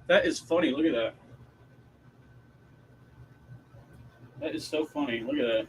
That is funny. Look at that. That is so funny. Look at that.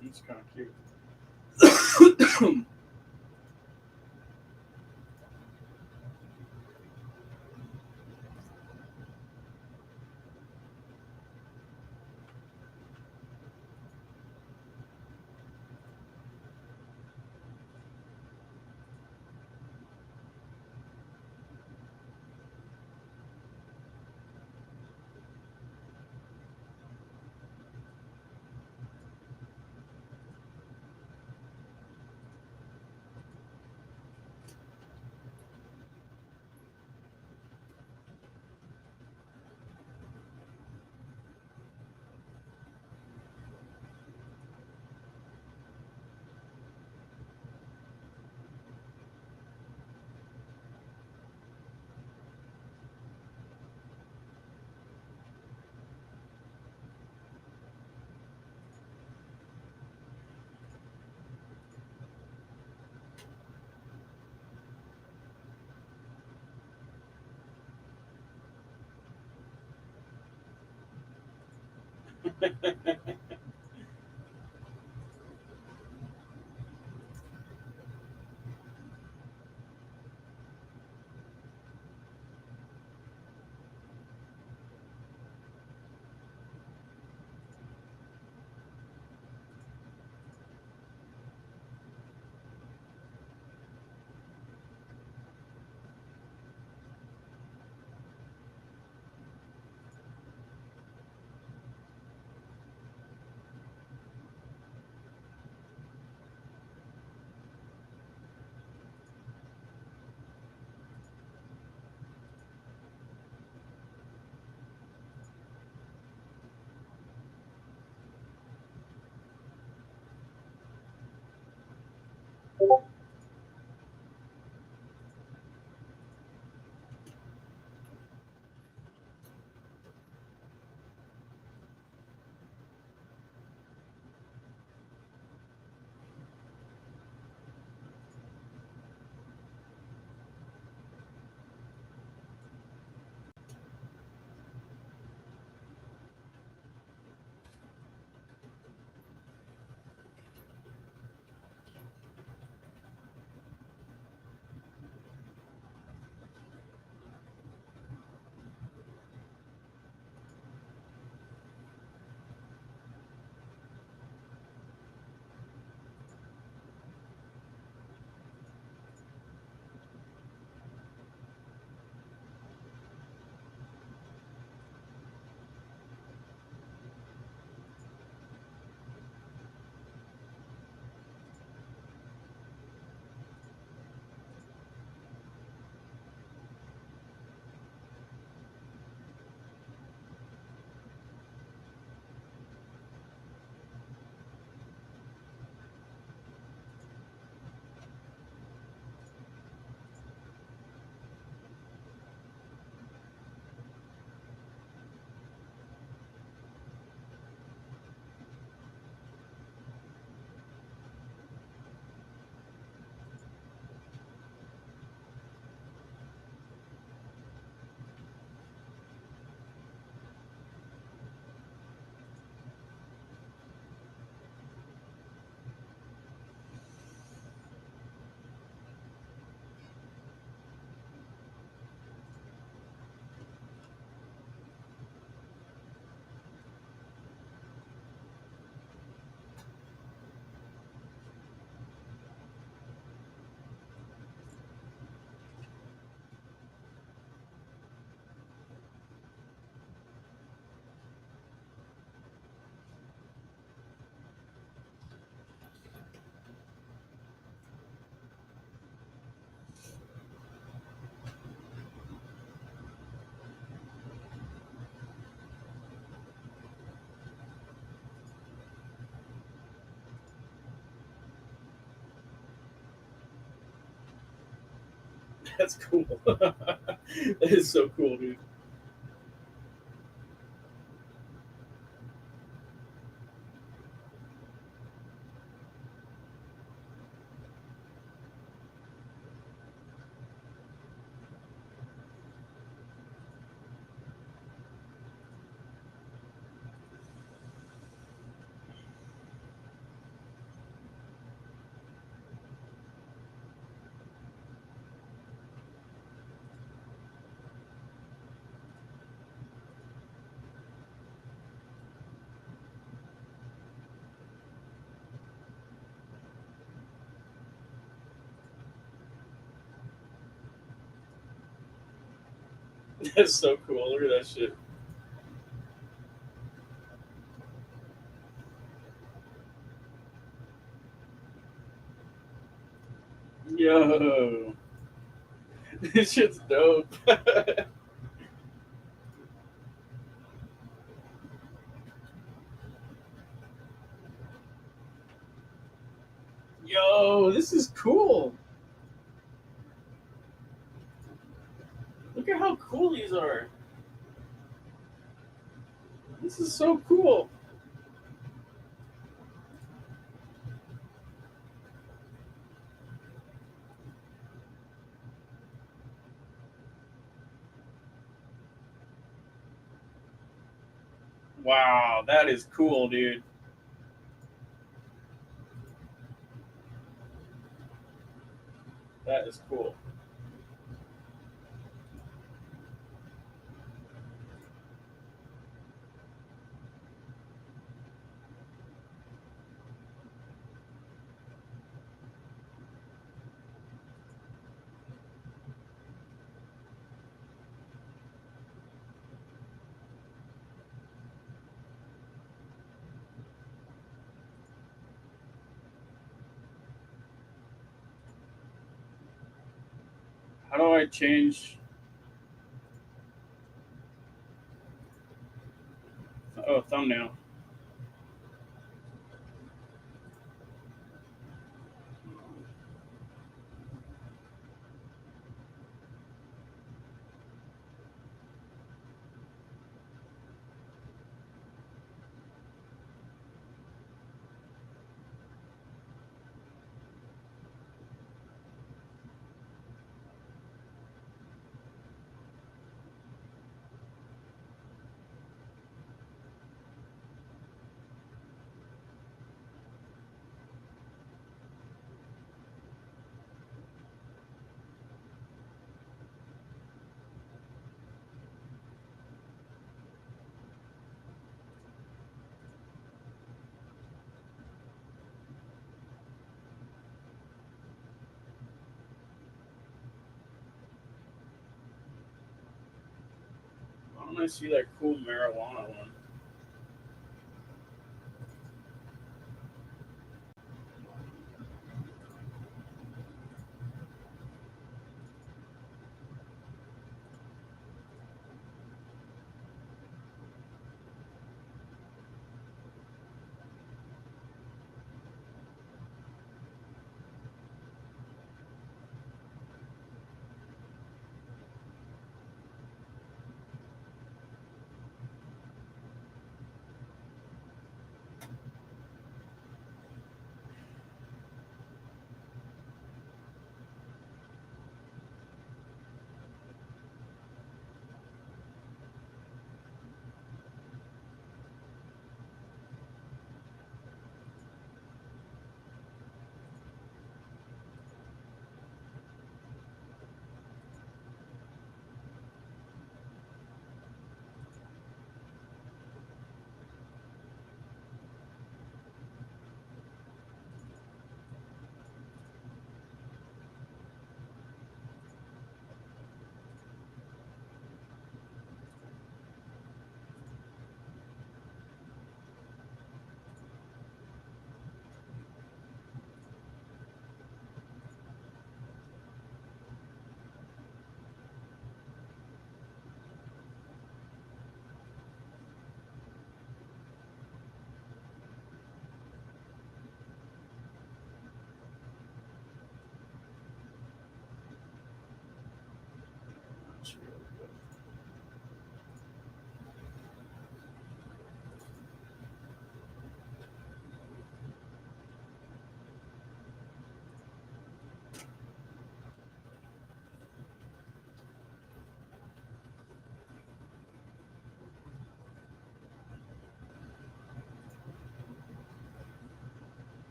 He's kind of cute. That's cool. That is so cool, dude. That's so cool. Look at that shit. Yo, this shit's dope. Yo, this is cool. Look at how cool these are. This is so cool. Wow, that is cool, dude. That is cool. How do I change? Oh, thumbnail. Why don't I see that cool marijuana one?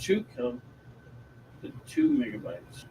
two 2 megabytes.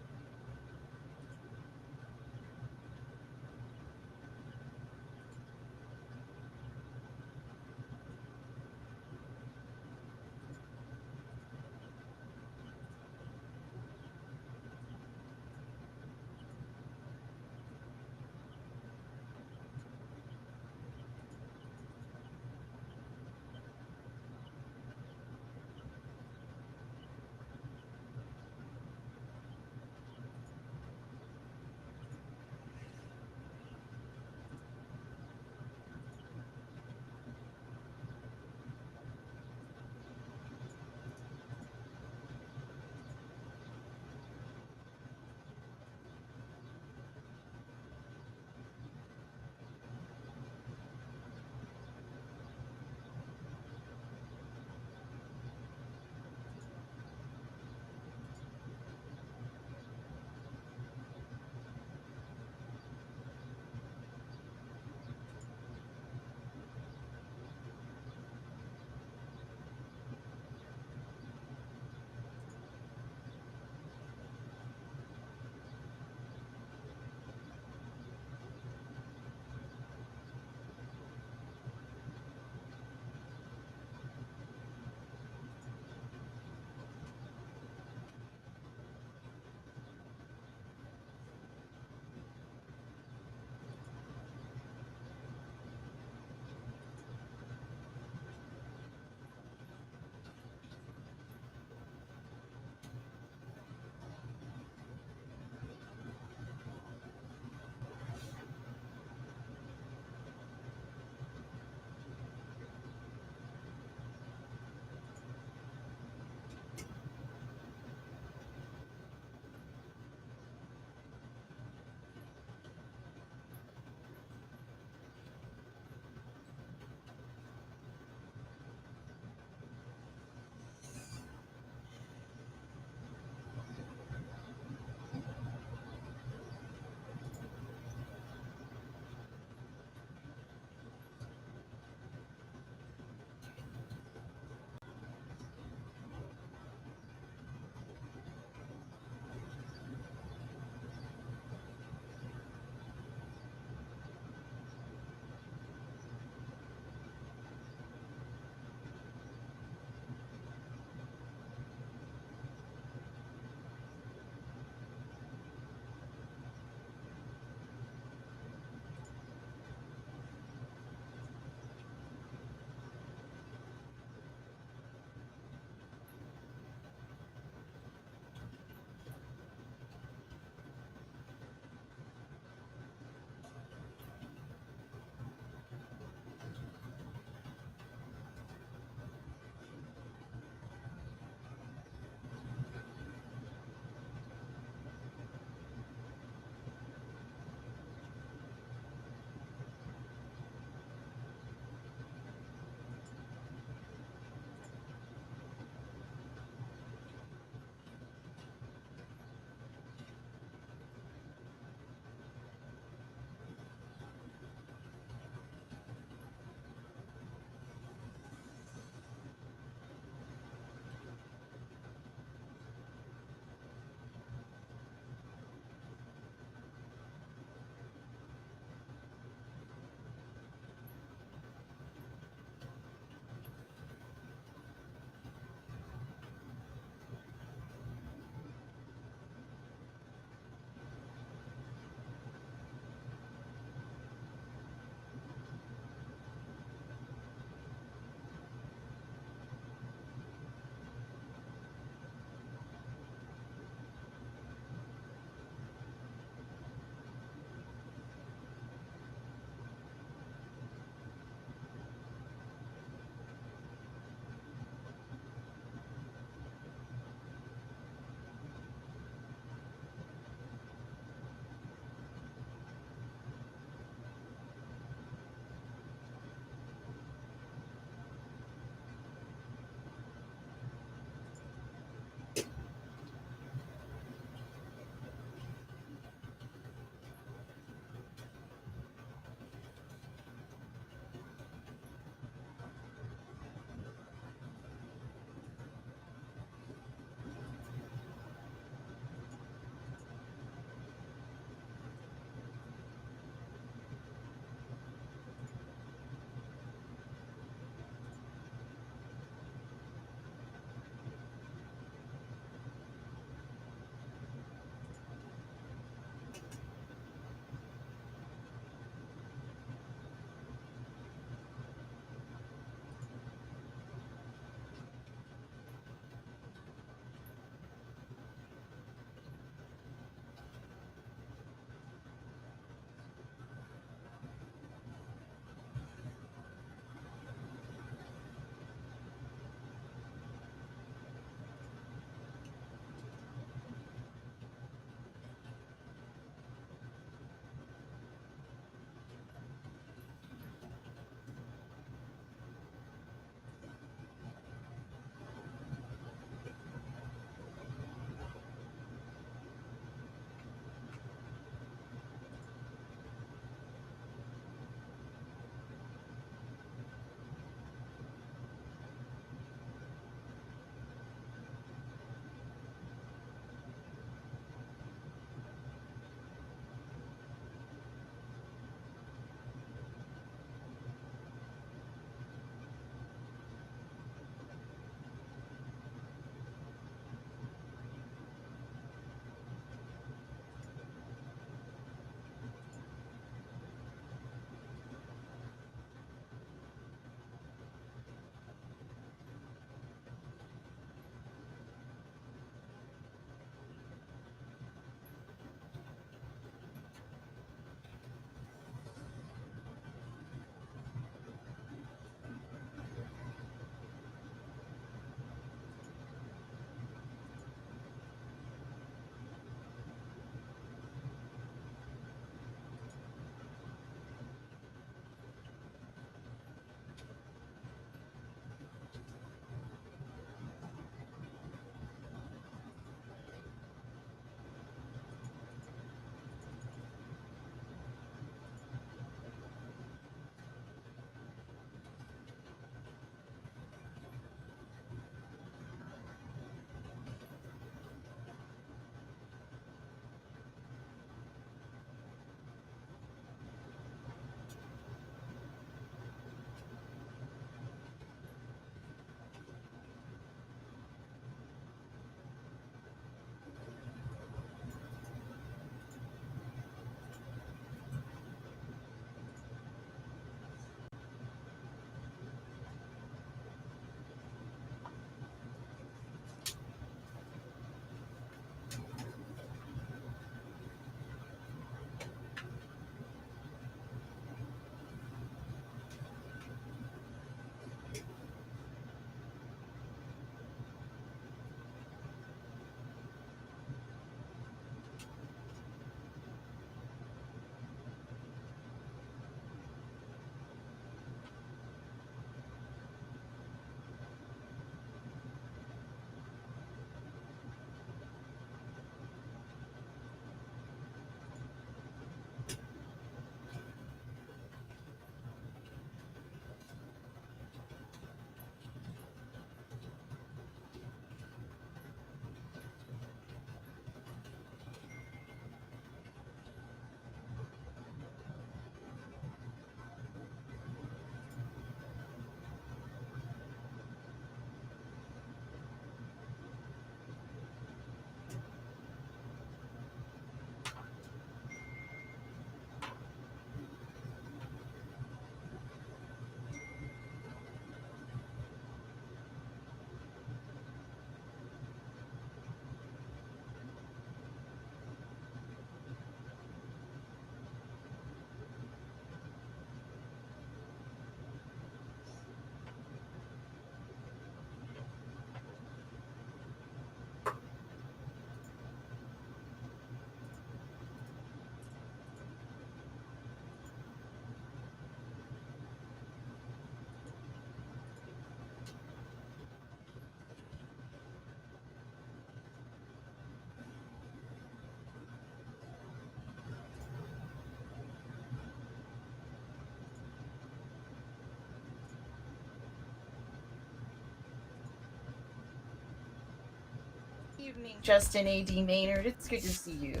evening, Justin A.D. Maynard. It's good to see you.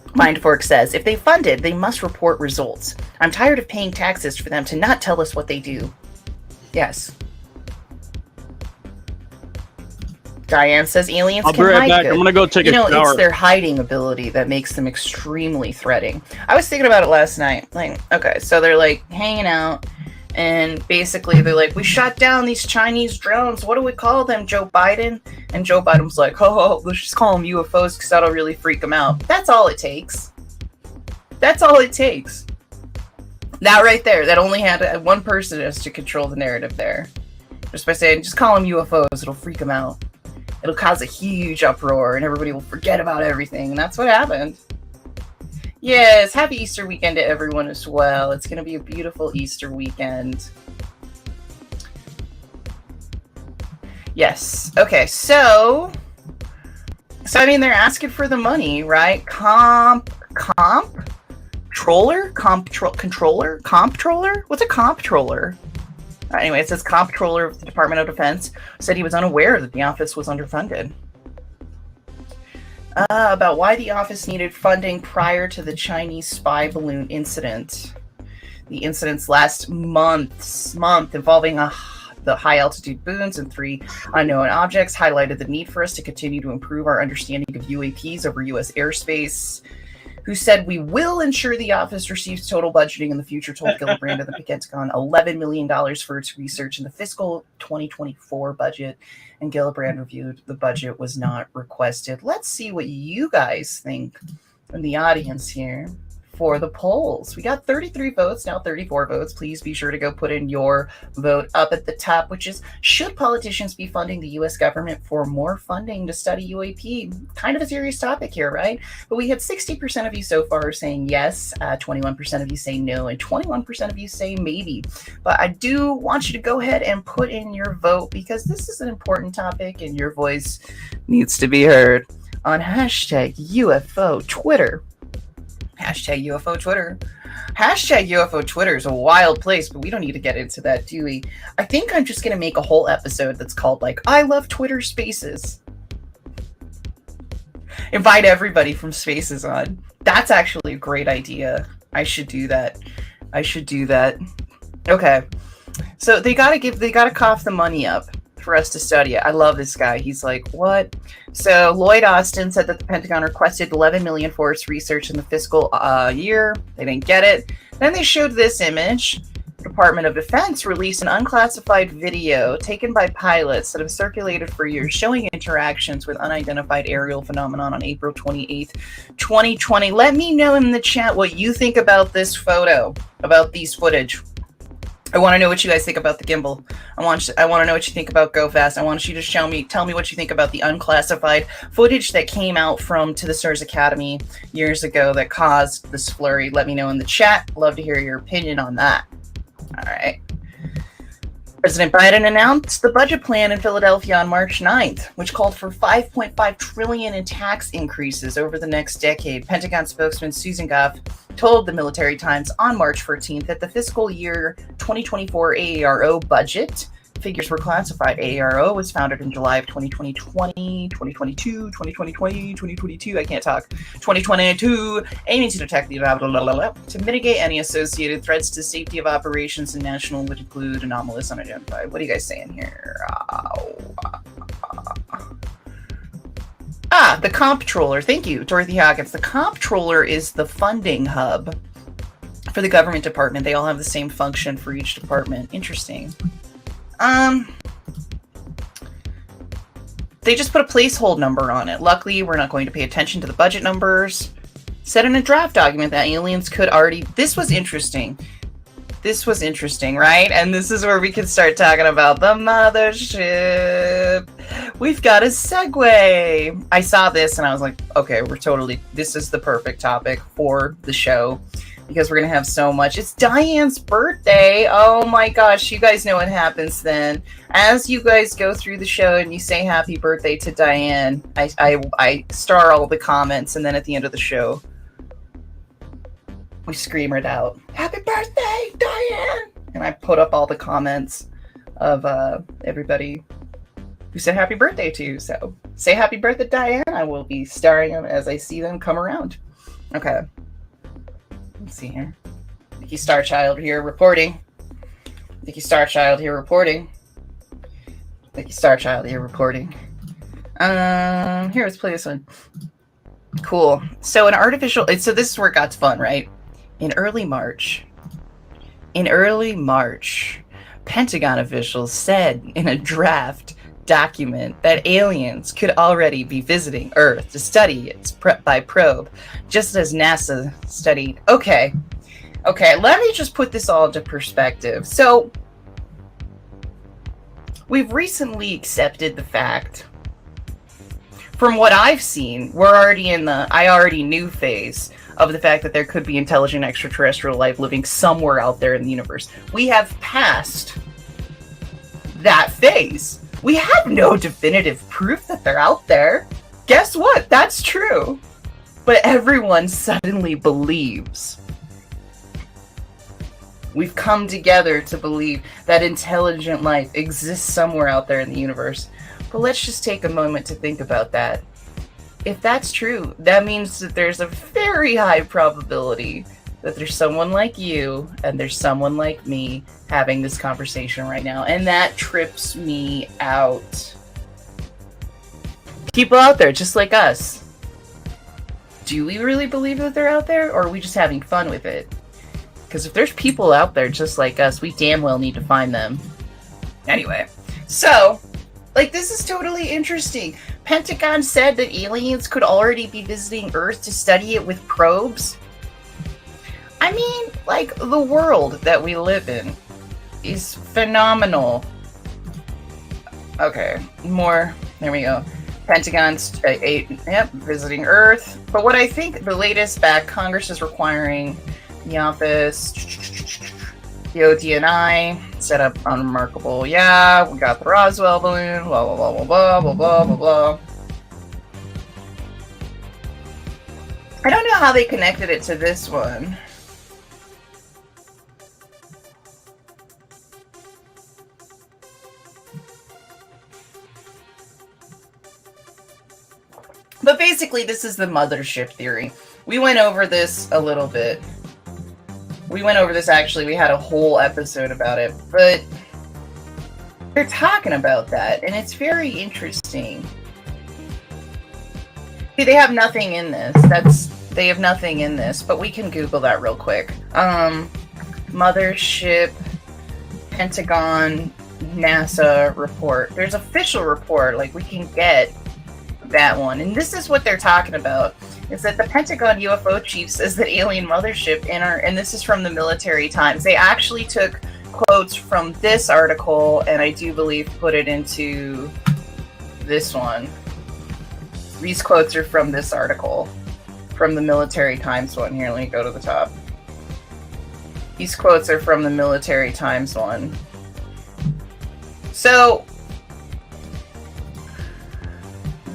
Mindfork says, if they funded, they must report results. I'm tired of paying taxes for them to not tell us what they do. Yes. Diane says aliens I'll can be right hide back. good. I'm gonna go take a shower. It's their hiding ability that makes them extremely threatening. I was thinking about it last night. Like, okay, so they're like hanging out, and basically they're like, we shot down these Chinese drones. What do we call them, Joe Biden? And Joe Biden's like, oh, let's just call them UFOs because that'll really freak them out. That's all it takes. That's all it takes. That right there, that only had one person as to control the narrative there. Just by saying, just call them UFOs, it'll freak them out. It'll cause a huge uproar and everybody will forget about everything. And that's what happened. Yes, happy Easter weekend to everyone as well. It's going to be a beautiful Easter weekend. Yes. Okay, so I mean, they're asking for the money, right? Comptroller? What's a comptroller? Anyway, it says comptroller of the Department of Defense said he was unaware that the office was underfunded. About why the office needed funding prior to the Chinese spy balloon incident. The incidents last month involving the high-altitude balloons and 3 unknown objects highlighted the need for us to continue to improve our understanding of UAPs over U.S. airspace. Who said we will ensure the office receives total budgeting in the future, told Gillibrand of the Pentagon $11 million for its research in the fiscal 2024 budget. And Gillibrand reviewed the budget was not requested. Let's see what you guys think in the audience here for the polls. We got 33 votes, now 34 votes. Please be sure to go put in your vote up at the top, which is, should politicians be funding the U.S. government for more funding to study UAP? Kind of a serious topic here, right? But we had 60% of you so far saying yes, 21% of you say no, and 21% of you say maybe. But I do want you to go ahead and put in your vote because this is an important topic and your voice needs to be heard on hashtag UFO Twitter. Hashtag UFO Twitter. Hashtag UFO Twitter is a wild place, but we don't need to get into that, do we? I think I'm just going to make a whole episode that's called, like, I love Twitter Spaces. Invite everybody from Spaces on. That's actually a great idea. I should do that. Okay. So they gotta cough the money up for us to study it. I love this guy. He's like, what? So Lloyd Austin said that the Pentagon requested $11 million for its research in the fiscal year. They didn't get it. Then they showed this image. The Department of Defense released an unclassified video taken by pilots that have circulated for years showing interactions with unidentified aerial phenomenon on April 28th, 2020. Let me know in the chat what you think about this photo, about these footage. I want to know what you guys think about the gimbal. I want to know what you think about Go Fast. I want you to tell me what you think about the unclassified footage that came out from To the Stars Academy years ago that caused this flurry. Let me know in the chat. Love to hear your opinion on that. All right. President Biden announced the budget plan in Philadelphia on March 9th, which called for $5.5 trillion in tax increases over the next decade. Pentagon spokesman Susan Goff told the Military Times on March 14th that the fiscal year 2024 AARO budget figures were classified. AARO was founded in July of 2022, I can't talk, 2022, aiming to detect the to mitigate any associated threats to safety of operations and national would include anomalous unidentified. What are you guys saying here? The comptroller. Thank you, Dorothy Hawkins. The comptroller is the funding hub for the government department. They all have the same function for each department. Interesting. They just put a placeholder number on it. Luckily, we're not going to pay attention to the budget numbers. Said in a draft document that aliens could already... This was interesting, right? And this is where we can start talking about the mothership. We've got a segue. I saw this and I was like, okay, this is the perfect topic for the show because we're going to have so much. It's Diane's birthday. Oh my gosh. You guys know what happens then. As you guys go through the show and you say happy birthday to Diane, I star all the comments and then at the end of the show, we scream it out. Happy birthday, Diane! And I put up all the comments of everybody who said happy birthday to. So say happy birthday, Diane. I will be starring them as I see them come around. Okay. Let's see here. Nikki Starchild here reporting. Nikki Starchild here reporting. Nikki Starchild here reporting. Here, let's play this one. Cool. So so this is where it got fun, right? In early March, Pentagon officials said in a draft document that aliens could already be visiting Earth to study it by probe, just as NASA studied. Okay, let me just put this all into perspective. So, we've recently accepted the fact, from what I've seen, we're already in the I already knew phase of the fact that there could be intelligent extraterrestrial life living somewhere out there in the universe. We have passed that phase. We have no definitive proof that they're out there. Guess what? That's true. But everyone suddenly believes. We've come together to believe that intelligent life exists somewhere out there in the universe. But let's just take a moment to think about that. If that's true, that means that there's a very high probability that there's someone like you and there's someone like me having this conversation right now. And that trips me out. People out there just like us. Do we really believe that they're out there, or are we just having fun with it? Because if there's people out there just like us, we damn well need to find them. Anyway, so, like, this is totally interesting. Pentagon said that aliens could already be visiting Earth to study it with probes. I mean, like, the world that we live in is phenomenal. Okay, more. There we go. Pentagon's visiting Earth. But what I think the latest back, Congress is requiring the office, the ODNI, set up unremarkable. Yeah, we got the Roswell balloon, blah, blah, blah, blah, blah, blah, blah, blah. I don't know how they connected it to this one. But basically, this is the mothership theory. We went over this a little bit. Actually. We had a whole episode about it. But they're talking about that, and it's very interesting. See, they have nothing in this. They have nothing in this, but we can Google that real quick. Mothership, Pentagon, NASA report. There's official report, like we can get that one. And this is what they're talking about. Is that the Pentagon UFO chief says that alien mothership and this is from the Military Times. They actually took quotes from this article and I do believe put it into this one. These quotes are from this article, from the Military Times one. Here, let me go to the top. These quotes are from the Military Times one. So,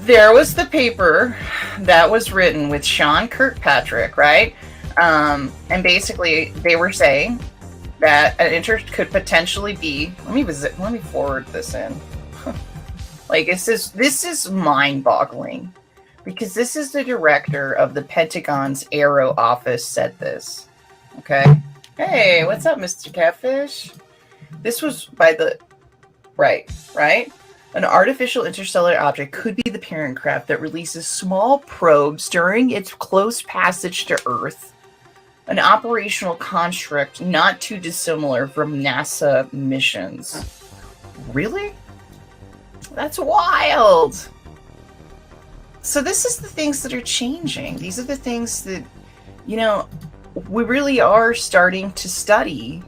there was the paper that was written with Sean Kirkpatrick, right? And basically, they were saying that an interest could potentially be. Let me forward this in. Like, this is mind-boggling, because this is the director of the Pentagon's Aero Office said this. Okay. Hey, what's up, Mr. Catfish? This was by the right. An artificial interstellar object could be the parent craft that releases small probes during its close passage to Earth. An operational construct not too dissimilar from NASA missions. Really? That's wild! So this is the things that are changing. These are the things that, you know, we really are starting to study.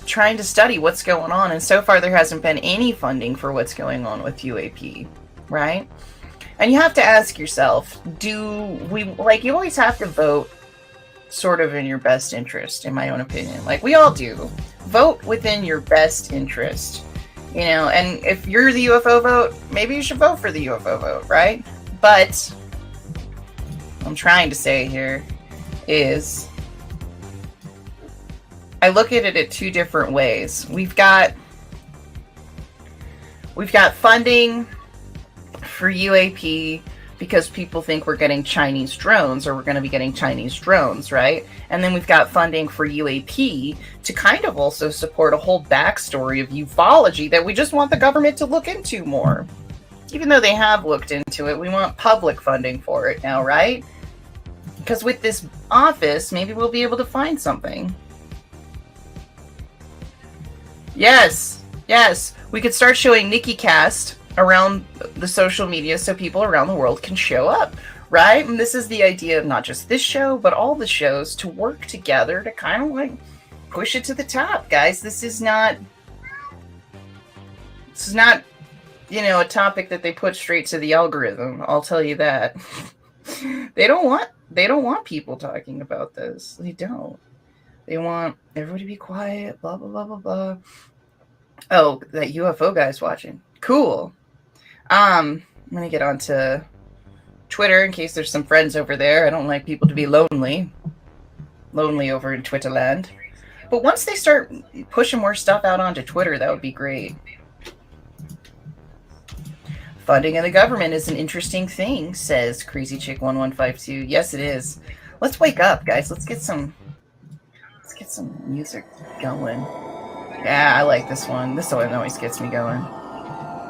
Trying to study what's going on, and so far there hasn't been any funding for what's going on with UAP, right? And you have to ask yourself, do we, like, you always have to vote sort of in your best interest, in my own opinion. Like, we all do. Vote within your best interest, you know, and if you're the UFO vote, maybe you should vote for the UFO vote, right? But what I'm trying to say here is, I look at it in two different ways. We've got We've got funding for UAP because people think we're getting Chinese drones, or we're going to be getting Chinese drones, right? And then we've got funding for UAP to kind of also support a whole backstory of ufology that we just want the government to look into more. Even though they have looked into it, we want public funding for it now, right? Because with this office, maybe we'll be able to find something. Yes, yes. We could start showing Nikki Cast around the social media so people around the world can show up, right? And this is the idea of not just this show, but all the shows to work together to kind of like push it to the top, guys. This is not, you know, a topic that they put straight to the algorithm. I'll tell you that. They don't want people talking about this. They don't. They want everybody to be quiet, blah, blah, blah, blah, blah. Oh, that UFO guy's watching. Cool. I'm going to get onto Twitter in case there's some friends over there. I don't like people to be lonely. Lonely over in Twitter land. But once they start pushing more stuff out onto Twitter, that would be great. Funding of the government is an interesting thing, says Crazy Chick 1152. Yes, it is. Let's wake up, guys. Let's get some music going. Yeah, I like this one. This one always gets me going.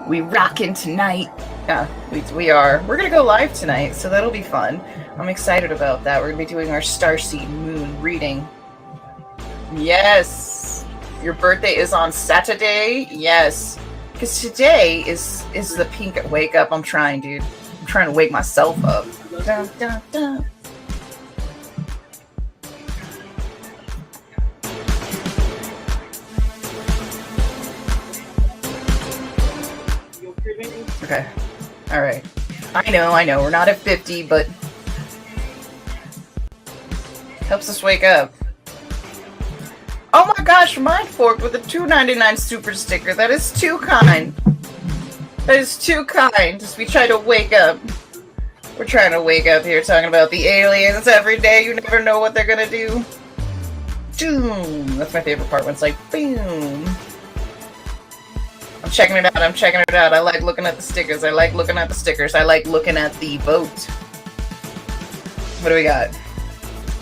We rockin' tonight. Yeah, we are. We're gonna go live tonight, so that'll be fun. I'm excited about that. We're gonna be doing our Starseed Moon reading. Yes. Your birthday is on Saturday? Yes. Because today is the pink wake up. I'm trying, dude. I'm trying to wake myself up. Dun, dun, dun. Okay. All right. I know. We're not at 50, but helps us wake up. Oh my gosh, Mindfork with a $2.99 super sticker. That is too kind. That is too kind. As we try to wake up. We're trying to wake up here talking about the aliens every day. You never know what they're gonna do. Boom. That's my favorite part when it's like, boom. I'm checking it out. I like looking at the stickers. I like looking at the vote. What do we got?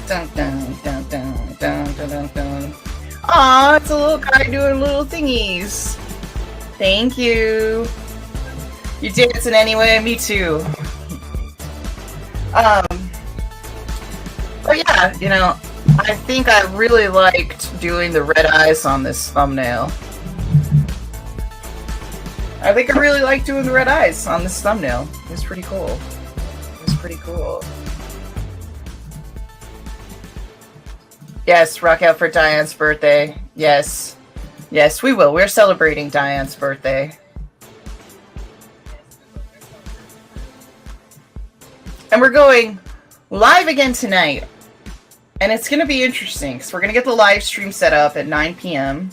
Dun, dun, dun, dun, dun, dun, dun, dun. Aw, it's a little guy doing little thingies. Thank you. You dancing anyway? Me too. But yeah, you know, I think I really liked doing the red eyes on this thumbnail. I think I really like doing the red eyes on this thumbnail. It was pretty cool. Yes, rock out for Diane's birthday. Yes. Yes, we will. We're celebrating Diane's birthday. And we're going live again tonight. And it's going to be interesting because we're going to get the live stream set up at 9 p.m.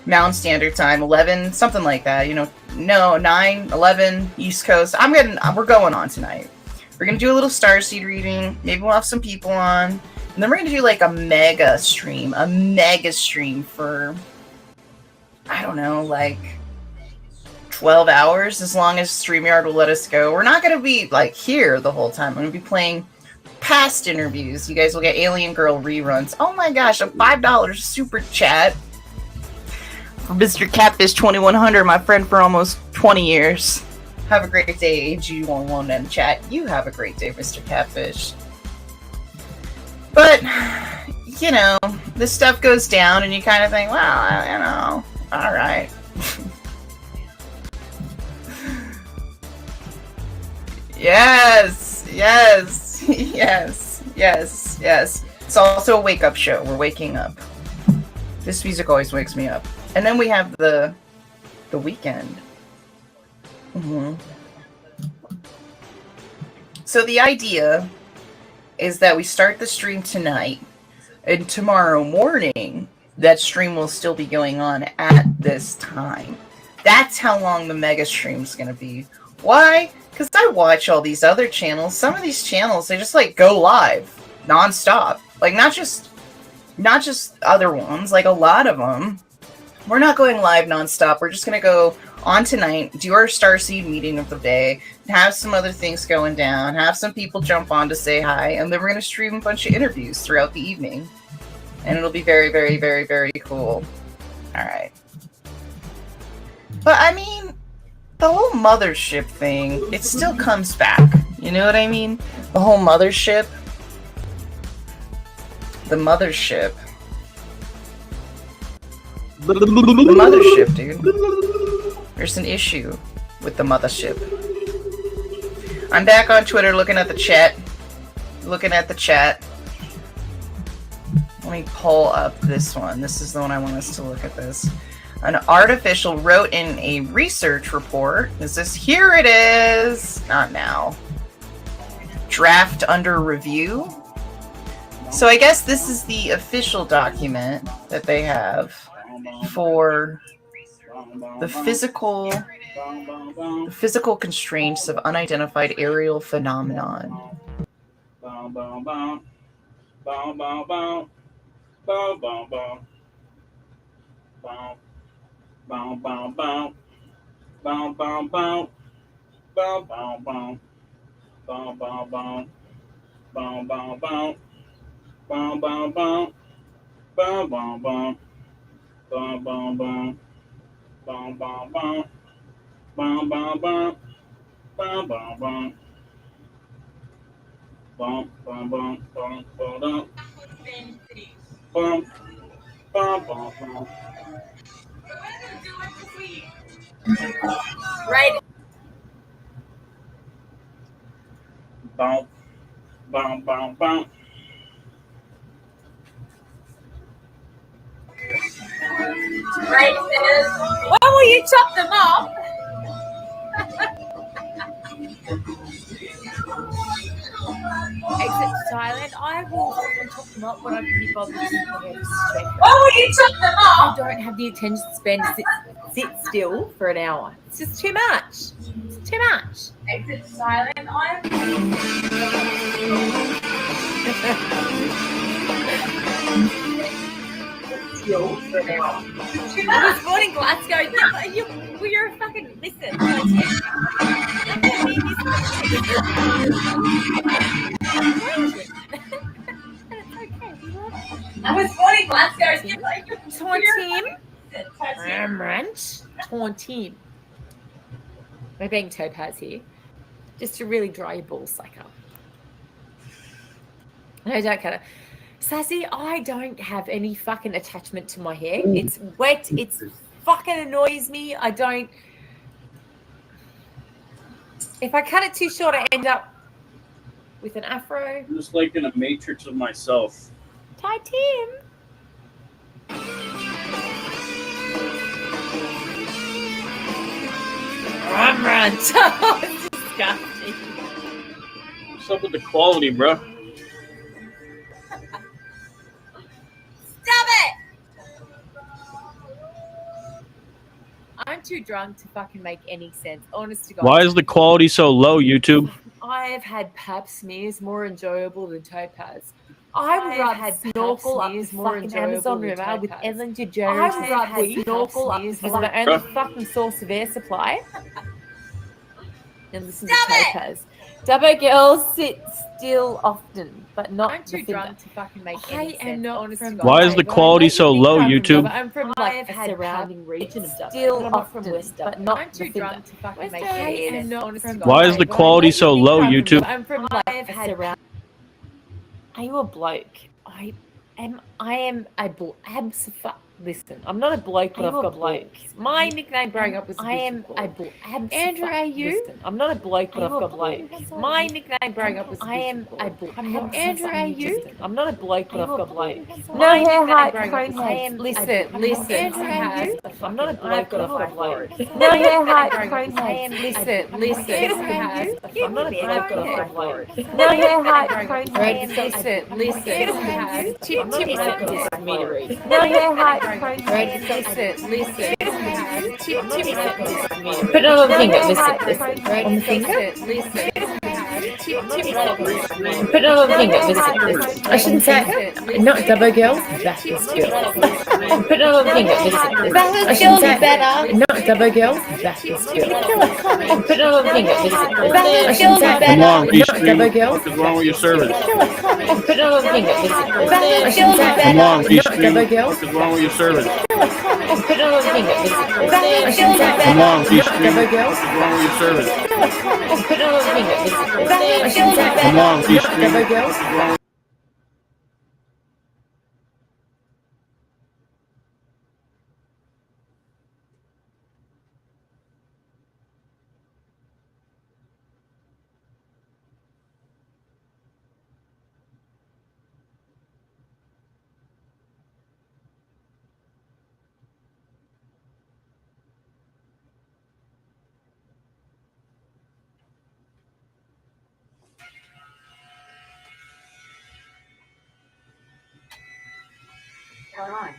Mountain Standard Time, 11, something like that. You know, no, 9, 11, East Coast. We're going on tonight. We're going to do a little Starseed reading. Maybe we'll have some people on. And then we're going to do like a mega stream for, I don't know, like 12 hours, as long as StreamYard will let us go. We're not going to be like here the whole time. I'm going to be playing past interviews. You guys will get Alien Girl reruns. Oh my gosh, a $5 super chat for Mr. Catfish 2100, my friend for almost 20 years. Have a great day, AG11 in chat. You have a great day, Mr. Catfish. But, you know, this stuff goes down and you kind of think, well, you know, all right. Yes. It's also a wake-up show. We're waking up. This music always wakes me up. And then we have the weekend. So the idea is that we start the stream tonight, and tomorrow morning, that stream will still be going on at this time. That's how long the mega stream is going to be. Why? Because I watch all these other channels. Some of these channels, they just like go live nonstop. Like not just other ones, like a lot of them We're not going live nonstop. We're just going to go on tonight, do our Starseed meeting of the day, have some other things going down, have some people jump on to say hi, and then we're going to stream a bunch of interviews throughout the evening. And it'll be very, very, very, very cool. All right. But I mean, the whole mothership thing, it still comes back. You know what I mean? The whole mothership. The mothership. The mothership, dude. There's an issue with the mothership. I'm back on Twitter looking at the chat. Let me pull up this one. This is the one I want us to look at this. An artificial wrote in a research report. Is this? Here it is. Not now. Draft under review. So I guess this is the official document that they have for the physical constraints of unidentified aerial phenomenon. Right. Right. When will you chop them up? Exit silent. I will chop them up when I can be bothered. When will you chop them up? I don't have the attention span to sit still for an hour. It's just too much. It's too much. Exit silent. I was born in Glasgow. You're a fucking listen. I was born in Glasgow. Tauntim. Rembrandt. Tauntim. We're being topaz here. Just to really dry your balls sucker. No, don't cut it. Sassy, I don't have any fucking attachment to my hair. It's wet. It's fucking annoys me. I don't. If I cut it too short, I end up with an afro. I'm just like in a matrix of myself. Ty Tim. Rembrandt. It's disgusting. What's up with the quality, bro? Stop it! I'm too drunk to fucking make any sense. Honest to God. Why is the quality so low, YouTube? I have had pap smears more enjoyable than topaz. I would rather snorkel up this fucking Amazon River with Ellen DeGeneres. I would rather snorkel up with my only fucking source of air supply. And listen to topaz. Dubbo girls sit still often, but not I'm too drunk to fucking make any sense. I am not honest to God. Why is the quality so low, YouTube? I'm from like a surrounding region of Dubbo. Still often, but not I'm too drunk to fucking make any sense. Why is the quality so low, YouTube? I'm from like a surrounding. Are you a bloke? I am a bloke. Listen, I'm not a bloke, but I've got blokes. My nickname growing up was I am a bloke. Andrew, are you? Listen, I'm not a bloke, but I've got blokes. My nickname growing up was I am a bloke. Andrew, are you? I'm not a bloke, but I've got blokes. No hair, height, cone head. Listen. Andrew, are you? I'm not a bloke, but I've got blokes. No hair, height, cone head. Listen. Andrew, are you? I'm not a bloke, but I've got blokes. No hair, height, cone head. Listen. I'm not a bloke, but I've got blokes. No hair, height. Listen. Put another finger. Listen. On the finger. Listen. But another thing, I shouldn't say not double girls, Baptist girls. But another thing, I shouldn't say better. Not double girls, Baptist girls. But another thing, I shouldn't say Come on, not double girls. What's wrong with your service? But another thing, I shouldn't say Come on, not double girls. What's wrong with your service? But another thing, I shouldn't say Come on, not double girls. What's wrong with your service? But another thing, I shouldn't say Come on, not double girls. Power on.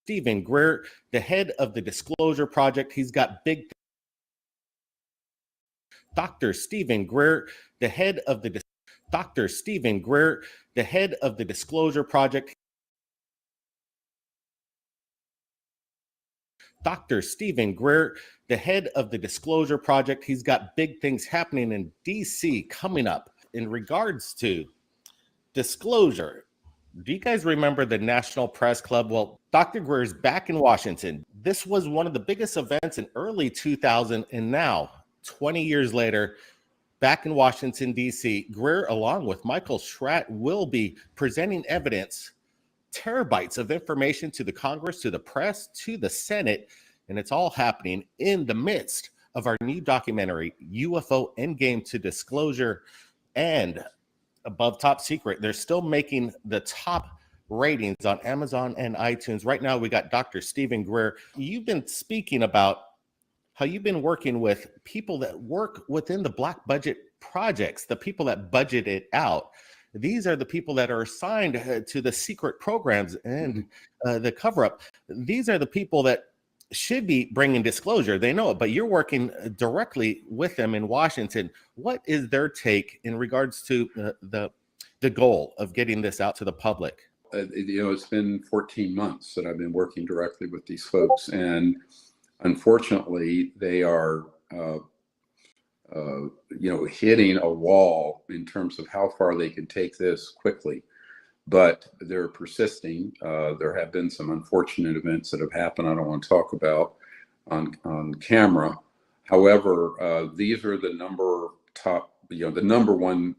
Stephen GREER, the head of the Disclosure Project. He's got big. Dr. Stephen GREER, the head of the Dr. Stephen GREER, the head of the Disclosure Project. Dr. Stephen GREER, the head of the Disclosure Project. He's got big things happening in DC coming up in regards to disclosure. Do you guys remember the National Press Club? Well, Dr. GREER's back in Washington. This was one of the biggest events in early 2000, and now, 20 years later, back in Washington, D.C., GREER, along with Michael Schratt, will be presenting evidence, terabytes of information to the Congress, to the press, to the Senate, and it's all happening in the midst of our new documentary, UFO Endgame to Disclosure, and above top secret. They're still making the top ratings on Amazon and iTunes. Right now, we got Dr. Stephen GREER. You've been speaking about how you've been working with people that work within the black budget projects, the people that budget it out. These are the people that are assigned to the secret programs and the cover-up. These are the people that should be bringing disclosure. They know it, but you're working directly with them in Washington. What is their take in regards to the goal of getting this out to the public? It's been 14 months that I've been working directly with these folks, and unfortunately, they are, hitting a wall in terms of how far they can take this quickly. But they're persisting. There have been some unfortunate events that have happened I don't want to talk about on camera. However, these are the number one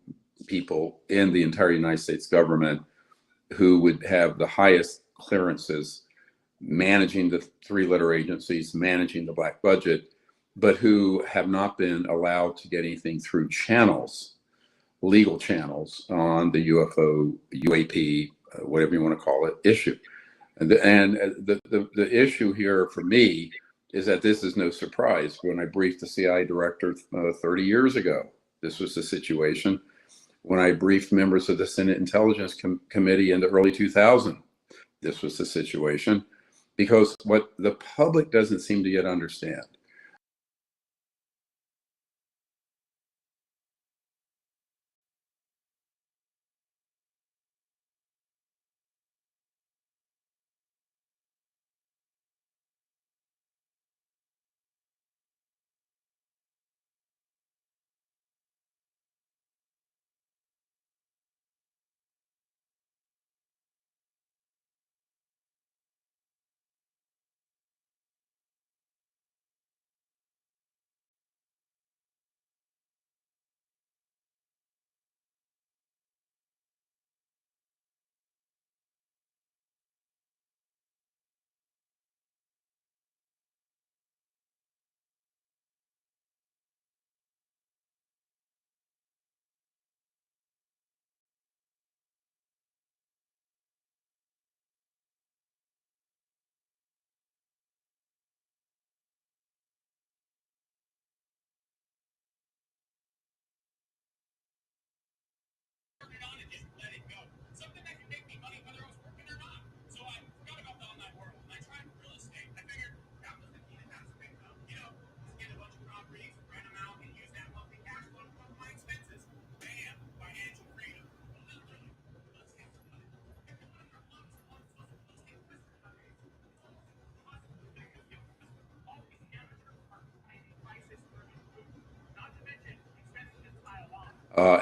people in the entire United States government who would have the highest clearances, managing the three-letter agencies, managing the black budget, but who have not been allowed to get anything through channels, legal channels, on the UFO, UAP, whatever you want to call it, issue. And the issue here for me is that this is no surprise. When I briefed the CIA director 30 years ago, this was the situation. When I briefed members of the Senate Intelligence Committee in the early 2000s, this was the situation. Because what the public doesn't seem to yet understand.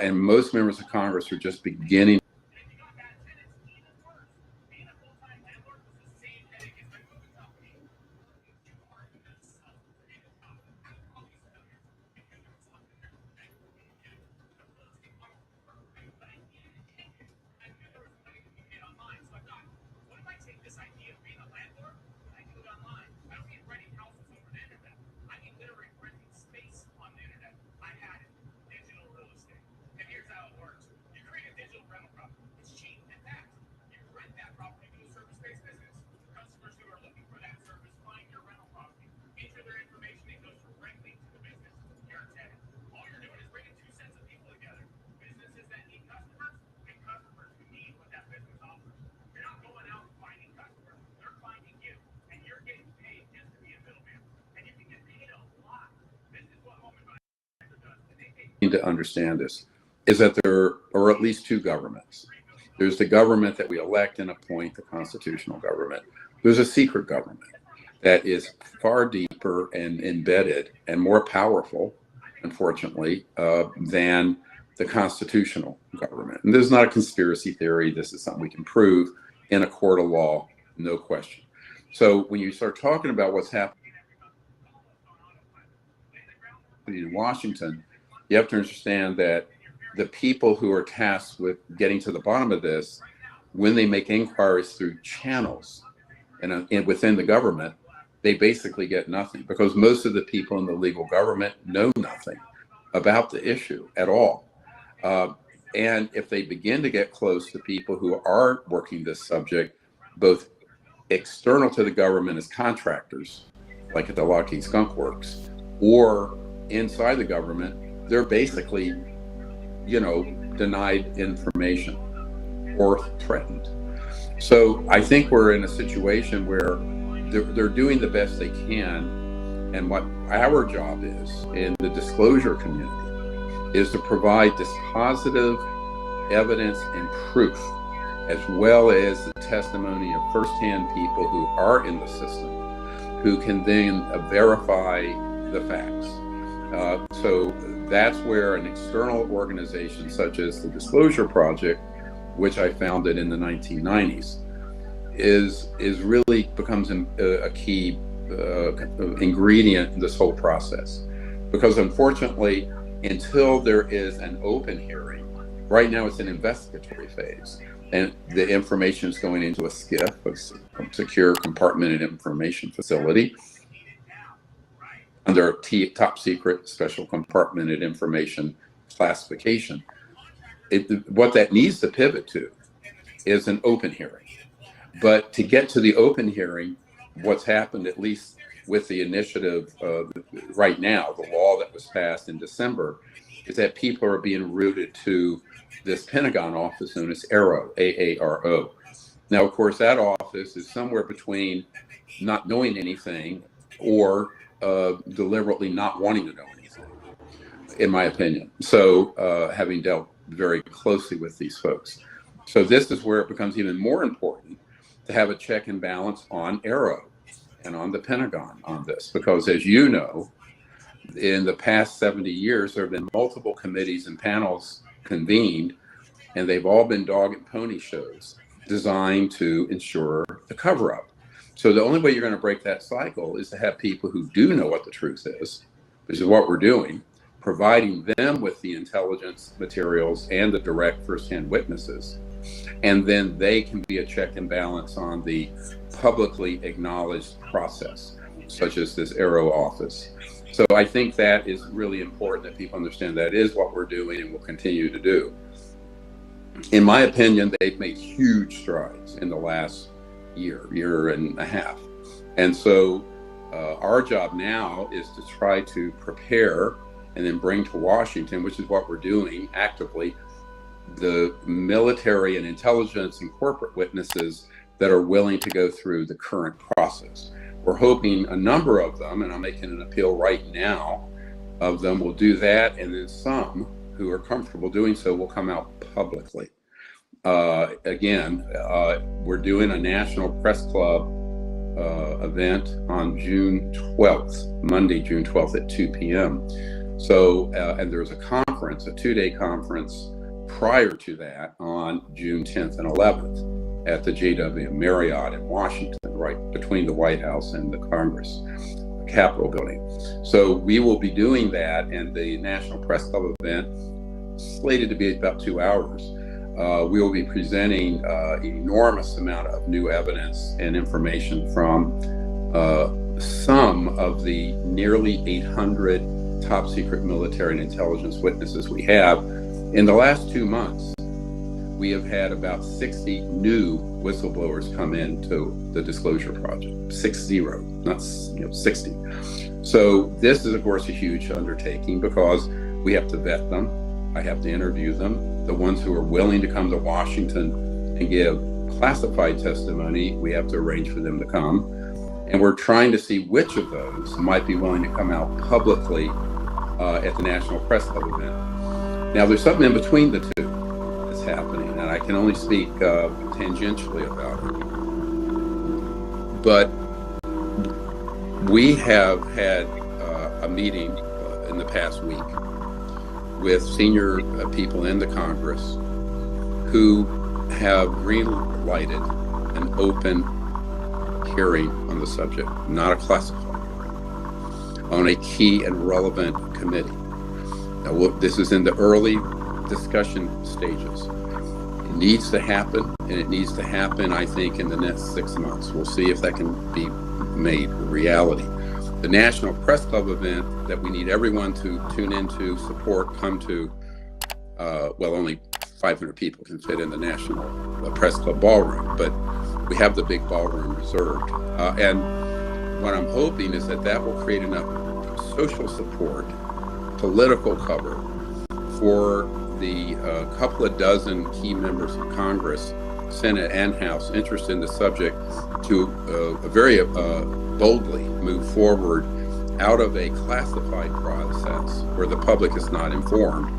And most members of Congress are just beginning. to understand this, is that there are at least two governments. There's the government that we elect and appoint, the constitutional government. There's a secret government that is far deeper and embedded and more powerful, unfortunately, than the constitutional government. And this is not a conspiracy theory. This is something we can prove in a court of law, no question. So when you start talking about what's happening in Washington, you have to understand that the people who are tasked with getting to the bottom of this, when they make inquiries through channels and within the government, they basically get nothing, because most of the people in the legal government know nothing about the issue at all. And if they begin to get close to people who are working this subject, both external to the government as contractors, like at the Lockheed Skunk Works, or inside the government, they're basically, you know, denied information or threatened. So I think we're in a situation where they're doing the best they can. And what our job is in the disclosure community is to provide this positive evidence and proof, as well as the testimony of firsthand people who are in the system, who can then verify the facts. So that's where an external organization such as the Disclosure Project, which I founded in the 1990s, is really becomes a key ingredient in this whole process. Because unfortunately, until there is an open hearing, right now it's an investigatory phase, and the information is going into a SCIF, a secure compartmented information facility, under top secret special compartmented information classification. What that needs to pivot to is an open hearing. But to get to the open hearing, what's happened, at least with the initiative right now, the law that was passed in December, is that people are being routed to this Pentagon office known as AARO, A-A-R-O. Now, of course, that office is somewhere between not knowing anything or deliberately not wanting to know anything, in my opinion. So having dealt very closely with these folks. So this is where it becomes even more important to have a check and balance on AARO and on the Pentagon on this, because as you know, in the past 70 years, there have been multiple committees and panels convened, and they've all been dog and pony shows designed to ensure the cover-up. So the only way you're going to break that cycle is to have people who do know what the truth is, which is what we're doing, providing them with the intelligence materials and the direct firsthand witnesses. And then they can be a check and balance on the publicly acknowledged process, such as this AARO office. So I think that is really important that people understand that is what we're doing and will continue to do. In my opinion, they've made huge strides in the last year and a half. And so our job now is to try to prepare and then bring to Washington, which is what we're doing actively, the military and intelligence and corporate witnesses that are willing to go through the current process. We're hoping a number of them, and I'm making an appeal right now, of them will do that, and then some who are comfortable doing so will come out publicly. Again, we're doing a National Press Club event on June 12th, Monday, June 12th at 2 p.m. So, and there's a conference, a 2-day conference prior to that on June 10th and 11th at the JW Marriott in Washington, right between the White House and the Congress Capitol building. So we will be doing that, and the National Press Club event, slated to be about 2 hours. We will be presenting an enormous amount of new evidence and information from some of the nearly 800 top secret military and intelligence witnesses we have. In the last 2 months, we have had about 60 new whistleblowers come into the Disclosure Project. 60, not 60. So this is, of course, a huge undertaking because we have to vet them. I have to interview them. The ones who are willing to come to Washington and give classified testimony, we have to arrange for them to come. And we're trying to see which of those might be willing to come out publicly at the National Press Club event. Now, there's something in between the two that's happening, and I can only speak tangentially about it. But we have had a meeting in the past week with senior people in the Congress who have green-lighted an open hearing on the subject, not a classified hearing, on a key and relevant committee. Now, this is in the early discussion stages. It needs to happen, and it needs to happen, I think, in the next 6 months. We'll see if that can be made a reality. The National Press Club event that we need everyone to tune into, support, come to, well, only 500 people can fit in the National Press Club ballroom, but we have the big ballroom reserved. And what I'm hoping is that that will create enough social support, political cover for the couple of dozen key members of Congress, Senate and House, interested in the subject to very boldly move forward out of a classified process where the public is not informed.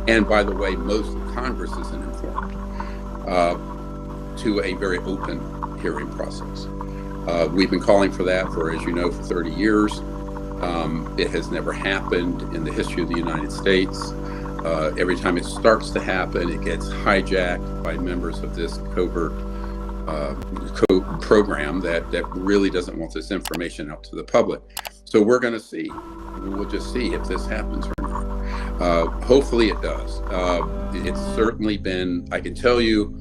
And by the way, most of Congress isn't informed, to a very open hearing process. We've been calling for that for, as you know, for 30 years. It has never happened in the history of the United States. Every time it starts to happen, it gets hijacked by members of this covert program that really doesn't want this information out to the public. So we're going to see. We'll just see if this happens or not. Hopefully it does. It's certainly been, I can tell you,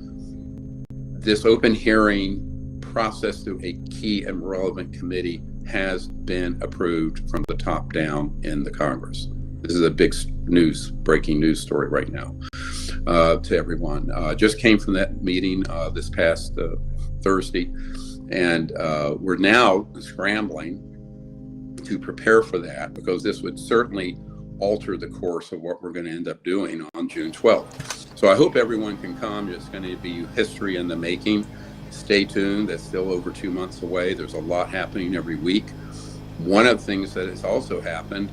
this open hearing process through a key and relevant committee has been approved from the top down in the Congress. This is a big breaking news story right now to everyone. Just came from that meeting this past Thursday, and we're now scrambling to prepare for that, because this would certainly alter the course of what we're going to end up doing on June 12th. So I hope everyone can come. It's going to be history in the making. Stay tuned. That's still over 2 months away. There's a lot happening every week. One of the things that has also happened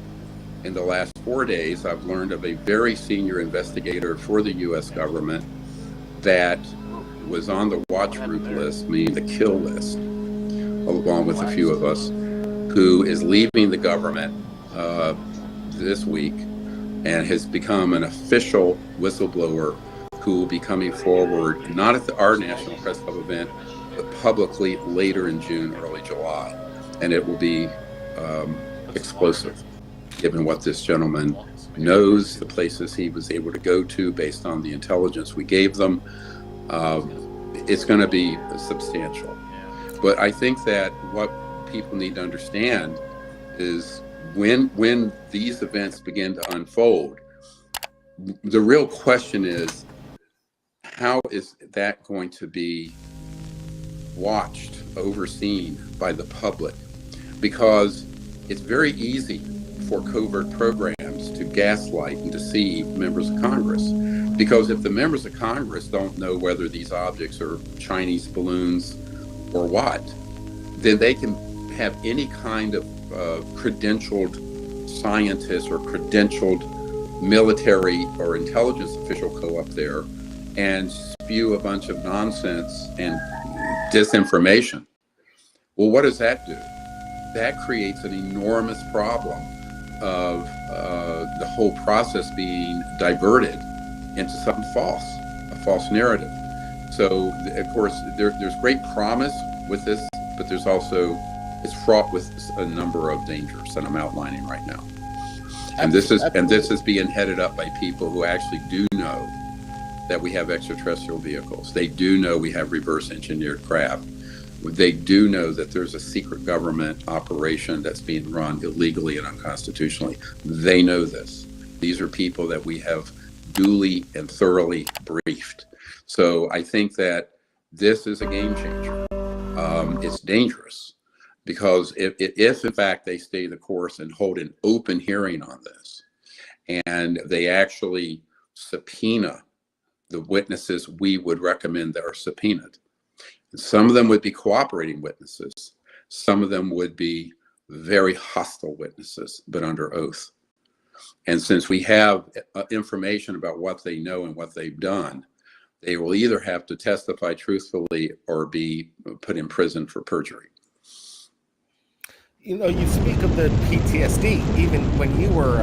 in the last 4 days, I've learned of a very senior investigator for the U.S. government that was on the watch group list, meaning the kill list, along with a few of us, who is leaving the government this week and has become an official whistleblower who will be coming forward, not at our National Press Club event, but publicly later in June, early July. And it will be explosive, given what this gentleman knows, the places he was able to go to based on the intelligence we gave them. It's going to be substantial. But I think that what people need to understand is when these events begin to unfold, the real question is, how is that going to be watched, overseen by the public? Because it's very easy for covert programs to gaslight and deceive members of Congress. Because if the members of Congress don't know whether these objects are Chinese balloons or what, then they can have any kind of credentialed scientist or credentialed military or intelligence official go up there and spew a bunch of nonsense and disinformation. Well, what does that do? That creates an enormous problem of the whole process being diverted into something false, a false narrative. So, of course, there's great promise with this, but there's also, it's fraught with a number of dangers that I'm outlining right now. And this is being headed up by people who actually do know that we have extraterrestrial vehicles. They do know we have reverse engineered craft. They do know that there's a secret government operation that's being run illegally and unconstitutionally. They know this. These are people that we have duly and thoroughly briefed. So I think that this is a game changer. It's dangerous, because if in fact they stay the course and hold an open hearing on this, and they actually subpoena the witnesses we would recommend that are subpoenaed, some of them would be cooperating witnesses. Some of them would be very hostile witnesses, but under oath. And since we have information about what they know and what they've done, they will either have to testify truthfully or be put in prison for perjury. You know, you speak of the PTSD, even when you were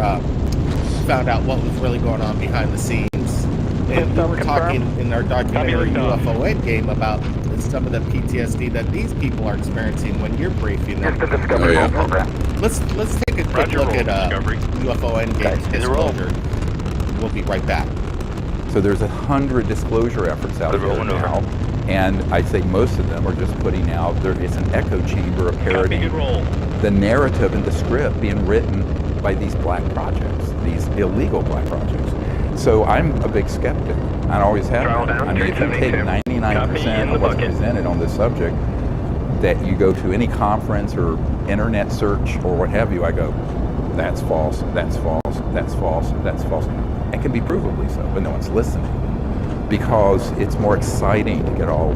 found out what was really going on behind the scenes. And we were talking in our documentary UFO Endgame about some of the PTSD that these people are experiencing when you're briefing them. Oh, yeah. Let's take a quick look at UFO Endgame's disclosure. We'll be right back. So there's 100 disclosure efforts out there now, and I'd say most of them are just putting out, it's an echo chamber of parodying the narrative and the script being written by these black projects, these illegal black projects. So I'm a big skeptic. I always have been. I mean, if you take 99% of what's presented on this subject, that you go to any conference or internet search or what have you, I go, that's false, that's false, that's false, that's false. It can be provably so, but no one's listening because it's more exciting to get all,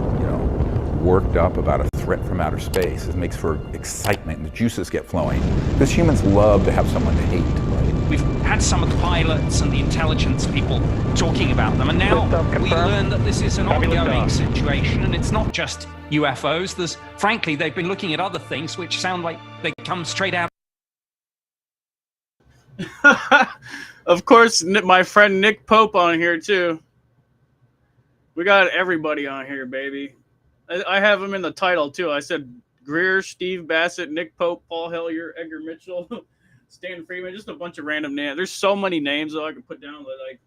worked up about a threat from outer space. It makes for excitement and the juices get flowing because humans love to have someone to hate, right? We've had some of the pilots and the intelligence people talking about them, and now we learn that this is an ongoing situation, and it's not just UFOs. Frankly, they've been looking at other things which sound like they come straight out. Of course, my friend Nick Pope on here too. We got everybody on here, baby. I have him in the title too. I said GREER, Steve Bassett, Nick Pope, Paul Hellyer, Edgar Mitchell, Stan Friedman, just a bunch of random names. There's so many names that I can put down, but like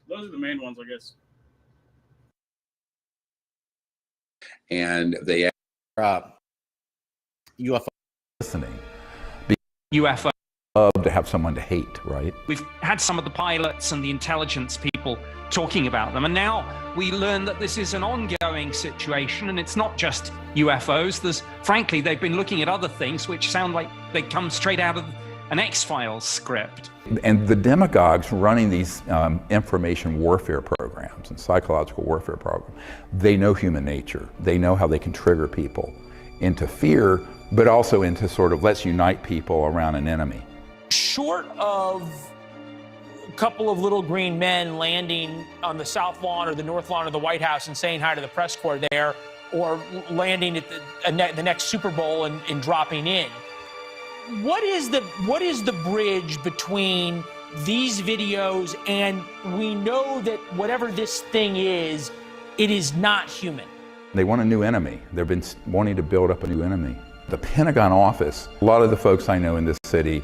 those are the main ones, I guess. And they UFO listening. UFO. Love to have someone to hate, right? We've had some of the pilots and the intelligence people talking about them, and now we learn that this is an ongoing situation, and it's not just UFOs. Frankly, they've been looking at other things which sound like they come straight out of an X-Files script. And the demagogues running these information warfare programs and psychological warfare programs, they know human nature. They know how they can trigger people into fear, but also into sort of let's unite people around an enemy. Short of a couple of little green men landing on the south lawn or the north lawn of the White House and saying hi to the press corps there, or landing at the next Super Bowl and dropping in, what is the bridge between these videos and we know that whatever this thing is, it is not human? They want a new enemy. They've been wanting to build up a new enemy. The Pentagon office, a lot of the folks I know in this city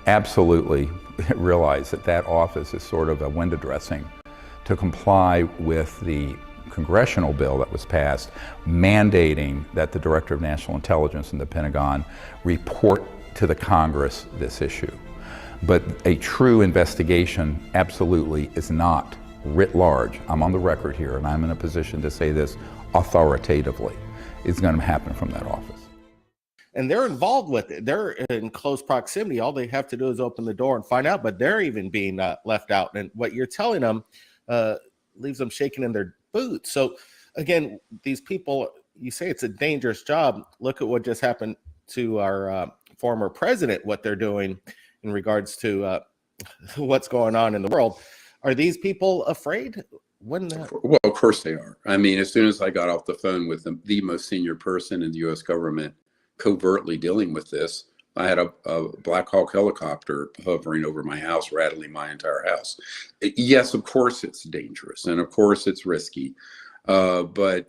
absolutely realize that office is sort of a window dressing to comply with the congressional bill that was passed mandating that the Director of National Intelligence and the Pentagon report to the Congress this issue. But a true investigation absolutely is not writ large. I'm on the record here and I'm in a position to say this authoritatively. It's going to happen from that office. And they're involved with it. They're in close proximity. All they have to do is open the door and find out, but they're even being left out. And what you're telling them leaves them shaking in their boots. So again, these people, you say it's a dangerous job. Look at what just happened to our former president, what they're doing in regards to what's going on in the world. Are these people afraid? Well, of course they are. I mean, as soon as I got off the phone with the most senior person in the U.S. government covertly dealing with this, I had a Black Hawk helicopter hovering over my house, rattling my entire house. Yes, of course it's dangerous, and of course it's risky. But,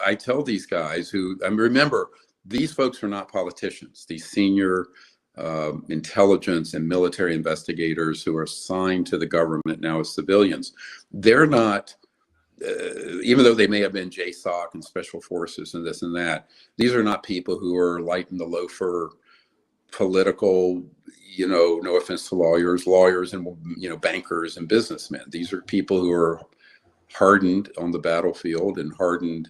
I tell these guys remember, these folks are not politicians. These senior intelligence and military investigators who are assigned to the government now as civilians, they're not, even though they may have been JSOC and special forces and this and that, these are not people who are light in the loafer political, no offense to lawyers and, bankers and businessmen. These are people who are hardened on the battlefield and hardened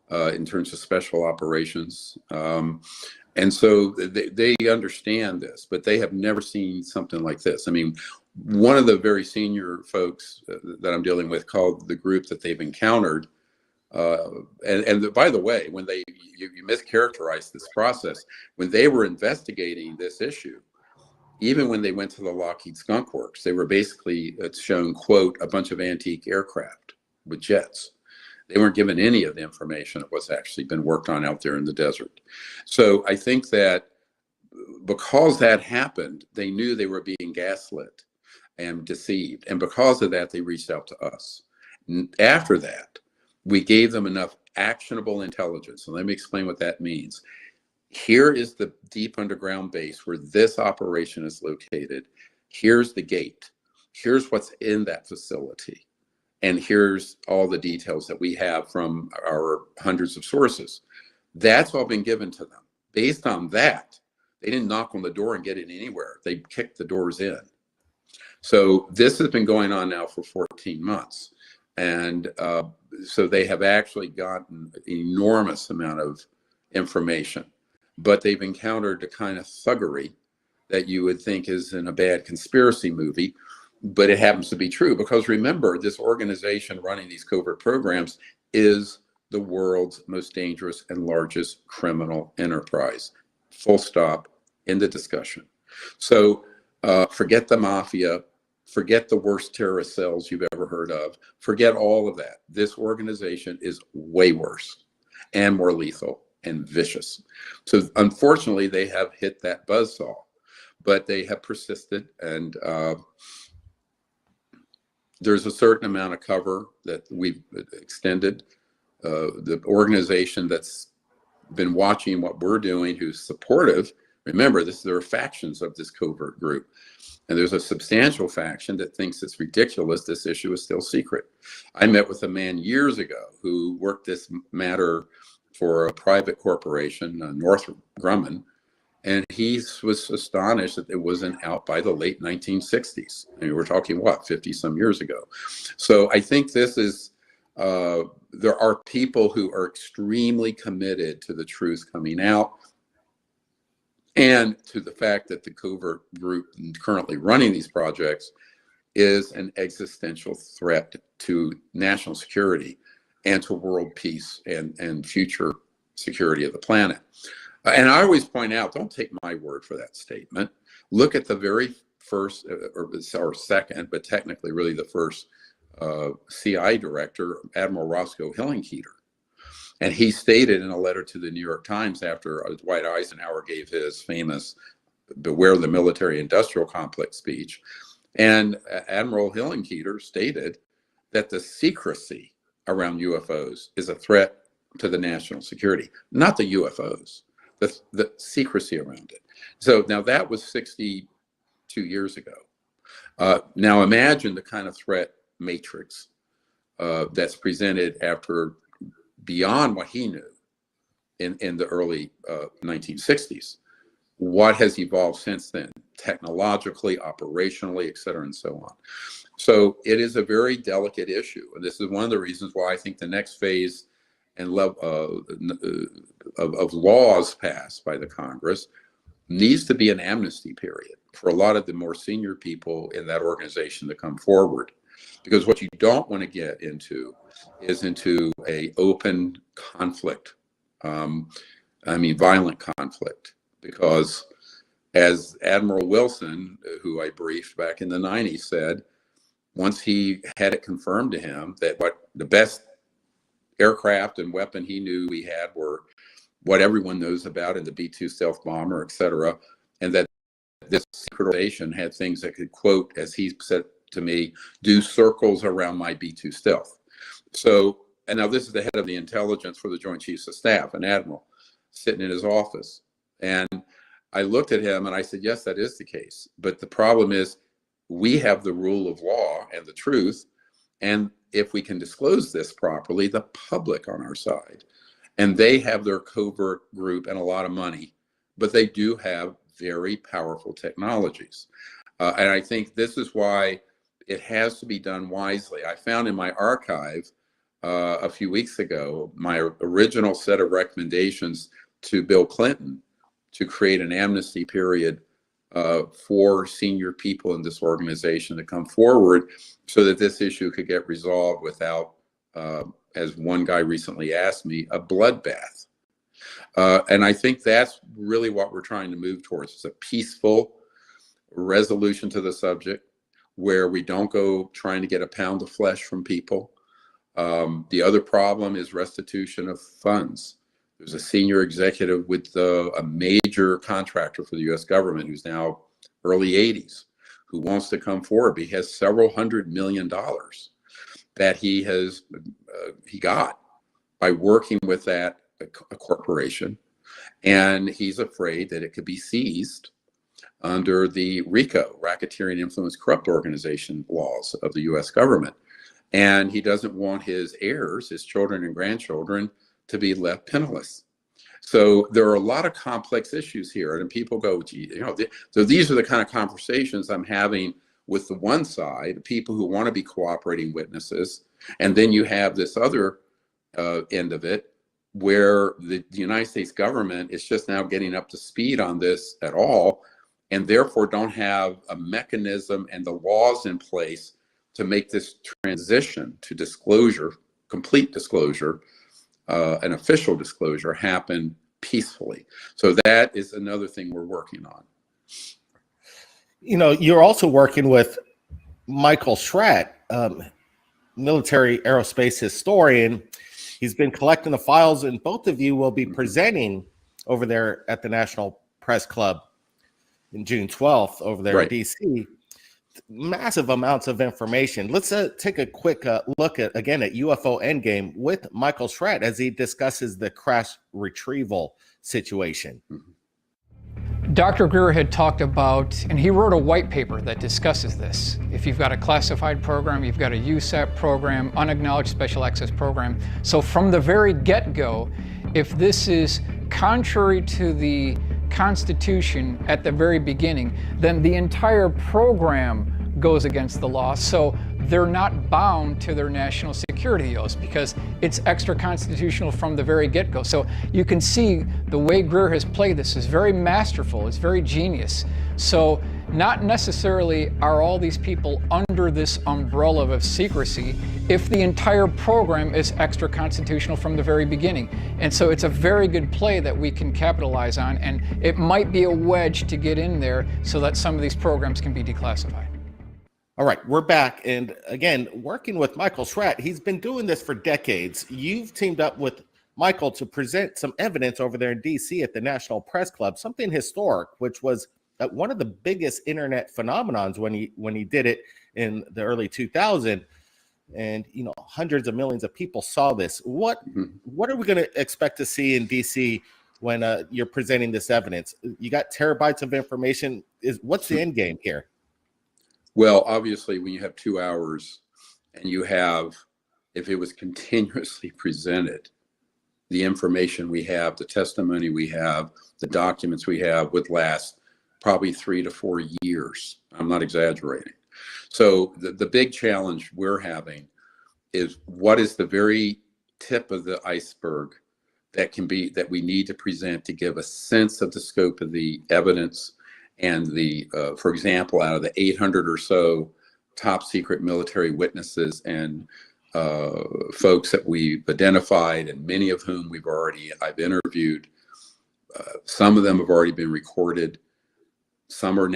in terms of special operations. And so they understand this, but they have never seen something like this. I mean, one of the very senior folks that I'm dealing with called the group that they've encountered. And by the way, when you mischaracterized this process, when they were investigating this issue, even when they went to the Lockheed Skunk Works, they were basically shown, quote, a bunch of antique aircraft with jets. They weren't given any of the information of what's actually been worked on out there in the desert. So I think that because that happened, they knew they were being gaslit and deceived. And because of that, they reached out to us. After that, we gave them enough actionable intelligence. And let me explain what that means. Here is the deep underground base where this operation is located. Here's the gate. Here's what's in that facility. And here's all the details that we have from our hundreds of sources. That's all been given to them. Based on that, they didn't knock on the door and get in anywhere. They kicked the doors in. So this has been going on now for 14 months. And so they have actually gotten an enormous amount of information, but they've encountered the kind of thuggery that you would think is in a bad conspiracy movie, but it happens to be true. Because remember, this organization running these covert programs is the world's most dangerous and largest criminal enterprise. Full stop in the discussion. So forget the mafia, forget the worst terrorist cells you've ever heard of, forget all of that. This organization is way worse and more lethal and vicious. So unfortunately, they have hit that buzzsaw, but they have persisted, and there's a certain amount of cover that we've extended. The organization that's been watching what we're doing, who's supportive, remember, there are factions of this covert group. And there's a substantial faction that thinks it's ridiculous this issue is still secret. I met with a man years ago who worked this matter for a private corporation, Northrop Grumman, and he was astonished that it wasn't out by the late 1960s. I mean, we're talking, what, 50 some years ago. So I think this is, there are people who are extremely committed to the truth coming out, and to the fact that the covert group currently running these projects is an existential threat to national security and to world peace and future security of the planet. And I always point out, don't take my word for that statement. Look at the very first, or second, but technically really the first CI director, Admiral Roscoe Hillenkoetter. And he stated in a letter to the New York Times after Dwight Eisenhower gave his famous Beware the Military Industrial Complex speech. And Admiral Hillenkoetter stated that the secrecy around UFOs is a threat to the national security, not the UFOs, the secrecy around it. So now that was 62 years ago. Now imagine the kind of threat matrix that's presented after beyond what he knew in the early 1960s. What has evolved since then, technologically, operationally, et cetera, and so on. So it is a very delicate issue. And this is one of the reasons why I think the next phase and of laws passed by the Congress needs to be an amnesty period for a lot of the more senior people in that organization to come forward. Because what you don't want to get into is into a open conflict, violent conflict, because as Admiral Wilson, who I briefed back in the 90s, said, once he had it confirmed to him that what the best aircraft and weapon he knew we had were what everyone knows about in the B-2 stealth bomber, et cetera, and that this secret organization had things that could, quote, as he said to me, do circles around my B-2 stealth. So, and now this is the head of the intelligence for the Joint Chiefs of Staff, an admiral, sitting in his office. And I looked at him and I said, yes, that is the case. But the problem is we have the rule of law and the truth. And if we can disclose this properly, the public on our side. And they have their covert group and a lot of money, but they do have very powerful technologies. And I think this is why it has to be done wisely. I found in my archive a few weeks ago, my original set of recommendations to Bill Clinton to create an amnesty period for senior people in this organization to come forward so that this issue could get resolved without, as one guy recently asked me, a bloodbath. And I think that's really what we're trying to move towards. It's a peaceful, resolution to the subject where we don't go trying to get a pound of flesh from people. The other problem is restitution of funds. There's a senior executive with a major contractor for the U.S. government who's now early 80s, who wants to come forward. He has several $100 million that he got by working with that a corporation, and he's afraid that it could be seized under the RICO, Racketeering Influence Corrupt Organization laws of the U.S. government. And he doesn't want his heirs, his children and grandchildren, to be left penniless. So there are a lot of complex issues here, and people go, gee, so these are the kind of conversations I'm having with the one side, people who want to be cooperating witnesses, and then you have this other end of it, where the United States government is just now getting up to speed on this at all, and therefore don't have a mechanism and the laws in place to make this transition to disclosure, complete disclosure, an official disclosure happen peacefully. So that is another thing we're working on. You're also working with Michael Schratt, military aerospace historian. He's been collecting the files, and both of you will be presenting over there at the National Press Club in June 12th over there in DC. Massive amounts of information. Let's take a quick look at UFO Endgame with Michael Schratt as he discusses the crash retrieval situation. Dr. GREER had talked about, and he wrote a white paper that discusses this. If you've got a classified program, you've got a USAP program, unacknowledged special access program. So from the very get-go, if this is contrary to the Constitution at the very beginning, then the entire program goes against the law. So they're not bound to their national security oaths because it's extra constitutional from the very get-go. So you can see the way GREER has played this is very masterful, it's very genius. So not necessarily are all these people under this umbrella of secrecy if the entire program is extra constitutional from the very beginning. And so it's a very good play that we can capitalize on, and it might be a wedge to get in there so that some of these programs can be declassified. All right, we're back. And again, working with Michael Schratt, he's been doing this for decades. You've teamed up with Michael to present some evidence over there in DC at the National Press Club, something historic, which was one of the biggest internet phenomenons when he did it in the early 2000s. And, hundreds of millions of people saw this. What are we going to expect to see in DC when you're presenting this evidence? You got terabytes of information. What's the end game here? Well, obviously, when you have 2 hours and you have, if it was continuously presented, the information we have, the testimony we have, the documents we have would last probably 3 to 4 years. I'm not exaggerating. So the big challenge we're having is what is the very tip of the iceberg that we need to present to give a sense of the scope of the evidence. And for example, out of the 800 or so top secret military witnesses and folks that we've identified, and many of whom I've interviewed, some of them have already been recorded. Some are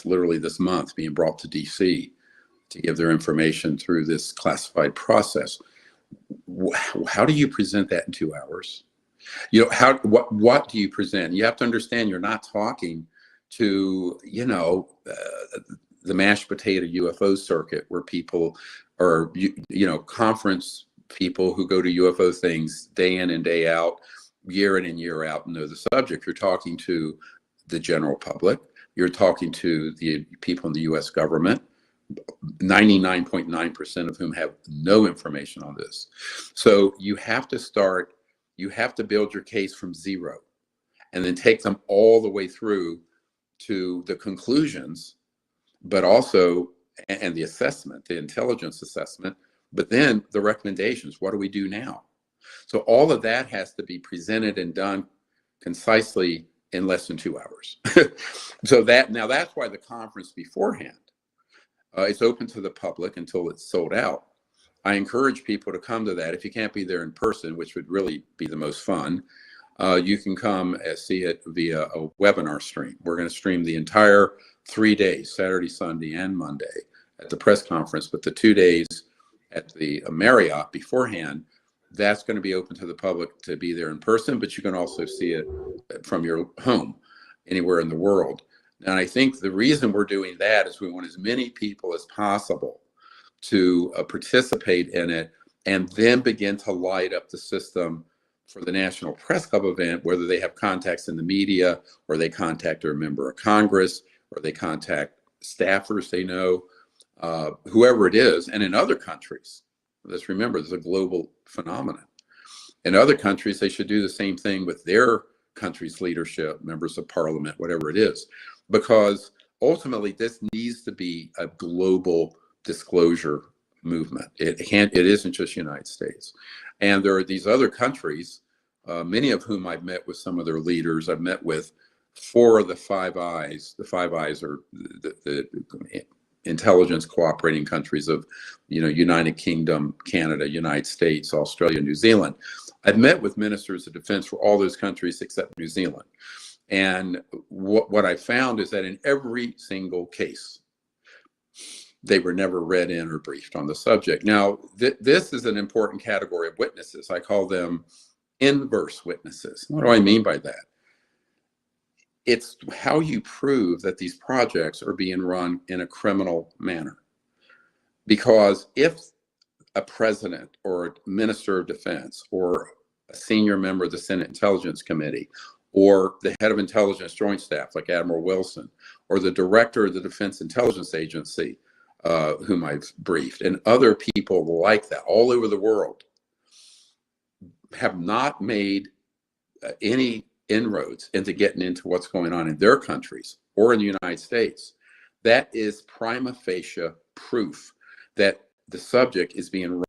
literally this month being brought to DC to give their information through this classified process. How do you present that in 2 hours? What do you present? You have to understand you're not talking to, the mashed potato UFO circuit where people are, conference people who go to UFO things day in and day out, year in and year out, and know the subject. You're talking to the general public. You're talking to the people in the U.S. government, 99.9% of whom have no information on this. So you have to build your case from zero and then take them all the way through to the conclusions, but also, and the assessment, the intelligence assessment, but then the recommendations. What do we do now? So all of that has to be presented and done concisely in less than 2 hours. So that's why the conference beforehand, it's open to the public until it's sold out. I encourage people to come to that. If you can't be there in person, which would really be the most fun, you can come and see it via a webinar stream. We're going to stream the entire 3 days, Saturday, Sunday, and Monday at the press conference, but the 2 days at the Marriott beforehand, that's going to be open to the public to be there in person, but you can also see it from your home anywhere in the world. And I think the reason we're doing that is we want as many people as possible to participate in it and then begin to light up the system for the National Press Club event, whether they have contacts in the media or they contact a member of Congress or they contact staffers they know, whoever it is. And in other countries, let's remember, this is a global phenomenon. In other countries, they should do the same thing with their country's leadership, members of parliament, whatever it is, because ultimately this needs to be a global disclosure movement. It isn't just the United States. And there are these other countries, many of whom I've met with some of their leaders. I've met with 4 of the Five Eyes. The Five Eyes are the intelligence cooperating countries of, United Kingdom, Canada, United States, Australia, New Zealand. I've met with ministers of defense for all those countries except New Zealand. And what I found is that in every single case, they were never read in or briefed on the subject. Now, this is an important category of witnesses. I call them inverse witnesses. What do I mean by that? It's how you prove that these projects are being run in a criminal manner. Because if a president or a minister of defense or a senior member of the Senate Intelligence Committee or the head of intelligence joint staff like Admiral Wilson or the director of the Defense Intelligence Agency, whom I've briefed, and other people like that all over the world have not made any inroads into getting into what's going on in their countries or in the United States. That is prima facie proof that the subject is being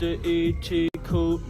The ET code.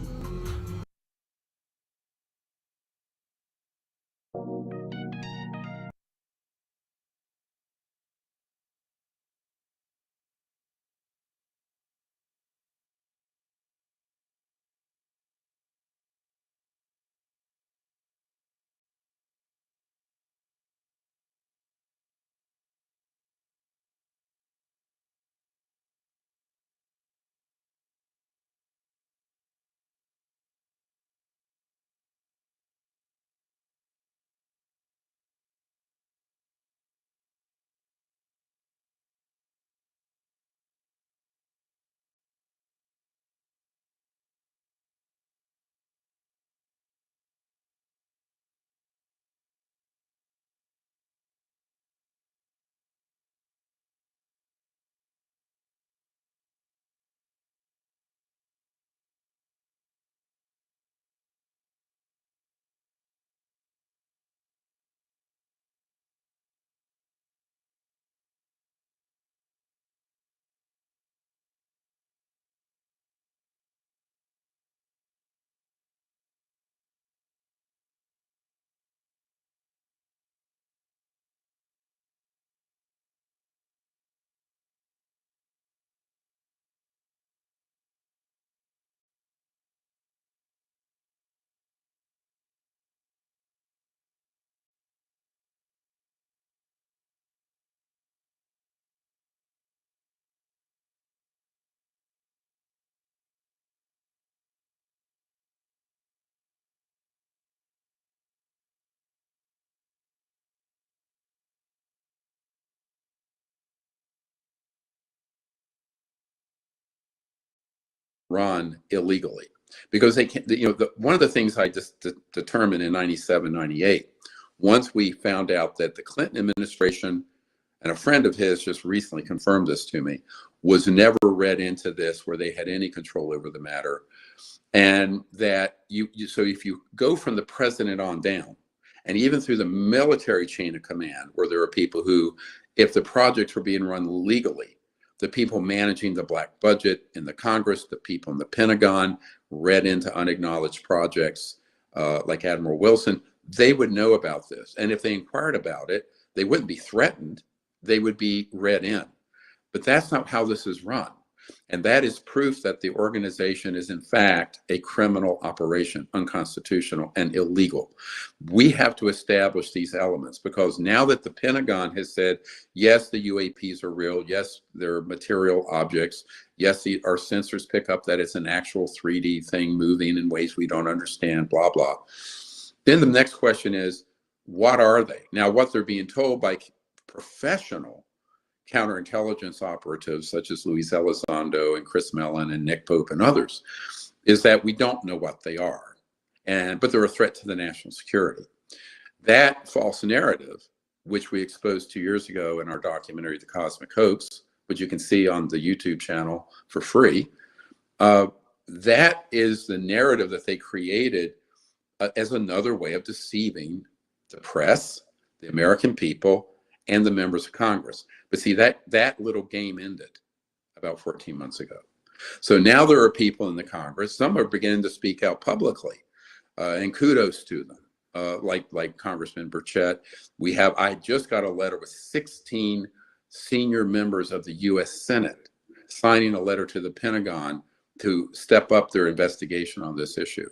run illegally, because they can't, you know, one of the things I just determined in 97, 98, once we found out that the Clinton administration, and a friend of his just recently confirmed this to me, was never read into this where they had any control over the matter. And that so if you go from the president on down, and even through the military chain of command, where there are people who, if the projects were being run legally, the people managing the black budget in the Congress, the people in the Pentagon, read into unacknowledged projects like Admiral Wilson, they would know about this. And if they inquired about it, they wouldn't be threatened, they would be read in. But that's not how this is run. And that is proof that the organization is in fact a criminal operation, unconstitutional and illegal. We have to establish these elements, because now that the Pentagon has said, yes, the UAPs are real, yes, they're material objects, yes, our sensors pick up that it's an actual 3D thing moving in ways we don't understand, blah, blah. Then the next question is, what are they? Now, what they're being told by professional counterintelligence operatives such as Luis Elizondo and Chris Mellon and Nick Pope and others is that we don't know what they are, but they're a threat to the national security. That false narrative, which we exposed 2 years ago in our documentary, The Cosmic Hoax, which you can see on the YouTube channel for free, that is the narrative that they created as another way of deceiving the press, the American people, and the members of Congress. But see, that little game ended about 14 months ago. So now there are people in the Congress, some are beginning to speak out publicly, and kudos to them, like Congressman Burchett. I just got a letter with 16 senior members of the U.S. Senate signing a letter to the Pentagon to step up their investigation on this issue.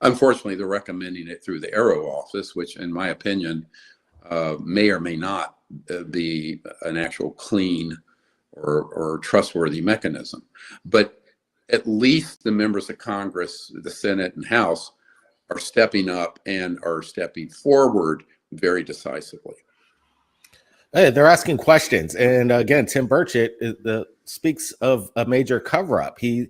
Unfortunately, they're recommending it through the Aero office, which in my opinion may or may not be an actual clean or trustworthy mechanism. But at least the members of Congress, the Senate and House, are stepping up and are stepping forward very decisively. Hey, they're asking questions. And again, Tim Burchett speaks of a major cover-up. He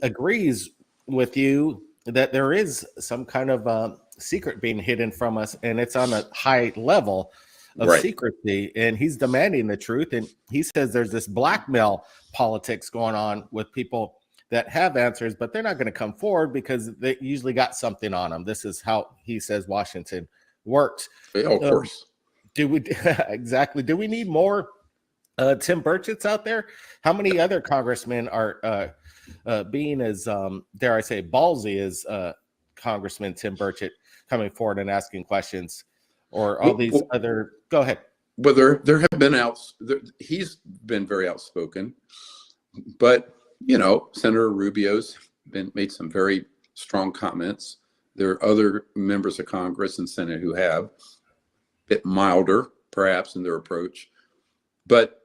agrees with you that there is some kind of secret being hidden from us, and it's on a high level of secrecy, and he's demanding the truth. And he says there's this blackmail politics going on with people that have answers, but they're not going to come forward because they usually got something on them. This is how he says Washington works. Yeah, of course. Do we exactly? Do we need more Tim Burchett's out there? How many other congressmen are being as dare I say ballsy as Congressman Tim Burchett coming forward and asking questions, or all these other? Go ahead. Well, there have been he's been very outspoken, but you know, Senator Rubio's made some very strong comments. There are other members of Congress and Senate who have a bit milder, perhaps, in their approach. But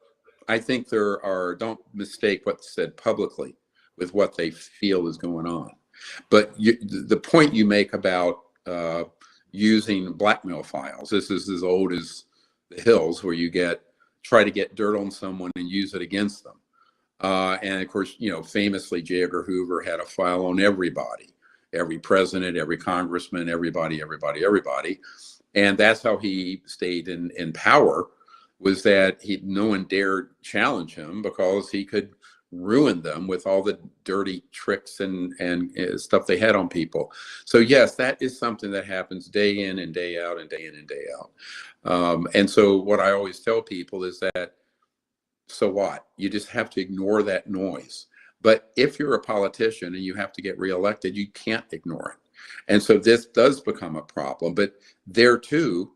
I think don't mistake what's said publicly with what they feel is going on. But the point you make about using blackmail files, this is as old as the hills, where you try to get dirt on someone and use it against them. And of course, you know, famously, J. Edgar Hoover had a file on everybody, every president, every congressman, everybody. And that's how he stayed in power, was that no one dared challenge him because he could ruin them with all the dirty tricks and stuff they had on people. So yes, that is something that happens day in and day out and day in and day out. And so what I always tell people is that, so what? You just have to ignore that noise. But if you're a politician and you have to get reelected, you can't ignore it. And so this does become a problem. But there too,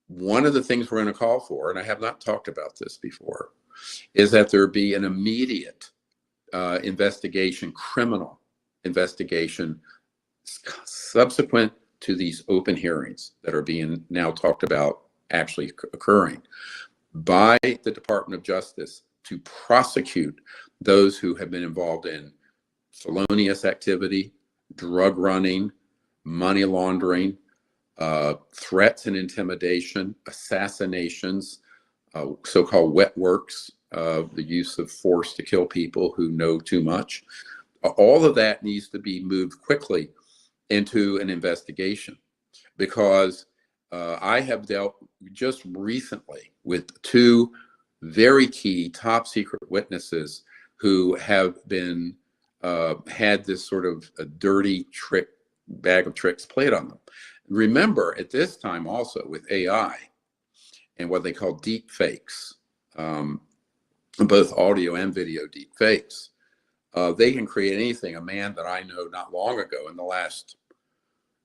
one of the things we're going to call for, and I have not talked about this before, is that there be an immediate investigation, criminal investigation, subsequent to these open hearings that are being now talked about actually occurring, by the Department of Justice to prosecute those who have been involved in felonious activity, drug running, money laundering, threats and intimidation, assassinations, so-called wet works, the use of force to kill people who know too much, All of that needs to be moved quickly into an investigation, because I have dealt just recently with 2 very key top secret witnesses who have been had this sort of a dirty bag of tricks played on them. Remember, at this time also with AI and what they call deep fakes, both audio and video deep fakes, they can create anything. A man that I know not long ago, in the last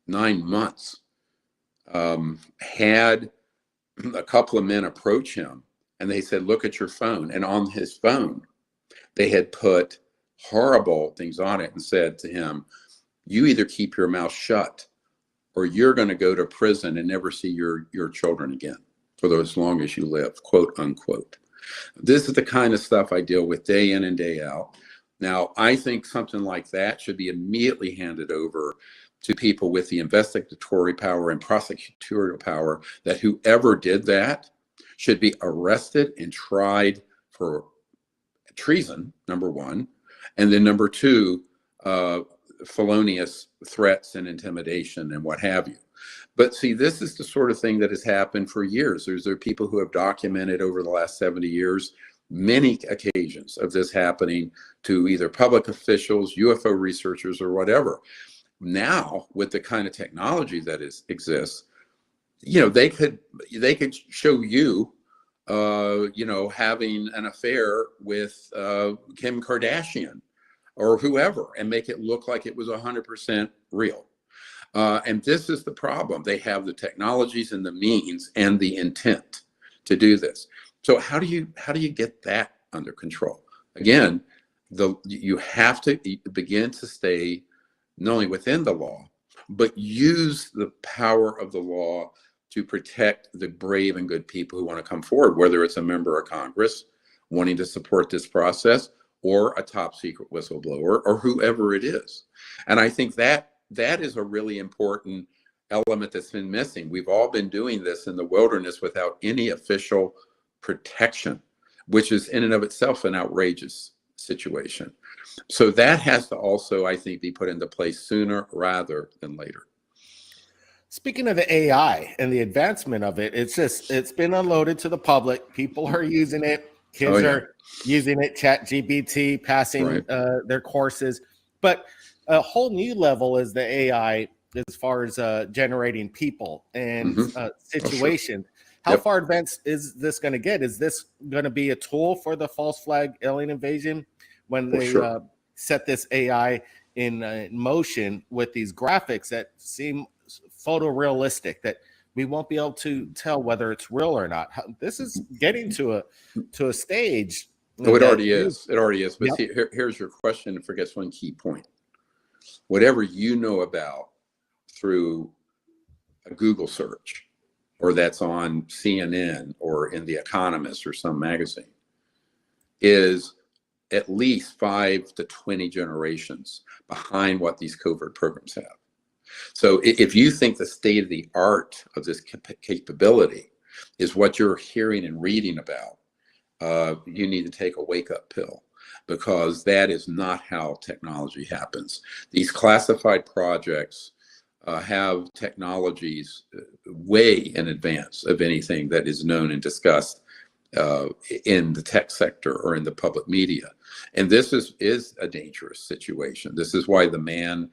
9 months, had a couple of men approach him, and they said, look at your phone. And on his phone, they had put horrible things on it and said to him, you either keep your mouth shut or you're going to go to prison and never see your children again for as long as you live, quote unquote. This is the kind of stuff I deal with day in and day out. Now, I think something like that should be immediately handed over to people with the investigatory power and prosecutorial power, that whoever did that should be arrested and tried for treason, number 1, and then number 2, felonious threats and intimidation and what have you. But see, this is the sort of thing that has happened for years. There are people who have documented over the last 70 years many occasions of this happening to either public officials, UFO researchers, or whatever. Now, with the kind of technology that exists, you know, they could show you, you know, having an affair with Kim Kardashian or whoever, and make it look like it was 100% real. And this is the problem. They have the technologies and the means and the intent to do this. So how do you get that under control? Again, you have to begin to stay not only within the law, but use the power of the law to protect the brave and good people who want to come forward, whether it's a member of Congress wanting to support this process, or a top secret whistleblower, or whoever it is. And I think that is a really important element that's been missing. We've all been doing this in the wilderness without any official protection, which is in and of itself an outrageous situation. So that has to also, I think, be put into place sooner rather than later. Speaking of the AI and the advancement of it, it's been unloaded to the public. People are using it. Kids are using it. ChatGPT passing their courses. But a whole new level is the AI as far as generating people and situations. How far advanced is this going to get? Is this going to be a tool for the false flag alien invasion when they set this AI in motion with these graphics that seem photorealistic, that we won't be able to tell whether it's real or not? This is getting to a stage. Oh, it already is. It already is. But see, here's your question, and forgets one key point. Whatever you know about through a Google search, or that's on CNN or in The Economist or some magazine, is at least 5 to 20 generations behind what these covert programs have. So if you think the state of the art of this capability is what you're hearing and reading about, you need to take a wake-up pill, because that is not how technology happens. These classified projects have technologies way in advance of anything that is known and discussed in the tech sector or in the public media. And this is a dangerous situation. This is why the man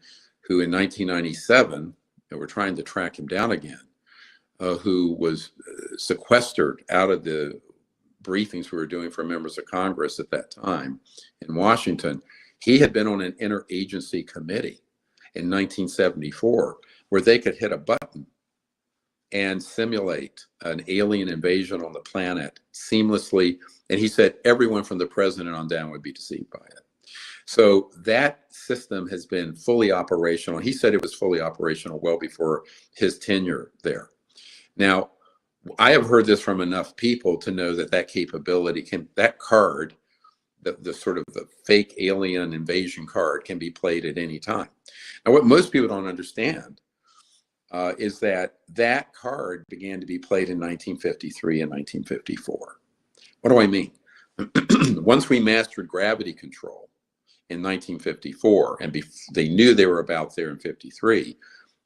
who in 1997, and we're trying to track him down again, who was sequestered out of the briefings we were doing for members of Congress at that time in Washington, he had been on an interagency committee in 1974 where they could hit a button and simulate an alien invasion on the planet seamlessly. And he said everyone from the president on down would be deceived by it. So that system has been fully operational. He said it was fully operational well before his tenure there. Now, I have heard this from enough people to know that that capability that card, the sort of the fake alien invasion card, can be played at any time. Now, what most people don't understand is that that card began to be played in 1953 and 1954. What do I mean? Once we mastered gravity control in 1954, and they knew they were about there in 53.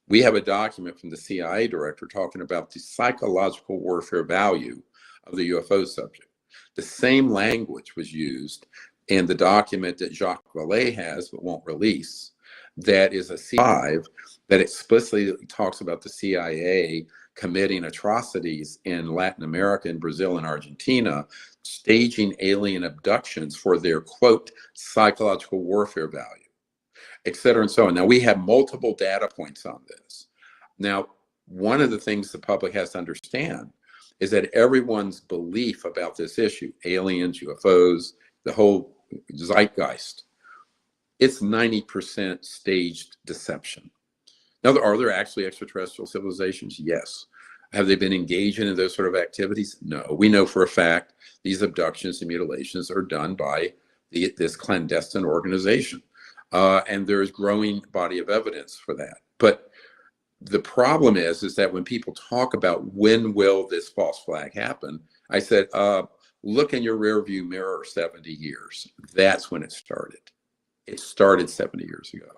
We have a document from the CIA director talking about the psychological warfare value of the UFO subject. The same language was used in the document that Jacques Vallée has but won't release. That is a C5 that explicitly talks about the CIA committing atrocities in Latin America and Brazil and Argentina, staging alien abductions for their, quote, psychological warfare value, et cetera, and so on. Now, we have multiple data points on this. Now, one of the things the public has to understand is that everyone's belief about this issue, aliens, UFOs, the whole zeitgeist, it's 90% staged deception. Now, are there actually extraterrestrial civilizations? Yes. Have they been engaging in those sort of activities? No. We know for a fact these abductions and mutilations are done by this clandestine organization. And there's growing body of evidence for that. But the problem is that when people talk about when will this false flag happen, I said, look in your rearview mirror 70 years. That's when it started. It started 70 years ago.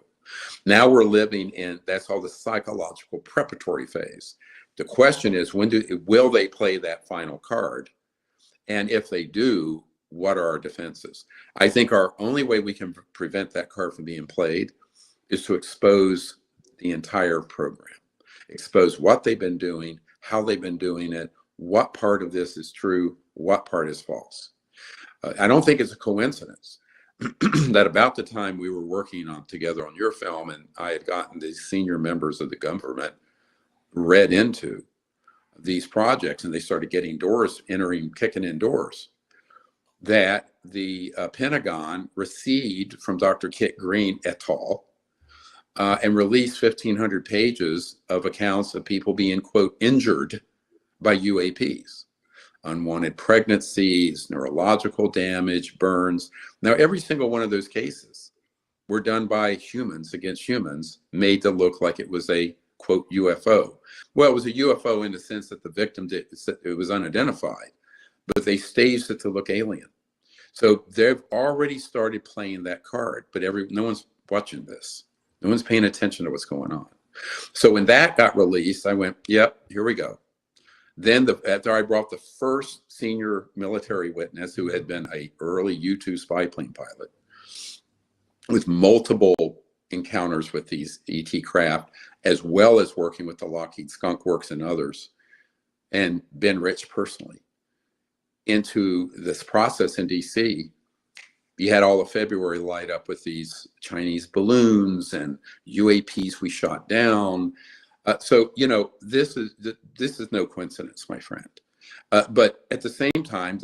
Now we're living in, that's all the psychological preparatory phase. The question is, will they play that final card? And if they do, what are our defenses? I think our only way we can prevent that card from being played is to expose the entire program, expose what they've been doing, how they've been doing it, what part of this is true, what part is false. I don't think it's a coincidence that about the time we were working together on your film, and I had gotten the senior members of the government read into these projects, and they started getting kicking in doors, that the Pentagon received from Dr. Kit Green et al. And released 1,500 pages of accounts of people being, quote, injured by UAPs. Unwanted pregnancies, neurological damage, burns. Now, every single one of those cases were done by humans against humans, made to look like it was a, quote, UFO. Well, it was a UFO in the sense that the victim it was unidentified, but they staged it to look alien. So they've already started playing that card, but no one's watching this. No one's paying attention to what's going on. So when that got released, I went, yep, here we go. Then after I brought the first senior military witness who had been an early U-2 spy plane pilot with multiple encounters with these ET craft, as well as working with the Lockheed Skunk Works and others, and Ben Rich personally, into this process in DC, you had all of February light up with these Chinese balloons and UAPs we shot down. So, you know, this is no coincidence, my friend. But at the same time,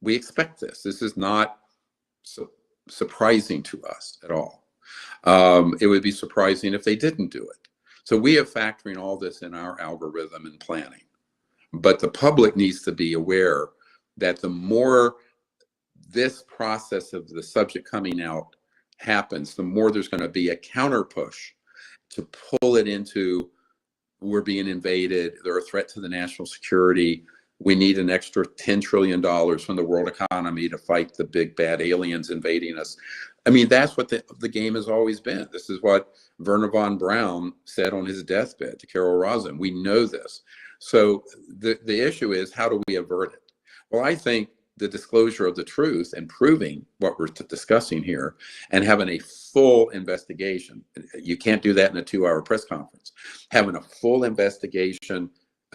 we expect this. This is not so surprising to us at all. It would be surprising if they didn't do it. So we are factoring all this in our algorithm and planning. But the public needs to be aware that the more this process of the subject coming out happens, the more there's going to be a counter push to pull it into, we're being invaded, they're a threat to the national security, we need an extra $10 trillion from the world economy to fight the big bad aliens invading us. I mean, that's what the game has always been. This is what Werner von Braun said on his deathbed to Carol Rosin. We know this. So the issue is, how do we avert it? Well, I think the disclosure of the truth and proving what we're discussing here and having a full investigation. You can't do that in a 2-hour press conference. Having a full investigation,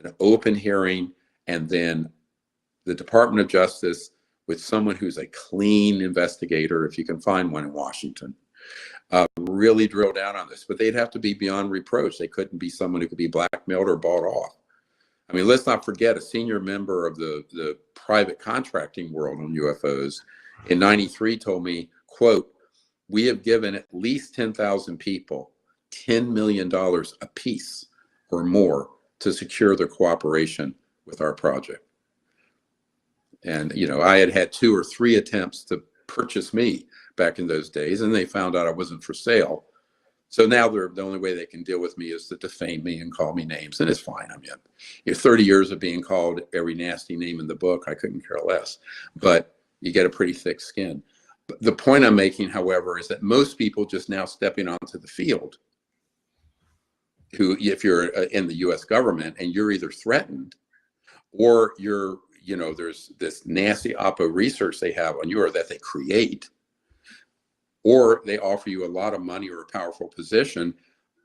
an open hearing, and then the Department of Justice with someone who's a clean investigator, if you can find one in Washington, really drill down on this. But they'd have to be beyond reproach. They couldn't be someone who could be blackmailed or bought off. I mean, let's not forget, a senior member of the private contracting world on UFOs in '93 told me, quote, we have given at least 10,000 people $10 million a piece or more to secure their cooperation with our project. And, you know, I had 2 or 3 attempts to purchase me back in those days, and they found out I wasn't for sale. So now the only way they can deal with me is to defame me and call me names, and it's fine. I mean, 30 years of being called every nasty name in the book, I couldn't care less. But you get a pretty thick skin. The point I'm making, however, is that most people just now stepping onto the field, who, if you're in the US government and you're either threatened or you're, you know, there's this nasty oppo research they have on you or that they create, or they offer you a lot of money or a powerful position.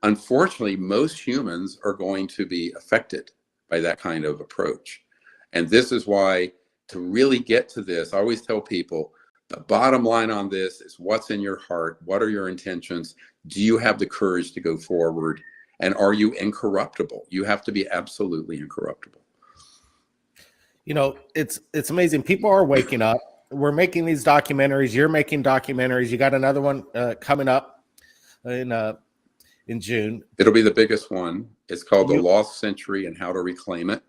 Unfortunately, most humans are going to be affected by that kind of approach. And this is why, to really get to this, I always tell people, the bottom line on this is what's in your heart? What are your intentions? Do you have the courage to go forward? And are you incorruptible? You have to be absolutely incorruptible. You know, it's amazing. People are waking up. We're making these documentaries. You're making documentaries. You got another one coming up in June. It'll be the biggest one. It's called The Lost Century and How to Reclaim It.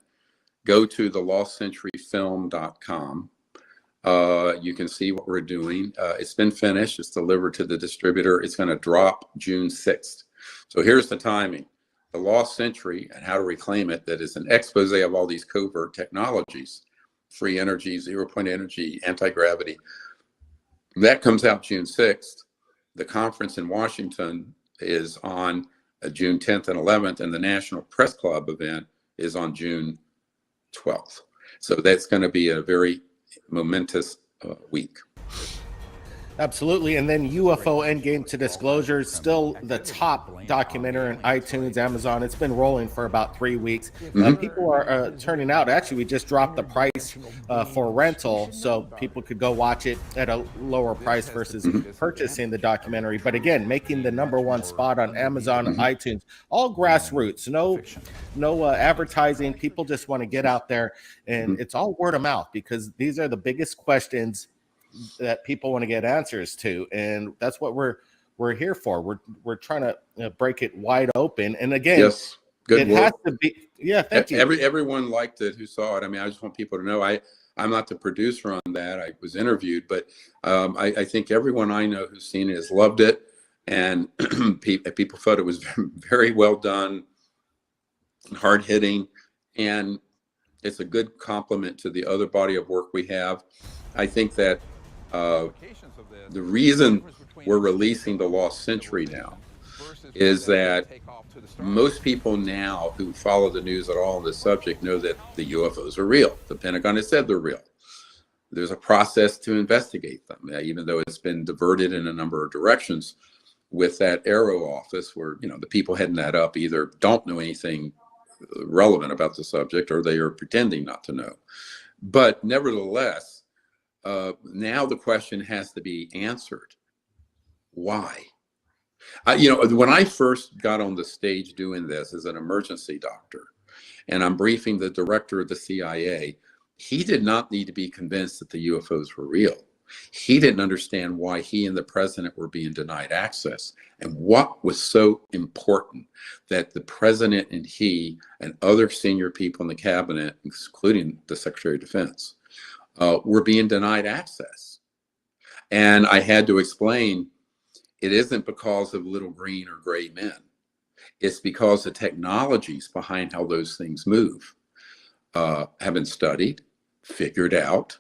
Go to thelostcenturyfilm.com. You can see what we're doing. It's been finished. It's delivered to the distributor. It's going to drop June 6th. So here's the timing. The Lost Century and How to Reclaim It, that is an expose of all these covert technologies, free energy, zero-point energy, anti-gravity. That comes out June 6th. The conference in Washington is on June 10th and 11th, and the National Press Club event is on June 12th. So that's going to be a very momentous week. Absolutely. And then UFO Endgame to Disclosure, still the top documentary on iTunes, Amazon. It's been rolling for about 3 weeks. People are turning out. Actually, we just dropped the price for rental, so people could go watch it at a lower price versus purchasing the documentary. But again, making the #1 spot on Amazon, iTunes, all grassroots, no advertising. People just want to get out there, and it's all word of mouth, because these are the biggest questions that people want to get answers to, and that's what we're here for. We're trying to break it wide open. And again, yes, good it work. has to be. Yeah, thank you. Everyone liked it who saw it. I mean, I just want people to know I'm not the producer on that. I was interviewed, but I think everyone I know who's seen it has loved it, and people thought it was very well done, hard hitting, and it's a good complement to the other body of work we have. I think that the reason we're releasing The Lost Century now is that most people now who follow the news at all on this subject know that the UFOs are real. The Pentagon has said they're real. There's a process to investigate them, even though it's been diverted in a number of directions with that Aero office, where, you know, the people heading that up either don't know anything relevant about the subject or they are pretending not to know. But nevertheless, now the question has to be answered. Why? You know, when I first got on the stage doing this as an emergency doctor, and I'm briefing the director of the CIA, he did not need to be convinced that the UFOs were real. He didn't understand why he and the president were being denied access, and what was so important that the president and he and other senior people in the cabinet, including the Secretary of Defense, were being denied access. And I had to explain, it isn't because of little green or gray men. It's because the technologies behind how those things move have been studied, figured out,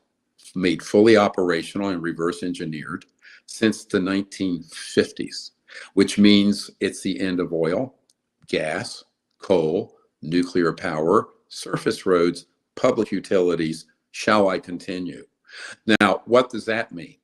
made fully operational and reverse engineered since the 1950s, which means it's the end of oil, gas, coal, nuclear power, surface roads, public utilities. Shall I continue? Now, what does that mean?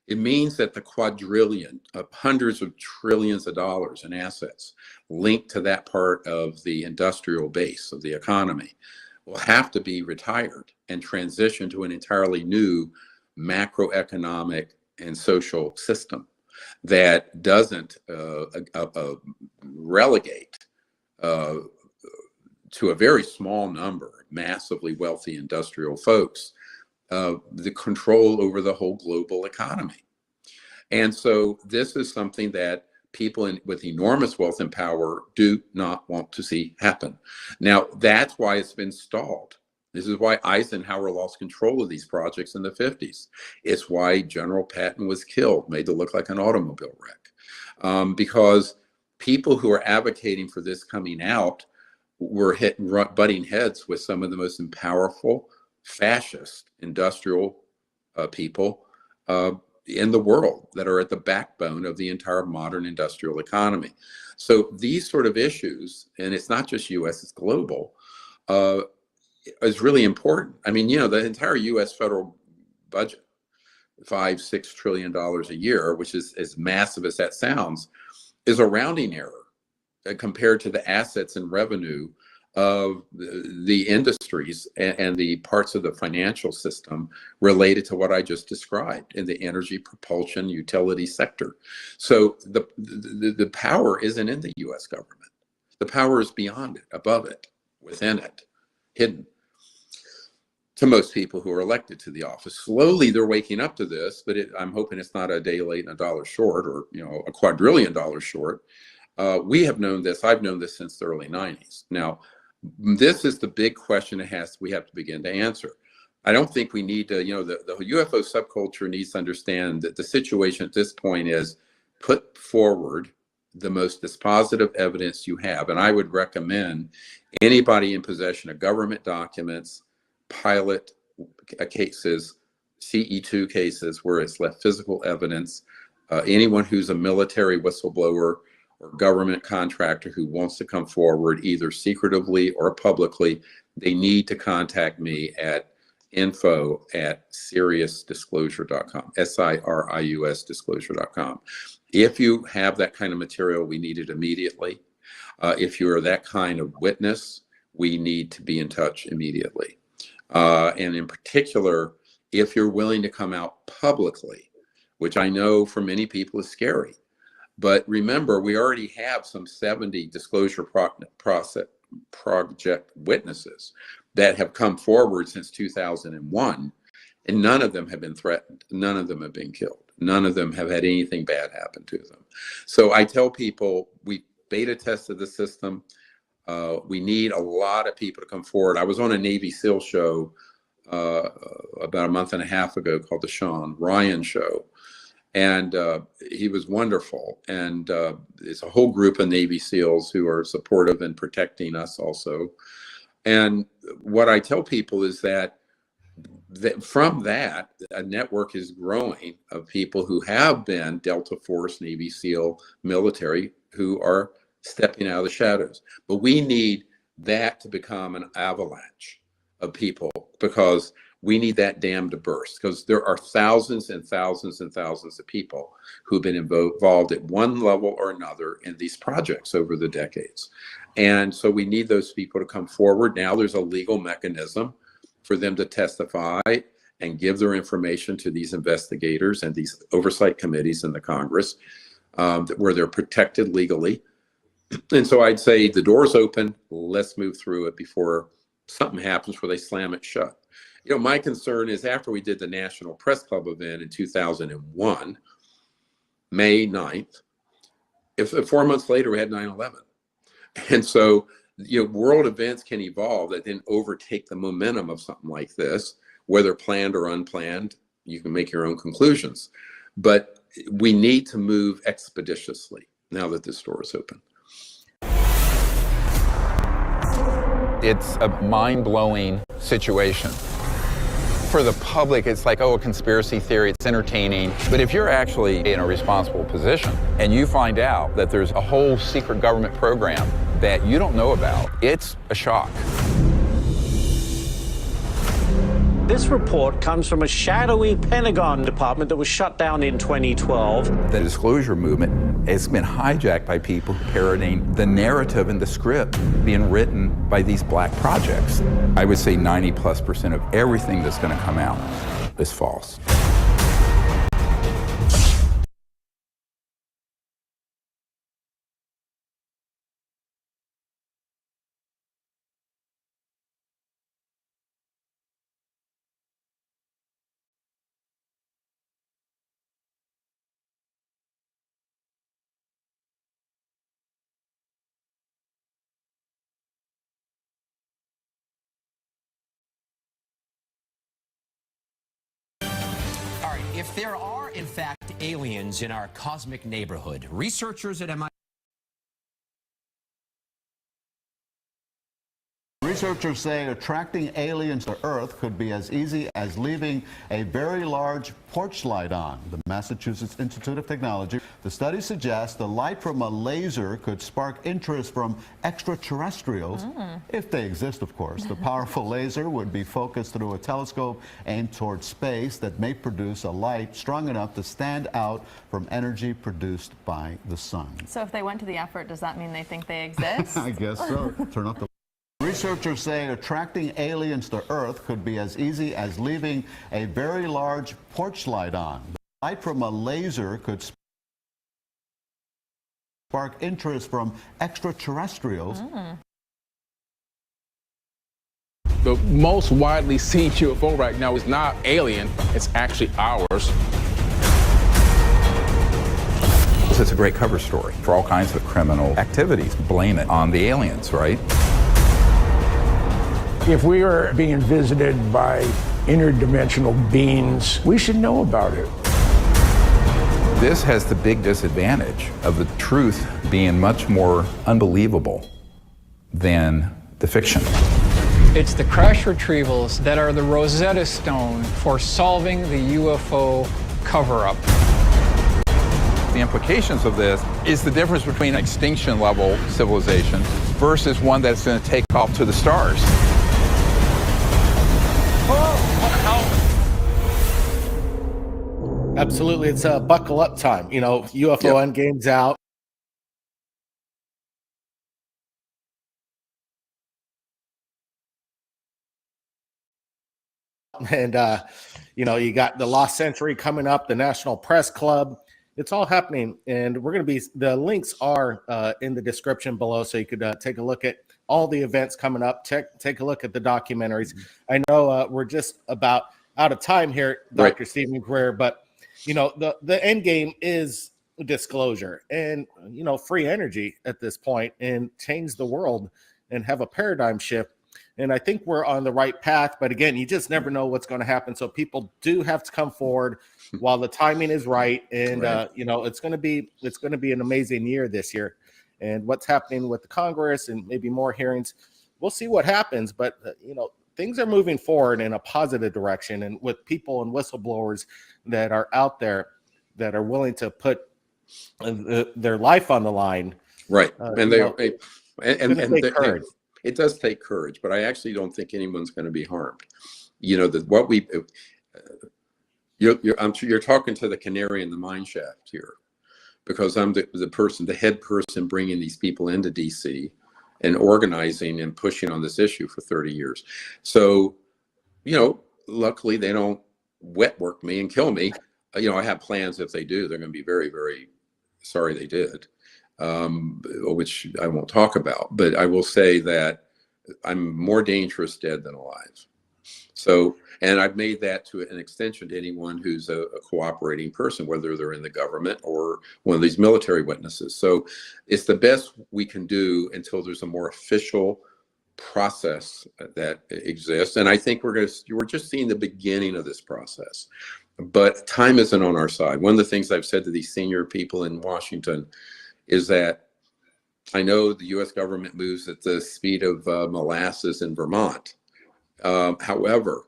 It means that the quadrillion, hundreds of trillions of dollars in assets linked to that part of the industrial base of the economy will have to be retired and transition to an entirely new macroeconomic and social system that doesn't relegate to a very small number of massively wealthy industrial folks the control over the whole global economy. And so this is something that people with enormous wealth and power do not want to see happen. Now, that's why it's been stalled. This is why Eisenhower lost control of these projects in the 50s. It's why General Patton was killed, made to look like an automobile wreck. Because people who are advocating for this coming out were butting heads with some of the most powerful fascist industrial people in the world that are at the backbone of the entire modern industrial economy. So these sort of issues, and it's not just US, it's global, is really important. I mean, you know, the entire US federal budget, $5-6 trillion a year, which is as massive as that sounds, is a rounding error compared to the assets and revenue of the industries and the parts of the financial system related to what I just described in the energy, propulsion, utility sector. So the power isn't in the US government. The power is beyond it, above it, within it, hidden to most people who are elected to the office. Slowly they're waking up to this, but I'm hoping it's not a day late and a dollar short, or, you know, a quadrillion dollars short. We have known this. I've known this since the early 90s. Now, this is the big question we have to begin to answer. I don't think we need to, you know, the UFO subculture needs to understand that the situation at this point is put forward the most dispositive evidence you have. And I would recommend anybody in possession of government documents, pilot cases, CE2 cases where it's left physical evidence, anyone who's a military whistleblower or government contractor who wants to come forward either secretively or publicly, they need to contact me at info@siriusdisclosure.com, SIRIUS disclosure.com. If you have that kind of material, we need it immediately. If you are that kind of witness, we need to be in touch immediately. And in particular, if you're willing to come out publicly, which I know for many people is scary. But remember, we already have some 70 disclosure project witnesses that have come forward since 2001, and none of them have been threatened. None of them have been killed. None of them have had anything bad happen to them. So I tell people, we beta tested the system. We need a lot of people to come forward. I was on a Navy SEAL show about a month and a half ago called the Sean Ryan Show. And he was wonderful. And it's a whole group of Navy SEALs who are supportive and protecting us also. And what I tell people is that from that, a network is growing of people who have been Delta Force, Navy SEAL, military, who are stepping out of the shadows. But we need that to become an avalanche of people, because we need that dam to burst, because there are thousands and thousands and thousands of people who've been involved at one level or another in these projects over the decades. And so we need those people to come forward. Now there's a legal mechanism for them to testify and give their information to these investigators and these oversight committees in the Congress, where they're protected legally. And so I'd say the door's open. Let's move through it before something happens where they slam it shut. You know, my concern is after we did the National Press Club event in 2001, May 9th, if 4 months later we had 9/11. And so, you know, world events can evolve that then overtake the momentum of something like this, whether planned or unplanned. You can make your own conclusions. But we need to move expeditiously now that this door is open. It's a mind-blowing situation. For the public, it's like, oh, a conspiracy theory, it's entertaining. But if you're actually in a responsible position and you find out that there's a whole secret government program that you don't know about, it's a shock. This report comes from a shadowy Pentagon department that was shut down in 2012. The disclosure movement has been hijacked by people parroting the narrative and the script being written by these black projects. I would say 90+% of everything that's going to come out is false. If there are, in fact, aliens in our cosmic neighborhood, researchers at MIT Researchers say attracting aliens to Earth could be as easy as leaving a very large porch light on. The Massachusetts Institute of Technology. The study suggests the light from a laser could spark interest from extraterrestrials, if they exist, of course. The powerful laser would be focused through a telescope aimed towards space that may produce a light strong enough to stand out from energy produced by the sun. So if they went to the effort, does that mean they think they exist? I guess so. Turn off the Researchers say attracting aliens to Earth could be as easy as leaving a very large porch light on. The light from a laser could spark interest from extraterrestrials. The most widely seen UFO right now is not alien, it's actually ours. It's a great cover story for all kinds of criminal activities. Blame it on the aliens, right? If we are being visited by interdimensional beings, we should know about it. This has the big disadvantage of the truth being much more unbelievable than the fiction. It's the crash retrievals that are the Rosetta Stone for solving the UFO cover-up. The implications of this is the difference between an extinction level civilization versus one that's going to take off to the stars. Absolutely, it's a buckle up time. You know, UFO Endgame's out. And you know, you got the Lost Century coming up, the National Press Club. It's all happening, and we're going to be. The links are in the description below, so you could take a look at all the events coming up. Take a look at the documentaries. I know we're just about out of time here, Dr. Stephen Greer, but you know, the end game is disclosure and, you know, free energy at this point, and change the world and have a paradigm shift. And I think we're on the right path. But again, you just never know what's going to happen. So people do have to come forward while the timing is right. And, you know, it's going to be an amazing year this year. And what's happening with the Congress and maybe more hearings, we'll see what happens. But, you know, things are moving forward in a positive direction, and with people and whistleblowers that are out there that are willing to put their life on the line. Right. And it does take courage, but I actually don't think anyone's going to be harmed. You know, you're talking to the canary in the mine shaft here, because I'm the head person bringing these people into DC and organizing and pushing on this issue for 30 years. So, you know, luckily they don't wet work me and kill me. You know, I have plans. If they do, they're going to be very, very sorry they did, which I won't talk about. But I will say that I'm more dangerous dead than alive. So, and I've made that to an extension to anyone who's a cooperating person, whether they're in the government or one of these military witnesses. So it's the best we can do until there's a more official process that exists. And I think we're just seeing the beginning of this process. But time isn't on our side. One of the things I've said to these senior people in Washington is that I know the U.S. government moves at the speed of molasses in Vermont. However,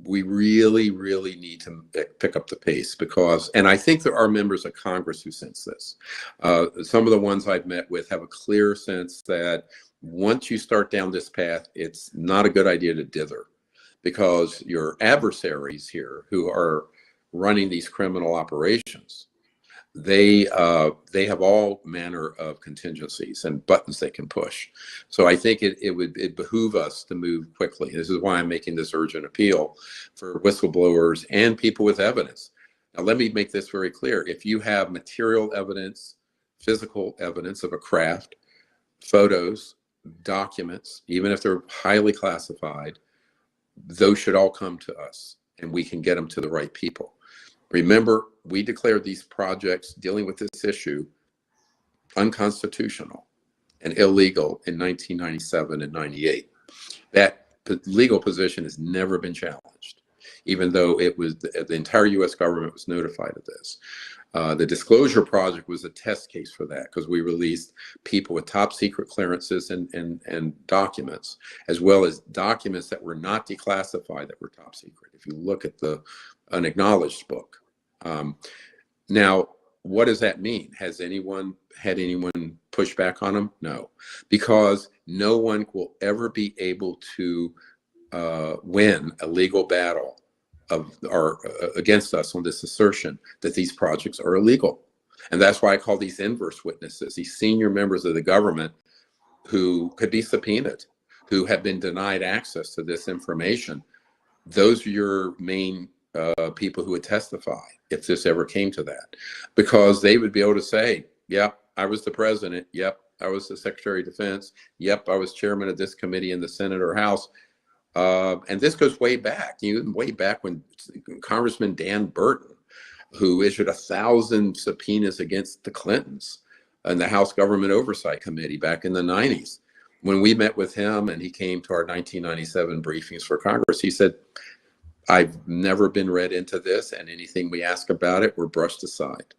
we really, really need to pick up the pace, because, and I think there are members of Congress who sense this. Some of the ones I've met with have a clear sense that once you start down this path, it's not a good idea to dither, because your adversaries here who are running these criminal operations, they have all manner of contingencies and buttons they can push. So I think it behoove us to move quickly. This is why I'm making this urgent appeal for whistleblowers and people with evidence. Now, let me make this very clear. If you have material evidence, physical evidence of a craft, photos, documents, even if they're highly classified, those should all come to us, and we can get them to the right people. Remember, we declared these projects dealing with this issue unconstitutional and illegal in 1997 and 98. That legal position has never been challenged, even though it was the entire U.S. government was notified of this. The disclosure project was a test case for that because we released people with top secret clearances and documents, as well as documents that were not declassified that were top secret. If you look at the unacknowledged book. Now, what does that mean? Has anyone had anyone push back on them? No, because no one will ever be able to win a legal battle against us on this assertion that these projects are illegal. And that's why I call these inverse witnesses, these senior members of the government who could be subpoenaed, who have been denied access to this information. Those are your main people who would testify if this ever came to that, because they would be able to say, yep, I was the president. Yep, I was the Secretary of Defense. Yep, I was chairman of this committee in the Senate or House. And this goes way back, even way back when Congressman Dan Burton, who issued 1,000 subpoenas against the Clintons and the House Government Oversight Committee back in the 90s. When we met with him and he came to our 1997 briefings for Congress, he said, I've never been read into this, and anything we ask about it, we're brushed aside.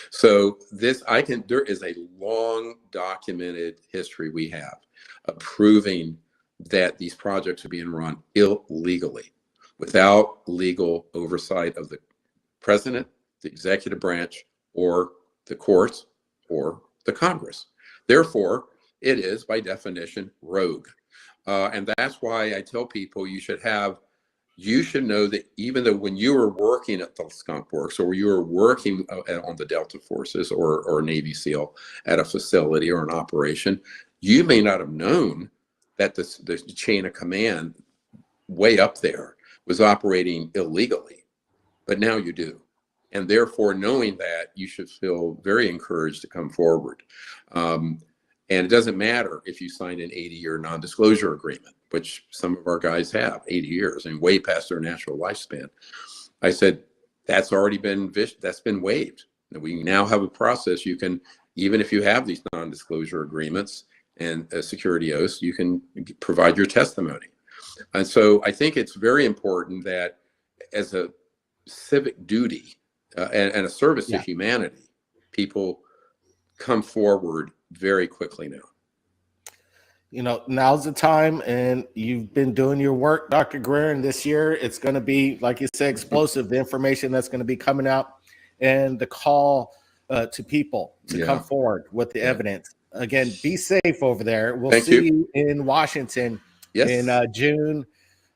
So there is a long documented history we have of proving that these projects are being run illegally, without legal oversight of the president, the executive branch, or the courts, or the Congress. Therefore, it is by definition rogue. And that's why I tell people you should know that even though when you were working at the Skunk Works, or you were working on the Delta Forces or Navy SEAL at a facility or an operation, you may not have known that the chain of command way up there was operating illegally, but now you do. And therefore, knowing that, you should feel very encouraged to come forward. And it doesn't matter if you signed an 80-year non-disclosure agreement, which some of our guys have, 80 years, and way past their natural lifespan. I said, that's already been waived. We now have a process. You can, even if you have these non-disclosure agreements and security oaths, you can provide your testimony. And so I think it's very important that as a civic duty and a service to humanity, people come forward very quickly now. You know, now's the time, and you've been doing your work, Dr. GREER, and this year it's going to be, like you said, explosive, the information that's going to be coming out, and the call to people to come forward with the evidence. Again, be safe over there. We'll see you in Washington in June,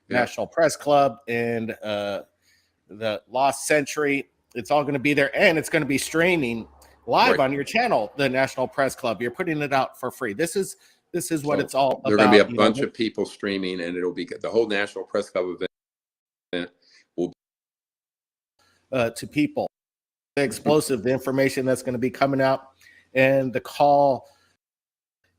National Press Club, and the Lost Century. It's all going to be there, and it's going to be streaming live on your channel, the National Press Club. You're putting it out for free. This is what it's all about. There are going to be a bunch of people streaming, and it'll be the whole National Press Club event will to people. Explosive, the information that's going to be coming out, and the call.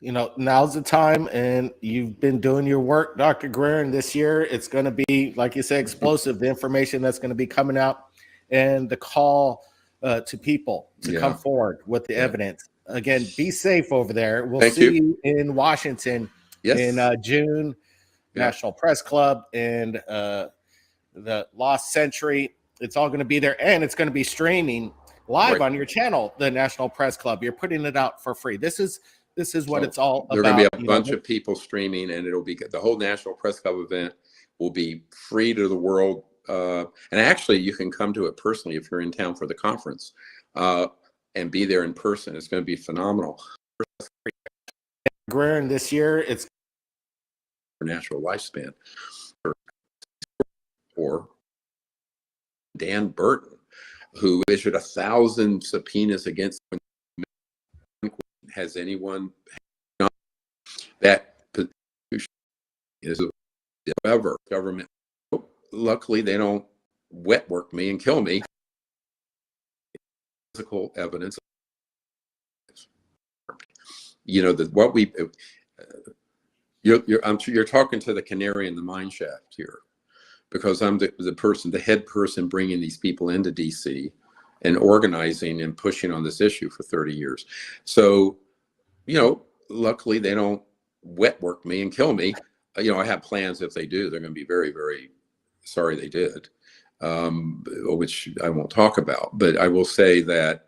You know, now's the time, and you've been doing your work, Dr. GREER, and this year it's going to be, like you said, explosive, the information that's going to be coming out, and the call to people to come forward with the evidence. Again, be safe over there. We'll see you in Washington in June, National Press Club, and the Lost Century. It's all going to be there, and it's going to be streaming live on your channel, the National Press Club. You're putting it out for free. This is what it's all about. There are going to be a bunch of people streaming, and it'll be the whole National Press Club event will be free to the world. And actually, you can come to it personally if you're in town for the conference and be there in person. It's going to be phenomenal. GREER, and this year it's natural lifespan. Or Dan Burton, who issued 1,000 subpoenas against. Has anyone that is ever government? Luckily, they don't wet work me and kill me. Physical evidence. You know that what we. You're talking to the canary in the mine shaft here, because I'm the head person bringing these people into DC and organizing and pushing on this issue for 30 years. So, you know, luckily they don't wet work me and kill me. You know, I have plans if they do, they're going to be very, very sorry they did. which I won't talk about. But I will say that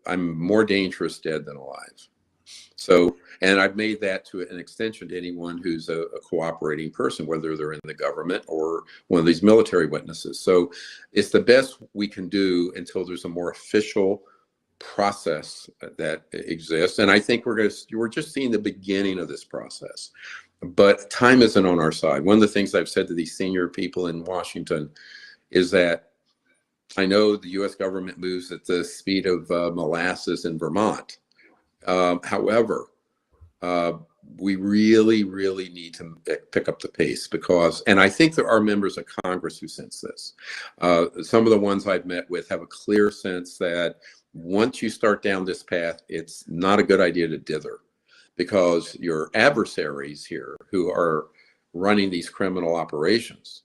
I'm more dangerous dead than alive. So, and I've made that to an extension to anyone who's a cooperating person, whether they're in the government or one of these military witnesses. So it's the best we can do until there's a more official process that exists. And I think we're just seeing the beginning of this process. But time isn't on our side. One of the things I've said to these senior people in Washington is that I know the U.S. government moves at the speed of molasses in Vermont. However, we really, really need to pick up the pace because, and I think there are members of Congress who sense this. Some of the ones I've met with have a clear sense that once you start down this path, it's not a good idea to dither because your adversaries here who are running these criminal operations,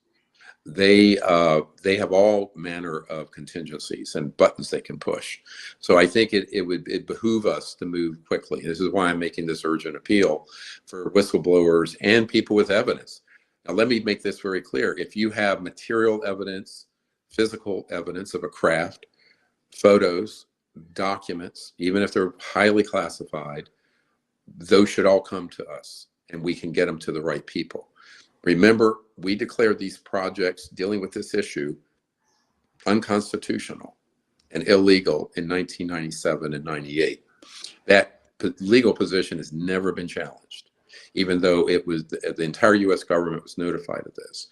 they have all manner of contingencies and buttons they can push. So I think it would behoove us to move quickly. This is why I'm making this urgent appeal for whistleblowers and people with evidence. Now, let me make this very clear. If you have material evidence, physical evidence of a craft, photos, documents, even if they're highly classified, those should all come to us and we can get them to the right people. Remember, we declared these projects dealing with this issue unconstitutional and illegal in 1997 and 98. That legal position has never been challenged, even though it was the entire U.S. government was notified of this.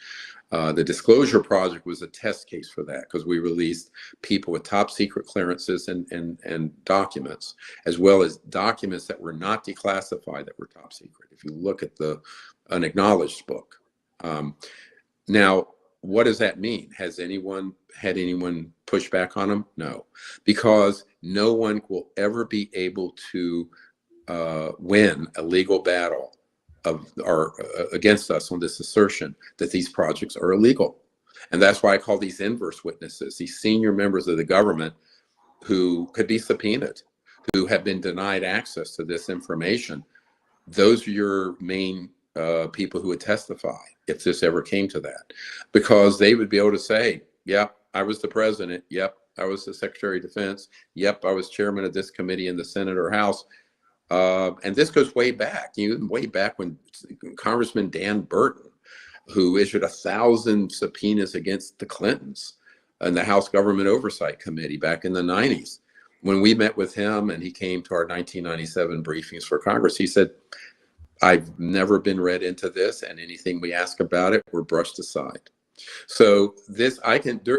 The Disclosure Project was a test case for that because we released people with top secret clearances and documents, as well as documents that were not declassified that were top secret. If you look at the unacknowledged book. Now, what does that mean? Has anyone had anyone push back on them? No, because no one will ever be able to win a legal battle against us on this assertion that these projects are illegal. And that's why I call these inverse witnesses, these senior members of the government who could be subpoenaed, who have been denied access to this information. Those are your main people who would testify if this ever came to that, because they would be able to say, yep, I was the president. Yep, I was the Secretary of Defense. Yep, I was chairman of this committee in the Senate or House. And this goes way back, way back when Congressman Dan Burton, who issued 1,000 subpoenas against the Clintons and the House Government Oversight Committee back in the 90s. When we met with him and he came to our 1997 briefings for Congress, he said, I've never been read into this, and anything we ask about it, we're brushed aside. So there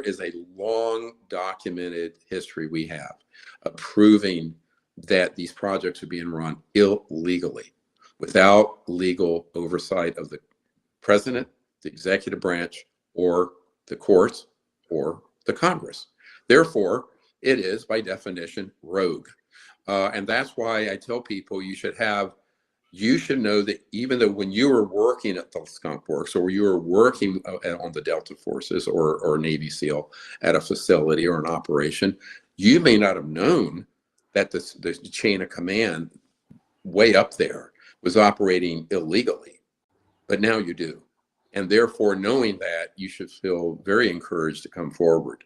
is a long documented history we have of proving that these projects are being run illegally, without legal oversight of the president, the executive branch, or the courts, or the Congress. Therefore, it is, by definition, rogue. And that's why I tell people you should know that even though when you were working at the Skunk Works or you were working on the Delta Forces or Navy SEAL at a facility or an operation, you may not have known that the chain of command way up there was operating illegally, but now you do. And therefore, knowing that, you should feel very encouraged to come forward.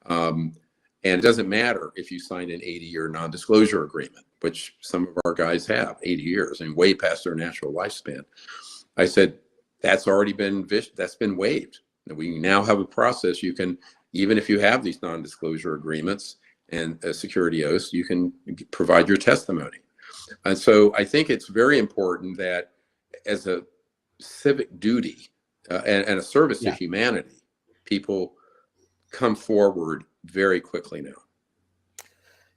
And it doesn't matter if you signed an 80-year non-disclosure agreement, which some of our guys have, 80 years and way past their natural lifespan. I said, that's already been waived. We now have a process. You can, even if you have these non-disclosure agreements and security oaths, you can provide your testimony. And so I think it's very important that as a civic duty and a service to humanity, people come forward very quickly now.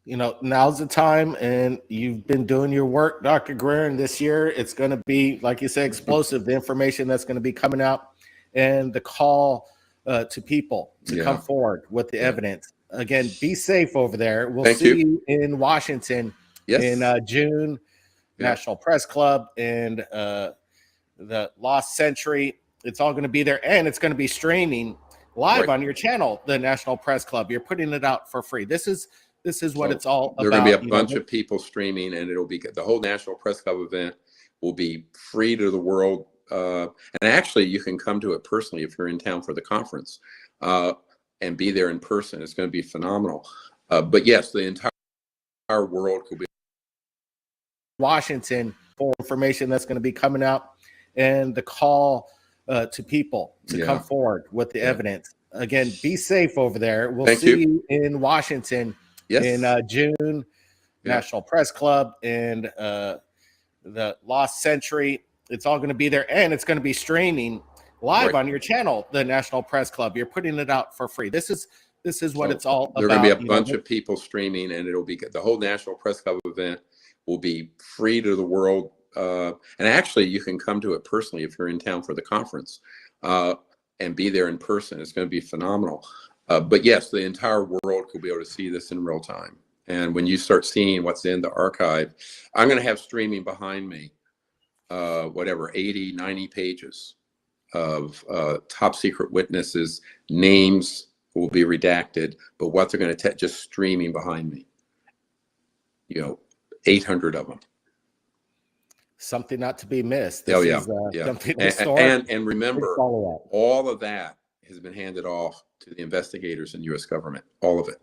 You know, now's the time, and you've been doing your work, Dr. GREER, and this year it's going to be, like you said, explosive, the information that's going to be coming out and the call to people to come forward with the evidence. Again, be safe over there. We'll see you in Washington in June, National Press Club and the Lost Century. It's all going to be there, and it's going to be streaming live on your channel, the National Press Club. You're putting it out for free. This is what it's all about. There are going to be a bunch of people streaming, and it'll be the whole National Press Club event will be free to the world. And actually, you can come to it personally if you're in town for the conference. and be there in person. It's going to be phenomenal. But yes, the entire world could be. Washington for information that's going to be coming out, and the call to people to come forward with the evidence. Again, be safe over there. We'll see you in Washington in June, National Press Club, and the Lost Century. It's all going to be there, and it's going to be streaming live on your channel, the National Press Club. You're putting it out for free. This is what it's all about. There are going to be a bunch of people streaming, and it'll be the whole National Press Club event will be free to the world. And actually, you can come to it personally if you're in town for the conference and be there in person. It's going to be phenomenal. But yes, the entire world will be able to see this in real time. And when you start seeing what's in the archive, I'm going to have streaming behind me, 80, 90 pages of top secret witnesses. Names will be redacted, but what they're going to just streaming behind me. 800 of them. Something not to be missed. Something to store. And remember, all of that has been handed off to the investigators and U.S. government. All of it.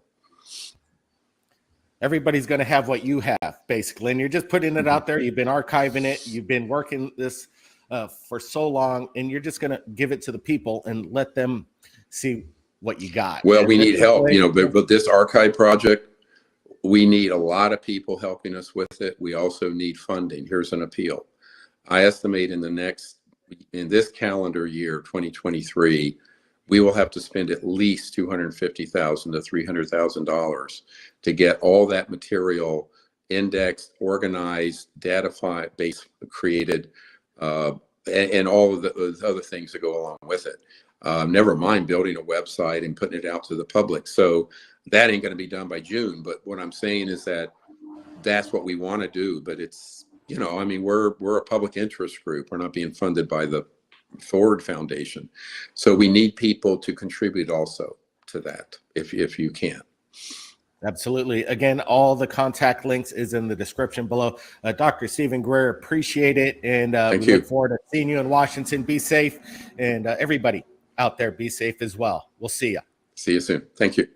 Everybody's going to have what you have, basically, and you're just putting it out there. You've been archiving it. You've been working this for so long, and you're just going to give it to the people and let them see what you got. Well, we need help, but this archive project, we need a lot of people helping us with it. We also need funding. Here's an appeal. I estimate in this calendar year, 2023, we will have to spend at least $250,000 to $300,000 to get all that material indexed, organized, data-based, created, and all of the other things that go along with it. Never mind building a website and putting it out to the public. So that ain't going to be done by June. But what I'm saying is that's what we want to do. But it's, we're a public interest group. We're not being funded by the Ford Foundation. So we need people to contribute also to that if you can. Absolutely. Again, all the contact links is in the description below. Dr. Stephen GREER, appreciate it. And we look forward to seeing you in Washington. Be safe. And everybody out there, be safe as well. We'll see you. See you soon. Thank you.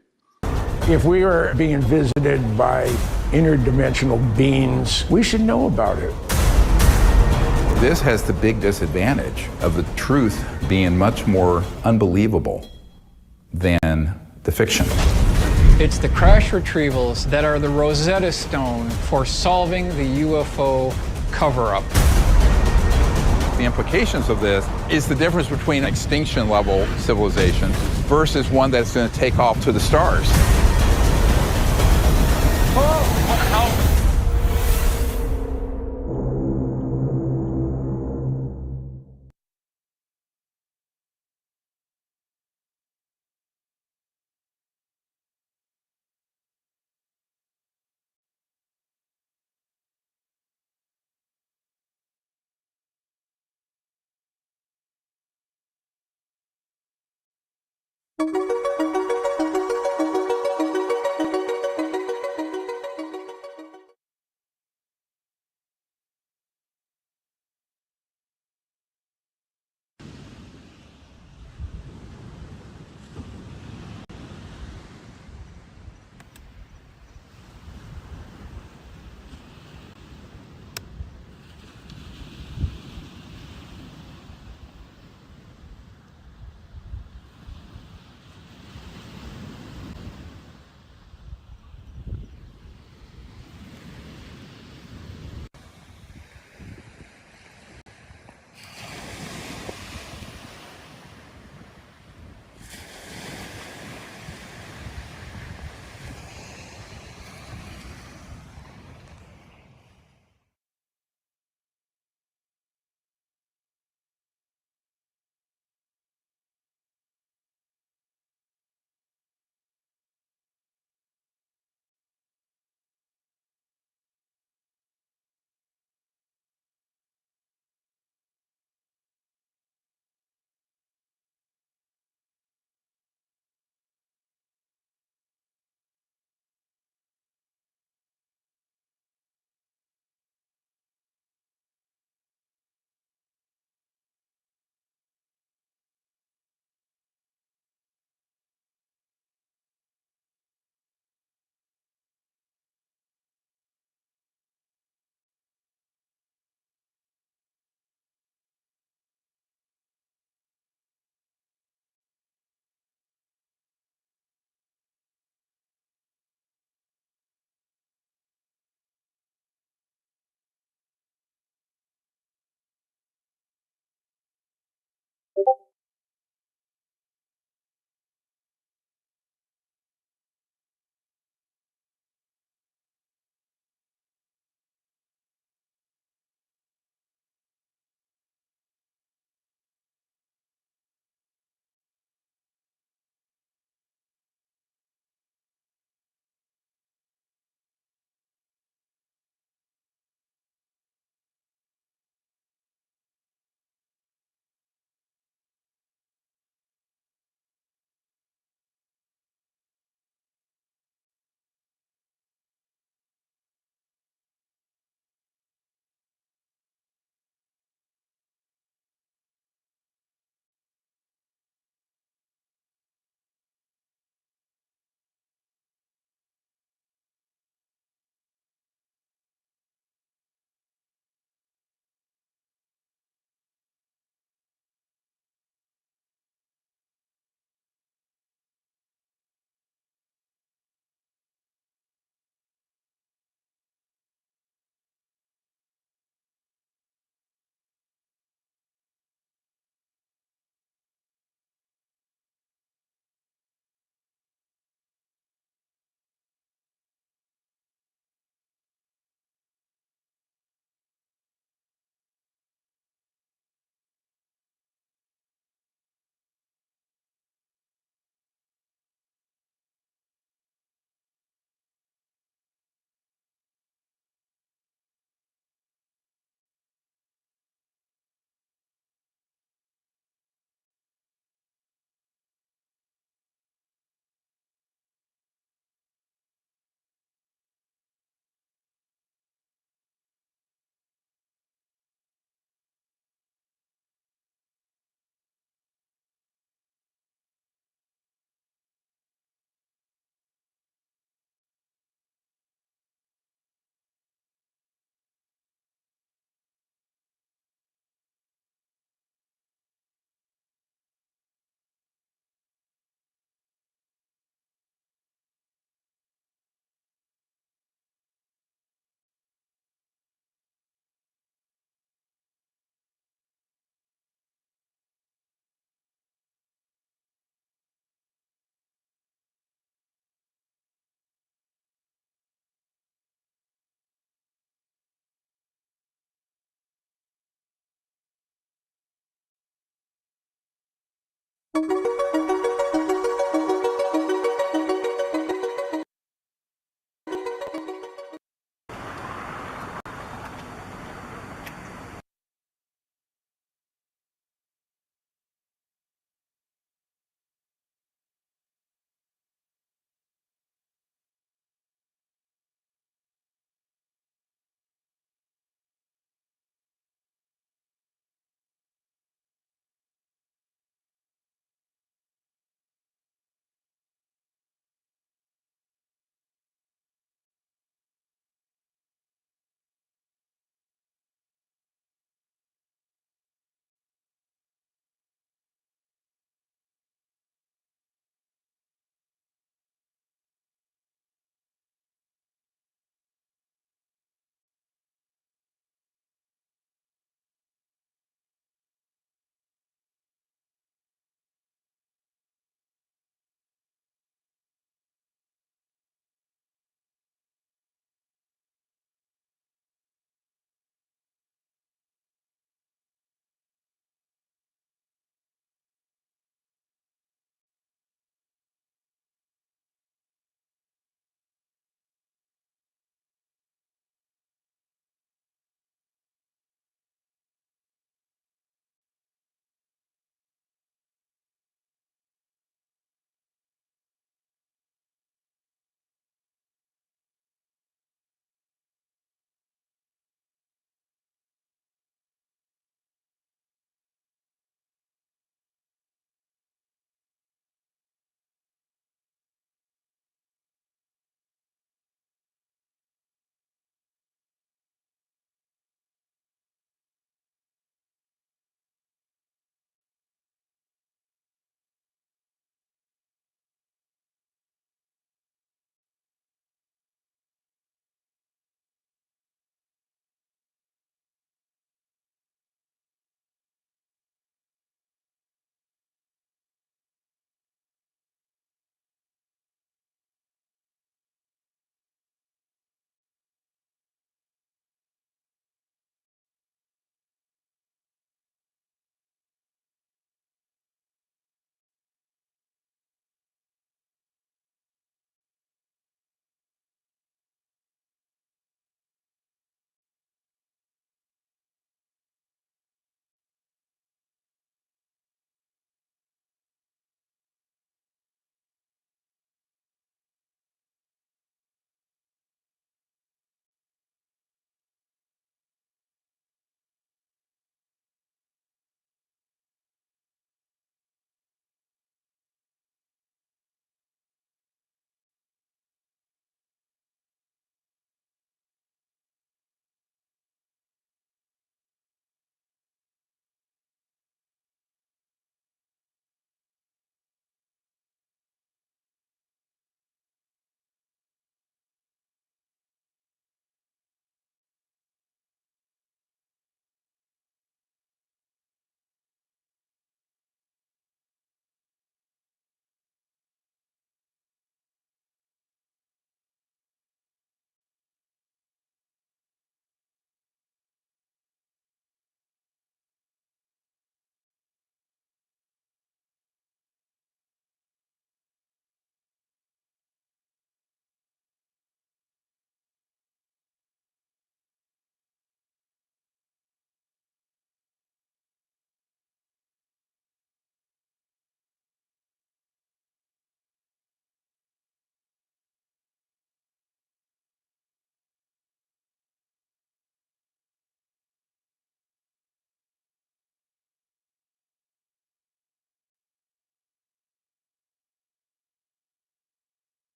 If we are being visited by interdimensional beings, we should know about it. This has the big disadvantage of the truth being much more unbelievable than the fiction. It's the crash retrievals that are the Rosetta Stone for solving the UFO cover-up. The implications of this is the difference between extinction level civilization versus one that's going to take off to the stars.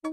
My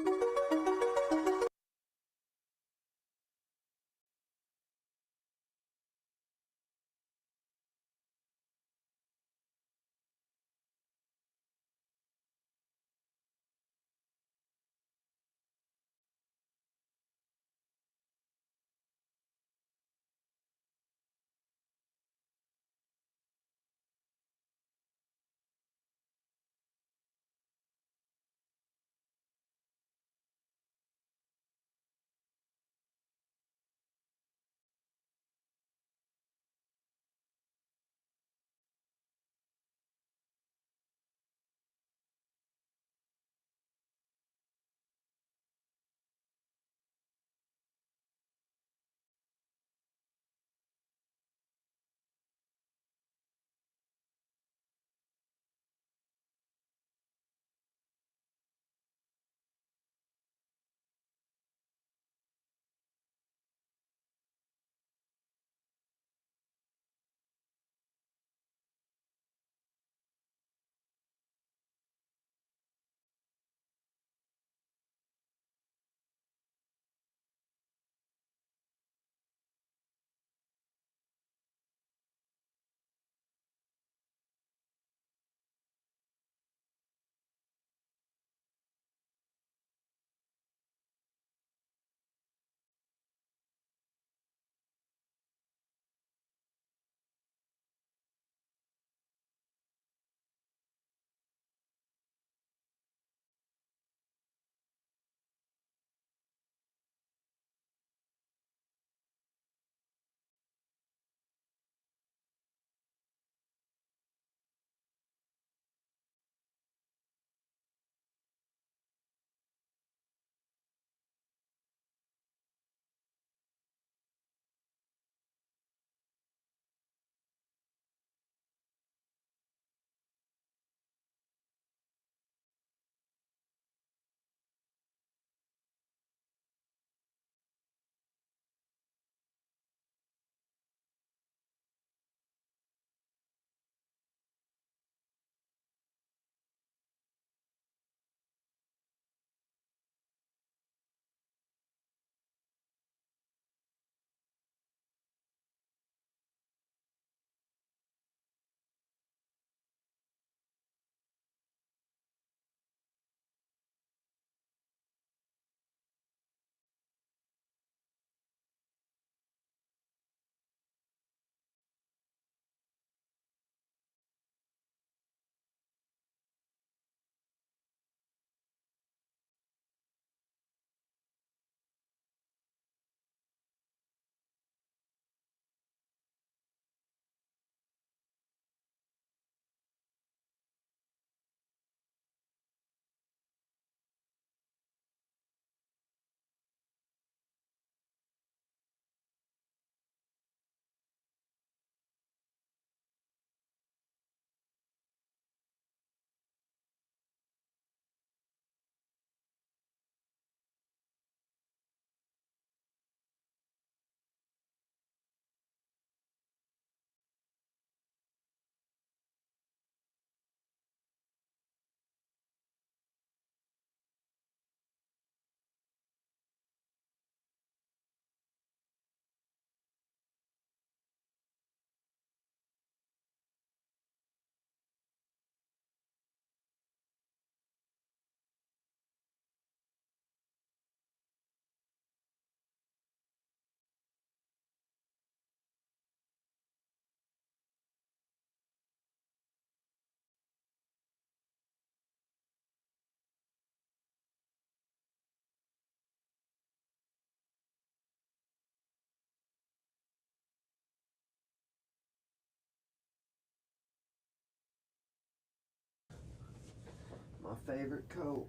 favorite coat.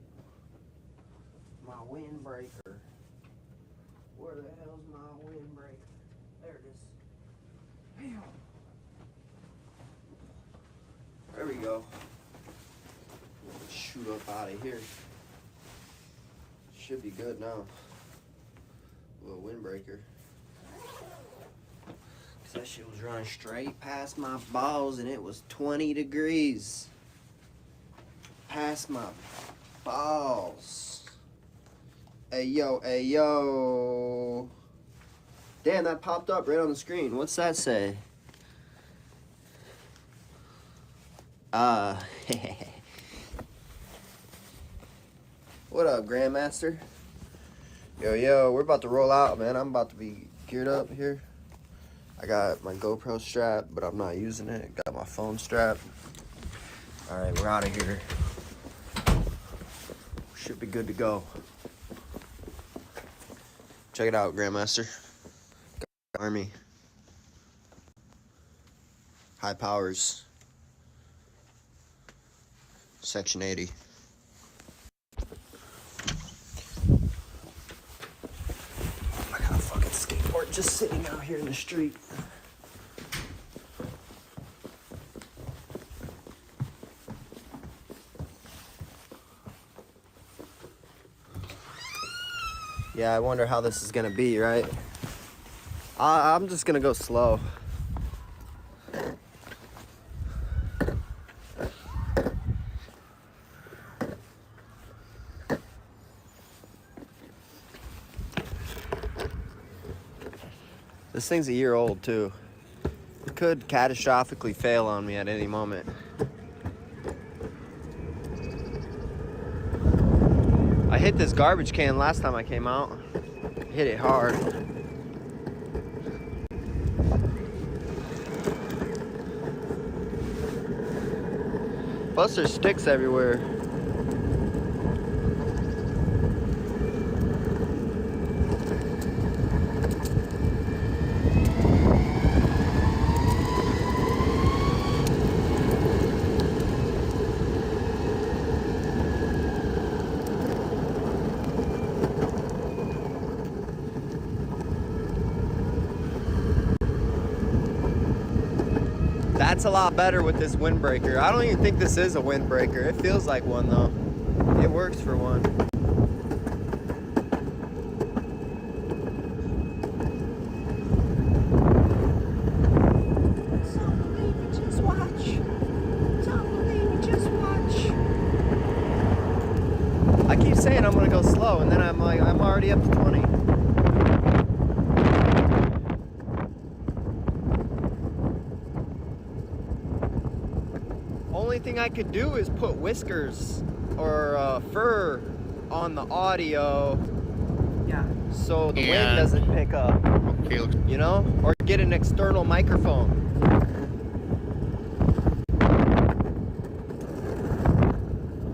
My windbreaker. Where the hell's my windbreaker? There it is. There we go. Shoot up out of here. Should be good now. Little windbreaker. Cause that shit was running straight past my balls and it was 20 degrees. Past my balls. Hey, yo, hey, yo. Damn, that popped up right on the screen. What's that say? What up, Grandmaster? Yo, we're about to roll out, man. I'm about to be geared up here. I got my GoPro strap, but I'm not using it. Got my phone strap. All right, we're out of here. Should be good to go. Check it out, Grandmaster. Army. High powers. Section 80. I got a fucking skateboard just sitting out here in the street. Yeah, I wonder how this is gonna be, right? I'm just gonna go slow. This thing's a year old too. It could catastrophically fail on me at any moment. I hit this garbage can last time I came out. Hit it hard. Plus there's sticks everywhere. That's a lot better with this windbreaker. I don't even think this is a windbreaker. It feels like one though. It works for one. Don't believe me, just watch. Don't believe me, just watch. I keep saying I'm gonna go slow and then I'm like, I'm already up to 20. Only thing I could do is put whiskers or fur on the audio, so the wind doesn't pick up. Okay. You know, or get an external microphone.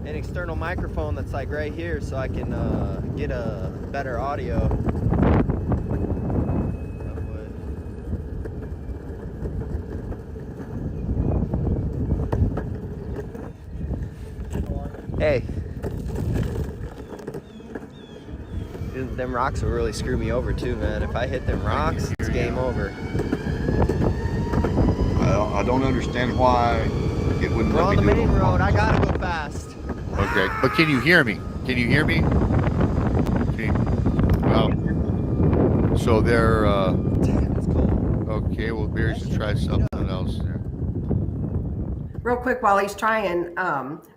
An external microphone that's like right here, so I can get a better audio. Hey, them rocks will really screw me over too, man. If I hit them rocks, it's game over. Well, I don't understand why it wouldn't We're let on me the do main it. road. I gotta go fast. Okay, but can you hear me? Can you hear me? Okay. Well, so they're That's cool. okay. Well, Bears should try something else there. Real quick, while he's trying,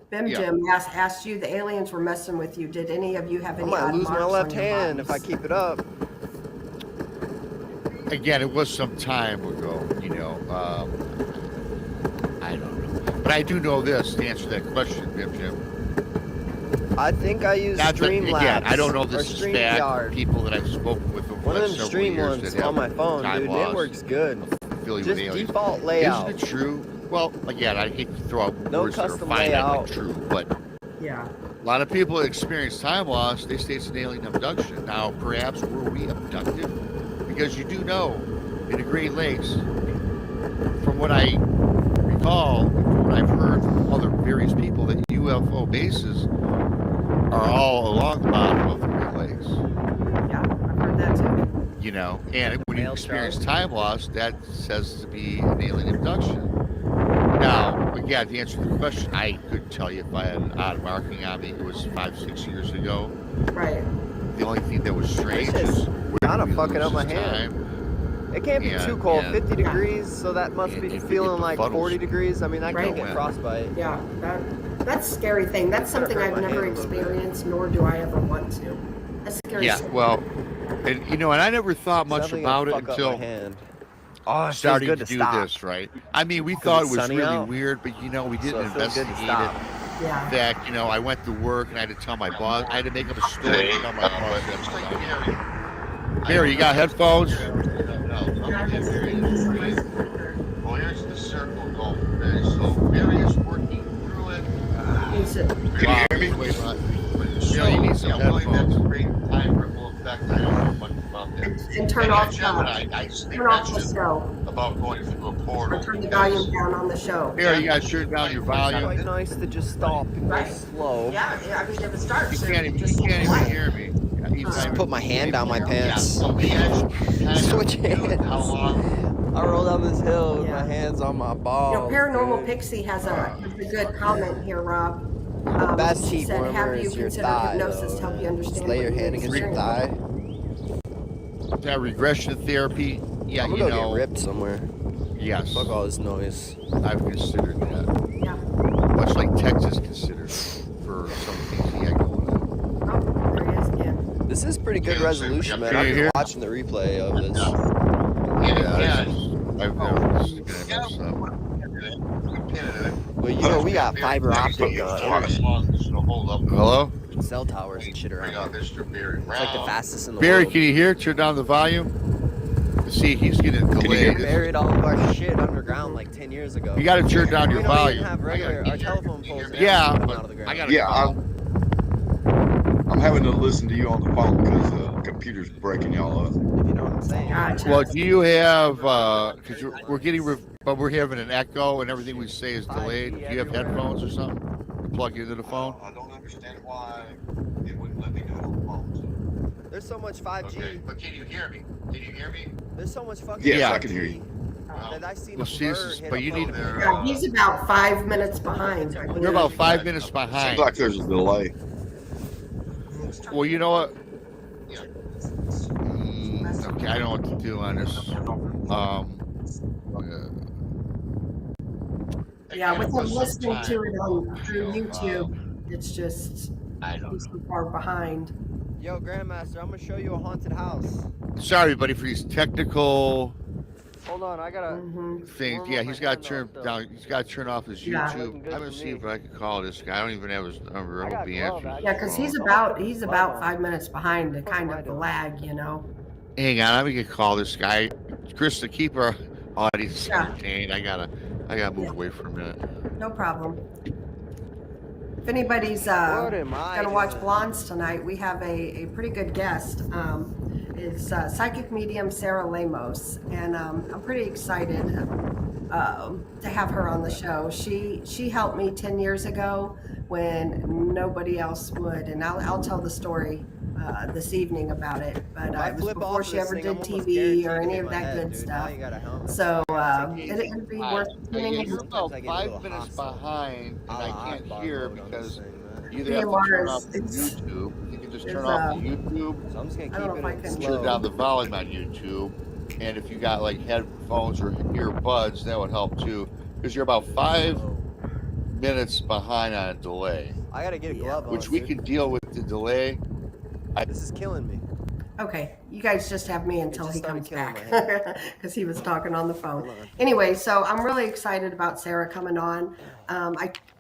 Bim Yeah. Jim asked you, the aliens were messing with you. Did any of you have I any might odd lose my marks left on your hand if I bodies? keep it up. Again, it was some time ago, you know. I don't know, but I do know this to answer that question, Jim. I think I use Streamlabs. Again, I don't know or this is bad. StreamYard. People that I've spoken with over One the of last them several stream years ones that on my have phone, time dude. loss It works good. affiliated Just with aliens. default layout. Isn't it true? Well, again, I hate to throw out No words that are custom finite layout. like true, but Yeah. a lot of people that experience time loss, they say it's an alien abduction. Now, perhaps were we abducted? Because you do know, in the Great Lakes, from what I recall, from what I've heard from other various people, that UFO bases are all along the bottom of the Great Lakes. Yeah, I've heard that too. You know, and when you experience time loss, that says to be an alien abduction. Now, again, to answer the question, I could tell you if I had an odd marking on me, it was 5-6 years ago. Right. The only thing that was strange This is is kind of fucking up my hand. It can't be too cold, 50 degrees, so that must be feeling like 40 degrees. I mean, that could get frostbite. Yeah, that's a scary thing. That's something hurt I've my never hand a little bit. experienced, nor do I ever want to. Yeah, well, and and I never thought much about it until starting to do this, right? I mean, we thought it was really weird, but we didn't investigate it. Yeah. In fact, I went to work and I had to tell my boss. I had to make up a story to tell my boss. Barry, you got headphones? Well, here's the circle going. Okay, so Barry is working through it. Can you hear me? Wait, you need some headphones. That's a great time ripple effect. I don't know much about that. And turn off Turn off the show. About going through a portal. Or turn the volume down on the show. Here, you guys turn down your volume. It's nice to just stop and go slow. Yeah, I mean, if it starts, He can't even hear me. Just put my hand down my pants. Switch hands. I roll down this hill with my hands on my balls. Paranormal Pixie has a good comment here, Rob. Best she heat said, warmer have you is your considered thigh, hypnosis to though. help you understand? Just lay your hand against your thigh. Is that regression therapy? Yeah, I'm gonna go get ripped somewhere. Yes. Fuck all this noise. I've considered that. Yeah. Much like Texas considered for some things he had going on. There he is again. This is pretty good resolution, man. Can you I've been hear? watching the replay of this. Well, we got fiber optic Hello? cell towers and shit around here. It's like the fastest in the Barry, world. can you hear? Turn down the volume. See, he's getting delayed. We buried all of our shit underground like 10 years ago. You got to turn down your We don't even volume. have regular, our telephone poles. Yeah, out but of the ground. I got to I'm having to listen to you on the phone because the computer's breaking y'all up. If you know what I'm saying. Well, do you have, because we're getting, but we're having an echo and everything we say is delayed. Do you have headphones or something to plug into the phone? I don't understand why it wouldn't let me do it on the phone. There's so much 5G. Okay, but can you hear me? Can you hear me? There's so much fucking Yes, Yeah. I can hear you. that I seen Well, a see, bird this is- hit but a you phone. need to- Yeah, he's about 5 minutes behind. You're about 5 minutes behind. Seems like there's a delay. Well, you know what? Okay, I don't know what to do on this. Yeah, with him listening to it through YouTube, it's just he's so far behind. Yo, Grandmaster, I'm gonna show you a haunted house. Sorry, buddy, for these technical Hold on, I gotta. things. Yeah, he's got to turn down. He's got to turn off his Yeah. YouTube. I'm gonna see if I can call this guy. I don't even have his number. I hope he answers. Yeah, because he's about 5 minutes behind the kind of the lag, you know. Hang on, I'm gonna call this guy, Chris, to keep our audience Yeah. entertained. I gotta move away for a minute. No problem. If anybody's What am I gonna watch doing? Blondes tonight, we have a pretty good guest. It's psychic medium Sarah Lamos, and I'm pretty excited to have her on the show. She helped me 10 years ago when nobody else would, and I'll tell the story this evening about it. But If I it was flip before off she this ever thing, did I'm almost TV guaranteed or to any hit of my that head, good dude. stuff. Now you got a helmet. So Take it it'd be worth tuning in. You're about I get a 5 little minutes hostile. behind, and I can't hear because you either have to TMR turn is- off the it's- YouTube. You can just is, turn off the YouTube. So I'm just gonna I don't know keep if I it can- slow. Turn down the volume on YouTube, and if you got like headphones or earbuds, that would help too, because you're about 5 minutes behind on a delay, I gotta get a glove on. which we dude. can deal with the delay. This is killing me. Okay, you guys just have me until just he started comes killing back my head. because he was talking on the phone. Hold on. Anyway, so I'm really excited about Sarah coming on.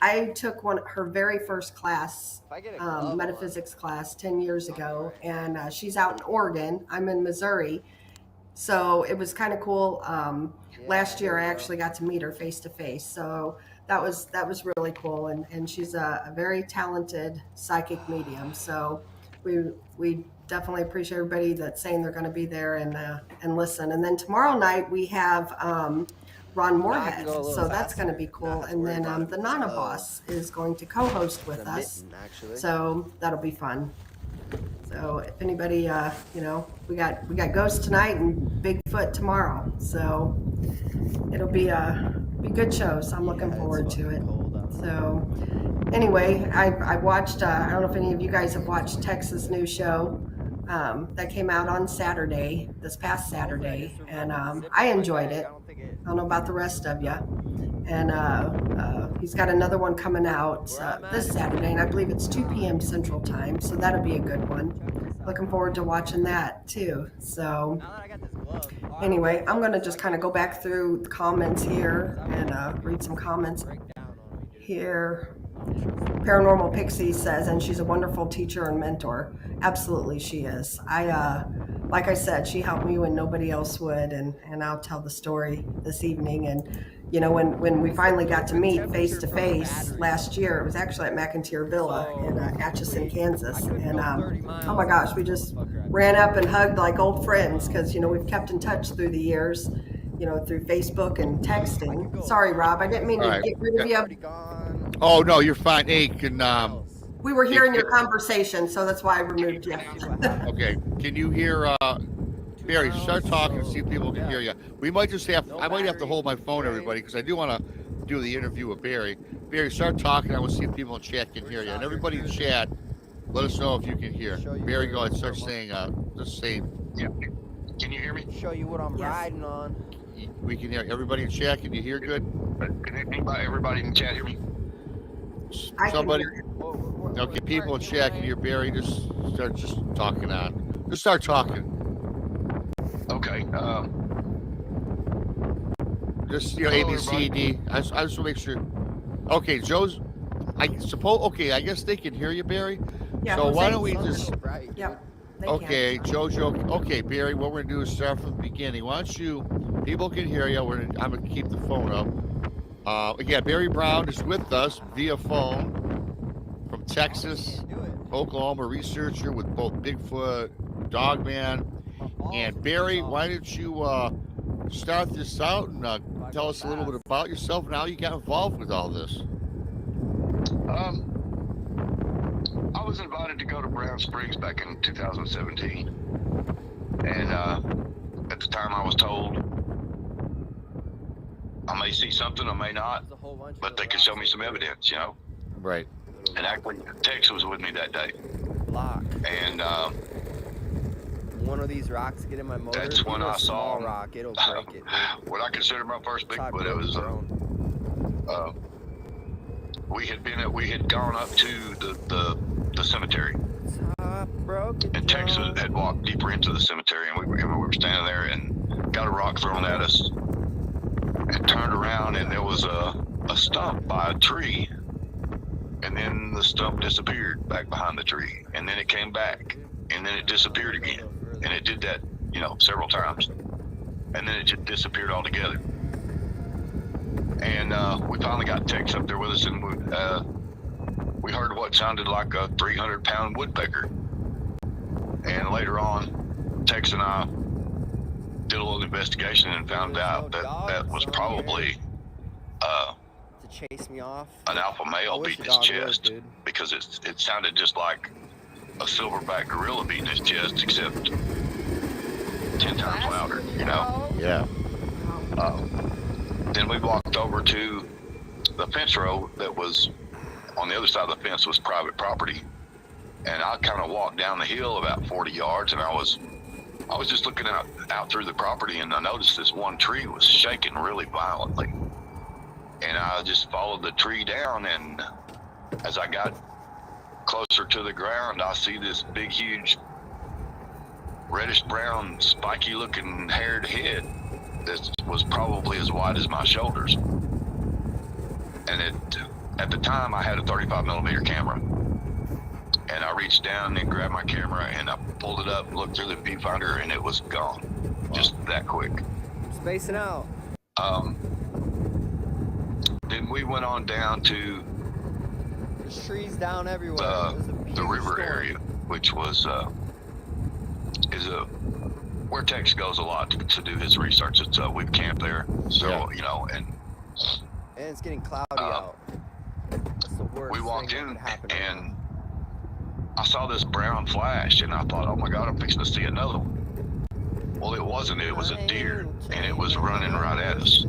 I took her very first class, If I get a glove on. metaphysics class 10 years ago, and she's out in Oregon. I'm in Missouri. So it was kind of cool. Last year I actually got to meet her face to face. So that was really cool. And she's a very talented psychic medium. So we definitely appreciate everybody that's saying they're going to be there and listen. And then tomorrow night we have Ron Moorhead. go a little So that's faster. going to be cool. Not to And worry then about it. the Nana Boss is going to co-host with The us. mitten, actually. So that'll be fun. So if anybody, we got Ghost tonight and Bigfoot tomorrow. So it'll be a good show. So I'm looking forward to it. So anyway, I watched. I don't know if any of you guys have watched Texas News Show that came out on Saturday, this past Saturday, and I enjoyed it. I don't know about the rest of you. And he's got another one coming out this Saturday, and I believe it's 2 p.m. Central Time, so that'll be a good one. looking forward to watching that too. So anyway, I'm going to just kind of go back through the comments here and read some comments here. Paranormal Pixie says, and she's a wonderful teacher and mentor. Absolutely, she is. Like I said, she helped me when nobody else would, and I'll tell the story this evening. And you know, when we finally got to meet face to face last year, it was actually at McIntyre Villa in Atchison, Kansas. And oh my gosh, we just ran up and hugged like old friends because you know we've kept in touch through the years, you know, through Facebook and texting. Sorry, Rob, I didn't mean to get rid of you. Oh no, you're fine. Hey, can We were hearing your conversation, so that's why I removed you. okay, can you hear Barry? Start talking and see if people can hear you. We might just have. I might have to hold my phone, everybody, because I do want to do the interview with Barry. Barry, start talking. I want to see if people in chat can hear you, and everybody in chat, let us know if you can hear. Barry, go ahead. Start saying. Just say. Yeah. Can you hear me? Show you what I'm riding on. We can hear everybody in chat. Can you hear good? Can everybody in chat hear me? Somebody. Okay, people in chat can hear Barry. Just start talking on. Just start talking. Okay. Just you know, A, B, C, D. I just want to make sure. Okay, Joe's. I suppose. Okay, I guess they can hear you, Barry. Yeah, so why don't we just? Yep. Okay, Jojo. Okay, Barry. What we're gonna do is start from the beginning. Why don't you? People can hear you. I'm gonna keep the phone up. Again, Barry Brown is with us via phone from Texas, Oklahoma, researcher with both Bigfoot, Dogman, and Barry. Why don't you start this out and tell us a little bit about yourself and how you got involved with all this? I was invited to go to Brown Springs back in 2017, and at the time I was told I may see something, I may not, but they could show me some evidence, you know? Right. And actually, Tex was with me that day. And one of these rocks get in my motor. That's when I saw rock. It'll break it. What I consider my first Bigfoot. It was we had gone up to the cemetery. And Tex had walked deeper into the cemetery, and we were standing there and got a rock thrown at us. And turned around, and there was a stump by a tree, and then the stump disappeared back behind the tree, and then it came back, and then it disappeared again, and it did that, you know, several times, and then it just disappeared altogether. And we finally got Tex up there with us, and we heard what sounded like a 300-pound woodpecker. And later on, Tex and I did a little investigation and found out that was probably to chase me off. An alpha male beating his chest, because it sounded just like a silverback gorilla beating his chest, except 10 times louder, you know? Yeah. Then we walked over to the fence row that was on the other side of the fence was private property, and I kind of walked down the hill about 40 yards, and I was just looking out through the property, and I noticed this one tree was shaking really violently. And I just followed the tree down, and as I got closer to the ground, I see this big, huge, reddish-brown, spiky-looking haired head that was probably as wide as my shoulders. And at the time, I had a 35mm camera. And I reached down and grabbed my camera, and I pulled it up, looked through the viewfinder, and it was gone. Just that quick. Spacing out. Then we went on down to There's trees down everywhere. the river area, which was where Tex goes a lot to do his research. It's we've camped there, so you know, and it's getting cloudy out. That's the worst. We walked in, and I saw this brown flash, and I thought, oh my God, I'm fixing to see another one. Well, it wasn't. It was a deer, and it was running right at us.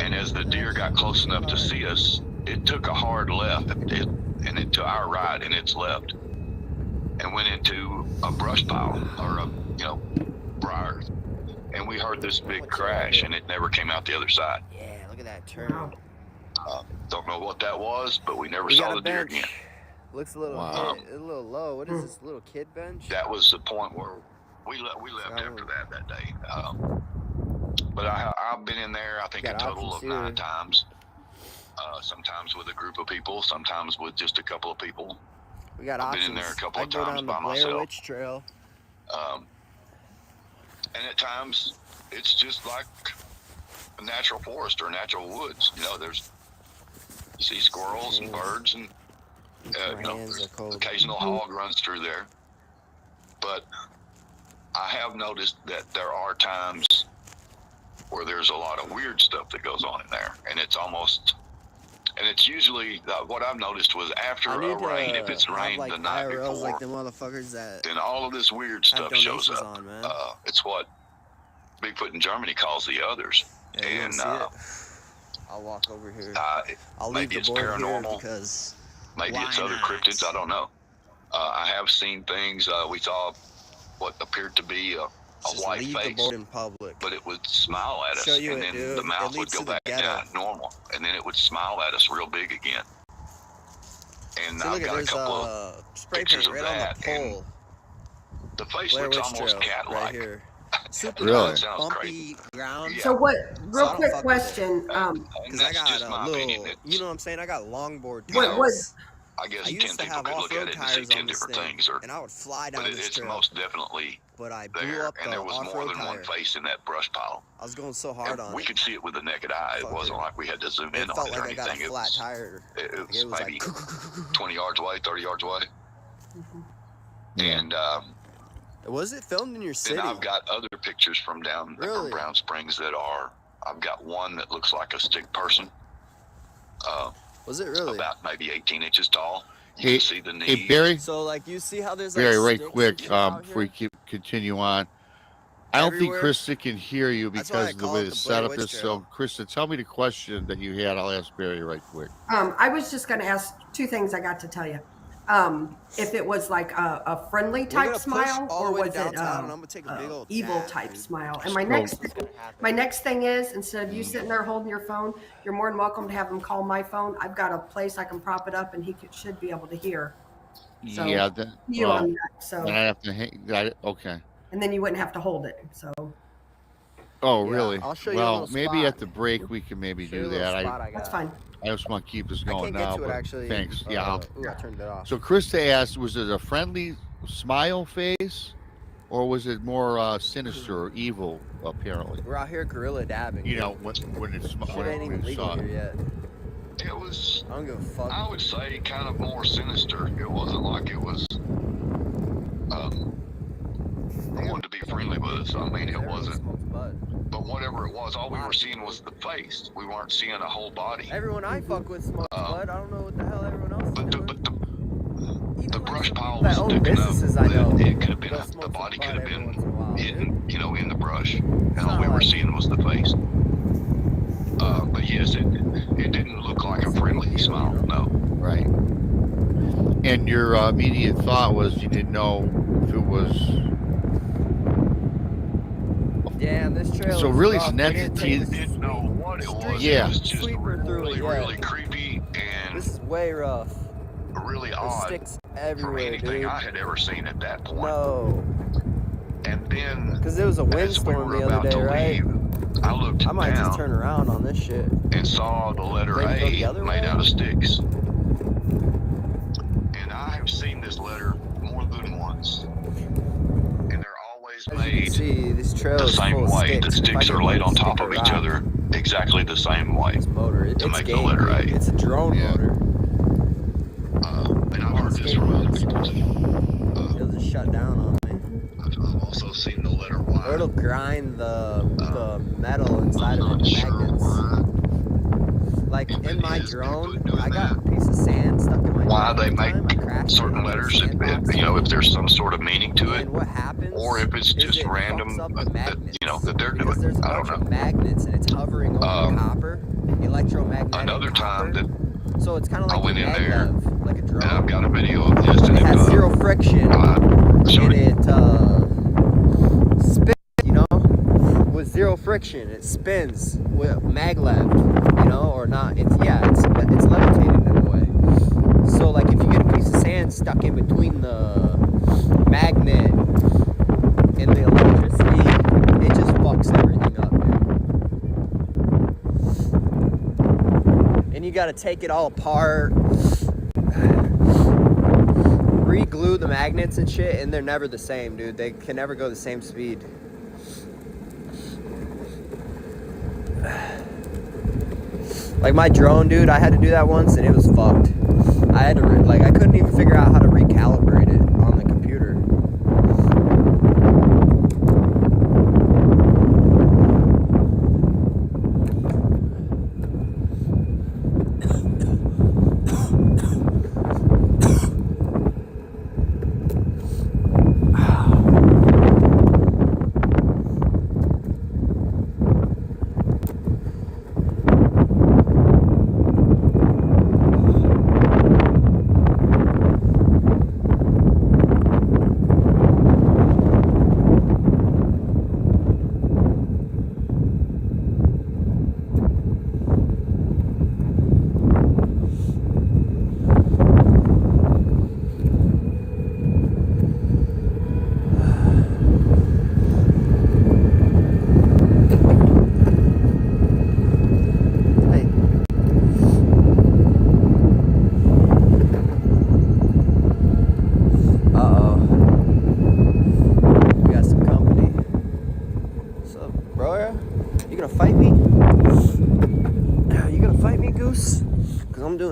And as the deer got close enough to see us, it took a hard left, and it to our right and its left, and went into a brush pile, or briar. And we heard this big crash, and it never came out the other side. Yeah, look at that turn. Don't know what that was, but we never saw the deer again. Looks a little a little low. What is this little kid bench? That was the point where we left after that day. But I've been in there, I think, a total of 9 times. Sometimes with a group of people, sometimes with just a couple of people. We got I've options. been in there a couple of go times down the by Blair myself. Witch Trail. And at times, it's just like a natural forest or natural woods. You know, you see squirrels and birds, and you know, there's occasional hog runs through there. But I have noticed that there are times where there's a lot of weird stuff that goes on in there, and it's usually what I've noticed was after a rain. If it's rained like the night IRLs, before, like the motherfuckers that then all of this weird stuff shows up. On, man. It's what Bigfoot in Germany calls the others, and I'll walk over here. I'll maybe leave the it's board paranormal, here because maybe it's other cryptids. I don't know. I have seen things. We saw what appeared to be a white leave face, the board in public. but it would smile at us, Show you and it, then dude. the mouth It would leads go to the back ghetto. down normal, and then it would smile at us real big again. And See, I've look at got a there's couple of spray pictures paint of right on that, the pole. and the face Blair looks Witch almost Trail, cat-like. right here. Super Really? bumpy ground. So what? Real I don't quick fuck with it. question. Because I got a little, you know what I'm saying? I got longboard tires. What? I guess I 10 used to people have could look at off-road it and see tires 10 on this different thing, things. and I would fly down But this it's trail. most definitely But I blew there, up and the there was more off-road than one tire. face in that brush pile. I was going so hard And on we it. could see it with the naked eye. It wasn't like we had to zoom in It on felt it like or I got a anything. flat tire. It was was maybe like 20 yards away, 30 yards away. And was it filmed in your city? then I've got other pictures from down from Brown Springs that are. I've got one that looks like a stick person. Was it really? About maybe 18 inches tall. You Hey, can see the knees. hey, Barry. So like you see how there's Barry, like right sticks quick, and shit out before here? you continue on. I don't think Everywhere? Krista can hear you That's why I because of the call way it the the Blair setup Witch is. So, Trail. Krista, tell me the question that you had. I'll ask Barry right quick. I was just going to ask 2 things I got to tell you. If it was like a friendly type gonna push smile, all the or way to was it downtown, and I'm gonna take a big old evil dab, type dude. smile? And my next thing is, instead of you sitting there holding your phone, you're more than welcome to have him call my phone. I've got a place I can prop it up, and he should be able to hear. So Yeah, you well, on that. So then I have to got it. Okay. and then you wouldn't have to hold it. So Oh, Yeah, really? I'll show you a Well, little maybe spot. at the break we can maybe Show you do a little that. spot I that's got. fine. I just want to keep us I going can't get now. to it But actually. thanks. Yeah. I'll, Ooh, I turned it off. so Krista asked, was it a friendly smile face, or was it more sinister or evil? Apparently, We're out here gorilla dabbing. you know, when it's Shit when ain't even we legal saw here it. yet. It was, I don't give a fuck. I would say, kind of more sinister. It wasn't like it was wanted to be friendly with us. I mean, it wasn't. But whatever it was, all we were seeing was the face. We weren't seeing a whole body. Everyone I fuck with smokes bud. I don't know what the hell everyone else is doing. The brush pile My was own thick enough businesses I know. that it could have been the body could have been hidden, you know, in the brush, and all we were seeing was the face. But yes, it didn't look like a friendly smile. No. Right. And your immediate thought was you didn't know if it was. Damn, this trail. So is really, rough. it's We an didn't entity. take the Didn't know what it was. Yeah. It was just sweeper through really, it, yeah. really creepy and This is way rough. really There's odd sticks for everywhere, anything dude. I had ever seen at that point. No. And then, Because there was a as we windstorm were the other about day, to right? leave, I looked I might down just turn around on this shit. and saw the letter Maybe go the A other made way? out of sticks. And I have seen this letter more than once. And they're always As you can made see, this trail the is same full of way. sticks. The If I sticks get are laid one on stick top or of each rock, other exactly the same way this motor, to it's make the game, letter A. dude. It's a drone motor. And I've heard this from other people too. It'll just shut down on me. I've also seen the letter Y. Or it'll grind the metal inside of it with magnets. Like in my drone, I got a piece of sand stuck in my Why drone they one time. make I crashed certain into a letters, sandbox. you know, if there's some sort of meaning to it, And what happens or if it's is just it random, fucks up the that, magnets. you know, that they're Because doing. there's a I bunch don't of know. magnets and it's hovering over copper, electromagnetic Another copper. time that So it's kind of I like went a in there, maglev, like a drone. and I've got a video of this, and It has zero friction, and it spins, you know, with zero friction. It spins with maglev, you know, or not. It's levitated in a way. So like if you get a piece of sand stuck in between the magnet and the electricity, it just fucks everything up, man. And you gotta take it all apart, re-glue the magnets and shit, and they're never the same, dude. They can never go the same speed. Like my drone, dude, I had to do that once and it was fucked. I had to, I couldn't even figure out how to recalibrate it on the computer.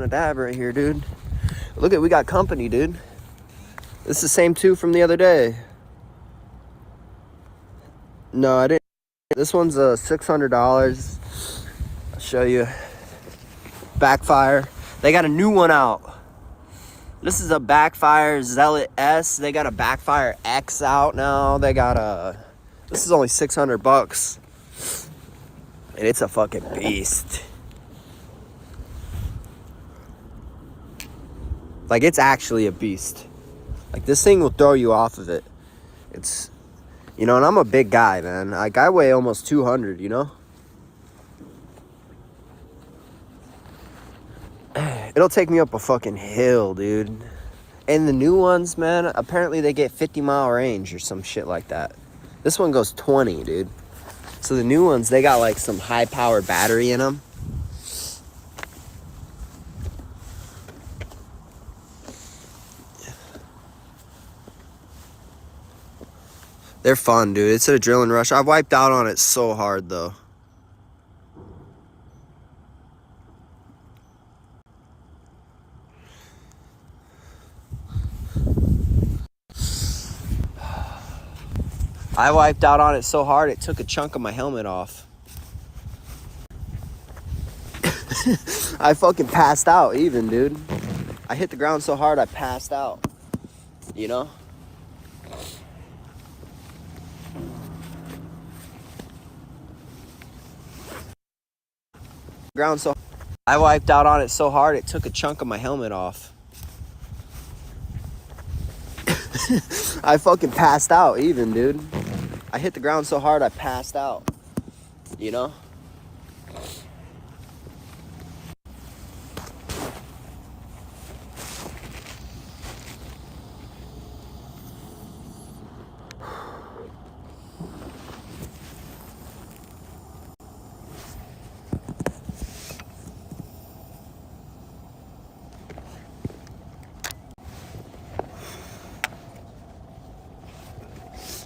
Dab right here, dude. Look at, we got company, dude. This is the same two from the other day. No, I didn't. This one's $600. I'll show you. Backfire. They got a new one out. This is a Backfire Zealot S. They got a Backfire X out now. They got a. This is only $600, and it's a fucking beast. Like, it's actually a beast. Like, this thing will throw you off of it. It's, you know, and I'm a big guy, man. Like, I weigh almost 200, you know? It'll take me up a fucking hill, dude. And the new ones, man, apparently they get 50-mile range or some shit like that. This one goes 20, dude. So the new ones, they got, like, some high-powered battery in them. They're fun, dude. It's an adrenaline rush. I've wiped out on it so hard, though. I wiped out on it so hard, it took a chunk of my helmet off. I fucking passed out even, dude. I hit the ground so hard, I passed out. You know? Ground so I wiped out on it so hard it took a chunk of my helmet off. I fucking passed out even, dude. I hit the ground so hard I passed out. You know?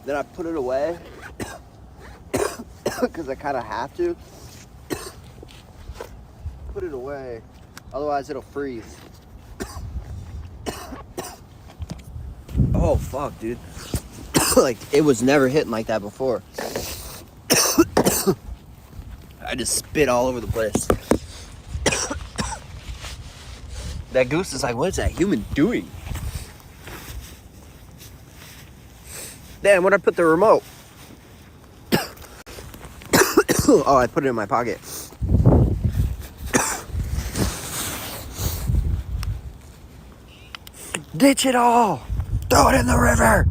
Then I put it away because I kind of have to. Put it away, otherwise it'll freeze. Oh fuck, dude. Like, it was never hitting like that before. I just spit all over the place. That goose is like, what is that human doing? Damn, where'd I put the remote? Oh, I put it in my pocket. Ditch it all! Throw it in the river!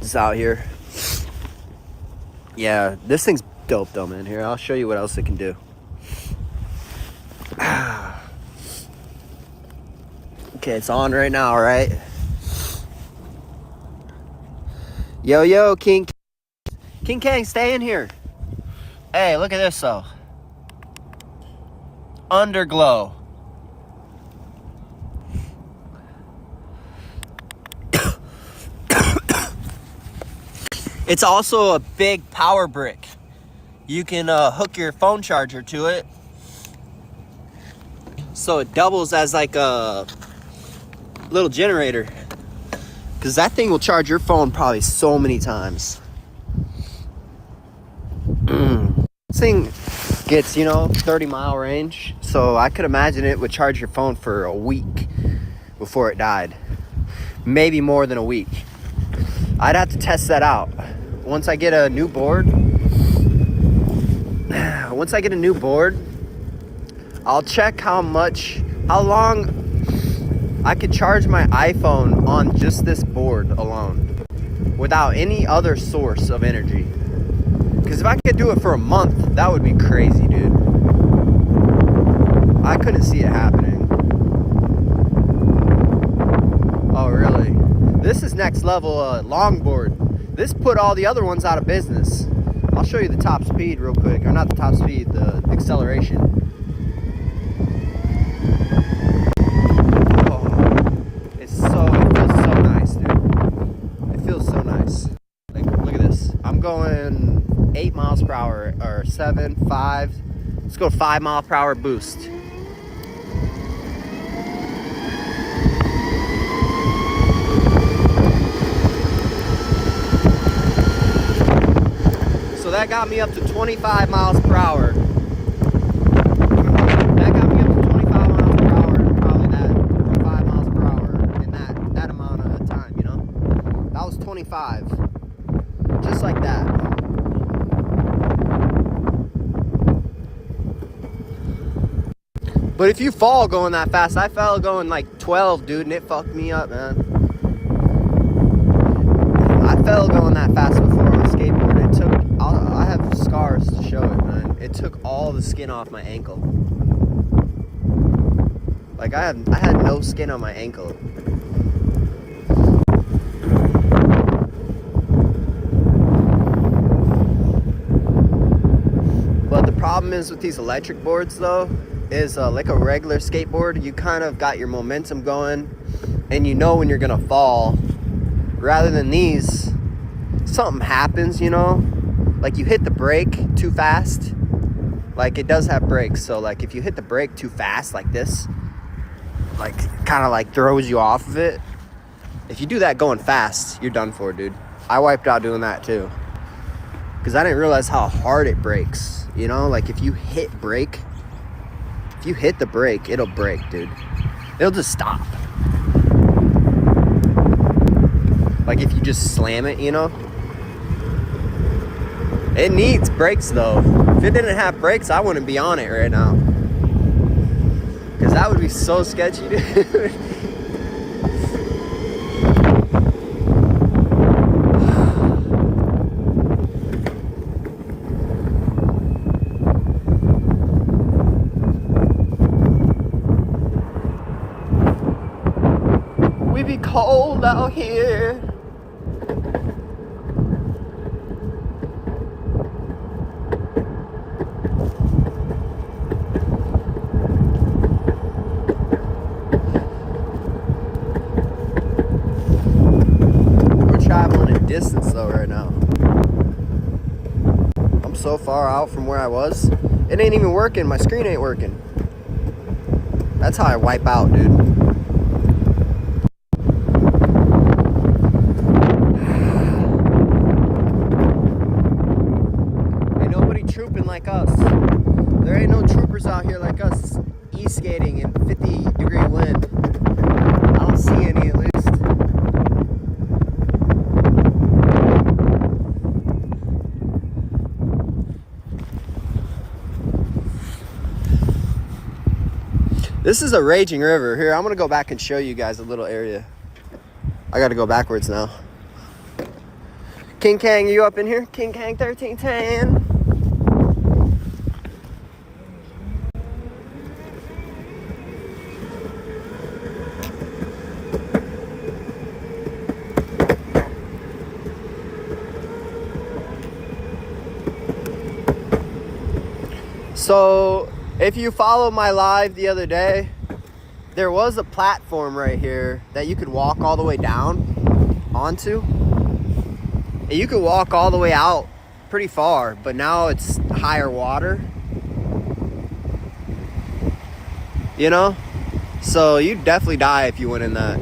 It's out here. Yeah, this thing's dope though, man. Here, I'll show you what else it can do. Okay, it's on right now, right? Yo, yo, King Kang, stay in here. Hey, look at this though. Underglow. It's also a big power brick. You can hook your phone charger to it. So it doubles as like a little generator. Because that thing will charge your phone probably so many times. This thing gets, 30-mile range. So I could imagine it would charge your phone for a week before it died. Maybe more than a week. I'd have to test that out. Once I get a new board, I'll check how long I could charge my iPhone on just this board alone without any other source of energy. Because if I could do it for a month, that would be crazy, dude. I couldn't see it happening. Oh, really? This is next level longboard. This put all the other ones out of business. I'll show you the top speed real quick. Or not the top speed, the acceleration. Oh, it feels so nice, dude. It feels so nice. Like, look at this. I'm going 8 miles per hour, or 7, 5. Let's go 5 mile per hour boost. So that got me up to 25 miles per hour. That got me up to 25 miles per hour, probably that 5 miles per hour in that amount of time, That was 25. Just like that. But if you fall going that fast, I fell going like 12, dude, and it fucked me up, man. I fell going that fast before on a skateboard. I have scars to show it, man. It took all the skin off my ankle. Like I had no skin on my ankle. But the problem is with these electric boards though, is like a regular skateboard, you kind of got your momentum going and you know when you're gonna fall. Rather than these, something happens, like you hit the brake too fast. Like it does have brakes, so like if you hit the brake too fast like this, like kind of like throws you off of it. If you do that going fast, you're done for, dude. I wiped out doing that too, because I didn't realize how hard it brakes. Like if you hit the brake, it'll break, dude. It'll just stop. Like if you just slam it, It needs brakes though. If it didn't have brakes, I wouldn't be on it right now. Because that would be so sketchy, dude. We be cold out here. Distance though right now. I'm so far out from where I was. It ain't even working. My screen ain't working. That's how I wipe out, dude. Ain't nobody trooping like us. There ain't no troopers out here like us e-skating in 50-degree wind. I don't see any at least. This is a raging river. Here, I'm gonna go back and show you guys a little area. I gotta go backwards now. King Kang, you up in here? King Kang 1310. So if you follow my live the other day, there was a platform right here that you could walk all the way down onto. And you could walk all the way out pretty far, but now it's higher water. You know? So you'd definitely die if you went in that.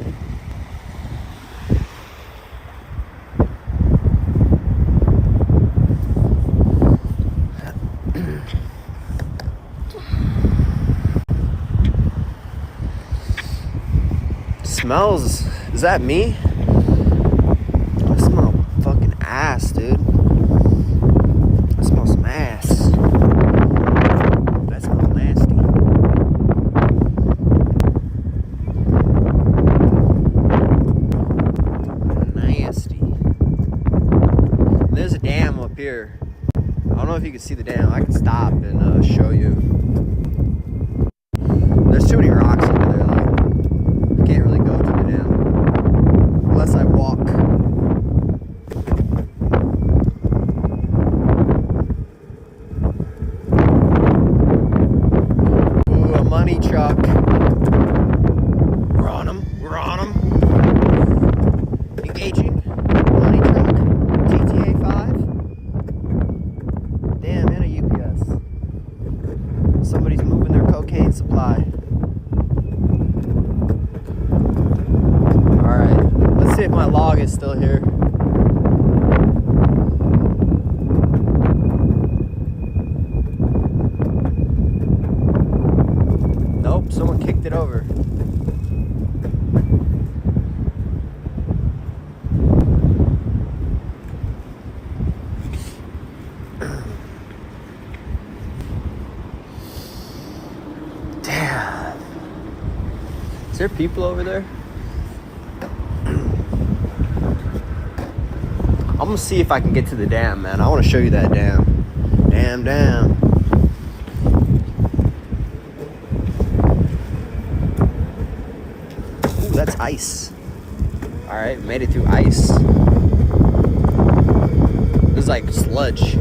Smells, is that me? I smell fucking ass, dude. I smell some ass. That smells nasty. Nasty. There's a dam up here. I don't know if you can see the dam. I can stop and show you. There's too many rocks over there. I can't really go to the dam unless I walk. Ooh, a money truck. We're on them. We're on them. Engaging. Money truck. GTA 5. Damn, and a UPS. Somebody's moving their cocaine supply. Let's see if my log is still here. Nope, someone kicked it over. Damn. Is there people over there? I'm gonna see if I can get to the dam, man. I want to show you that dam. Dam. Ooh, that's ice. All right, made it through ice. This is like sludge.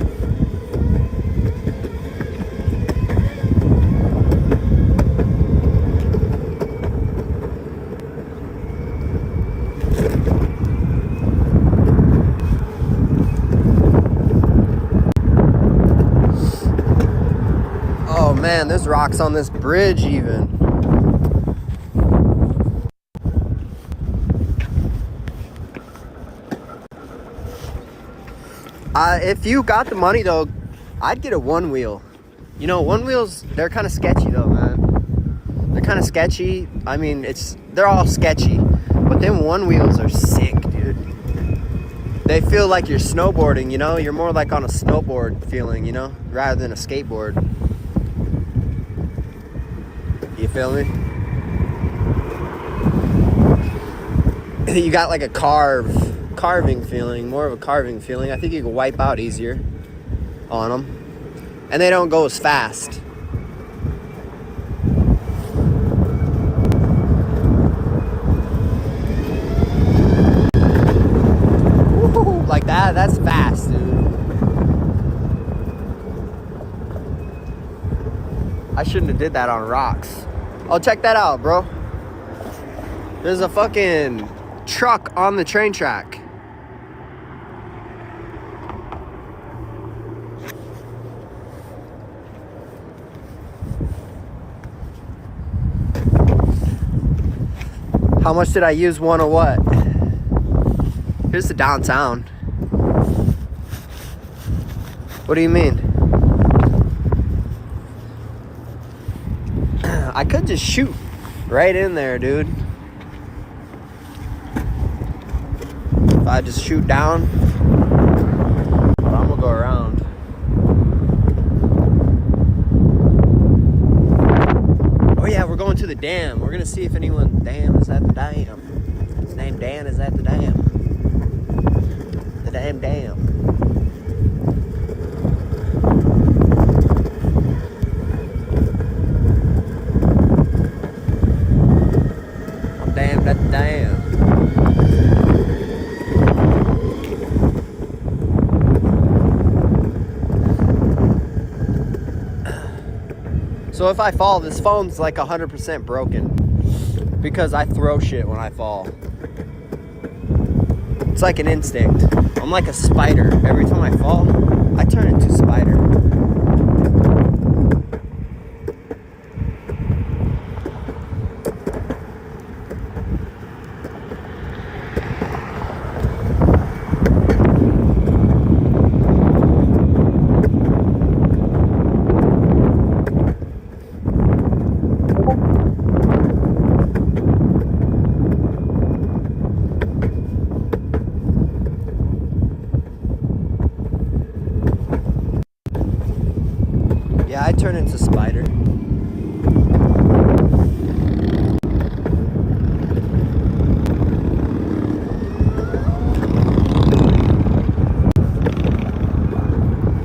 Man, there's rocks on this bridge even. If you got the money though, I'd get a one wheel. You know, one wheels, they're kind of sketchy though, man. They're kind of sketchy. I mean, they're all sketchy, but them one wheels are sick, dude. They feel like you're snowboarding, you know? You're more like on a snowboard feeling, you know, rather than a skateboard. You feel me? You got like a carving feeling, more of a carving feeling. I think you can wipe out easier on them. And they don't go as fast. Woo-hoo, like that's fast, dude. I shouldn't have did that on rocks. Oh, check that out, bro. There's a fucking truck on the train track. How much did I use one of what? Here's the downtown. What do you mean? I could just shoot right in there, dude. If I just shoot down, but I'm gonna go around. Oh yeah, we're going to the dam. We're gonna see if anyone, damn, is at the dam. His name Dan is at the dam. The damn dam. Damn, that damn. So if I fall, this phone's like 100% broken because I throw shit when I fall. It's like an instinct. I'm like a spider. Every time I fall, I turn into a spider. Yeah, I turn into a spider.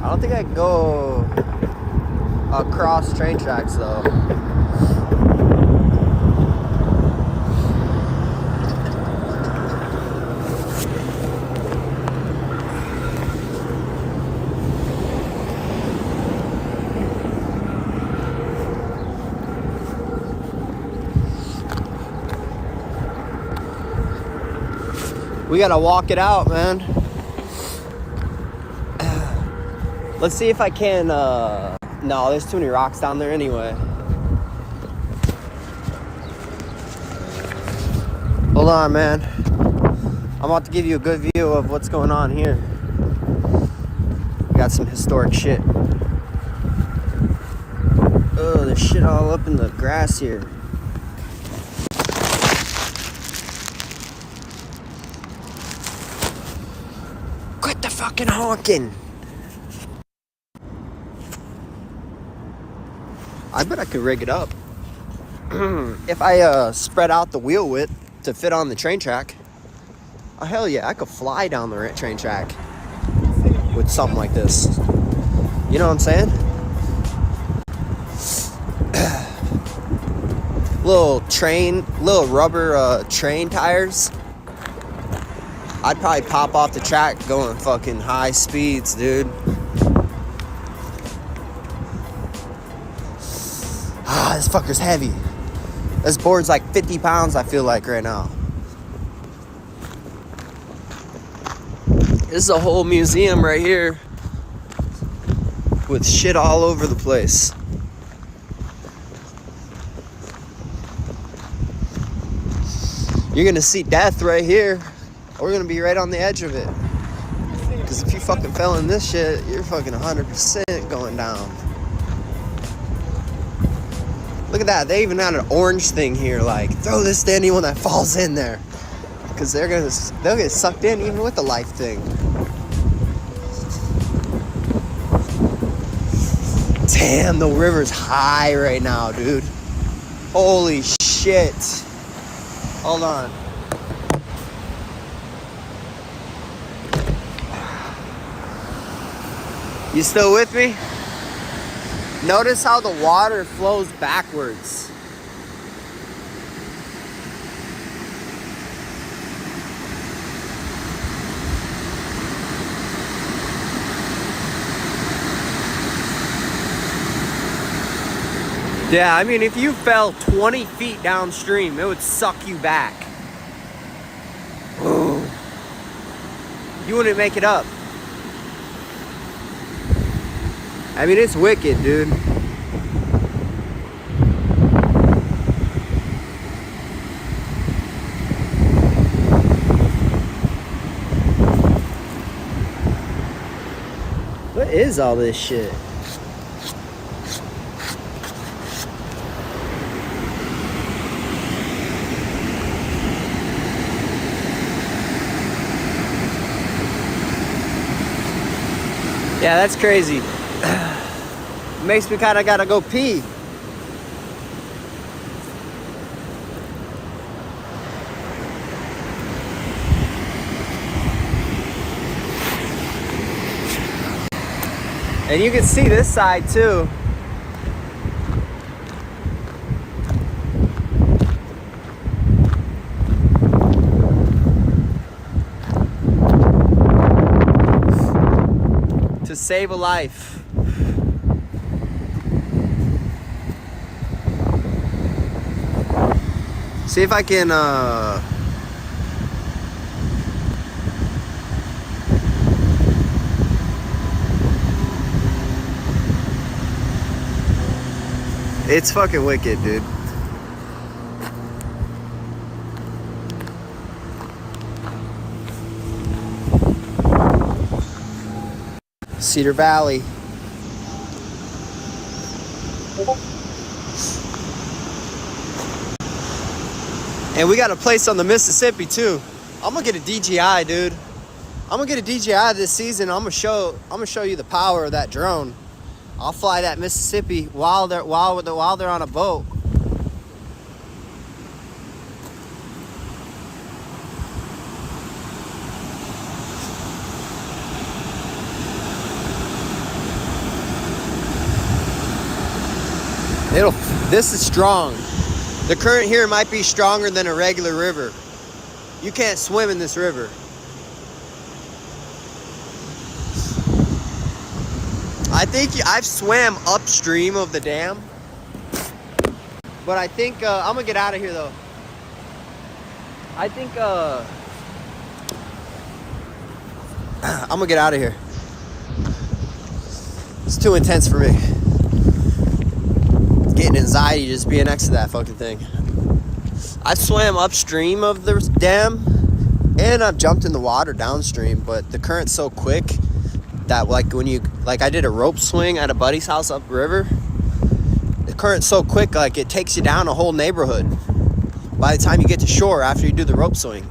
I don't think I can go across train tracks though. We gotta walk it out, man. Let's see if I can, no, there's too many rocks down there anyway. Hold on, man. I'm about to give you a good view of what's going on here. We got some historic shit. Oh, there's shit all up in the grass here. Quit the fucking honking. I bet I could rig it up. If I spread out the wheel width to fit on the train track. Oh, hell yeah, I could fly down the train track with something like this. You know what I'm saying? Little rubber train tires. I'd probably pop off the track going fucking high speeds, dude. Ah, this fucker's heavy. This board's like 50 pounds, I feel like, right now. This is a whole museum right here with shit all over the place. You're gonna see death right here. We're gonna be right on the edge of it. Because if you fucking fell in this shit, you're fucking 100% going down. Look at that, they even had an orange thing here, like, throw this to anyone that falls in there. Because they'll get sucked in even with the life thing. Damn, the river's high right now, dude. Holy shit. Hold on. You still with me? Notice how the water flows backwards. Yeah, I mean, if you fell 20 feet downstream, it would suck you back. Ooh. You wouldn't make it up. I mean, it's wicked, dude. What is all this shit? Yeah, that's crazy. Makes me kind of gotta go pee. And you can see this side too. To save a life. See if I can, it's fucking wicked, dude. Cedar Valley. And we got a place on the Mississippi too. I'm gonna get a DJI, dude. I'm gonna get a DJI this season. I'm gonna show you the power of that drone. I'll fly that Mississippi while they're on a boat. This is strong. The current here might be stronger than a regular river. You can't swim in this river. I think I've swam upstream of the dam, but I think I'm gonna get out of here though. I think I'm gonna get out of here. It's too intense for me. Getting anxiety just being next to that fucking thing. I swam upstream of the dam and I've jumped in the water downstream, but the current's so quick that I did a rope swing at a buddy's house upriver. The current's so quick, like it takes you down a whole neighborhood by the time you get to shore after you do the rope swing.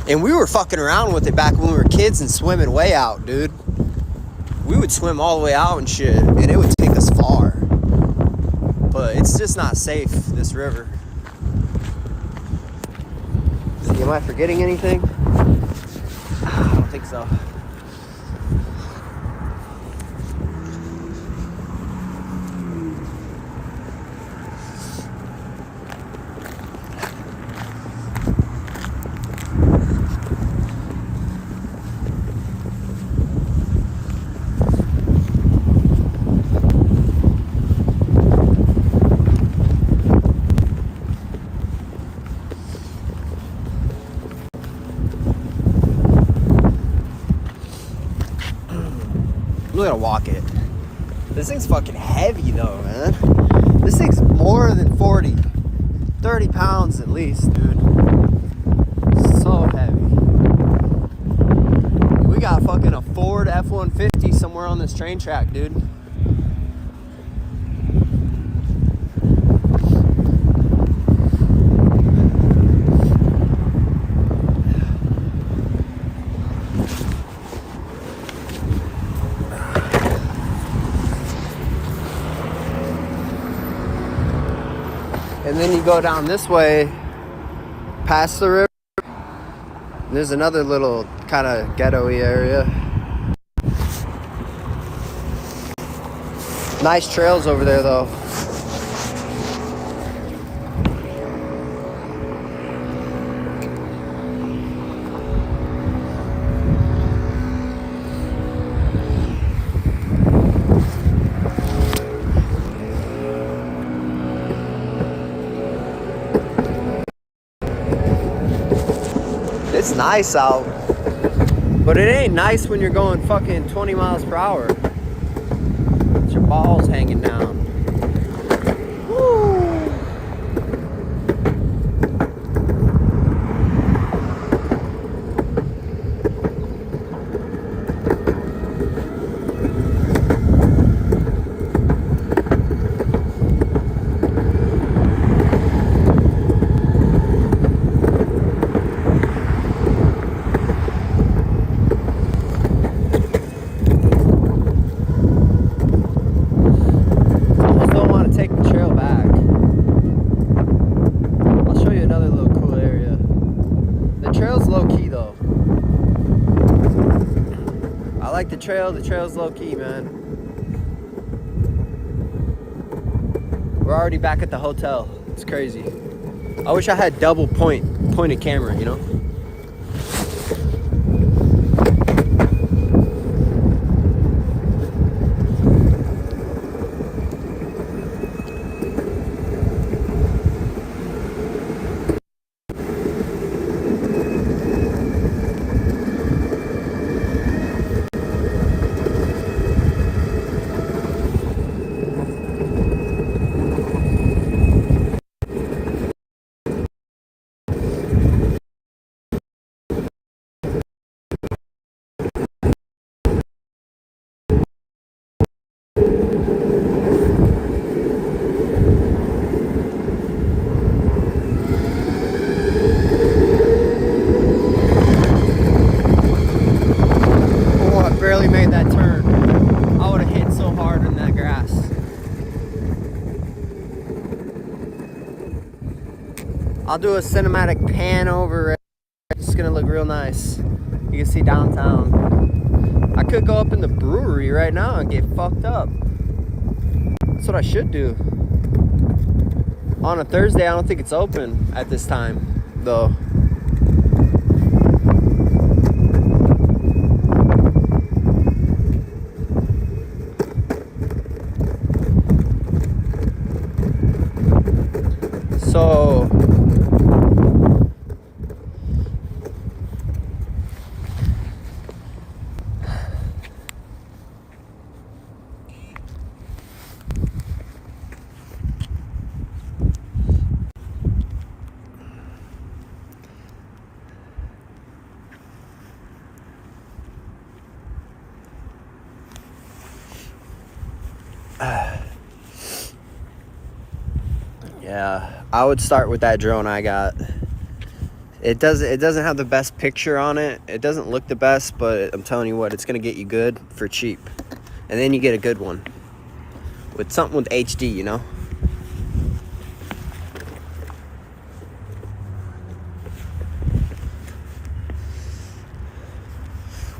And we were fucking around with it back when we were kids and swimming way out, dude. We would swim all the way out and shit, and it would take us far. But it's just not safe, this river. See, am I forgetting anything? I don't think so. I'm gonna walk it. This thing's fucking heavy though, man. This thing's more than 30 pounds at least, dude. So heavy. We got fucking a Ford F-150 somewhere on this train track, dude. And then you go down this way, past the river. And there's another little kind of ghetto-y area. Nice trails over there, though. It's nice out, but it ain't nice when you're going fucking 20 miles per hour. With your balls hanging down. Woo. The trail's low-key, man. We're already back at the hotel. It's crazy. I wish I had double pointed camera, you know? do a cinematic pan over it. It's gonna look real nice. You can see downtown. I could go up in the brewery right now and get fucked up. That's what I should do. On a Thursday, I don't think it's open at this time, though. So yeah, I would start with that drone I got. It doesn't have the best picture on it. It doesn't look the best, but I'm telling you what, it's gonna get you good for cheap. And then you get a good one. With something with HD, you know?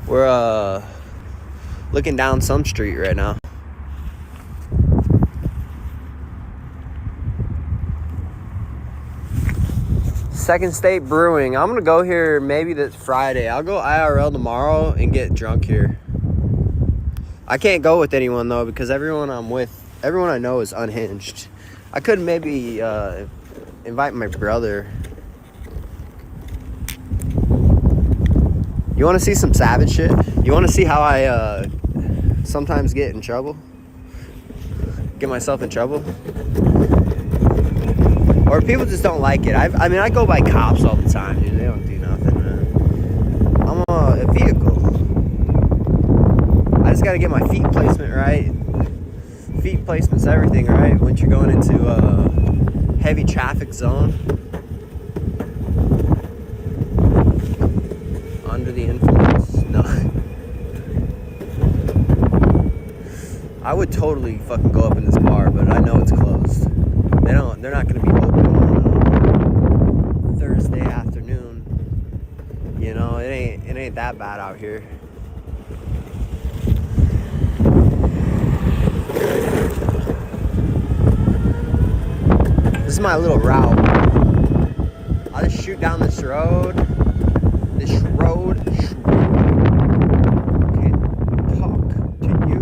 We're looking down some street right now. Second State Brewing. I'm gonna go here maybe this Friday. I'll go IRL tomorrow and get drunk here. I can't go with anyone though because everyone I'm with, everyone I know is unhinged. I could maybe invite my brother. You want to see some savage shit? You want to see how I sometimes get in trouble? Get myself in trouble? Or people just don't like it. I mean, I go by cops all the time, dude. They don't do nothing, man. I'm a vehicle. I just gotta get my feet placement right. Feet placement's everything, right? Once you're going into a heavy traffic zone. Under the influence? No. I would totally fucking go up in this bar, but I know it's closed. They're not gonna be open on Thursday afternoon. You know, it ain't that bad out here. This is my little route. I'll just shoot down this road. Can't talk to you.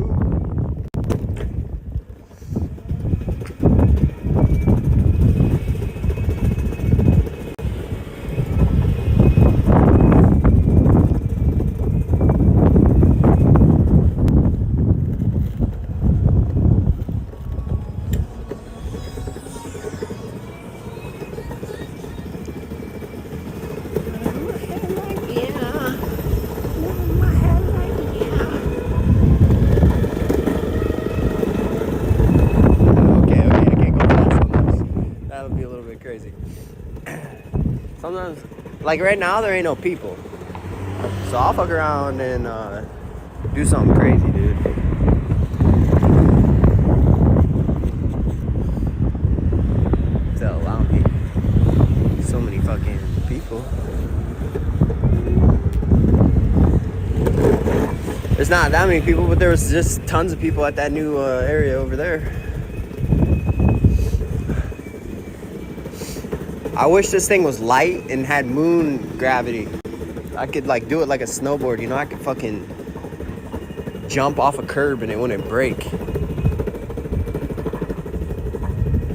Sometimes, like right now, there ain't no people. So I'll fuck around and do something crazy, dude. They'll allow me. So many fucking people. There's not that many people, but there was just tons of people at that new area over there. I wish this thing was light and had moon gravity. I could like do it like a snowboard, you know? I could fucking jump off a curb and it wouldn't break.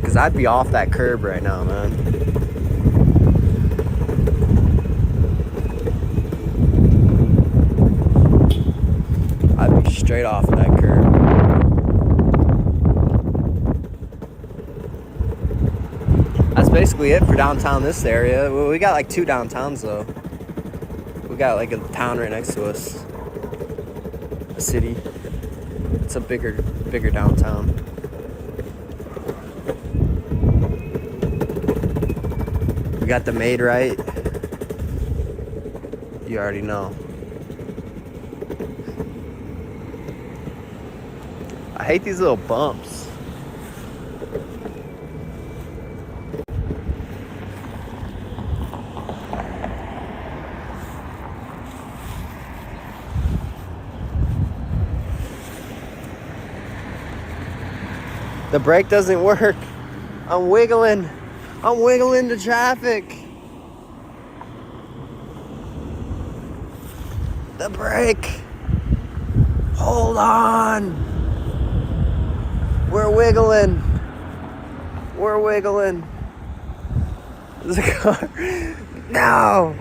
Cause I'd be off that curb right now, man. I'd be straight off of that curb. That's basically it for downtown this area. Well, we got like 2 downtowns though. We got like a town right next to us. A city. It's a bigger downtown. We got the maid right. You already know. I hate these little bumps. The brake doesn't work. I'm wiggling. I'm wiggling the traffic. The brake. Hold on. We're wiggling. We're wiggling. There's a car. No.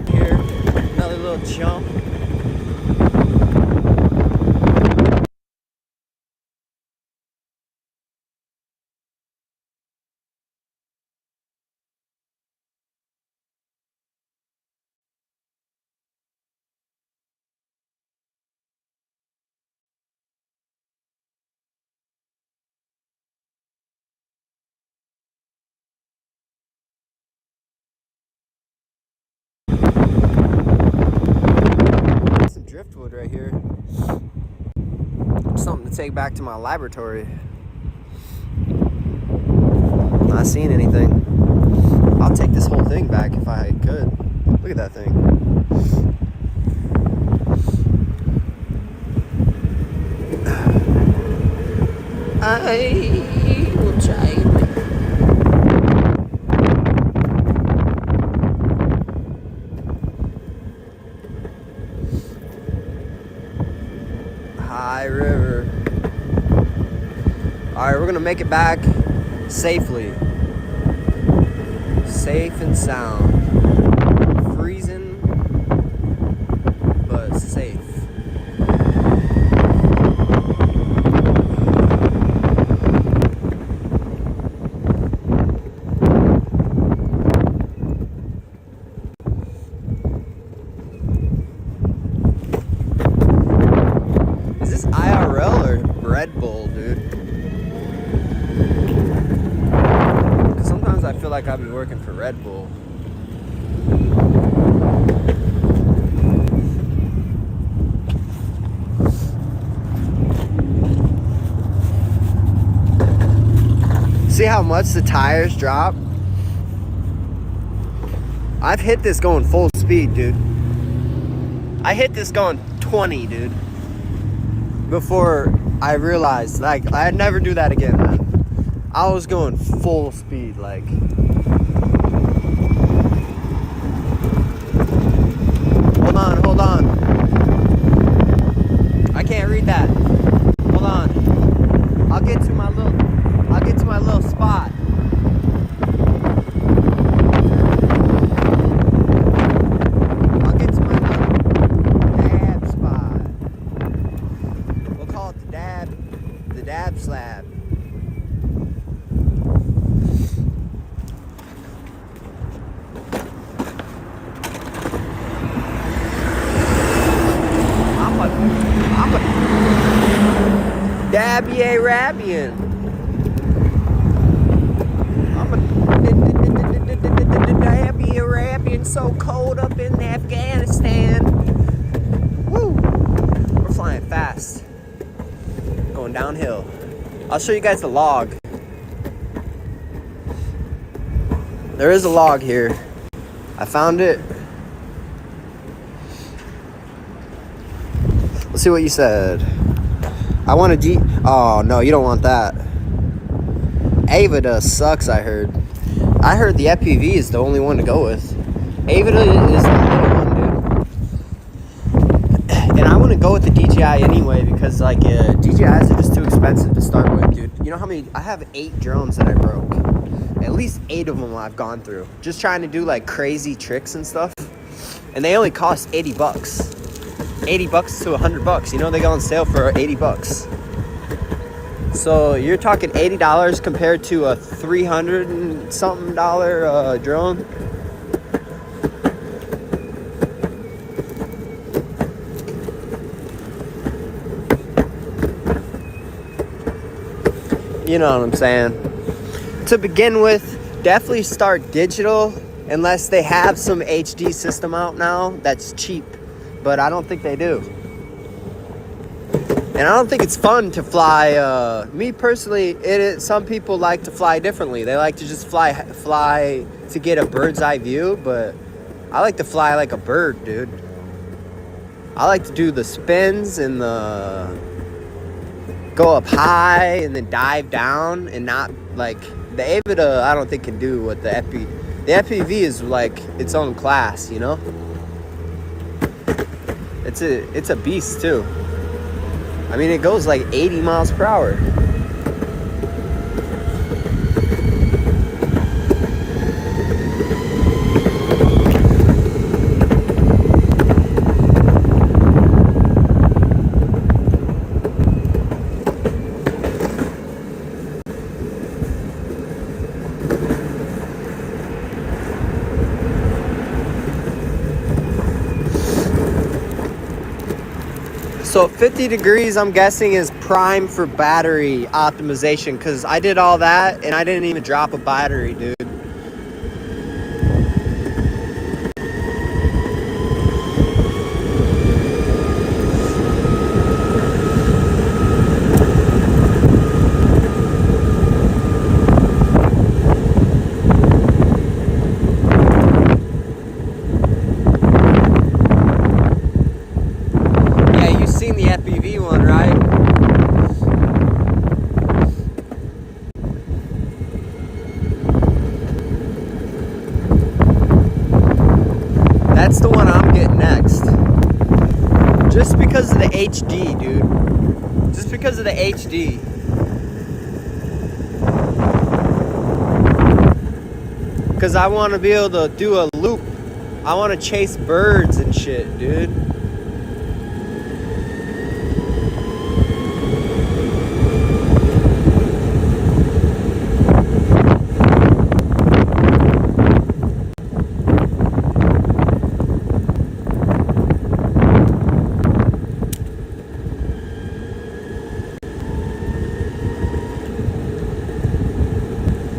Here, another little jump. Some driftwood right here. Something to take back to my laboratory. Not seeing anything. I'll take this whole thing back if I could. Look at that thing. I will try. High River. All right, we're gonna make it back safely. Safe and sound. Freezing, but safe. Is this IRL or Red Bull, dude? Sometimes I feel like I'll be working for Red Bull. See how much the tires drop? I've hit this going full speed, dude. I hit this going 20, dude. Before I realized, like, I'd never do that again, man. I was going full speed, like. Hold on, hold on. I can't read that. Hold on. I'll get to my little spot. I'll get to my little dab spot. We'll call it the dab slab. I'm a Dabby-a-Rabian. I'm a Dabby-a-Rabian, so cold up in Afghanistan. Woo! We're flying fast. Going downhill. I'll show you guys the log. There is a log here. I found it. Let's see what you said. I want a G. Oh, no, you don't want that. Avida sucks, I heard. I heard the FPV is the only one to go with. Avida is the only one, dude. And I want to go with the DJI anyway because, like, DJIs are just too expensive to start with, dude. You know how many? I have 8 drones that I broke. At least 8 of them I've gone through. Just trying to do, like, crazy tricks and stuff. And they only cost $80. $80 to $100. You know, they go on sale for $80. So you're talking $80 compared to a $300 and something drone? You know what I'm saying? To begin with, definitely start digital unless they have some HD system out now that's cheap. But I don't think they do. And I don't think it's fun to fly. Me personally, some people like to fly differently. They like to just fly to get a bird's eye view, but I like to fly like a bird, dude. I like to do the spins and go up high and then dive down, and not like the Avita. I don't think can do what the FPV is, like its own class, you know. It's a beast too. I mean, it goes like 80 miles per hour. So 50 degrees, I'm guessing, is prime for battery optimization, because I did all that and I didn't even drop a battery, dude. That's the one I'm getting next. Just because of the HD, dude. Just because of the HD. Because I want to be able to do a loop. I want to chase birds and shit, dude.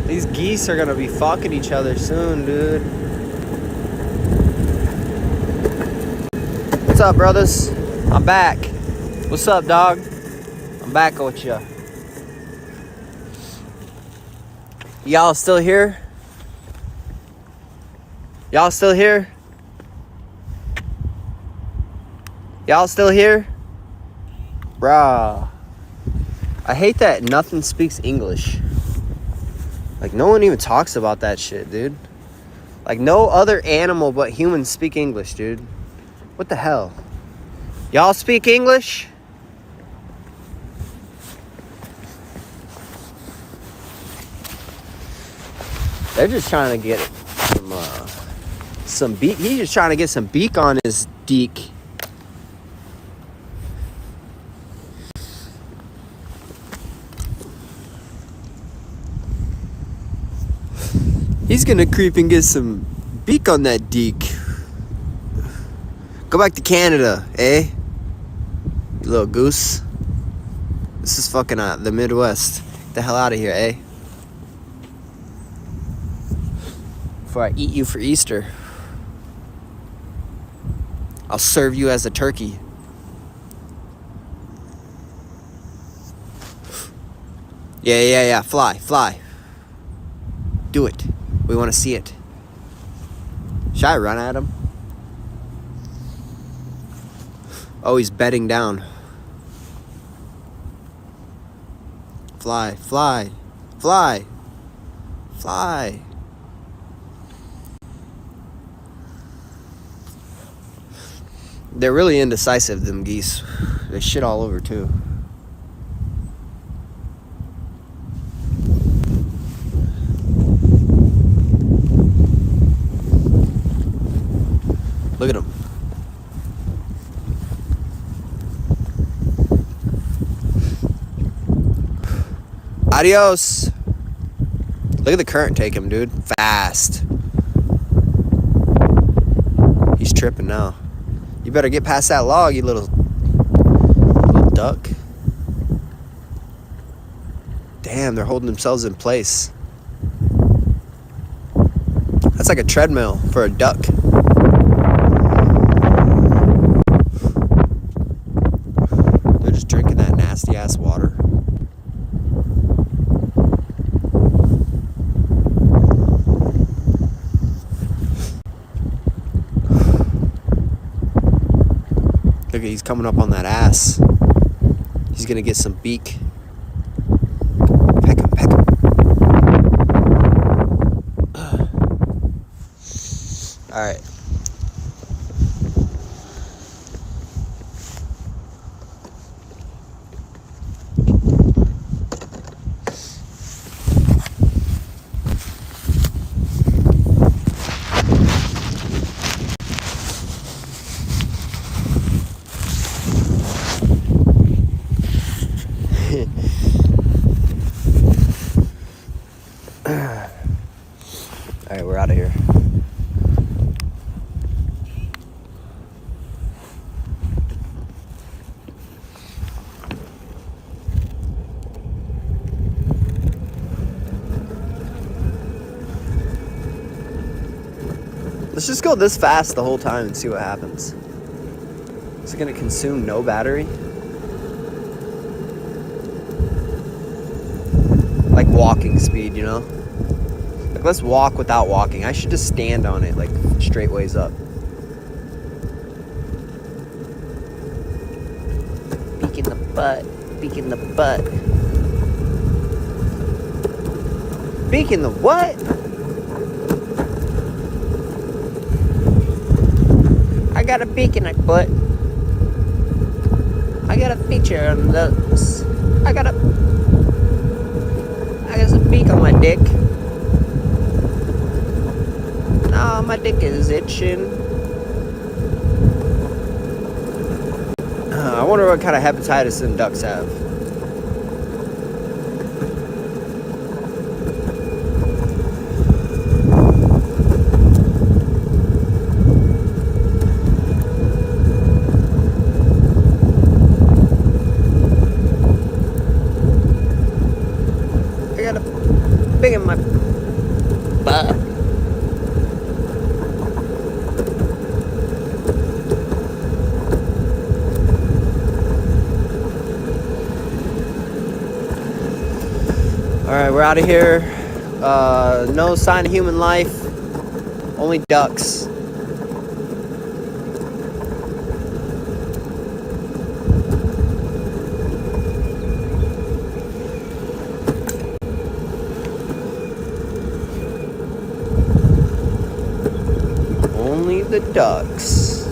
These geese are gonna be fucking each other soon, dude. What's up, brothers? I'm back. What's up, dog? I'm back with ya. Y'all still here? Y'all still here? Y'all still here? Bruh. I hate that nothing speaks English. Like, no one even talks about that shit, dude. Like, no other animal but humans speak English, dude. What the hell? Y'all speak English? They're just trying to get some beak. He's just trying to get some beak on his deek. He's gonna creep and get some beak on that deek. Go back to Canada, eh? You little goose. This is fucking the Midwest. Get the hell out of here, eh? Before I eat you for Easter, I'll serve you as a turkey. Yeah. Fly. Do it. We want to see it. Should I run at him? Oh, he's bedding down. Fly. They're really indecisive, them geese. They shit all over, too. Look at him. Adios. Look at the current take him, dude. Fast. He's tripping now. You better get past that log, you little duck. Damn, they're holding themselves in place. That's like a treadmill for a duck. They're just drinking that nasty ass water. Look, he's coming up on that ass. He's gonna get some beak. Peck him, peck him. All right. All right, we're out of here. Let's just go this fast the whole time and see what happens. Is it gonna consume no battery? Like walking speed, you know? Like, let's walk without walking. I should just stand on it, like, straight ways up. Beak in the butt. Beak in the butt. Beak in the what? I got a beak in my butt. I got a feature on those. I got some beak on my dick. Oh, my dick is itching. I wonder what kind of hepatitis them ducks have. I got a big in my butt. Alright, we're out of here. No sign of human life. Only ducks. Only the ducks.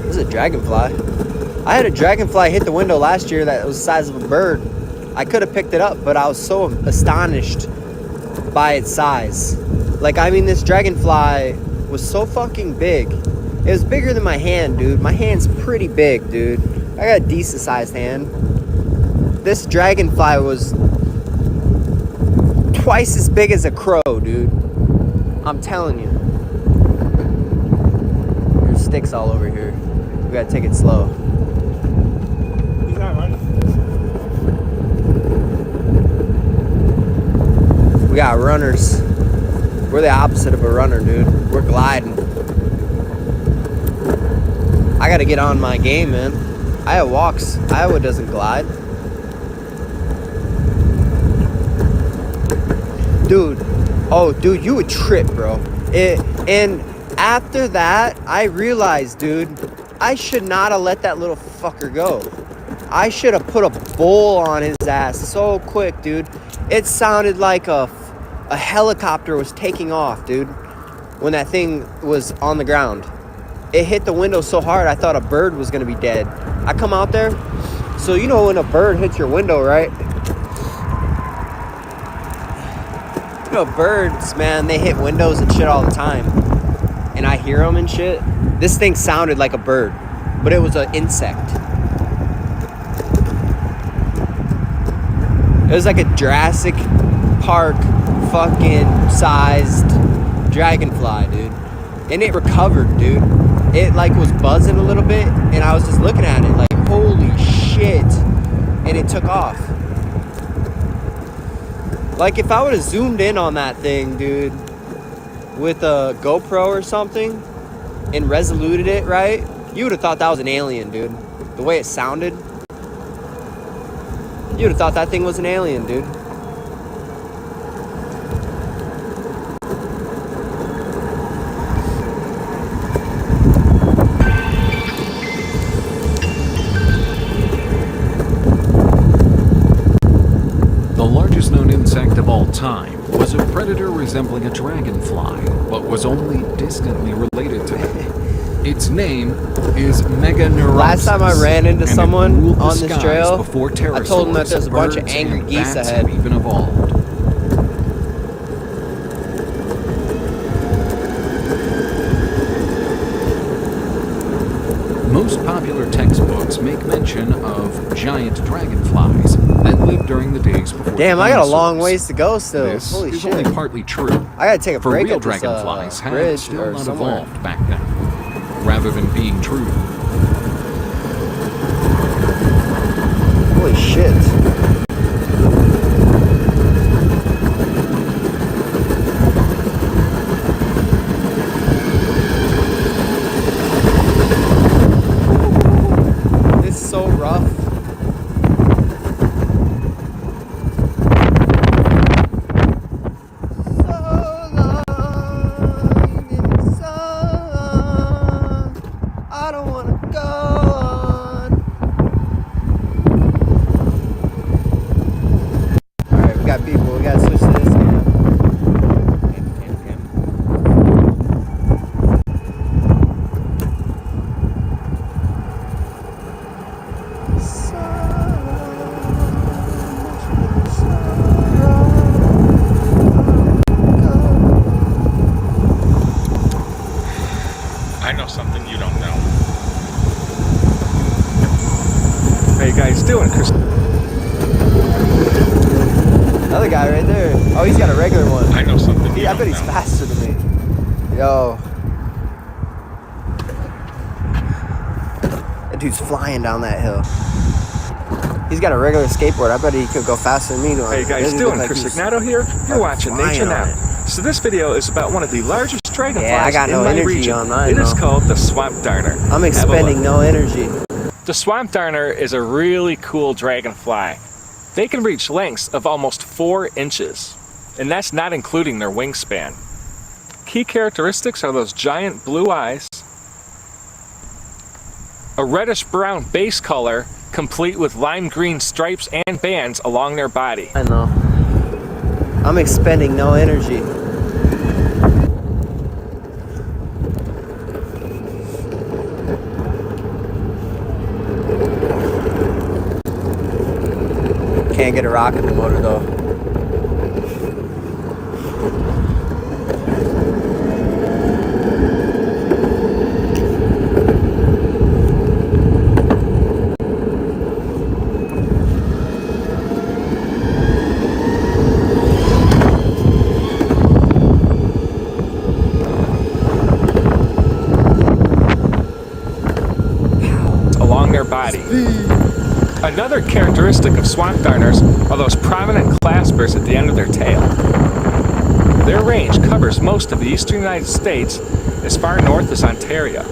This is a dragonfly. I had a dragonfly hit the window last year that was the size of a bird. I could have picked it up, but I was so astonished by its size. Like, I mean, this dragonfly was so fucking big. It was bigger than my hand, dude. My hand's pretty big, dude. I got a decent sized hand. This dragonfly was twice as big as a crow, dude. I'm telling you. There's sticks all over here. We gotta take it slow. We got runners. We're the opposite of a runner, dude. We're gliding. I gotta get on my game, man. Iowa walks. Iowa doesn't glide. Dude. Oh, dude, you would trip, bro. And after that, I realized, dude, I should not have let that little fucker go. I should have put a bowl on his ass so quick, dude. It sounded like a helicopter was taking off, dude, when that thing was on the ground. It hit the window so hard, I thought a bird was gonna be dead. I come out there, so you know when a bird hits your window, right? You know, birds, man, they hit windows and shit all the time. And I hear them and shit. This thing sounded like a bird, but it was an insect. was like a Jurassic Park fucking sized dragonfly, dude. And it recovered, dude. It like was buzzing a little bit, and I was just looking at it like, holy shit. And it took off. Like if I would have zoomed in on that thing, dude, with a GoPro or something and resoluted it right, you would have thought that was an alien, dude. The way it sounded, you would have thought that thing was an alien, dude. The largest known insect of all time was a predator resembling a dragonfly, but was only distantly related to it. Its name is Meganeuropsis. Last time I ran into someone on this trail, before I told them that there's a bunch of birds angry and geese bats ahead. had even evolved. Most popular textbooks make mention of giant dragonflies that lived during the days before. Damn, the I got a dinosaurs. long ways to go still. This Holy is shit. only partly true. I gotta take a For break real at this, dragonflies had bridge still or not somewhere. evolved back then, rather than being true. Holy shit. It's so rough. I don't wanna go on. Alright, we got people. We gotta switch to this now. I know something you don't know. How you guys doing, Chris? Another guy right there. Oh, he's got a regular one. I know something you I don't bet he's know. faster than me. Yo. That dude's flying down that hill. He's got a regular skateboard. I bet he could go faster than me. How you guys doing? Chris Ignato here. You're watching Nature Now. So this video is about one of the largest dragonflies Yeah, I got in no my energy region. on mine, It is though. called the swamp darner. I'm Have a expending look. no energy. The swamp darner is a really cool dragonfly. They can reach lengths of almost 4 inches, and that's not including their wingspan. Key characteristics are those giant blue eyes, a reddish-brown base color, complete with lime green stripes and bands along their body. I know. I'm expending no energy. Can't get a rock in the motor though. Along their body. Another characteristic of swamp darners are those prominent claspers at the end of their tail. Their range covers most of the eastern United States as far north as Ontario.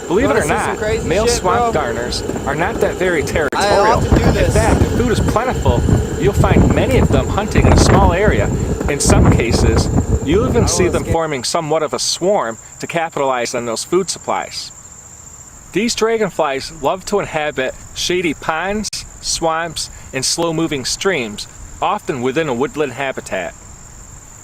Believe it or not, male swamp darners are not that very territorial. In fact, if food is plentiful, you'll find many of them hunting in a small area. In some cases, you'll even see them forming somewhat of a swarm to capitalize on those food supplies. These dragonflies love to inhabit shady ponds, swamps, and slow-moving streams, often within a woodland habitat.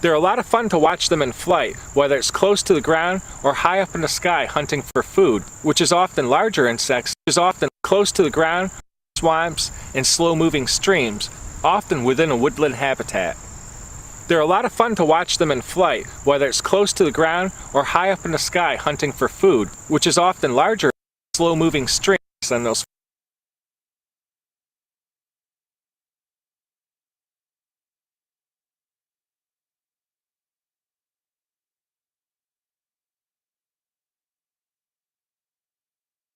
They're a lot of fun to watch them in flight, whether it's close to the ground or high up in the sky hunting for food, which is often larger insects, is often close to the ground, swamps, and slow-moving streams, often within a woodland habitat. They're a lot of fun to watch them in flight, whether it's close to the ground or high up in the sky hunting for food, which is often larger slow-moving streams than those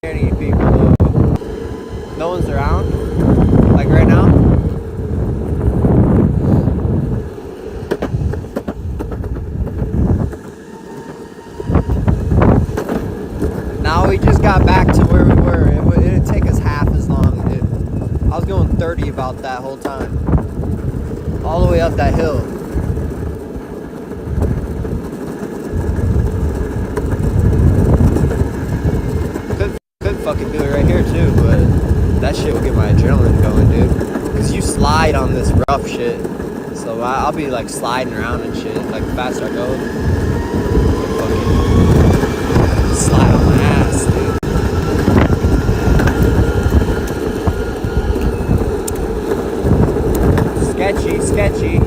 any people though. No one's around? Like right now? Now we just got back to where we were. It'd take us half as long, dude. I was going 30 about that whole time. All the way up that hill. Could fucking do it right here too, but that shit will get my adrenaline going, dude. Cause you slide on this rough shit. So I'll be like sliding around and shit. Like the faster I go, fucking slide on my ass, dude. Sketchy, sketchy.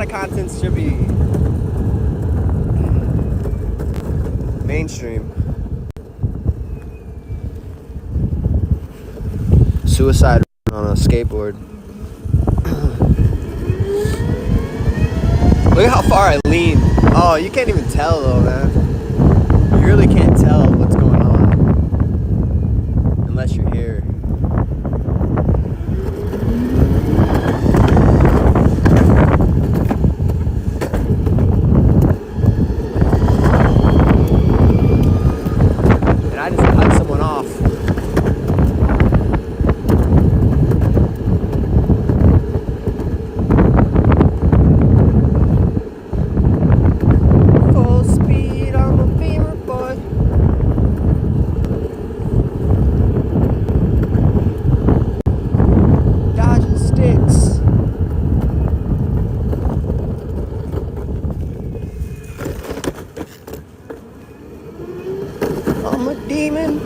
Content should be mainstream. Suicide on a skateboard. Look at how far I lean. Oh, you can't even tell though, man. You really can't tell what's going on unless you're here. I just cut someone off. Full speed on the beamer, boy. Dodging sticks. I'm a demon.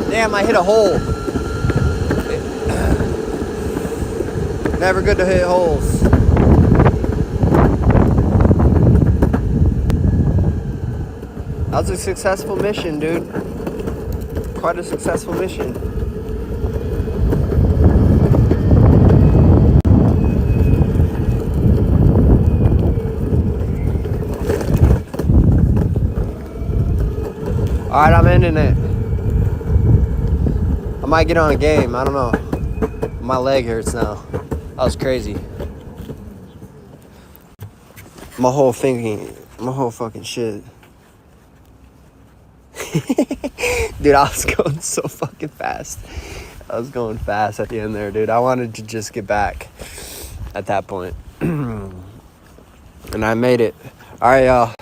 Damn, I hit a hole. Never good to hit holes. That was a successful mission, dude. Quite a successful mission. Alright, I'm ending it. I might get on a game, I don't know. My leg hurts now. That was crazy. My whole fucking shit. Dude, I was going so fucking fast. I was going fast at the end there, dude. I wanted to just get back at that point. And I made it. Alright, y'all.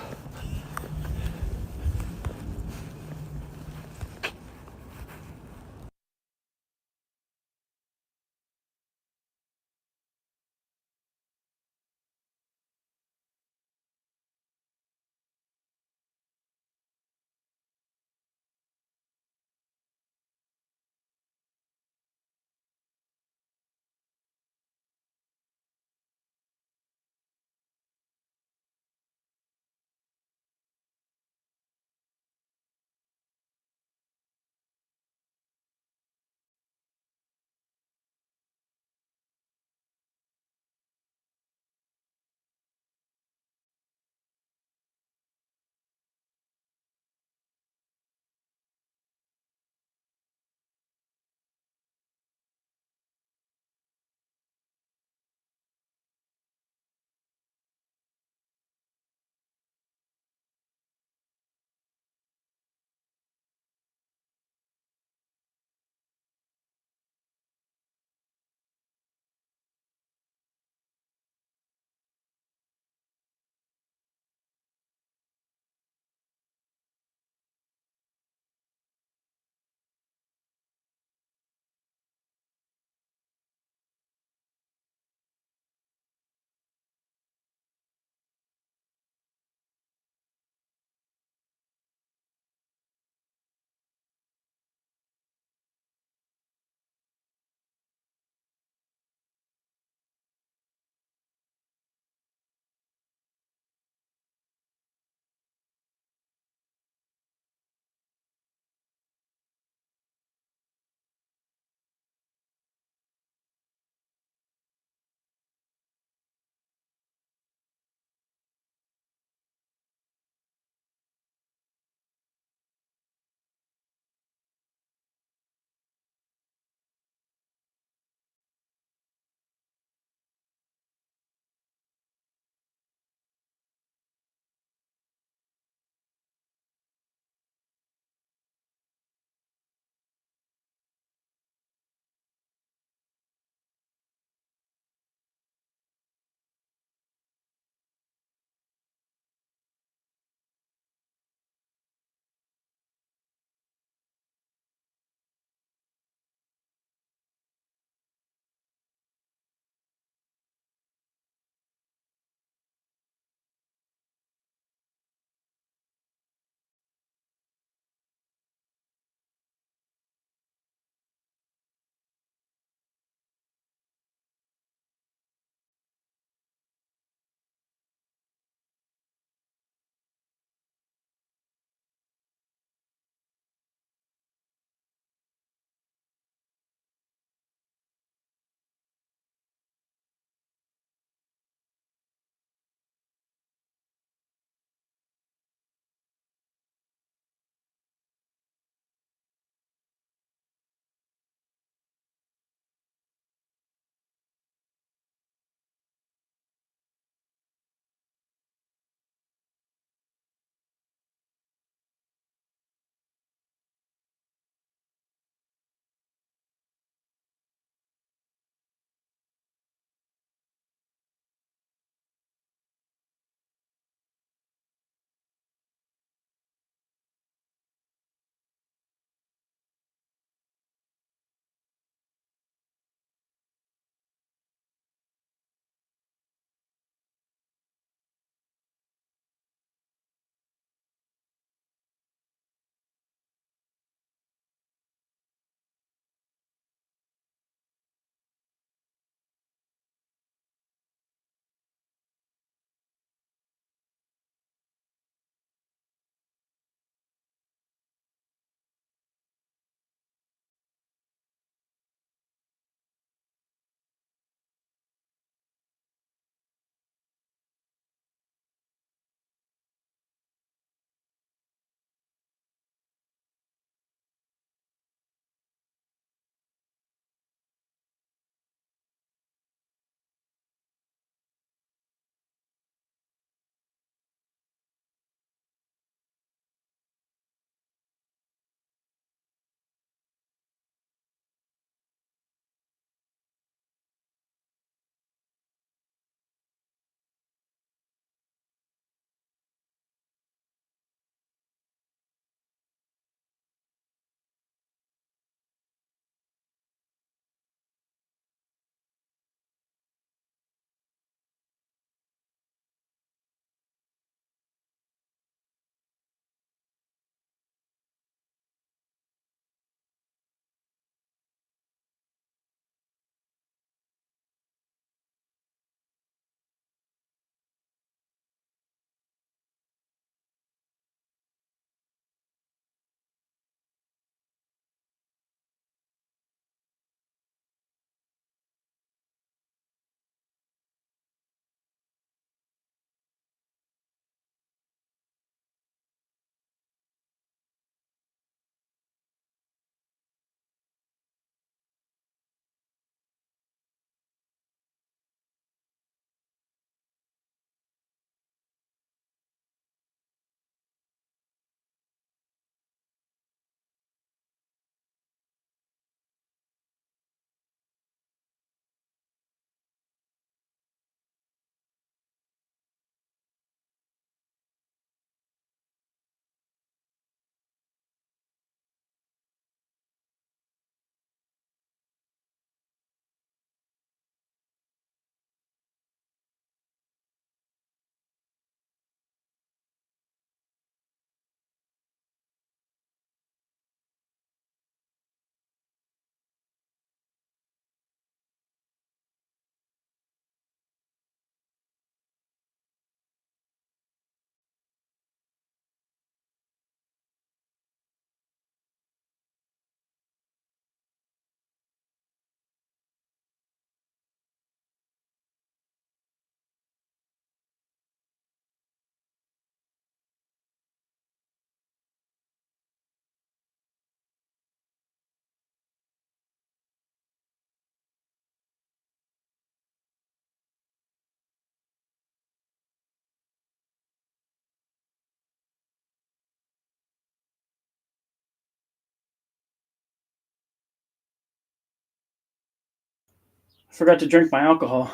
Forgot to drink my alcohol.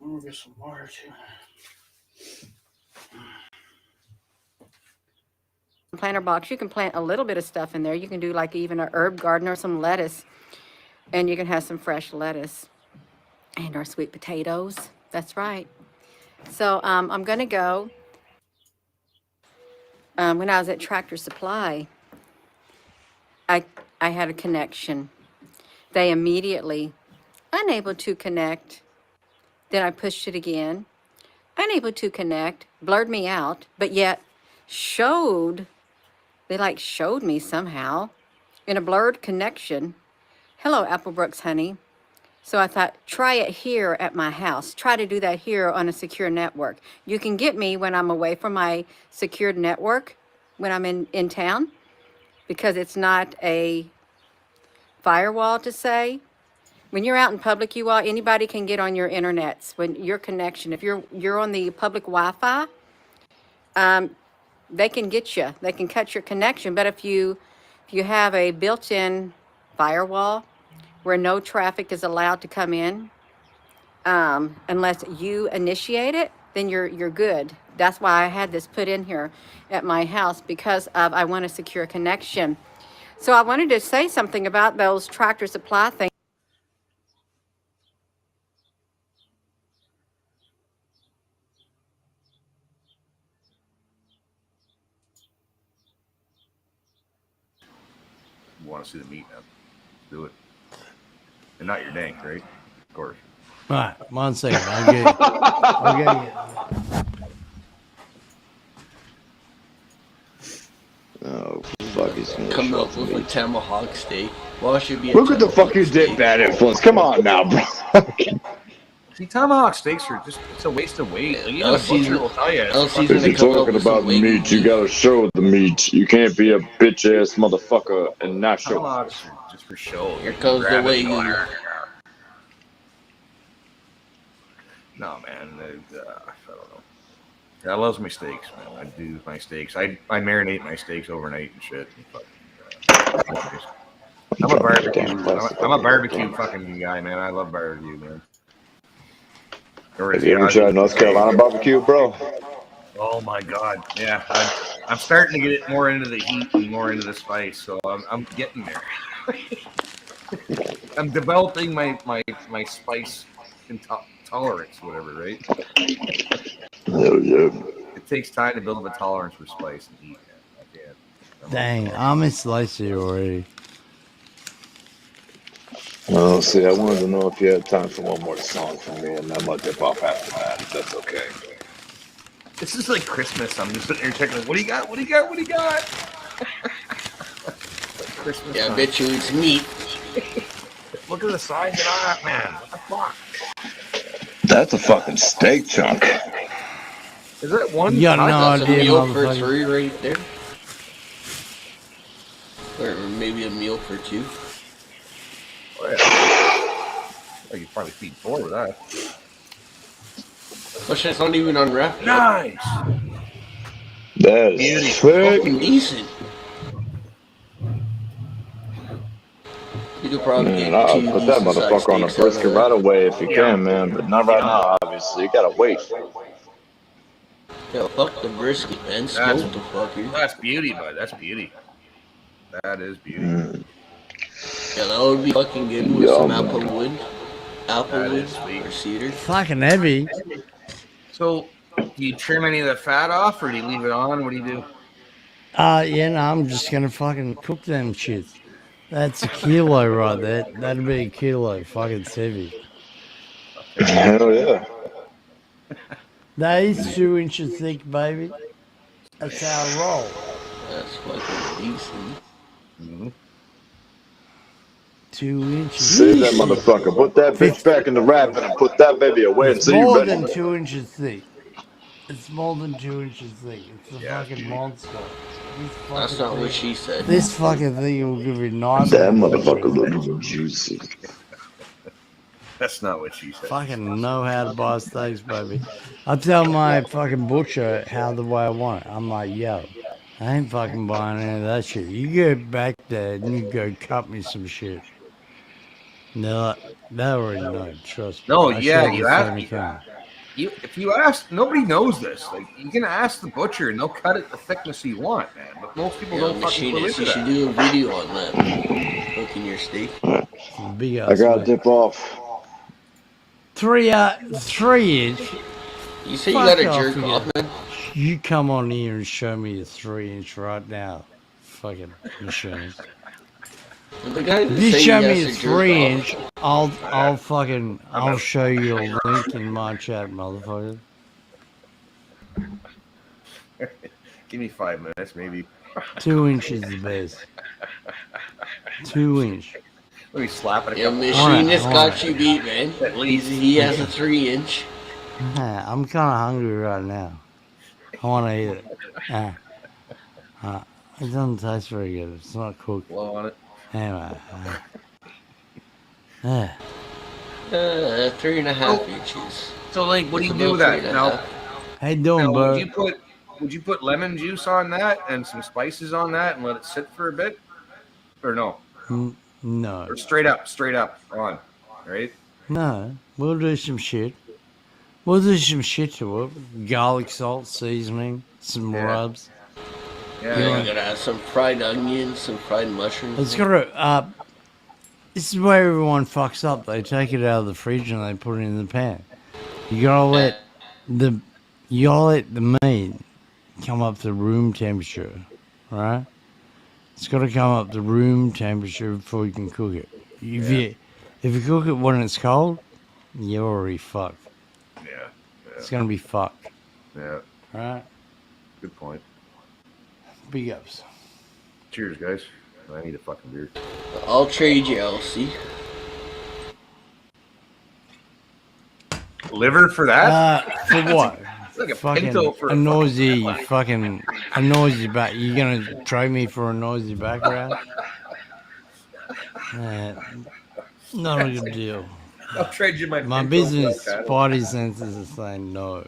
We'll get some water too. Planter box, you can plant a little bit of stuff in there. You can do like even a herb garden or some lettuce, and you can have some fresh lettuce and our sweet potatoes. That's right. So I'm gonna go. When I was at Tractor Supply, I had a connection. They immediately unable to connect. Then I pushed it again, unable to connect, blurred me out, but yet showed. They like showed me somehow in a blurred connection. Hello, Applebrooks, honey. So I thought, try it here at my house. Try to do that here on a secure network. You can get me when I'm away from my secured network, when I'm in town, because it's not a firewall to say. When you're out in public, you all, anybody can get on your internets. When your connection, if you're on the public Wi-Fi, they can get you. They can cut your connection. But if you have a built-in firewall where no traffic is allowed to come in, unless you initiate it, then you're good. That's why I had this put in here at my house, because of I want a secure connection. So I wanted to say something about those Tractor Supply things. You want to see the meat now? Do it. And not your dank, right? Of course. All right, 1 second. I'll get it. I'll get it. Oh, fuck, he's gonna come up with a tomahawk steak. Well, it should be. Look at the fucking dick bad influence. Come on now, bro. See, tomahawk steaks are just—it's a waste of weight. You know, the butcher will tell you. If you're talking about meat, you gotta show the meat. You can't be a bitch ass motherfucker and not show. Tomahawks are just for show. Here comes the way you. No, man. I don't know. I love my steaks, man. I do my steaks. I marinate my steaks overnight and shit. I'm a barbecue. I'm a barbecue fucking guy, man. I love barbecue, man. Have you ever tried North Carolina barbecue, bro? Oh my god, yeah. I'm starting to get it more into the heat and more into the spice, so I'm getting there. I'm developing my spice tolerance, whatever, right? Hell yeah. It takes time to build up a tolerance for spice and heat, man. Dang, I'm in Slicer already. Well, see, I wanted to know if you had time for one more song from me, and I might dip off after that, if that's okay. This is like Christmas. I'm just sitting here checking, like, what do you got? What do you got? What do you got? Like Christmas. Yeah, I bet you it's meat. Look at the size of that, man. What the fuck? That's a fucking steak chunk. Is that one? You got no idea, meal for motherfucker. 3 right there. Or maybe a meal for 2. Oh, yeah. Oh, you probably feed 4 with that. Oh shit, it's not even unwrapped. Nice. That is sick. Decent. You could probably Man, I'll put that motherfucker on a brisket right away if you can, man. But not right now, obviously. You gotta wait. Yo, fuck the brisket, man. Smoke the fucker. That's beauty, bud. That's beauty. That is beauty. Yeah, that would be fucking good with some applewood. Applewood or cedar. Fucking heavy. So, do you trim any of the fat off, or do you leave it on? What do you do? Yeah, no, I'm just gonna fucking cook them shits. That's a kilo right there. That'd be a kilo. Fucking heavy. Hell yeah. That is 2 inches thick, baby. That's how I roll. That's fucking decent. 2 inches. Save that motherfucker. Put that bitch back in the wrap and put that baby away It's until you're more ready. than 2 inches thick. It's more than 2 inches thick. It's a fucking monster. That's not what she said. This fucking thing will give you nightmares. That motherfucker look juicy. That's not what she said. Fucking know how to buy steaks, baby. I tell my fucking butcher how the way I want it. I'm like, yo, I ain't fucking buying any of that shit. You go back there and you go cut me some shit. No, they already know. Trust me. No, I yeah, showed you the ask. Sammy Khan. If you ask, nobody knows this. Like, you can ask the butcher, and they'll cut it the thickness you want, man. But most people don't fucking believe You should that. do a video on that. Cooking your steak. Big I gotta ass dip off. 3 inch. You say you Fuck gotta off, jerk you off, go. man? You come on here and show me a 3 inch right now. Fucking machine. The guy If you say show he me a has to jerk 3 off. inch, I'll show you a link in my chat, motherfucker. Give me 5 minutes, maybe. 2 inches is the best. 2 inch. Let me slap it a Yeah, couple machinist Alright, got alright. you beat, man. He has a 3 inch. I'm kind of hungry right now. I want to eat it. It doesn't taste very good. It's not cooked. Blow on it. Anyway. 3.5 inches. So, like, what do you It's do with about that? 3.5. Now, How you doing, now, bro? would you put lemon juice on that and some spices on that and let it sit for a bit? Or no? No. Or straight up on, right? No. We'll do some shit. We'll do some shit to it. Garlic, salt, seasoning, some rubs. Yeah, you're gonna have some fried onions, some fried mushrooms. It's got to, this is where everyone fucks up. They take it out of the fridge and they put it in the pan. You gotta let the meat come up to room temperature, right? It's got to come up to room temperature before you can cook it. If you cook it when it's cold, you're already fucked. Yeah. It's gonna be fucked. Yeah. Right? Good point. Big ups. Cheers, guys. I need a fucking beer. I'll trade you, Elsie. Liver for that? For what? It's like a fucking pinto for a noisy back. You gonna trade me for a noisy background? Not a good deal. I'll trade you my pinto business for a body senses are saying no.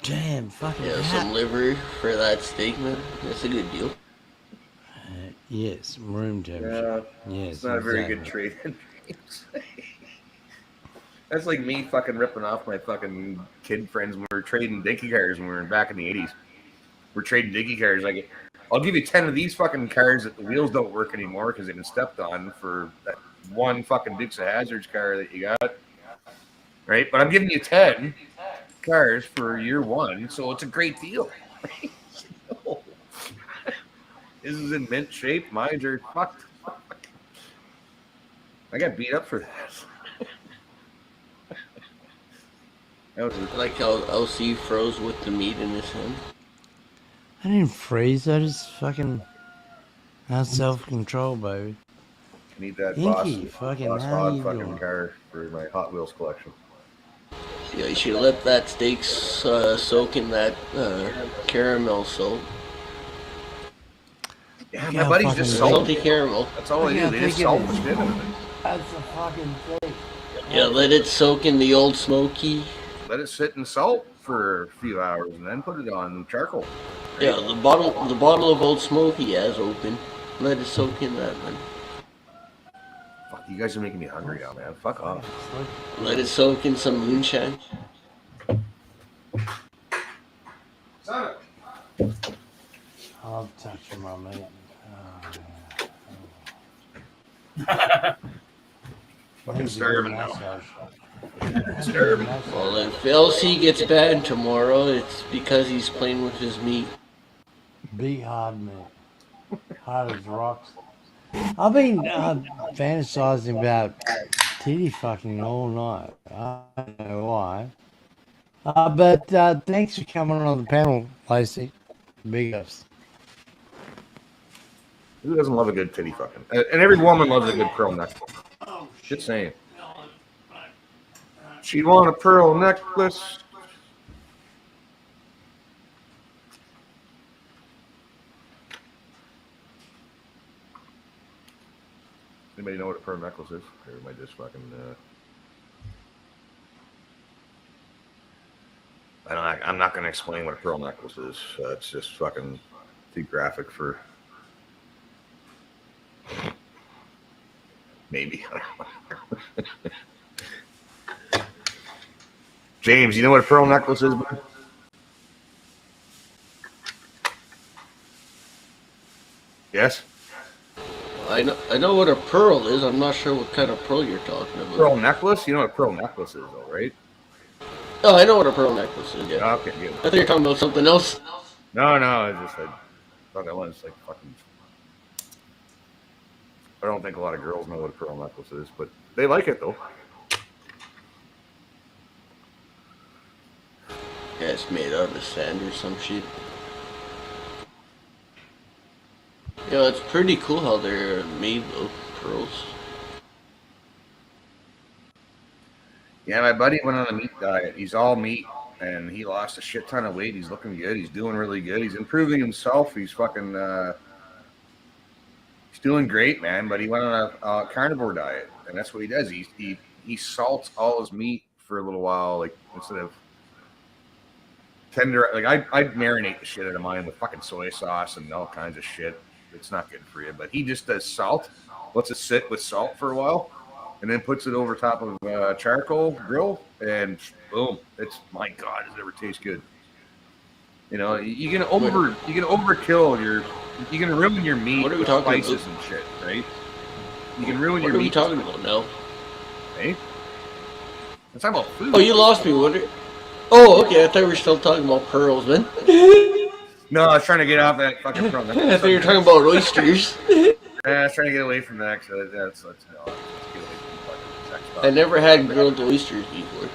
Damn, fucking Yeah, some liver for that steak, man. That's a good deal. Yes, room temperature. Yes, it's not a very good trade. That's like me fucking ripping off my fucking kid friends when we were trading dinky cars when we were back in the 80s. We're trading dinky cars. Like, I'll give you 10 of these fucking cars that the wheels don't work anymore because they've been stepped on for that one fucking Dukes of Hazzard's car that you got. Right? But I'm giving you 10 cars for year one, so it's a great deal. Right? So, this is in mint shape. Mine are fucked. I got beat up for that. Like how LC froze with the meat in his hand. I didn't freeze. I just fucking had self-control, baby. I need that Inky, boss fucking how hog you fucking doing? car for my Hot Wheels collection. Yeah, you should let that steak soak in that caramel salt. Yeah, my buddy's just salty caramel. That's all I do. They just salt the shit out of it. That's a fucking thing. Yeah, let it soak in the old smoky. Let it sit in salt for a few hours and then put it on charcoal. Yeah, the bottle of Old Smoky has open. Let it soak in that, man. Fuck, you guys are making me hungry now, man. Fuck off. Let it soak in some moonshine. I'm touching my meat. Fucking starving now. Well, if LC gets bad tomorrow, it's because he's playing with his meat. Big hard meat. Hard as rocks. I've been fantasizing about titty fucking all night. I don't know why. But thanks for coming on the panel, Lacey. Big ups. Who doesn't love a good titty fucking? And every woman loves a good pearl necklace. Just saying. She'd want a pearl necklace. Anybody know what a pearl necklace is? Or am I just fucking? I'm not going to explain what a pearl necklace is. It's just fucking too graphic for. Maybe. James, you know what a pearl necklace is, bud? Yes? I know what a pearl is. I'm not sure what kind of pearl you're talking about. Pearl necklace? You know what a pearl necklace is, though, right? Oh, I know what a pearl necklace is, yeah. Okay, good. I thought you were talking about something else. No, I thought that was like fucking. I don't think a lot of girls know what a pearl necklace is, but they like it, though. Yeah, it's made out of sand or some shit. Yeah, it's pretty cool how they're made, though, pearls. Yeah, my buddy went on a meat diet. He's all meat, and he lost a shit ton of weight. He's looking good. He's doing really good. He's improving himself. He's fucking, he's doing great, man. But he went on a carnivore diet, and that's what he does. He salts all his meat for a little while, like instead of tender. Like I'd marinate the shit out of mine with fucking soy sauce and all kinds of shit. It's not good for you, but he just does salt, lets it sit with salt for a while, and then puts it over top of charcoal grill, and boom! It's, my God, does it ever taste good? You know, you're gonna overkill your, you're gonna ruin your meat with spices and shit, right? You can ruin your meat. What are we talking about now? Hey, let's talk about food. Oh, you lost me, what? Oh, okay. I thought we were still talking about pearls, man. No, I was trying to get off that fucking pearl. I thought you were talking about oysters. Yeah, I was trying to get away from that. So let's get away from fucking sex stuff. I never had grilled oysters before.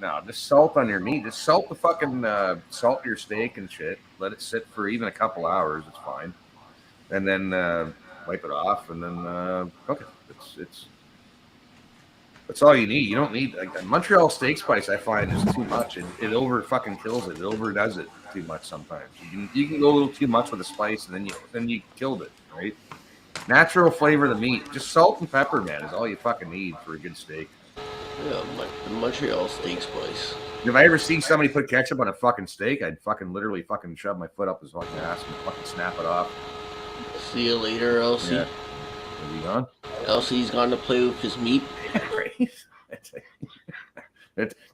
No, just salt on your meat. Just salt the fucking salt your steak and shit. Let it sit for even a couple hours. It's fine. And then wipe it off, and then cook it. That's all you need. You don't need, like, Montreal steak spice. I find is too much. It over fucking kills it. It overdoes it too much sometimes. You can go a little too much with the spice, and then you killed it, right? Natural flavor of the meat. Just salt and pepper, man, is all you fucking need for a good steak. Yeah, the Montreal steak spice. If I ever see somebody put ketchup on a fucking steak, I'd fucking literally fucking shove my foot up his fucking ass and fucking snap it off. See you later, Elsie. Yeah. Is he gone? Elsie's gone to play with his meat.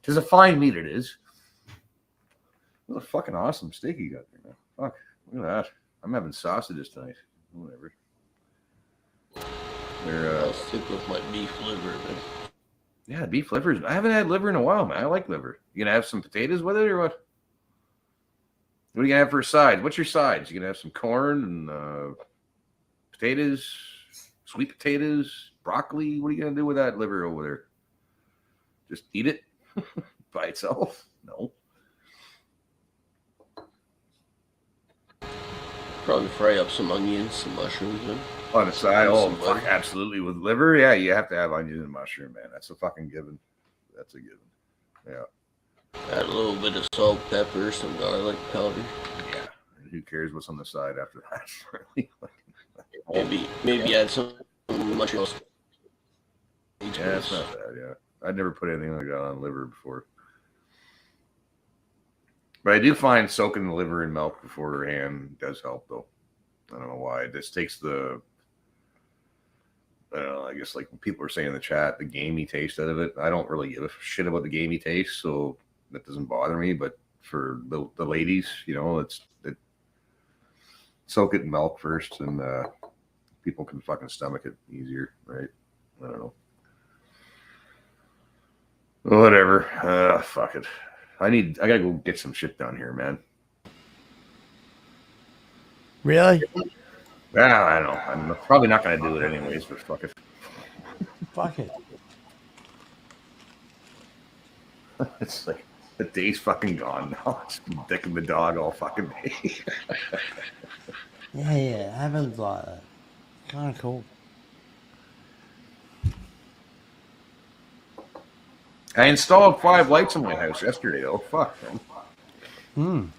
It's a fine meat, it is. What a fucking awesome steak you got there, man. Fuck, look at that. I'm having sausages tonight. Whatever. I'll stick with my beef liver, man. Yeah, beef livers. I haven't had liver in a while, man. I like liver. You gonna have some potatoes with it or what? What are you gonna have for a side? What's your sides? You gonna have some corn and potatoes, sweet potatoes, broccoli? What are you gonna do with that liver over there? Just eat it by itself? No. Probably fry up some onions, some mushrooms, man. On the side, oh, fuck, absolutely. With liver, yeah, you have to have onions and mushroom, man. That's a fucking given. That's a given. Yeah. Add a little bit of salt, pepper, some garlic powder. Yeah. And who cares what's on the side after that? maybe add some Montreal. Yeah, it's not bad, yeah. I'd never put anything like that on liver before. But I do find soaking the liver in milk beforehand does help, though. I don't know why. This takes the, I don't know, I guess like people are saying in the chat, the gamey taste out of it. I don't really give a shit about the gamey taste, so that doesn't bother me. But for the ladies, you know, soak it in milk first, and people can fucking stomach it easier, right? I don't know. Whatever. Fuck it. I gotta go get some shit done here, man. Really? Yeah, I know. I'm probably not gonna do it anyways, but fuck it. Fuck it. It's like the day's fucking gone now. It's been dicking the dog all fucking day. Yeah, it happens like that. Kind of cool. I installed 5 lights in my house yesterday, though. Fuck, man.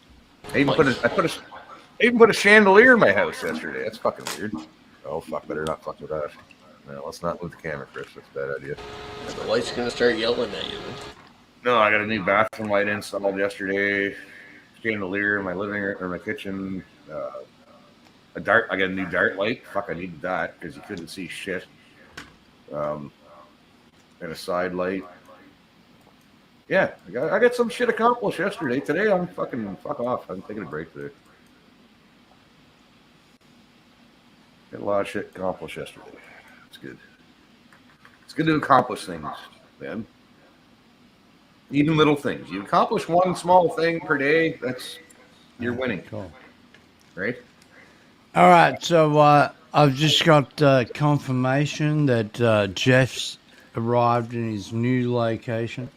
I even put a chandelier in my house yesterday. That's fucking weird. Oh fuck, better not fuck with that. No, let's not move the camera, Chris. That's a bad idea. The light's gonna start yelling at you. No, I got a new bathroom light installed yesterday. Chandelier in my living room or my kitchen. I got a new dart light. Fuck, I needed that because you couldn't see shit. And a side light. Yeah, I got some shit accomplished yesterday. Today I'm fucking fuck off. I'm taking a break today. Got a lot of shit accomplished yesterday. It's good. It's good to accomplish things, man. Even little things. You accomplish one small thing per day, you're winning. Cool. Right? All right, so I've just got confirmation that Jeff's arrived in his new location.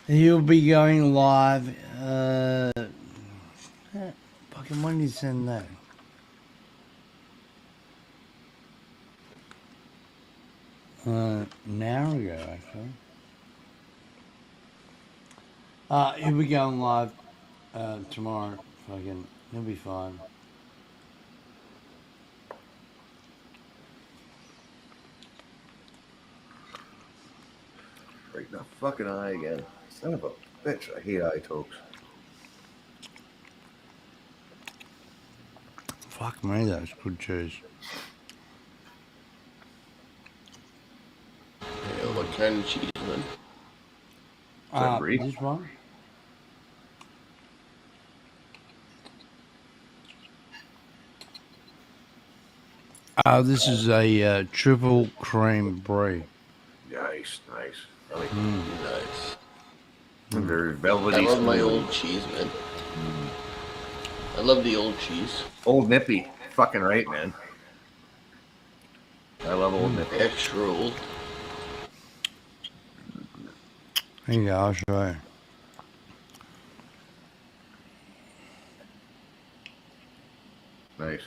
He'll be going live. Fucking when did he send that? An hour ago, actually. He'll be going live tomorrow. Fucking, he'll be fine. Right in the fucking eye again. Son of a bitch. I hate eye tokes. Fuck me, that's good cheese. Yeah, what kind of cheese, man? This one? This is a triple cream brie. Nice, nice. I like Nice. Very velvety. I love my old cheese, man. I love the old cheese. Old Nippy. Fucking right, man. I love Old Nippy. Extra old. Here you go, I'll show you. Nice.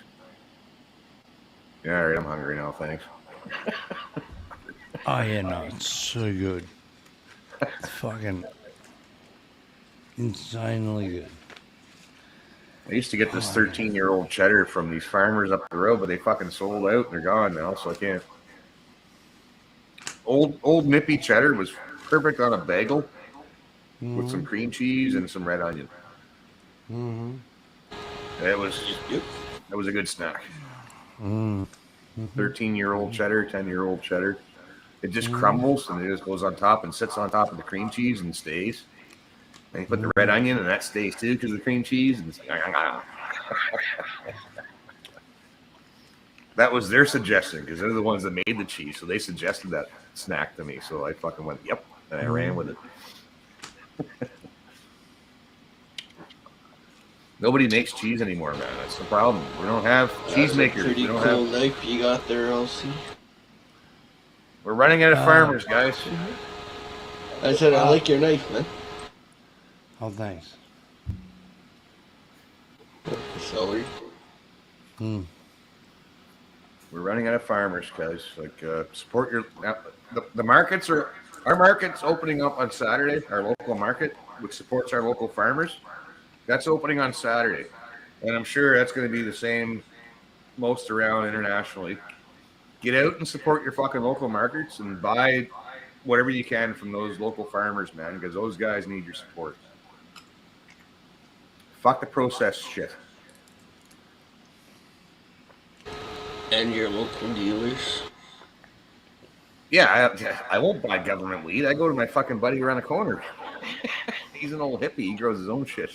Yeah, all right, I'm hungry now, thanks. Oh yeah, no, it's so good. It's fucking insanely good. I used to get this 13-year-old cheddar from these farmers up the road, but they fucking sold out and they're gone now, so I can't. Old Nippy cheddar was perfect on a bagel with some cream cheese and some red onion. Mm-hmm. That was a good snack. 13-year-old cheddar, 10-year-old cheddar. It just crumbles and it just goes on top and sits on top of the cream cheese and stays. And you put the red onion and that stays too because of the cream cheese. And that was their suggestion because they're the ones that made the cheese. So they suggested that snack to me. So I fucking went, yep. And I ran with it. Nobody makes cheese anymore, man. That's the problem. We don't have cheesemakers. Pretty cool knife you got there, LC. We're running out of farmers, guys. I said I like your knife, man. Oh, thanks. Celery. We're running out of farmers, guys. Like, support your. The markets are. Our market's opening up on Saturday. Our local market, which supports our local farmers. That's opening on Saturday. And I'm sure that's going to be the same most around internationally. Get out and support your fucking local markets and buy whatever you can from those local farmers, man, because those guys need your support. Fuck the processed shit. And your local dealers. Yeah, I won't buy government weed. I go to my fucking buddy around the corner. He's an old hippie. He grows his own shit.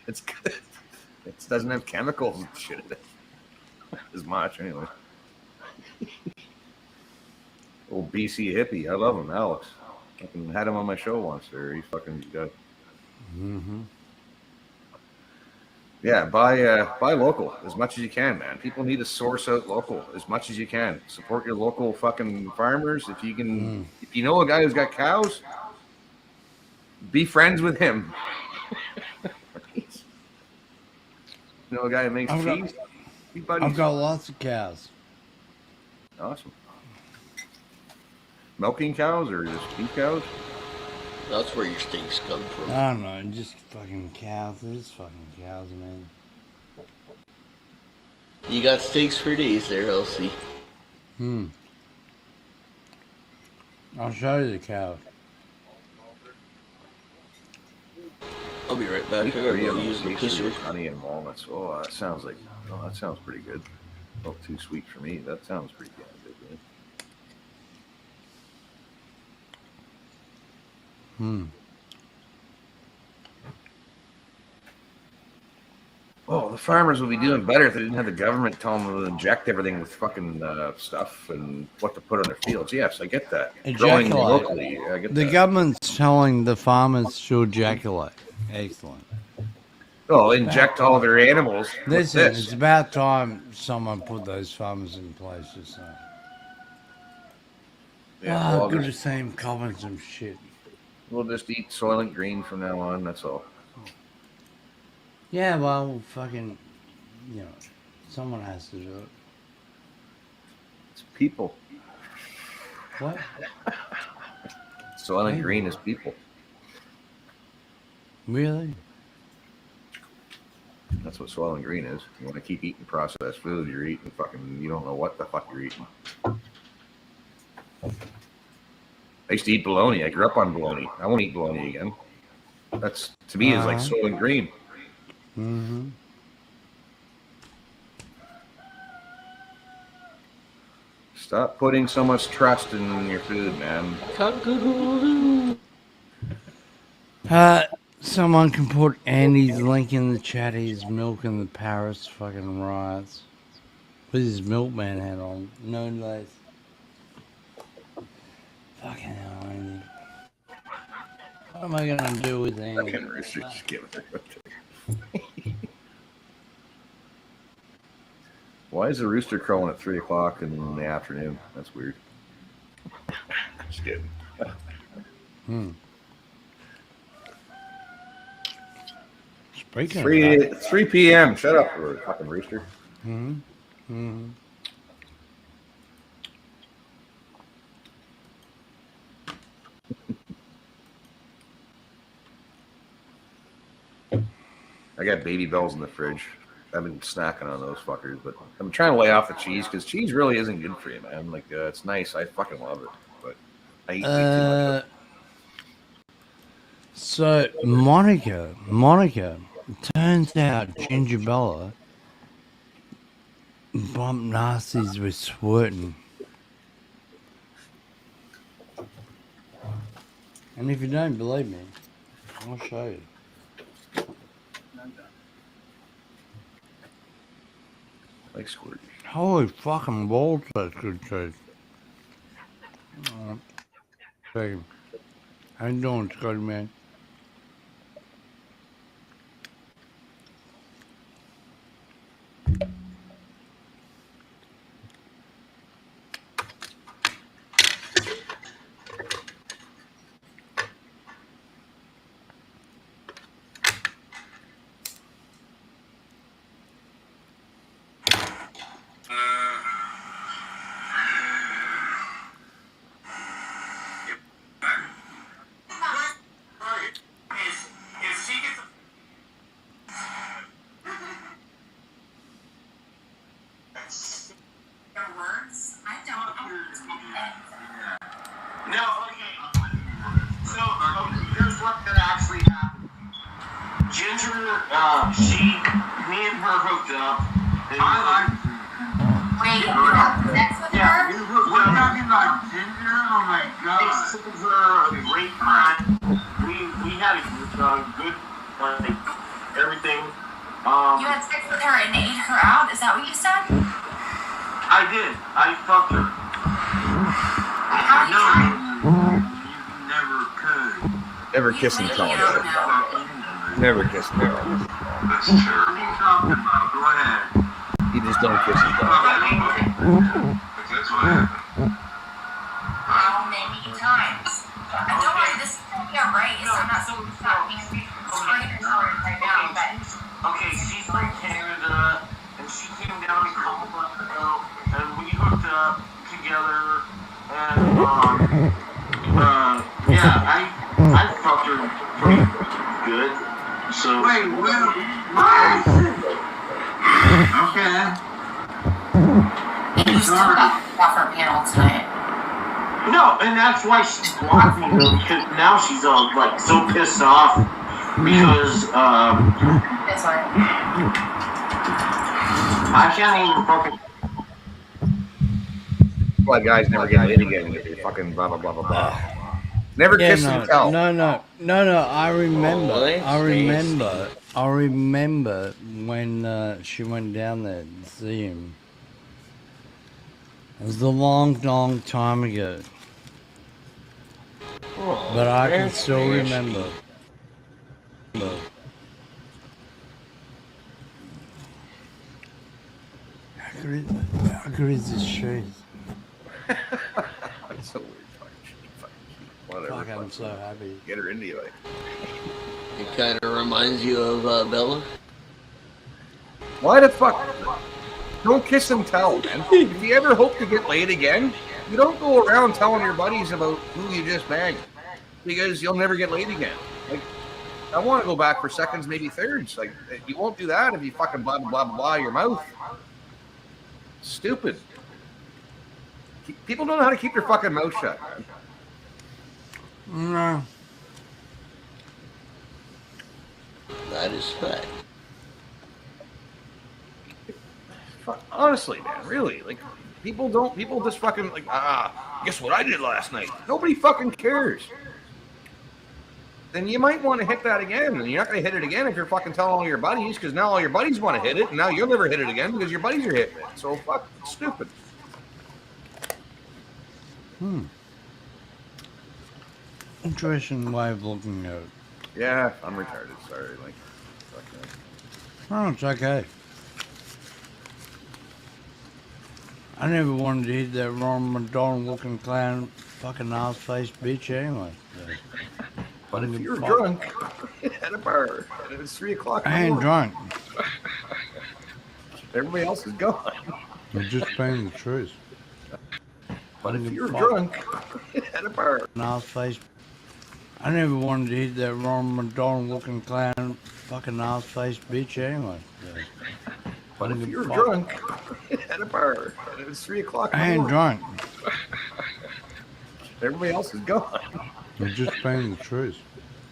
It's good. It doesn't have chemicals and shit in it. As much, anyway. Old BC hippie. I love him, Alex. I had him on my show once there. He's fucking good. Yeah, buy local as much as you can, man. People need to source out local as much as you can. Support your local fucking farmers. If you can, if you know a guy who's got cows, be friends with him. You know a guy who makes cheese? Be buddies. I've got lots of cows. Awesome. Milking cows or just beef cows? That's where your steaks come from. I don't know, just fucking cows. There's fucking cows, man. You got steaks for days there, LC. I'll show you the cow. I'll be right back. I gotta Real go use the pastries, pisser. honey and walnuts. Oh, that sounds like. Oh, that sounds pretty good. Oh, too sweet for me. That sounds pretty good, man. Oh, the farmers would be doing better if they didn't have the government telling them to inject everything with fucking stuff and what to put on their fields. Yes, I get that. Growing Ejaculate. locally, I get The that. government's telling the farmers to ejaculate. Excellent. Oh, inject all their animals with Listen, this. it's about time someone put those farmers in place just now. Yeah, well, Good to see him copping some shit. We'll just eat Soylent Green from now on. That's all. Yeah, well, fucking, you know, someone has to do it. It's people. What? Soylent Green is people. Really? That's what Soylent Green is. You want to keep eating processed food, you're eating fucking, you don't know what the fuck you're eating. I used to eat bologna. I grew up on bologna. I won't eat bologna again. That's, to me, is like Soylent Green. Stop putting so much trust in your food, man. Someone can put Andy's link in the chat. He's milking the Paris fucking riots. With his milkman hat on. No less. Fucking hell, Andy. What am I gonna do with Andy? Fucking rooster, just give it. Why is the rooster crowing at 3 o'clock in the afternoon? That's weird. Just kidding. 3 p.m. Shut up, fucking rooster. I got Baby Bells in the fridge. I've been snacking on those fuckers, but I'm trying to lay off the cheese because cheese really isn't good for you, man. Like, it's nice. I fucking love it, but I eat way too much of it. So Monica, turns out Ginger Bella bumped nasties with Swirton. And if you don't believe me, I'll show you. Like squirt. Holy fucking balls, that's good cheese. Hey, how you doing, Scotty, man? Never kiss and tell. Never kiss and tell. That's terrible. Go ahead. You just don't kiss and tell. That's what happened. How many times? And don't worry, this is going to be a race. I'm not so being right now, but... Okay, she's from Canada, and she came down to Colorado, and we hooked up together, and, yeah, I fucked her pretty good, so... Wait, what? Okay. off her panel tonight. No, and that's why she blocked me though, because now she's all like so pissed off because That's why. I can't even fucking. Why guys never get laid again with your fucking blah blah blah blah blah. Never kiss and tell. No. I remember. I remember when she went down there to see him. It was a long time ago. But I can still remember. How good is this cheese? It's so weird. Whatever. Fuck, I'm so happy. Get her into you. Like. It kind of reminds you of Bella. Why the fuck? Don't kiss and tell, man. If you ever hope to get laid again, you don't go around telling your buddies about who you just banged, because you'll never get laid again. Like, I want to go back for seconds, maybe thirds. Like, you won't do that if you fucking blah blah blah blah blah your mouth. Stupid. People don't know how to keep their fucking mouth shut. No. That is fact. Honestly, man, really, like, people just fucking, like, guess what I did last night? Nobody fucking cares. Then you might want to hit that again, and you're not going to hit it again if you're fucking telling all your buddies, because now all your buddies want to hit it, and now you'll never hit it again because your buddies are hitting it. So, fuck, it's stupid. Interesting way of looking at it. Yeah, I'm retarded, sorry, like, fuck that. Oh, it's okay. I never wanted to hit that Ron McDonald looking clown fucking ass faced bitch anyway. So. But if you're drunk at a bar and it's 3 o'clock, I ain't drunk. Everybody else is gone. I'm just saying the truth. But if you're drunk at a bar, ass faced. I never wanted to hit that Ron McDonald looking clown fucking ass faced bitch anyway. So. But if you're drunk at a bar and it's 3 o'clock, I ain't drunk. Everybody else is gone. I'm just saying the truth.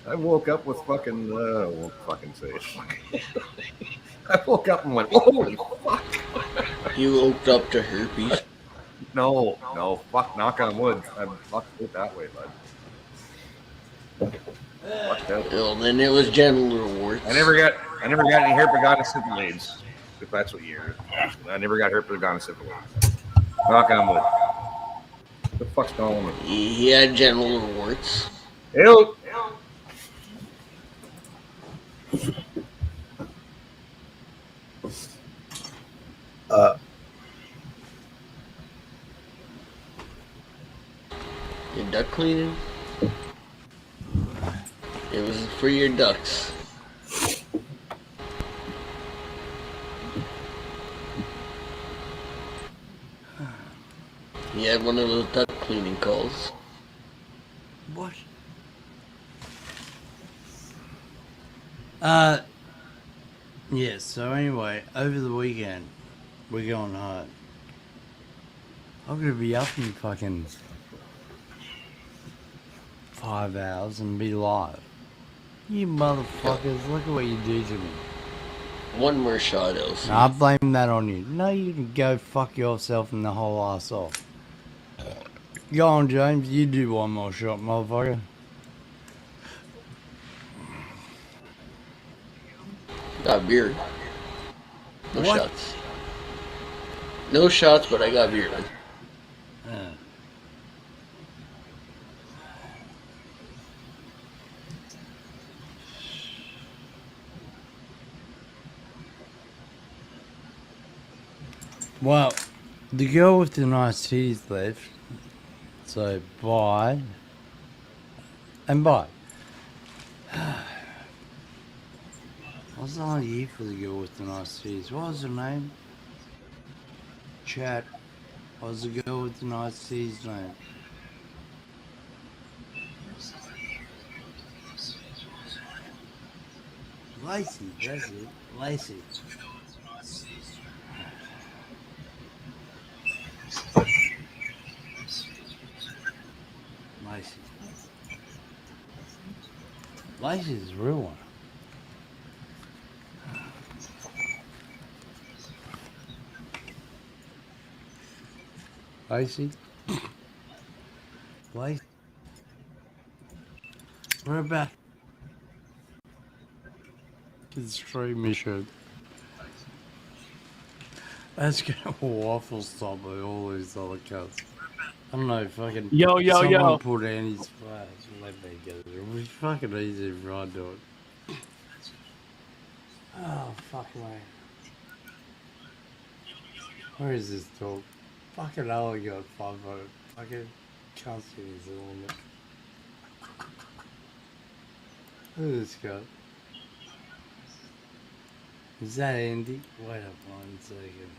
I woke up with fucking, I won't fucking say it. I woke up and went, holy fuck. You woke up to herpes? No, fuck, knock on wood. I'm fucked it that way, bud. Well, then it was genital warts. I never got any herpetogonosyphilis, if that's what you're asking. I never got herpetogonosyphilis. Knock on wood. What the fuck's going on? He had genital warts. Ew. Your duck cleaning? It was for your ducks. You had one of those duck cleaning calls. What? Yes, so anyway, over the weekend, we're going hard. I'm gonna be up in fucking 5 hours and be live. You motherfuckers, look at what you do to me. One more shot, Elsie. I blame that on you. No, you can go fuck yourself and the whole ass off. Go on, James, you do one more shot, motherfucker. Got beer. No What? shots. No shots, but I got beer. Well, the girl with the nice titties left, so bye. And bye. I was not here for the girl with the nice titties. What was her name? Chat. What was the girl with the nice titties name? Lacey, that's it. Lacey. Lacey. Lacey's a real one. Lacey? Lacey? We're about to stream mission. That's gonna waffle stop by all these other cats. I don't know, fucking someone put Annie's flash and let me get it. It was fucking easy if I do it. Oh, fuck man. Where is this dog? Fucking hell, I got 5 votes. Fucking can't see his element. Look at this guy. Is that Andy? Wait up 1 second.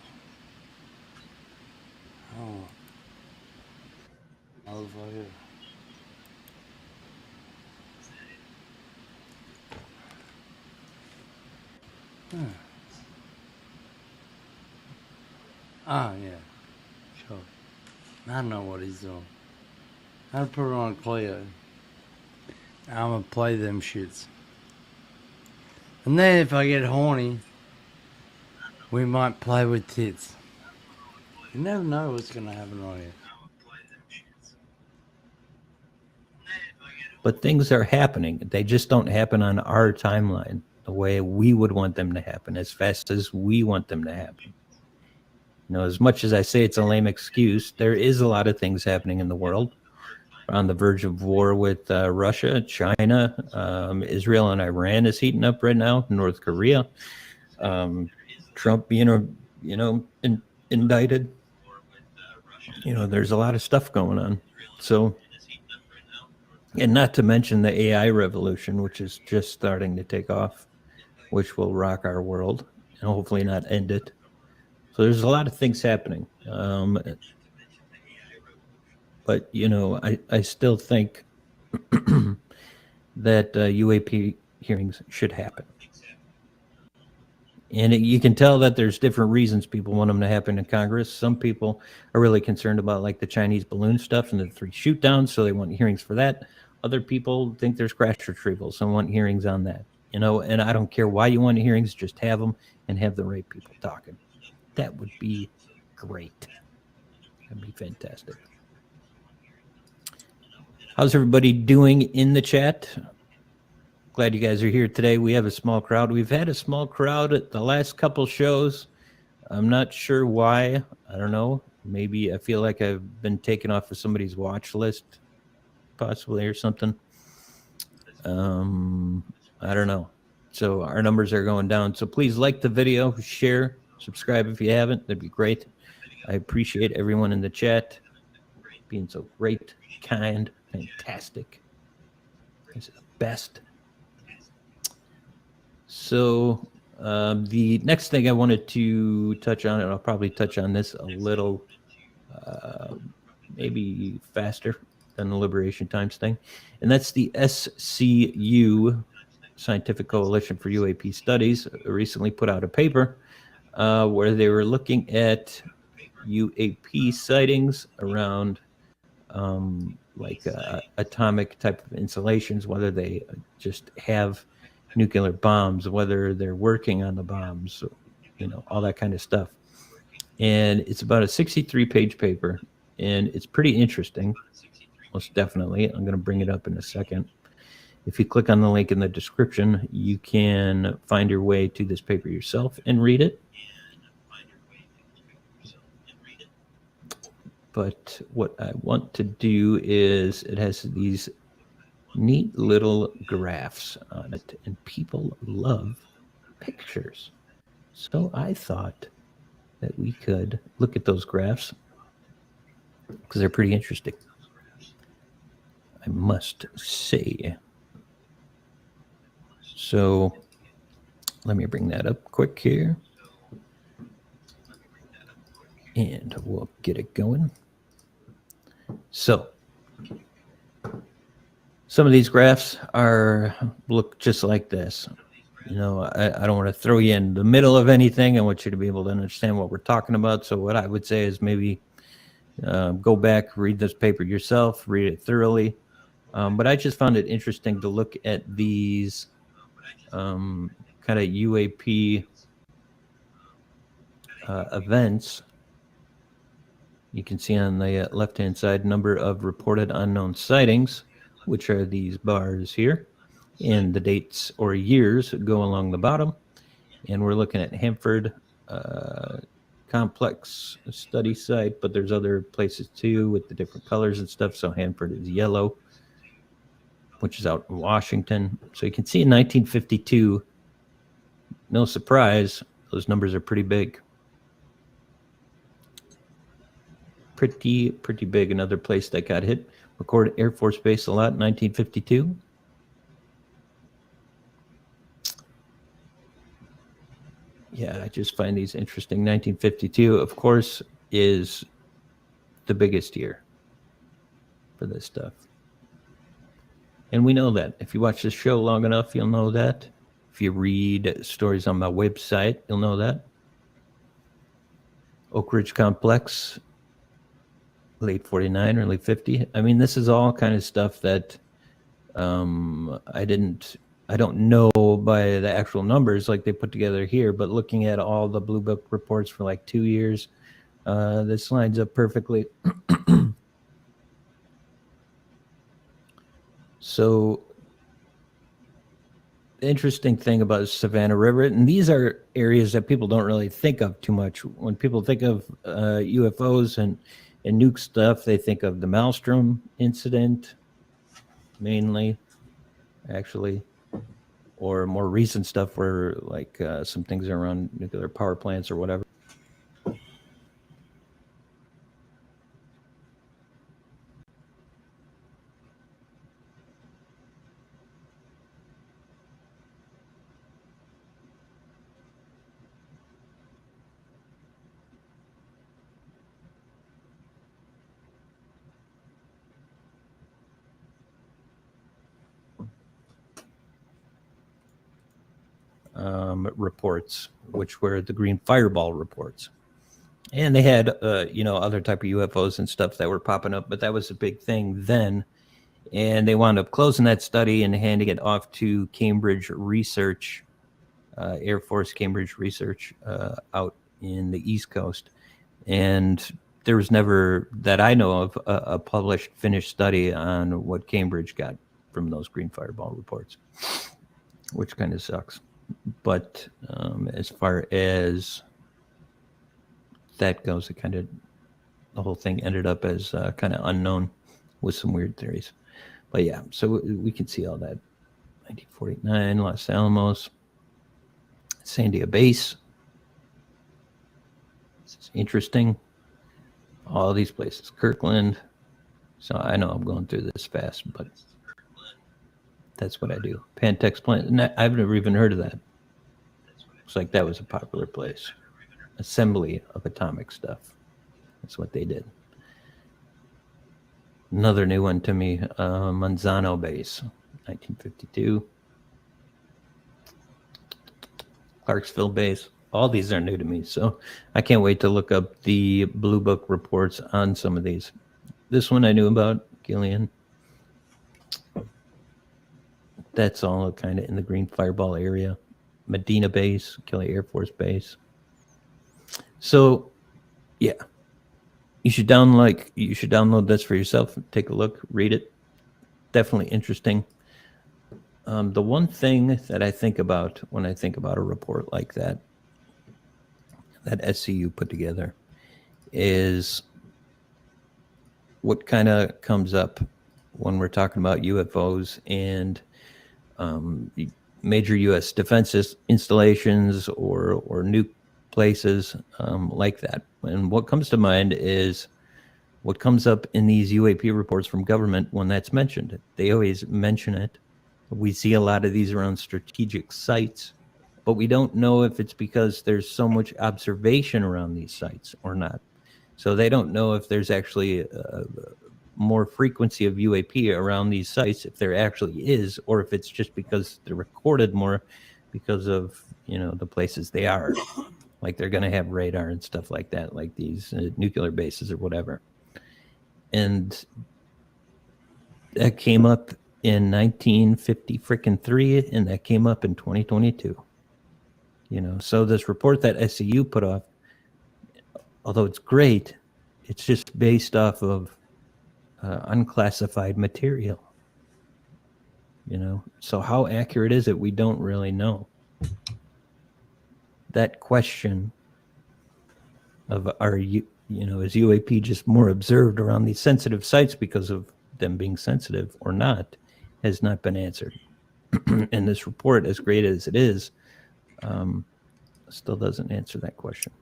Oh. Motherfucker. Ah, yeah. Sure. I know what he's doing. I'll put it on Cleo. I'm gonna play them shits. And then if I get horny, we might play with tits. You never know what's gonna happen right here. But things are happening. They just don't happen on our timeline the way we would want them to happen, as fast as we want them to happen. You know, as much as I say it's a lame excuse, there is a lot of things happening in the world. We're on the verge of war with Russia, China, Israel and Iran is heating up right now, North Korea. Trump being, indicted. You know, there's a lot of stuff going on. So, and not to mention the AI revolution, which is just starting to take off, which will rock our world and hopefully not end it. So there's a lot of things happening. But, you know, I still think that UAP hearings should happen. And you can tell that there's different reasons people want them to happen in Congress. Some people are really concerned about like the Chinese balloon stuff and the 3 shoot downs, so they want hearings for that. Other people think there's crash retrievals and want hearings on that. You know, and I don't care why you want hearings, just have them and have the right people talking. That would be great. That'd be fantastic. How's everybody doing in the chat? Glad you guys are here today. We have a small crowd. We've had a small crowd at the last couple shows. I'm not sure why. I don't know. Maybe I feel like I've been taken off of somebody's watch list, possibly, or something. I don't know. So our numbers are going down. So please like the video, share, subscribe if you haven't. That'd be great. I appreciate everyone in the chat being so great, kind, fantastic. This is the best. So the next thing I wanted to touch on, and I'll probably touch on this a little maybe faster than the Liberation Times thing, and that's the SCU, Scientific Coalition for UAP Studies, recently put out a paper where they were looking at UAP sightings around atomic type of installations, whether they just have nuclear bombs, whether they're working on the bombs, you know, all that kind of stuff. And it's about a 63-page paper, and it's pretty interesting, most definitely. I'm going to bring it up in a second. If you click on the link in the description, you can find your way to this paper yourself and read it. But what I want to do is, it has these neat little graphs on it, and people love pictures. So I thought that we could look at those graphs because they're pretty interesting, I must say. So let me bring that up quick here, and we'll get it going. So some of these graphs look just like this. You know, I don't want to throw you in the middle of anything. I want you to be able to understand what we're talking about. So what I would say is maybe go back, read this paper yourself, read it thoroughly, But I just found it interesting to look at these kind of UAP events. You can see on the left-hand side number of reported unknown sightings, which are these bars here, and the dates or years go along the bottom. And we're looking at Hanford Complex Study Site, but there's other places too with the different colors and stuff. So Hanford is yellow, which is out in Washington. So you can see in 1952, no surprise, those numbers are pretty big. Pretty big. Another place that got hit, McCord Air Force Base a lot in 1952. Yeah, I just find these interesting. 1952, of course, is the biggest year for this stuff. And we know that. If you watch this show long enough, you'll know that. If you read stories on my website, you'll know that. Oak Ridge Complex, late 49, early 50. I mean, this is all kind of stuff that I don't know by the actual numbers like they put together here, but looking at all the Blue Book reports for like 2 years, this lines up perfectly. So the interesting thing about Savannah River, and these are areas that people don't really think of too much. When people think of UFOs and nuke stuff, they think of the Maelstrom incident, mainly, actually, or more recent stuff where like some things are around nuclear power plants or whatever. Reports, which were the green fireball reports. And they had, other type of UFOs and stuff that were popping up, but that was a big thing then. And they wound up closing that study and handing it off to Cambridge Research, Air Force Cambridge Research out in the East Coast. And there was never, that I know of, a published, finished study on what Cambridge got from those green fireball reports, which kind of sucks. But as far as that goes, the whole thing ended up as kind of unknown with some weird theories. But yeah, so we can see all that. 1949, Los Alamos, Sandia Base. This is interesting. All these places, Kirkland. So I know I'm going through this fast, but that's what I do. Pantex plant. I've never even heard of that. Looks like that was a popular place. Assembly of atomic stuff. That's what they did. Another new one to me, Manzano Base, 1952. Clarksville Base. All these are new to me, so I can't wait to look up the Blue Book reports on some of these. This one I knew about, Gillian. That's all kind of in the green fireball area. Medina Base, Kelly Air Force Base. So, yeah, you should download this for yourself. Take a look, read it. Definitely interesting. The one thing that I think about when I think about a report like that SCU put together, is what kind of comes up when we're talking about UFOs and major U.S. defense installations or nuke places like that. And what comes to mind is what comes up in these UAP reports from government when that's mentioned. They always mention it. We see a lot of these around strategic sites, but we don't know if it's because there's so much observation around these sites or not. So they don't know if there's actually more frequency of UAP around these sites, if there actually is, or if it's just because they're recorded more because of, the places they are. Like they're going to have radar and stuff like that, like these nuclear bases or whatever. And That came up in 1953, and that came up in 2022. You know, so this report that SCU put off, although it's great, it's just based off of unclassified material. You know, so how accurate is it? We don't really know. That question of is UAP just more observed around these sensitive sites because of them being sensitive or not, has not been answered. And this report, as great as it is, still doesn't answer that question.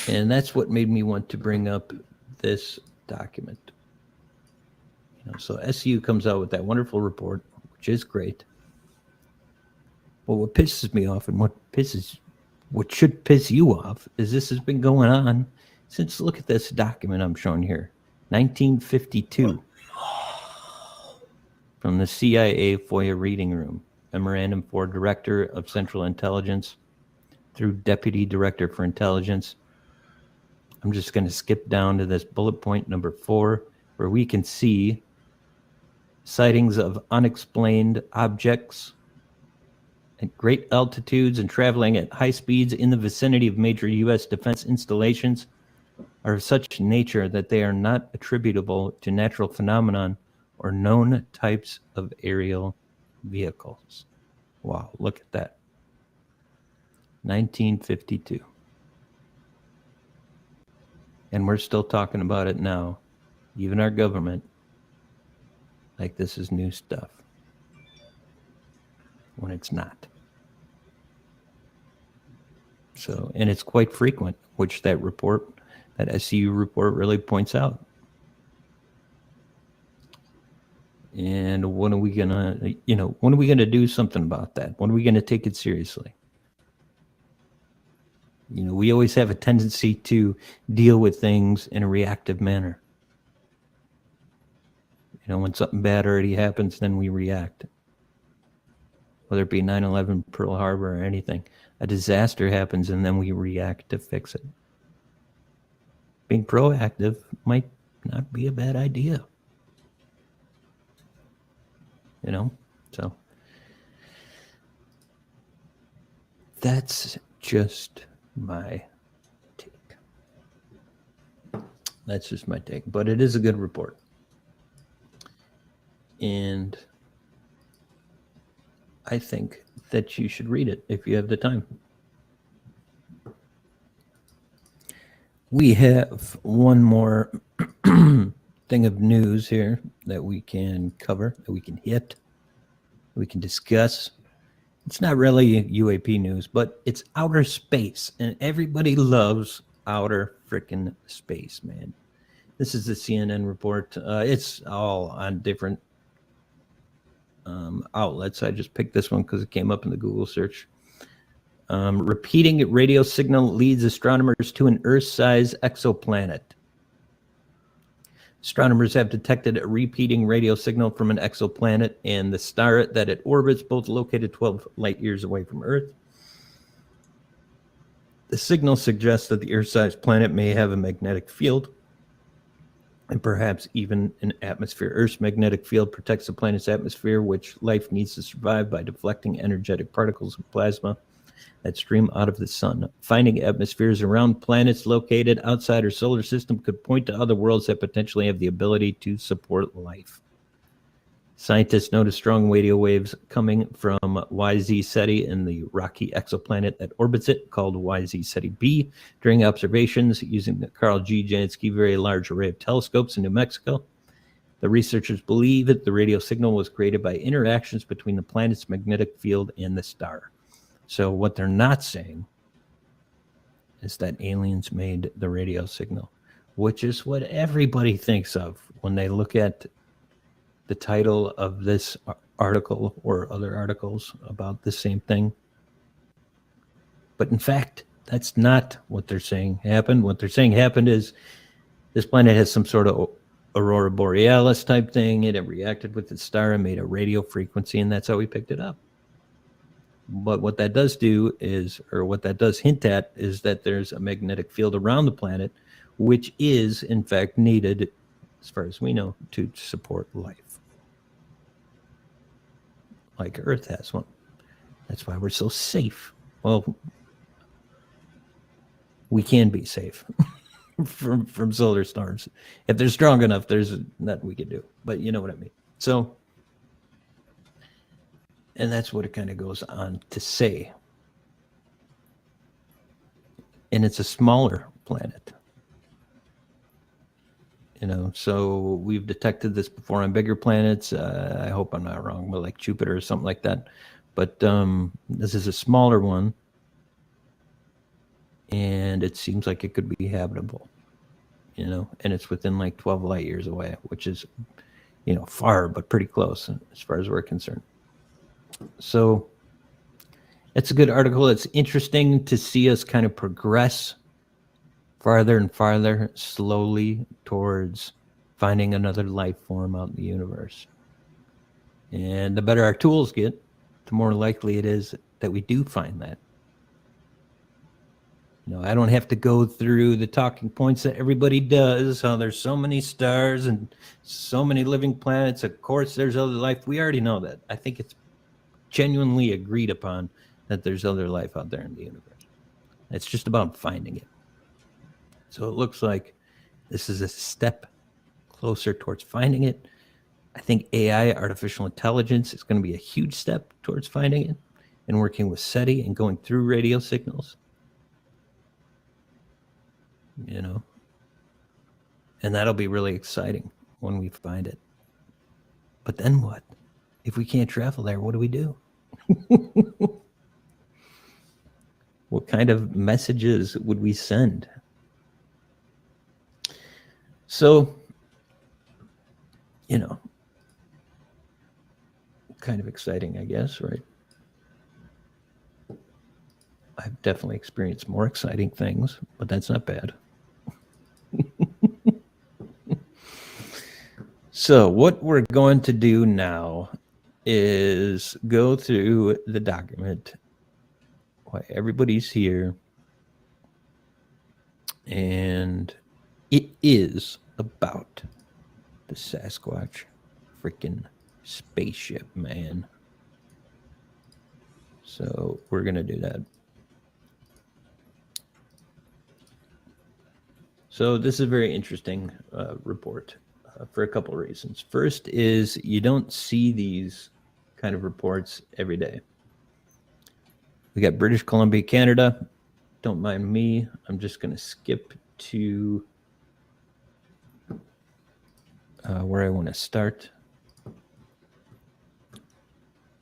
And that's what made me want to bring up this document. You know, so SU comes out with that wonderful report, which is great. But what pisses me off, and what should piss you off, is this has been going on since, look at this document I'm showing here, 1952, from the CIA FOIA reading room, memorandum for Director of Central Intelligence through Deputy Director for Intelligence. I'm just going to skip down to this bullet point number 4, where we can see sightings of unexplained objects at great altitudes and traveling at high speeds in the vicinity of major U.S. defense installations are of such nature that they are not attributable to natural phenomenon or known types of aerial vehicles. Wow, look at that. 1952. And we're still talking about it now, even our government, like this is new stuff, when it's not. So, and it's quite frequent, which that report, that SCU report really points out. And when are we gonna, when are we gonna do something about that? When are we gonna take it seriously? You know, we always have a tendency to deal with things in a reactive manner. You know, when something bad already happens, then we react. Whether it be 9/11, Pearl Harbor, or anything. A disaster happens, and then we react to fix it. Being proactive might not be a bad idea. You know, so that's just my take. That's just my take, but it is a good report. And I think that you should read it if you have the time. We have one more thing of news here that we can cover, that we can hit, we can discuss. It's not really UAP news, but it's outer space, and everybody loves outer frickin' space, man. This is the CNN report. It's all on different outlets. I just picked this one because it came up in the Google search. Repeating radio signal leads astronomers to an Earth-sized exoplanet. Astronomers have detected a repeating radio signal from an exoplanet and the star that it orbits, both located 12 light years away from Earth. The signal suggests that the Earth-sized planet may have a magnetic field and perhaps even an atmosphere. Earth's magnetic field protects the planet's atmosphere, which life needs to survive by deflecting energetic particles of plasma that stream out of the sun. Finding atmospheres around planets located outside our solar system could point to other worlds that potentially have the ability to support life. Scientists notice strong radio waves coming from YZ Ceti and the rocky exoplanet that orbits it, called YZ Ceti B, during observations using the Carl G. Jansky Very Large Array of Telescopes in New Mexico. The researchers believe that the radio signal was created by interactions between the planet's magnetic field and the star. So what they're not saying is that aliens made the radio signal, which is what everybody thinks of when they look at the title of this article or other articles about the same thing. But in fact, that's not what they're saying happened. What they're saying happened is this planet has some sort of aurora borealis type thing. It reacted with the star and made a radio frequency, and that's how we picked it up. But what that does do is, or what that does hint at, is that there's a magnetic field around the planet, which is, in fact, needed, as far as we know, to support life. Like Earth has one. That's why we're so safe. Well, we can be safe from solar storms. If they're strong enough, there's nothing we can do. But you know what I mean. So, and that's what it kind of goes on to say. And it's a smaller planet. You know, so we've detected this before on bigger planets. I hope I'm not wrong, but like Jupiter or something like that. But this is a smaller one. And it seems like it could be habitable, you know, and it's within like 12 light years away, which is, you know, far, but pretty close as far as we're concerned. So it's a good article. It's interesting to see us kind of progress farther and farther slowly towards finding another life form out in the universe. And the better our tools get, the more likely it is that we do find that. You know, I don't have to go through the talking points that everybody does. How there's so many stars and so many living planets. Of course, there's other life. We already know that. I think it's genuinely agreed upon that there's other life out there in the universe. It's just about finding it. So it looks like this is a step closer towards finding it. I think AI, artificial intelligence, is going to be a huge step towards finding it, and working with SETI and going through radio signals. You know, and that'll be really exciting when we find it. But then what? If we can't travel there, what do we do? What kind of messages would we send? So, you know, kind of exciting, I guess, right? I've definitely experienced more exciting things, but that's not bad. So what we're going to do now is go through the document, why everybody's here, and it is about the Sasquatch freaking spaceship, man. So we're going to do that. So this is a very interesting report for a couple of reasons. First is you don't see these kind of reports every day. We got British Columbia, Canada. Don't mind me. I'm just going to skip to where I want to start.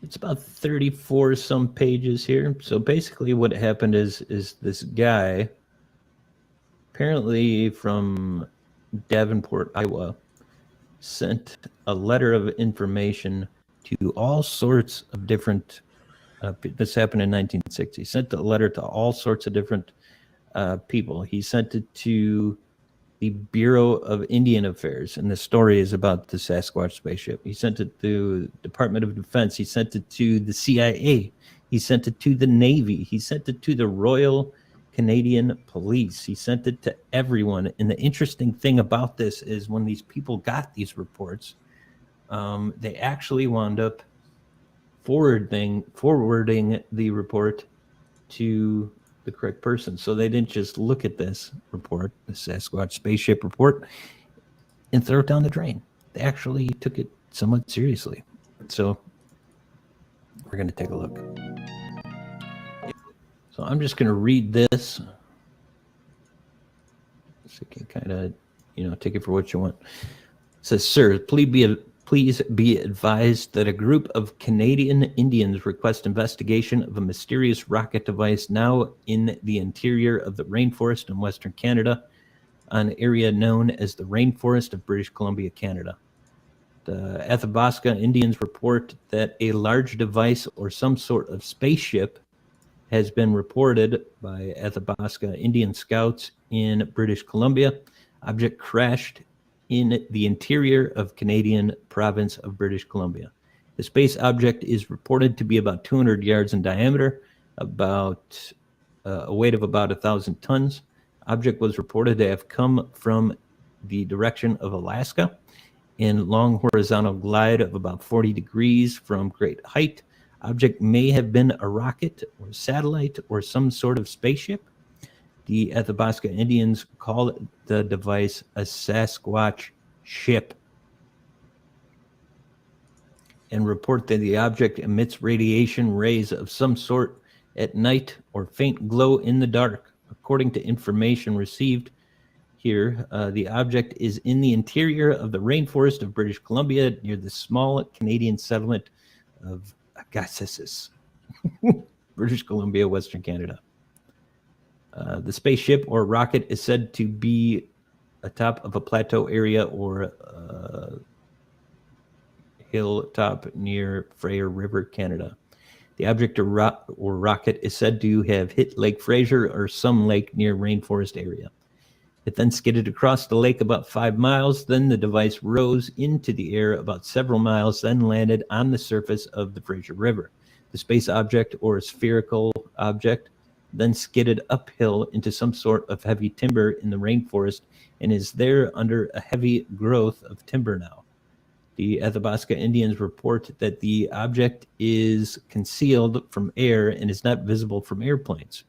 It's about 34 some pages here. So basically what happened is this guy, apparently from Davenport, Iowa, sent a letter of information to all sorts of different, this happened in 1960, sent a letter to all sorts of different people. He sent it to the Bureau of Indian Affairs, and the story is about the Sasquatch spaceship. He sent it to Department of Defense. He sent it to the CIA. He sent it to the Navy. He sent it to the Royal Canadian Police. He sent it to everyone. And the interesting thing about this is when these people got these reports, they actually wound up forwarding the report to the correct person. So they didn't just look at this report, the Sasquatch spaceship report, and throw it down the drain. They actually took it somewhat seriously. So we're going to take a look. So I'm just going to read this, so you can kind of, you know, take it for what you want. It says, "Sir, please be advised that a group of Canadian Indians request investigation of a mysterious rocket device now in the interior of the rainforest in Western Canada, an area known as the Rainforest of British Columbia, Canada. The Athabasca Indians report that a large device or some sort of spaceship has been reported by Athabasca Indian Scouts in British Columbia. Object crashed in the interior of Canadian province of British Columbia. The space object is reported to be about 200 yards in diameter, about a weight of about 1,000 tons. Object was reported to have come from the direction of Alaska in long horizontal glide of about 40 degrees from great height. Object may have been a rocket or satellite or some sort of spaceship. The Athabasca Indians called the device a Sasquatch ship and report that the object emits radiation rays of some sort at night or faint glow in the dark. According to information received here, the object is in the interior of the rainforest of British Columbia near the small Canadian settlement of Agassiz, British Columbia, Western Canada. The spaceship or rocket is said to be atop of a plateau area or hilltop near Fraser River, Canada. The object or rocket is said to have hit Lake Fraser or some lake near rainforest area. It then skidded across the lake about 5 miles. Then the device rose into the air about several miles, then landed on the surface of the Fraser River. The space object or spherical object then skidded uphill into some sort of heavy timber in the rainforest and is there under a heavy growth of timber now. The Athabasca Indians report that the object is concealed from air and is not visible from airplanes.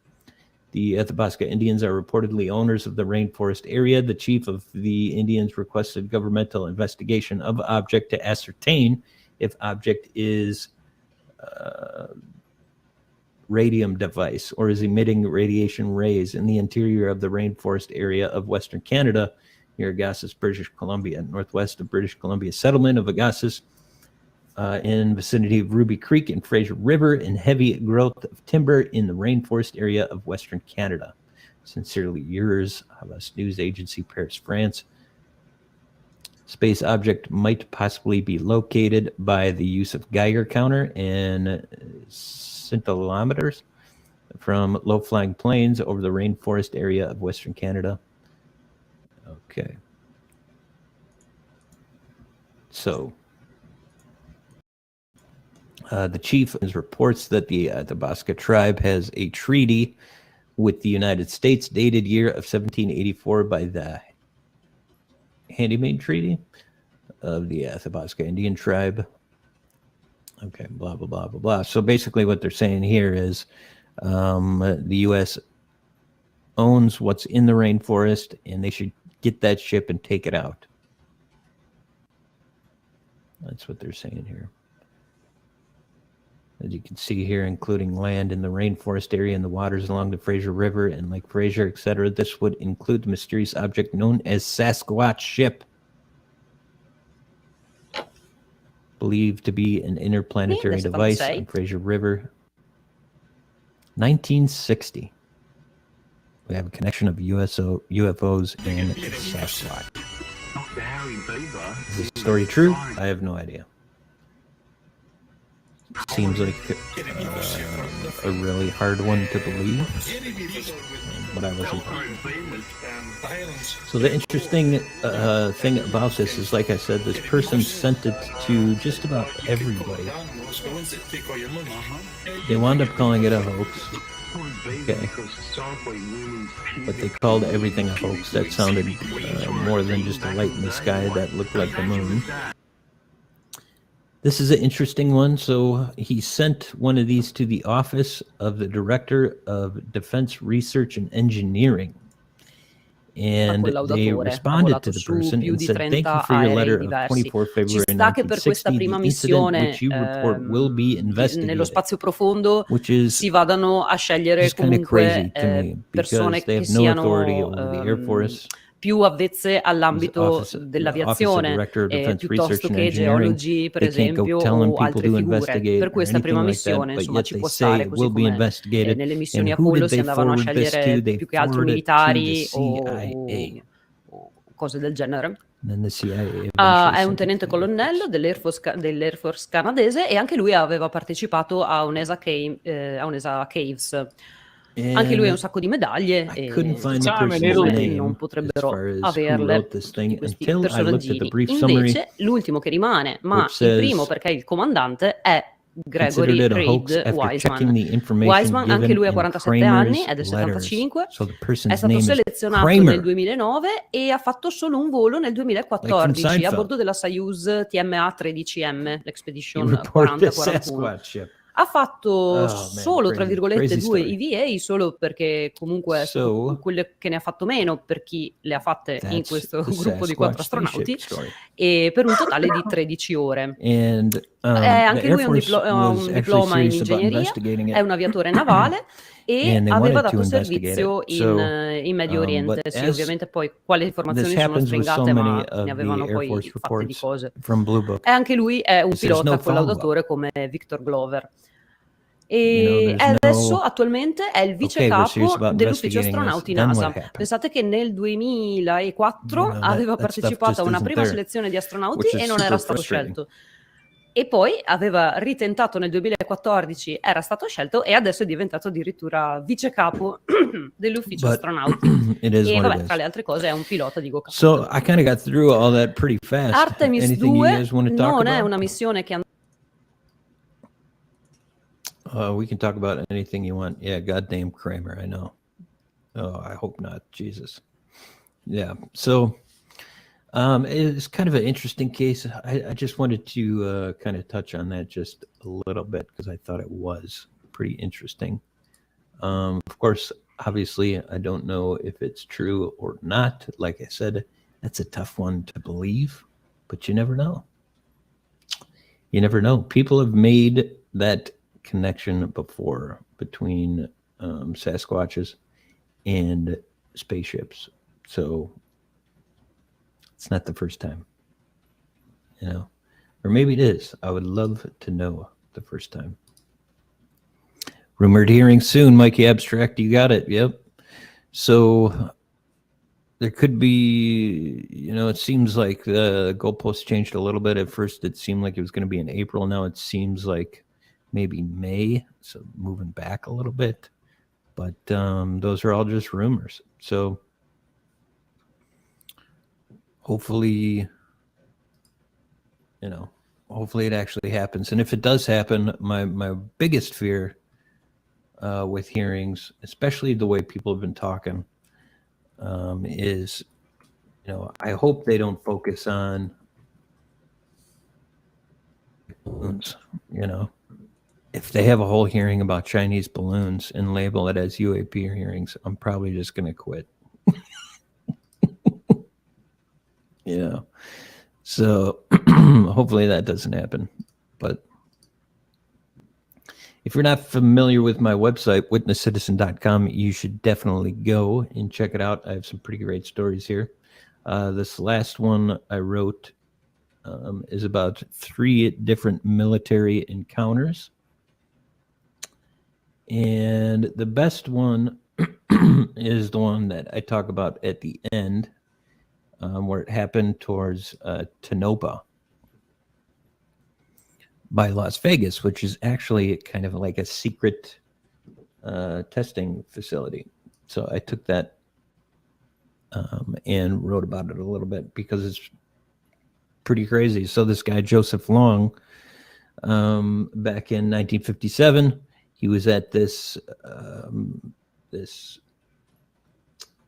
The Athabasca Indians are reportedly owners of the rainforest area. The chief of the Indians requested governmental investigation of object to ascertain if object is radium device or is emitting radiation rays in the interior of the rainforest area of Western Canada near Agassiz, British Columbia, northwest of British Columbia settlement of Agassiz, in vicinity of Ruby Creek and Fraser River, in heavy growth of timber in the rainforest area of Western Canada. Sincerely yours, Havas News Agency, Paris, France. Space object might possibly be located by the use of Geiger counter and scintillometers from low-flying planes over the rainforest area of Western Canada. Okay. So, the chief reports that the Athabasca tribe has a treaty with the United States dated year of 1784 by the Handmaid Treaty of the Athabasca Indian tribe. Okay, blah, blah, blah, blah, blah. So basically what they're saying here is the U.S. owns what's in the rainforest, and they should get that ship and take it out. That's what they're saying here. As you can see here, including land in the rainforest area and the waters along the Fraser River and Lake Fraser, etc. This would include the mysterious object known as Sasquatch ship, believed to be an interplanetary device on Fraser River. 1960. We have a connection of UFOs and Sasquatch. Is this story true? I have no idea. Seems like a really hard one to believe, but I wasn't. So the interesting thing about this is, like I said, this person sent it to just about everybody. They wound up calling it a hoax. Okay. But they called everything a hoax. That sounded more than just a light in the sky that looked like the moon. This is an interesting one. So he sent one of these to the office of the Director of Defense Research and Engineering. And they responded to the person and said, "Thank you for your letter of 24 February 1960. The incident which you report will be investigated." Nello spazio profondo which is si vadano a scegliere comunque persone che siano più avvezze all'ambito dell'aviazione piuttosto che geologi, per esempio, o altre figure. Per questa prima missione, insomma, ci può stare, così come nelle missioni Apollo si andavano a scegliere più che altro militari o cose del genere. È un tenente colonnello dell'Air Force canadese e anche lui aveva partecipato a un'ESA Caves. Anche lui ha un sacco di medaglie e non potrebbero averle questi personaggini. Invece l'ultimo che rimane, ma il primo perché il comandante è Gregory Reid Wiseman. Wiseman, anche lui ha 47 anni, è del 75, è stato selezionato nel 2009 e ha fatto solo un volo nel 2014 a bordo della Soyuz TMA 13M, l'Expedition 4041. Ha fatto solo, tra virgolette, 2 EVA, solo perché comunque è stato quello che ne ha fatto meno per chi le ha fatte in questo gruppo di 4 astronauti, e per un totale di 13 ore. Anche lui ha un diploma in ingegneria, è un aviatore navale e aveva dato servizio in Medio Oriente. Sì, ovviamente poi quali informazioni sono stringate, ma ne avevano poi fatte di cose. E anche lui è un pilota collaudatore come Victor Glover. E adesso attualmente è il vice capo dell'ufficio astronauti NASA. Pensate che nel 2004 aveva partecipato a una prima selezione di astronauti e non era stato scelto. E poi aveva ritentato nel 2014, era stato scelto e adesso è diventato addirittura vice capo dell'ufficio astronauti. E vabbè, tra le altre cose è un pilota di go-kart. So I kind of got through all that pretty fast. Artemis 2 non è una missione che we can talk about anything you want. Yeah, goddamn Kramer, I know. Oh, I hope not. Jesus. Yeah. So it's kind of an interesting case. I just wanted to kind of touch on that just a little bit because I thought it was pretty interesting. Of course, obviously, I don't know if it's true or not. Like I said, that's a tough one to believe, but you never know. You never know. People have made that connection before between Sasquatches and spaceships, so it's not the first time, you know, or maybe it is. I would love to know the first time. Rumored hearing soon, Mikey Abstract, you got it. Yep. So there could be, you know, it seems like the goalposts changed a little bit. At first it seemed like it was going to be in April. Now it seems like maybe May, so moving back a little bit, but those are all just rumors. So hopefully, you know, hopefully it actually happens. And if it does happen, my biggest fear with hearings, especially the way people have been talking, is, you know, I hope they don't focus on balloons, you know. If they have a whole hearing about Chinese balloons and label it as UAP hearings, I'm probably just going to quit. You know, so hopefully that doesn't happen. But if you're not familiar with my website, witnesscitizen.com, you should definitely go and check it out. I have some pretty great stories here. This last one I wrote is about 3 different military encounters. And the best one is the one that I talk about at the end, where it happened towards Tonopah by Las Vegas, which is actually kind of like a secret testing facility. So I took that and wrote about it a little bit because it's pretty crazy. So this guy, Joseph Long, back in 1957, he was at this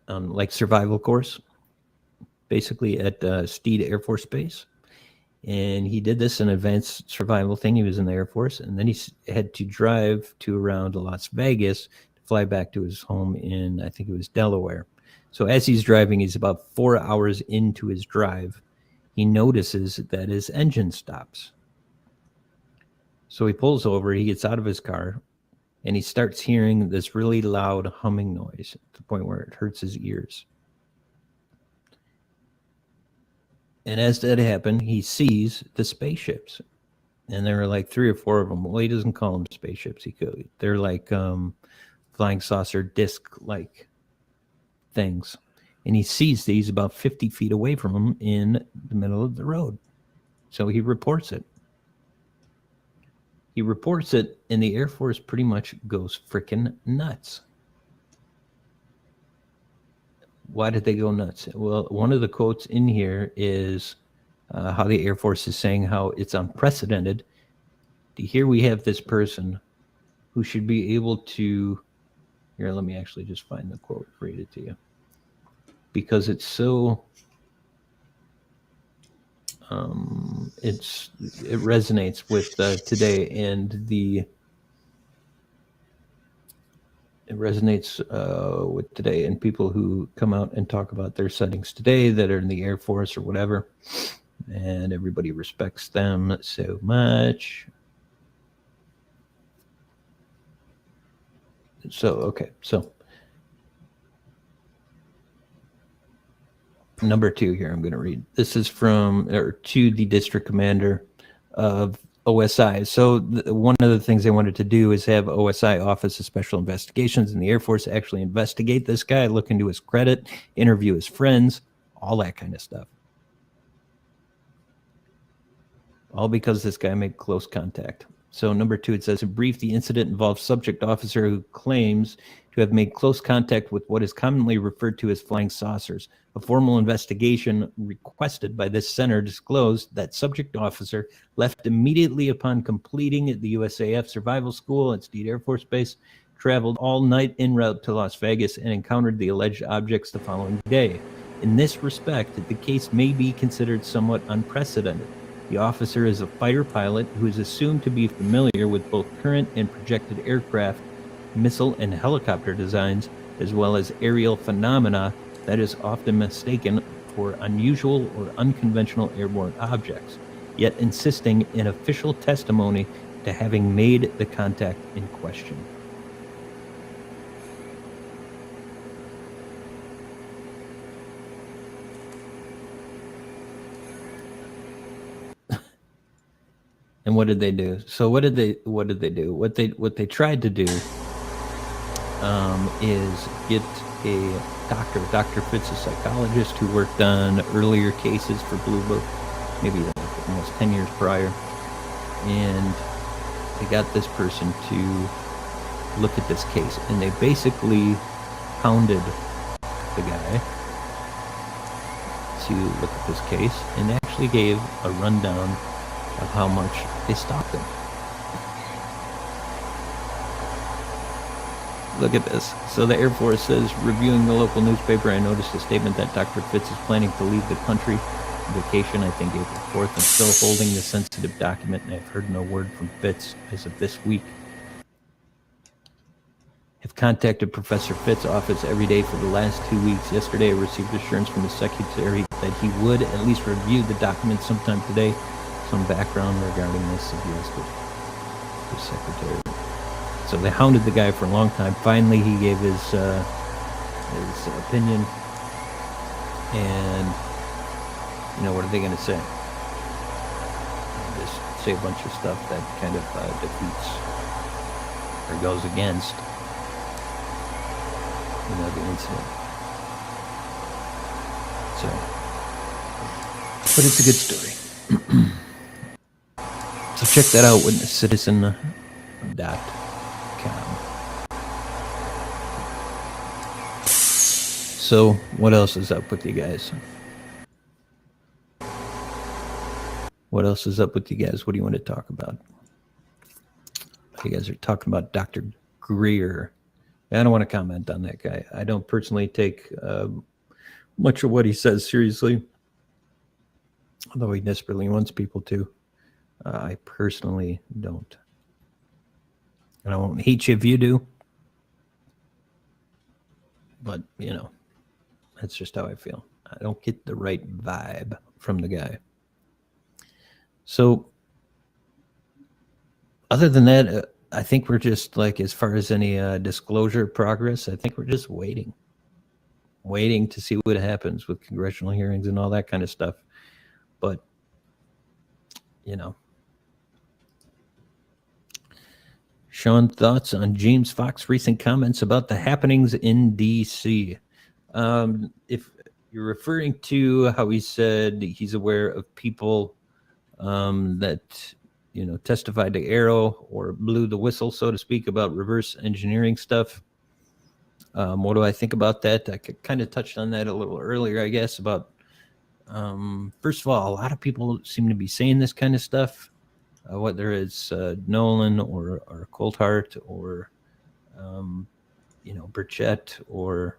like survival course, basically at Steed Air Force Base. And he did this an advanced survival thing. He was in the Air Force, and then he had to drive to around Las Vegas to fly back to his home in, I think it was Delaware. So as he's driving, he's about 4 hours into his drive. He notices that his engine stops. So he pulls over, he gets out of his car, and he starts hearing this really loud humming noise to the point where it hurts his ears. And as that happened, he sees the spaceships. And there are like 3 or 4 of them. Well, he doesn't call them spaceships. They're like flying saucer disc-like things. And he sees these about 50 feet away from him in the middle of the road. So he reports it. He reports it, and the Air Force pretty much goes freaking nuts. Why did they go nuts? Well, one of the quotes in here is how the Air Force is saying how it's unprecedented here we have this person who should be able to, here, let me actually just find the quote, read it to you. Because it's so, it resonates with today, and it resonates with today and people who come out and talk about their settings today that are in the Air Force or whatever, and everybody respects them so much. So, okay, so number 2 here, I'm going to read. This is from, or to the district commander of OSI. So one of the things they wanted to do is have OSI, Office of Special Investigations, in the Air Force actually investigate this guy, look into his credit, interview his friends, all that kind of stuff. All because this guy made close contact. So number 2, it says, in brief, the incident involves subject officer who claims to have made close contact with what is commonly referred to as flying saucers. A formal investigation requested by this center disclosed that subject officer left immediately upon completing the USAF Survival School at Steed Air Force Base, traveled all night en route to Las Vegas, and encountered the alleged objects the following day. In this respect, the case may be considered somewhat unprecedented. The officer is a fighter pilot who is assumed to be familiar with both current and projected aircraft, missile and helicopter designs, as well as aerial phenomena that is often mistaken for unusual or unconventional airborne objects, yet insisting in official testimony to having made the contact in question. And what did they do? So what did they do? What they tried to do is get a doctor. Dr. Fitz, a psychologist who worked on earlier cases for Blue Book, maybe like almost 10 years prior. And they got this person to look at this case. And they basically hounded the guy to look at this case and actually gave a rundown of how much they stalked him. Look at this. So the Air Force says, reviewing the local newspaper, I noticed a statement that Dr. Fitz is planning to leave the country on vacation, I think April 4th. I'm still holding the sensitive document, and I've heard no word from Fitz as of this week. I've contacted Professor Fitz's office every day for the last 2 weeks. Yesterday, I received assurance from the secretary that he would at least review the document sometime today. Some background regarding this suggested the secretary. So they hounded the guy for a long time. Finally, he gave his opinion. And, you know, what are they going to say? Just say a bunch of stuff that kind of defeats or goes against, you know, the incident. So, but it's a good story. So check that out, witnesscitizen.com. So what else is up with you guys? What else is up with you guys? What do you want to talk about? You guys are talking about Dr. GREER. I don't want to comment on that guy. I don't personally take much of what he says seriously, although he desperately wants people to. I personally don't. And I won't hate you if you do. But, you know, that's just how I feel. I don't get the right vibe from the guy. So, other than that, I think we're just, like, as far as any disclosure progress, I think we're just waiting. Waiting to see what happens with congressional hearings and all that kind of stuff. But, you know. Sean, thoughts on James Fox's recent comments about the happenings in D.C.? If you're referring to how he said he's aware of people that, you know, testified to Arrow or blew the whistle, so to speak, about reverse engineering stuff. What do I think about that? I kind of touched on that a little earlier, I guess, about, first of all, a lot of people seem to be saying this kind of stuff. whether it's Nolan or Coulthard or Burchett or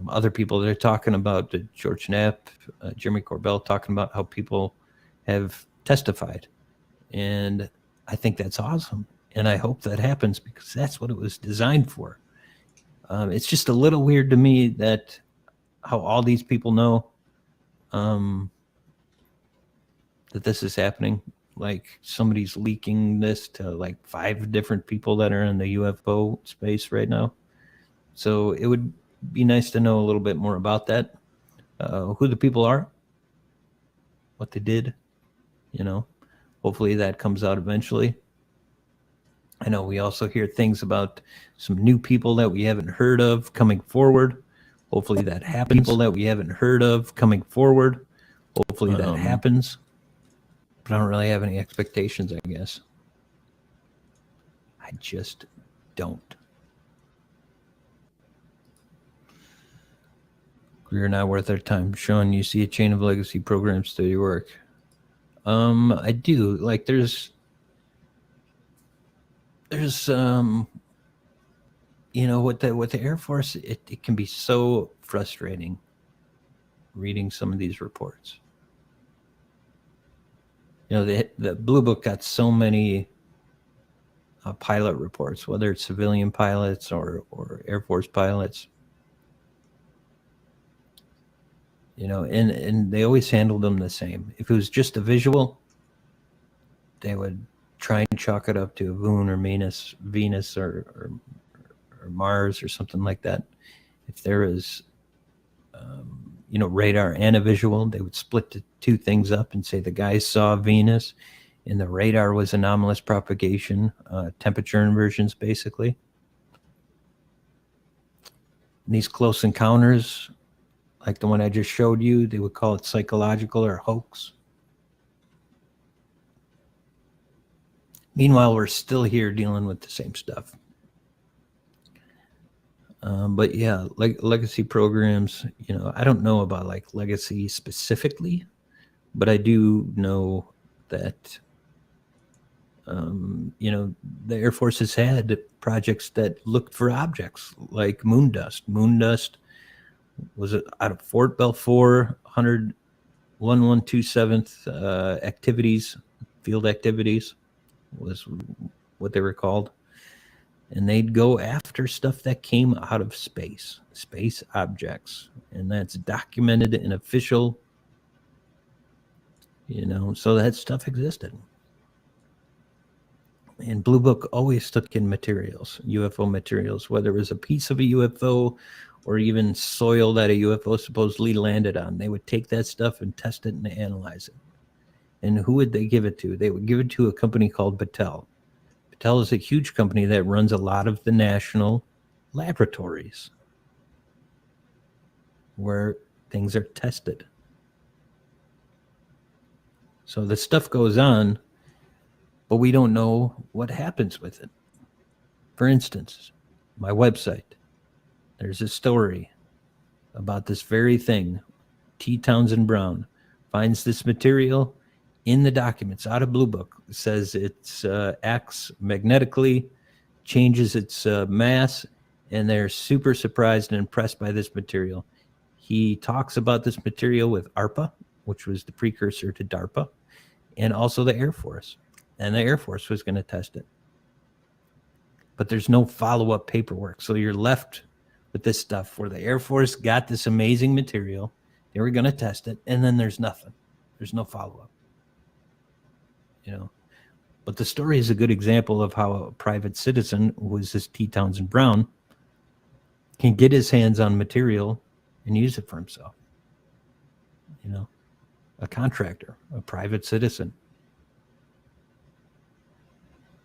other people that are talking about George Knapp, Jeremy Corbell, talking about how people have testified. And I think that's awesome. And I hope that happens because that's what it was designed for. It's just a little weird to me that how all these people know that this is happening. Like somebody's leaking this to like 5 different people that are in the UFO space right now. So it would be nice to know a little bit more about that, who the people are, what they did, hopefully that comes out eventually. I know we also hear things about some new people that we haven't heard of coming forward. Hopefully that happens. People that we haven't heard of coming forward. Hopefully that happens. But I don't really have any expectations, I guess. I just don't. You're not worth our time. Sean, you see a chain of legacy programs through your work. I do. Like there's with the Air Force, it can be so frustrating reading some of these reports. The Blue Book got so many pilot reports, whether it's civilian pilots or Air Force pilots. And they always handled them the same. If it was just a visual, they would try and chalk it up to Moon or Venus or Mars or something like that. If there is, radar and a visual, they would split the 2 things up and say the guys saw Venus and the radar was anomalous propagation, temperature inversions, basically. And these close encounters, like the one I just showed you, they would call it psychological or hoax. Meanwhile, we're still here dealing with the same stuff. But yeah, like legacy programs, I don't know about like legacy specifically, but I do know that, the Air Force has had projects that looked for objects like moon dust. Moon dust was out of Fort Belfour, 1127th activities, field activities was what they were called. And they'd go after stuff that came out of space objects. And that's documented in official, so that stuff existed. And Blue Book always took in materials, UFO materials, whether it was a piece of a UFO or even soil that a UFO supposedly landed on. They would take that stuff and test it and analyze it. And who would they give it to? They would give it to a company called Battelle. Battelle is a huge company that runs a lot of the national laboratories where things are tested. So the stuff goes on, but we don't know what happens with it. For instance, my website, there's a story about this very thing. T. Townsend Brown finds this material in the documents out of Blue Book. It says it acts magnetically, changes its mass, and they're super surprised and impressed by this material. He talks about this material with ARPA, which was the precursor to DARPA, and also the Air Force. And the Air Force was going to test it. But there's no follow-up paperwork. So you're left with this stuff where the Air Force got this amazing material. They were going to test it, and then there's nothing. There's no follow-up. But the story is a good example of how a private citizen, who is this T. Townsend Brown, can get his hands on material and use it for himself. A contractor, a private citizen.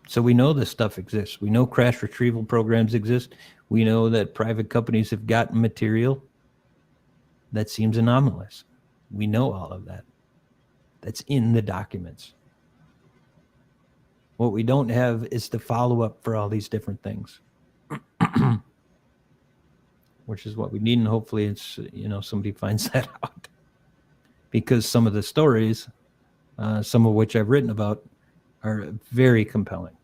So we know this stuff exists. We know crash retrieval programs exist. We know that private companies have gotten material that seems anomalous. We know all of that. That's in the documents. What we don't have is the follow-up for all these different things, which is what we need, and hopefully it's, somebody finds that out. Because some of the stories, some of which I've written about, are very compelling,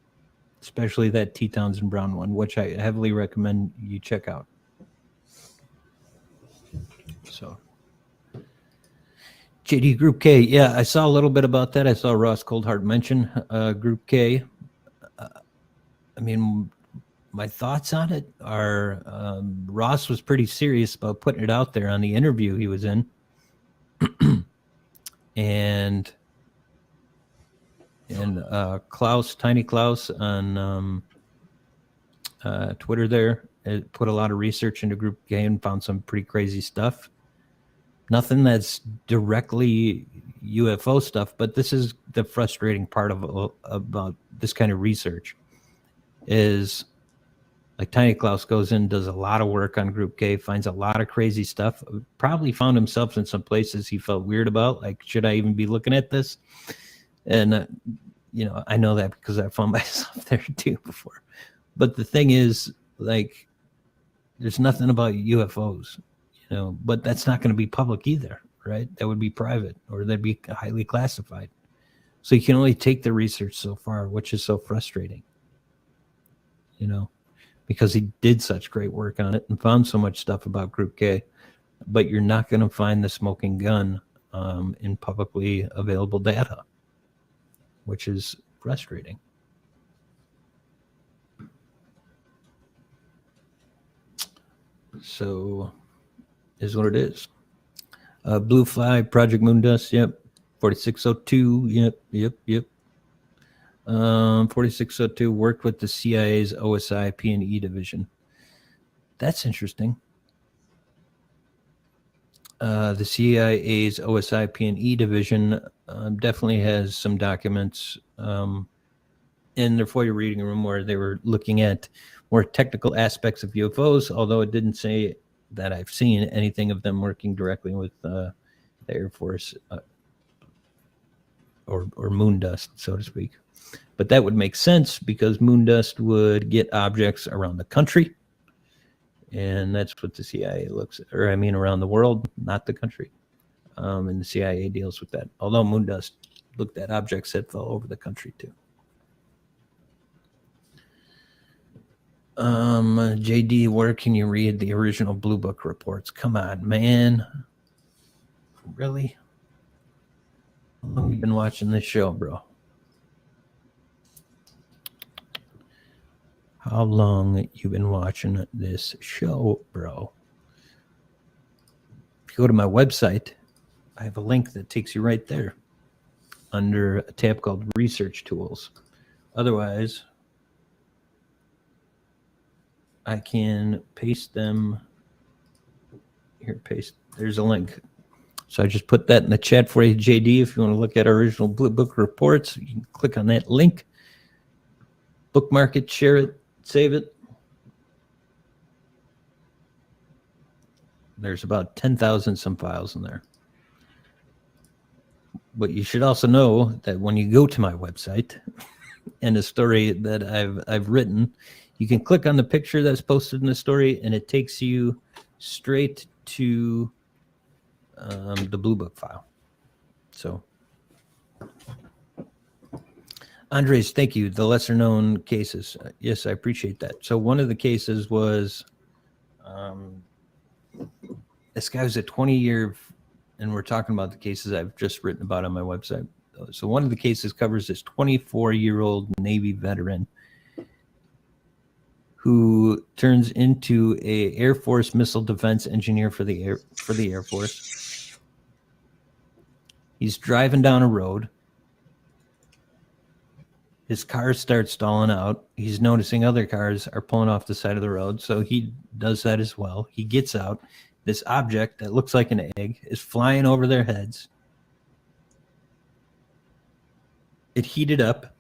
especially that T. Townsend Brown one, which I heavily recommend you check out. So, JD Group K, yeah, I saw a little bit about that. I saw Ross Coldheart mention Group K. I mean, my thoughts on it are Ross was pretty serious about putting it out there on the interview he was in. and Klaus, Tiny Klaus on Twitter there, it put a lot of research into Group K and found some pretty crazy stuff. Nothing that's directly UFO stuff, but this is the frustrating part about this kind of research is like Tiny Klaus goes in, does a lot of work on Group K, finds a lot of crazy stuff, probably found himself in some places he felt weird about, like, should I even be looking at this? And, you know, I know that because I found myself there too before. But the thing is, like, there's nothing about UFOs, you know, but that's not going to be public either, right? That would be private, or that'd be highly classified. So you can only take the research so far, which is so frustrating, you know, because he did such great work on it and found so much stuff about Group K, but you're not going to find the smoking gun in publicly available data, which is frustrating. So is what it is. Blue Fly, Project Moondust, yep. 4602, yep. 4602 worked with the CIA's OSI P&E division. That's interesting. The CIA's OSI P&E division definitely has some documents in their FOIA reading room where they were looking at more technical aspects of UFOs, although it didn't say that I've seen anything of them working directly with the Air Force or Moondust, so to speak. But that would make sense because Moondust would get objects around the country, and that's what the CIA looks at, or I mean around the world, not the country. And the CIA deals with that, although Moondust looked at objects that fell over the country too. JD, where can you read the original Blue Book reports? Come on, man. Really? How long have you been watching this show, bro? How long you been watching this show, bro? If you go to my website, I have a link that takes you right there under a tab called Research Tools. Otherwise, I can paste them. Here, paste. There's a link. So I just put that in the chat for you, JD. If you want to look at our original Blue Book reports, you can click on that link, bookmark it, share it, save it. There's about 10,000 some files in there. But you should also know that when you go to my website and a story that I've written, you can click on the picture that's posted in the story, and it takes you straight to the Blue Book file. So, Andres, thank you. The lesser known cases. Yes, I appreciate that. So one of the cases was this guy was a 20-year, and we're talking about the cases I've just written about on my website. So one of the cases covers this 24-year-old Navy veteran who turns into a Air Force missile defense engineer for the Air Force. He's driving down a road. His car starts stalling out. He's noticing other cars are pulling off the side of the road, so he does that as well. He gets out. This object that looks like an egg is flying over their heads. It heated up,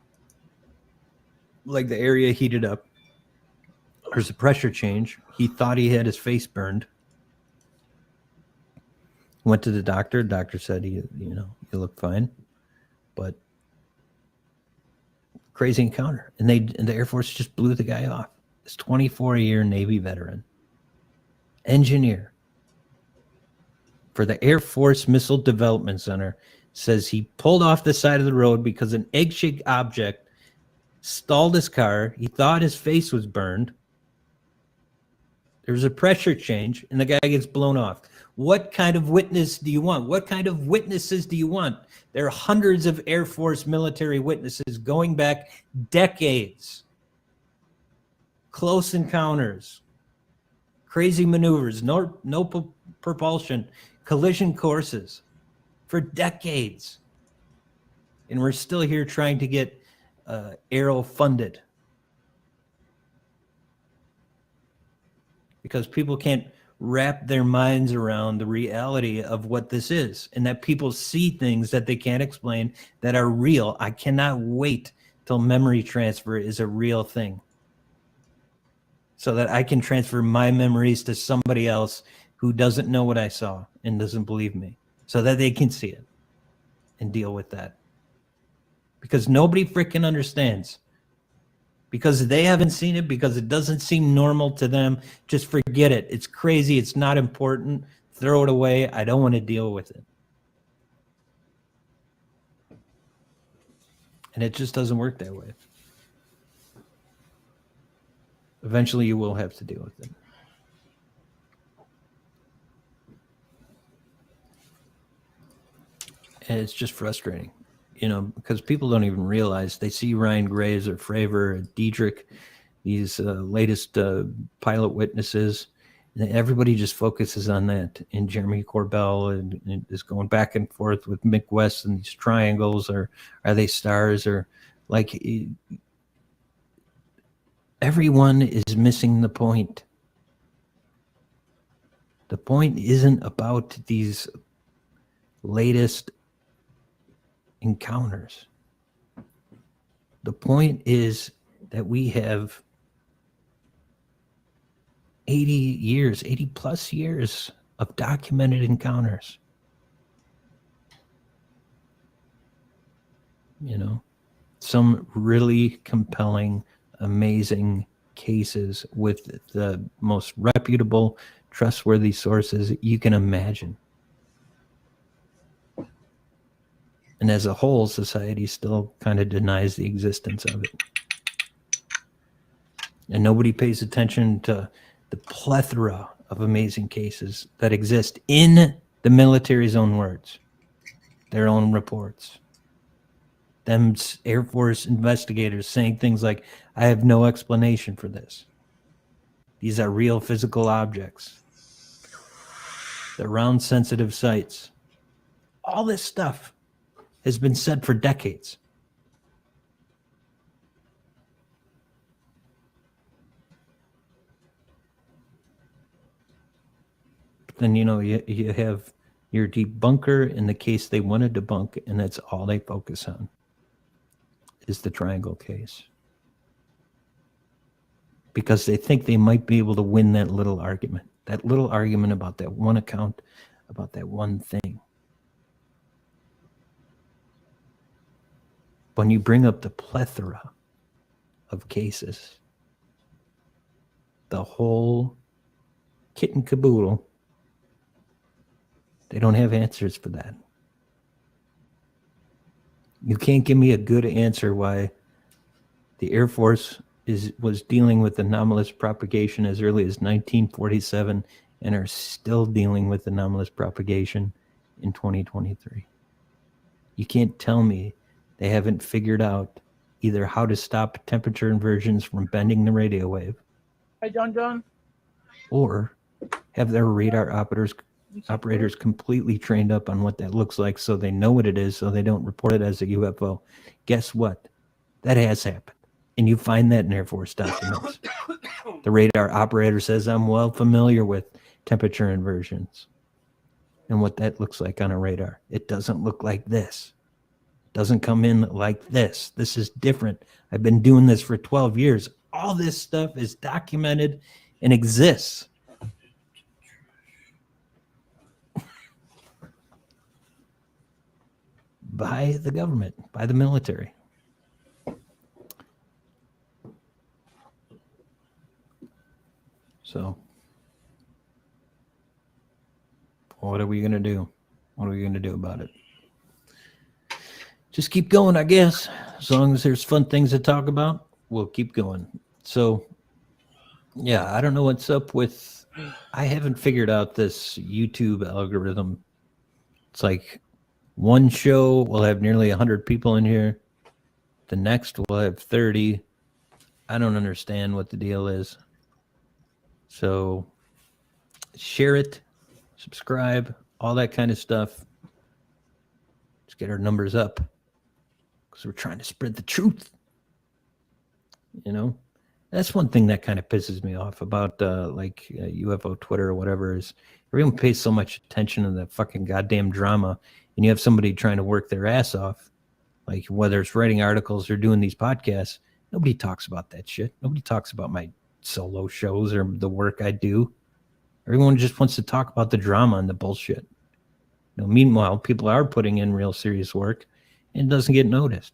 like the area heated up. There's a pressure change. He thought he had his face burned. Went to the doctor. Doctor said, you look fine. But crazy encounter. And the Air Force just blew the guy off. This 24-year Navy veteran. Engineer for the Air Force Missile Development Center. says he pulled off the side of the road because an egg-shaped object stalled his car. He thought his face was burned. There's a pressure change, and the guy gets blown off. What kind of witness do you want? What kind of witnesses do you want? There are hundreds of Air Force military witnesses going back decades. Close encounters, crazy maneuvers, no propulsion, collision courses for decades. And we're still here trying to get Aero funded. Because people can't wrap their minds around the reality of what this is, and that people see things that they can't explain that are real. I cannot wait till memory transfer is a real thing, so that I can transfer my memories to somebody else who doesn't know what I saw and doesn't believe me, so that they can see it and deal with that. Because nobody freaking understands. Because they haven't seen it, because it doesn't seem normal to them. Just forget it. It's crazy. It's not important. Throw it away. I don't want to deal with it. And it just doesn't work that way. Eventually, you will have to deal with it. And it's just frustrating. You know, because people don't even realize they see Ryan Graves or Fravor or Diedrich, these latest pilot witnesses, and everybody just focuses on that. And Jeremy Corbell and is going back and forth with Mick West and these triangles, or are they stars, or like everyone is missing the point. The point isn't about these latest encounters. The point is that we have 80 plus years of documented encounters. You know, some really compelling, amazing cases with the most reputable, trustworthy sources you can imagine. And as a whole, society still kind of denies the existence of it. And nobody pays attention to the plethora of amazing cases that exist in the military's own words, their own reports. Them Air Force investigators saying things like, I have no explanation for this. These are real physical objects. They're around sensitive sites. All this stuff has been said for decades. Then, you know, you have your debunker in the case they want to debunk, and that's all they focus on is the triangle case. Because they think they might be able to win that little argument about that one account, about that one thing. When you bring up the plethora of cases, the whole kit and caboodle, they don't have answers for that. You can't give me a good answer why the Air Force was dealing with anomalous propagation as early as 1947 and are still dealing with anomalous propagation in 2023. You can't tell me they haven't figured out either how to stop temperature inversions from bending the radio wave. Hi, John. Or have their radar operators completely trained up on what that looks like so they know what it is, so they don't report it as a UFO. Guess what? That has happened. And you find that in Air Force documents. The radar operator says, I'm well familiar with temperature inversions and what that looks like on a radar. It doesn't look like this. Doesn't come in like this. This is different. I've been doing this for 12 years. All this stuff is documented and exists. By the government, by the military. So, what are we going to do? What are we going to do about it? just keep going, I guess. As long as there's fun things to talk about, we'll keep going. So, yeah, I don't know what's up with... I haven't figured out this YouTube algorithm. It's like one show will have nearly 100 people in here. The next will have 30. I don't understand what the deal is. So share it, subscribe, all that kind of stuff. Let's get our numbers up because we're trying to spread the truth. You know, that's one thing that kind of pisses me off about like UFO Twitter or whatever is everyone pays so much attention to the fucking goddamn drama, and you have somebody trying to work their ass off, like whether it's writing articles or doing these podcasts. Nobody talks about that shit. Nobody talks about my solo shows or the work I do. Everyone just wants to talk about the drama and the bullshit. You know, meanwhile, people are putting in real serious work and it doesn't get noticed.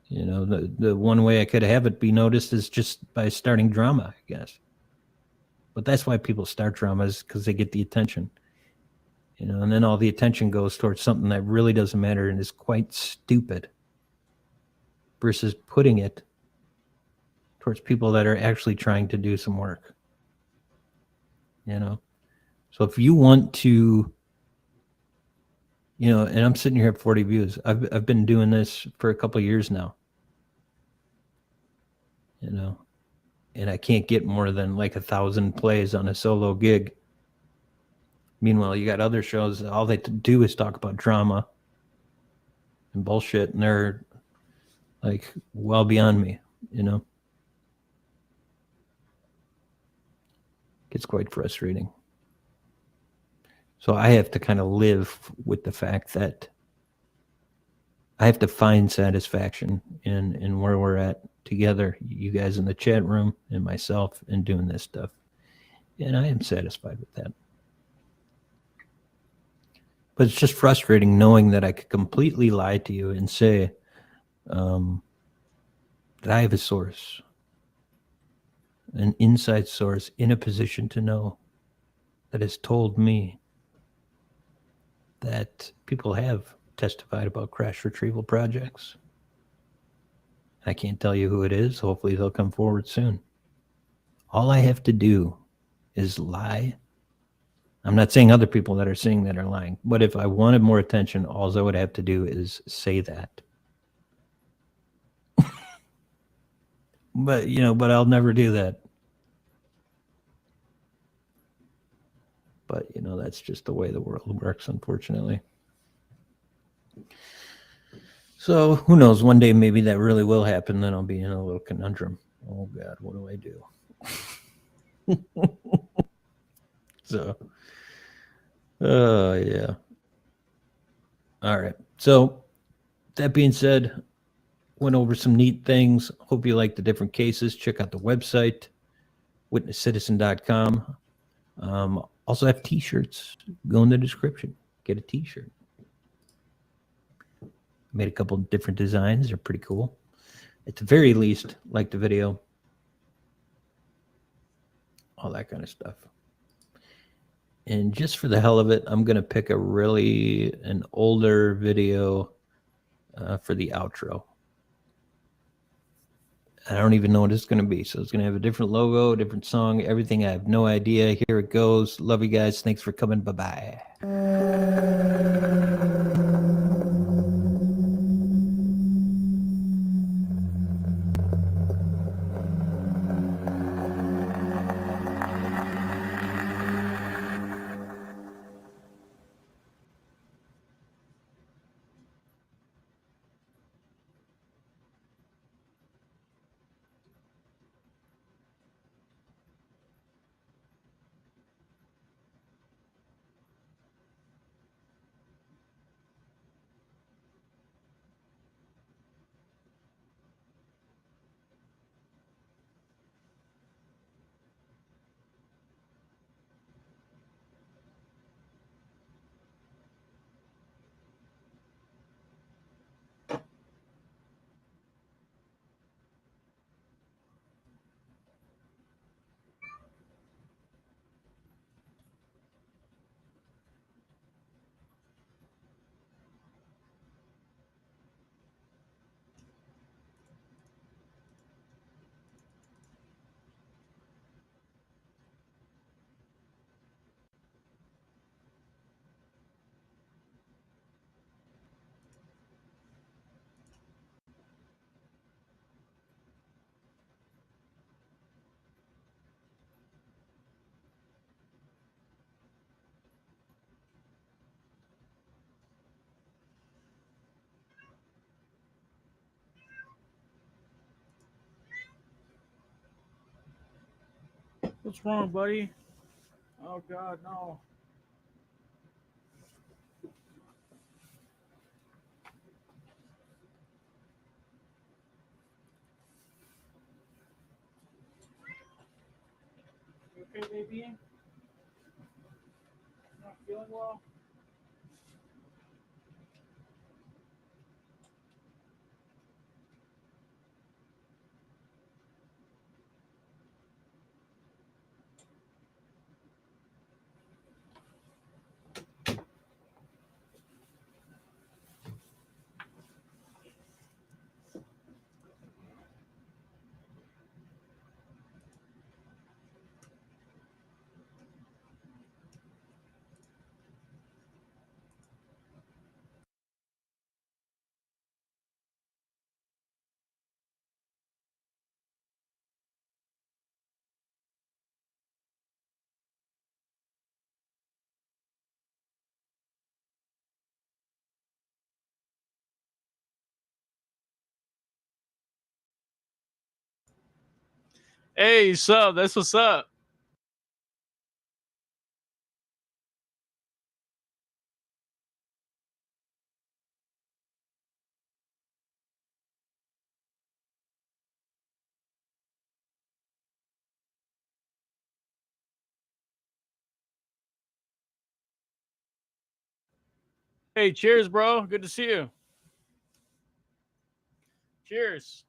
You know, the one way I could have it be noticed is just by starting drama, I guess. But that's why people start dramas, because they get the attention. You know, and then all the attention goes towards something that really doesn't matter and is quite stupid, versus putting it towards people that are actually trying to do some work. You know, so if you want to, you know, and I'm sitting here at 40 views. I've been doing this for a couple of years now. You know, and I can't get more than like 1,000 plays on a solo gig. Meanwhile, you got other shows, all they do is talk about drama and bullshit, and they're like well beyond me, you know. It's quite frustrating. So I have to kind of live with the fact that I have to find satisfaction in where we're at together, you guys in the chat room and myself, in doing this stuff. And I am satisfied with that. But it's just frustrating knowing that I could completely lie to you and say that I have a source, an inside source in a position to know, that has told me that people have testified about crash retrieval projects. I can't tell you who it is. Hopefully they'll come forward soon. All I have to do is lie. I'm not saying other people that are saying that are lying, but if I wanted more attention, all I would have to do is say that. But, you know, but I'll never do that. But, you know, that's just the way the world works, unfortunately. So, who knows? One day maybe that really will happen, then I'll be in a little conundrum. Oh, God, what do I do? So, yeah. All right. So, that being said, went over some neat things. Hope you like the different cases. Check out the website, witnesscitizen.com. Also have t-shirts. Go in the description. Get a t-shirt. Made a couple of different designs. They're pretty cool. At the very least, like the video. All that kind of stuff. And just for the hell of it, I'm going to pick an older video for the outro. I don't even know what it's going to be. So it's going to have a different logo, different song, everything. I have no idea. Here it goes. Love you guys. Thanks for coming. Bye-bye. What's wrong, buddy? Oh, God, no. You okay, baby? Not feeling well? Hey, sub, that's what's up. Hey, cheers, bro. Good to see you. Cheers.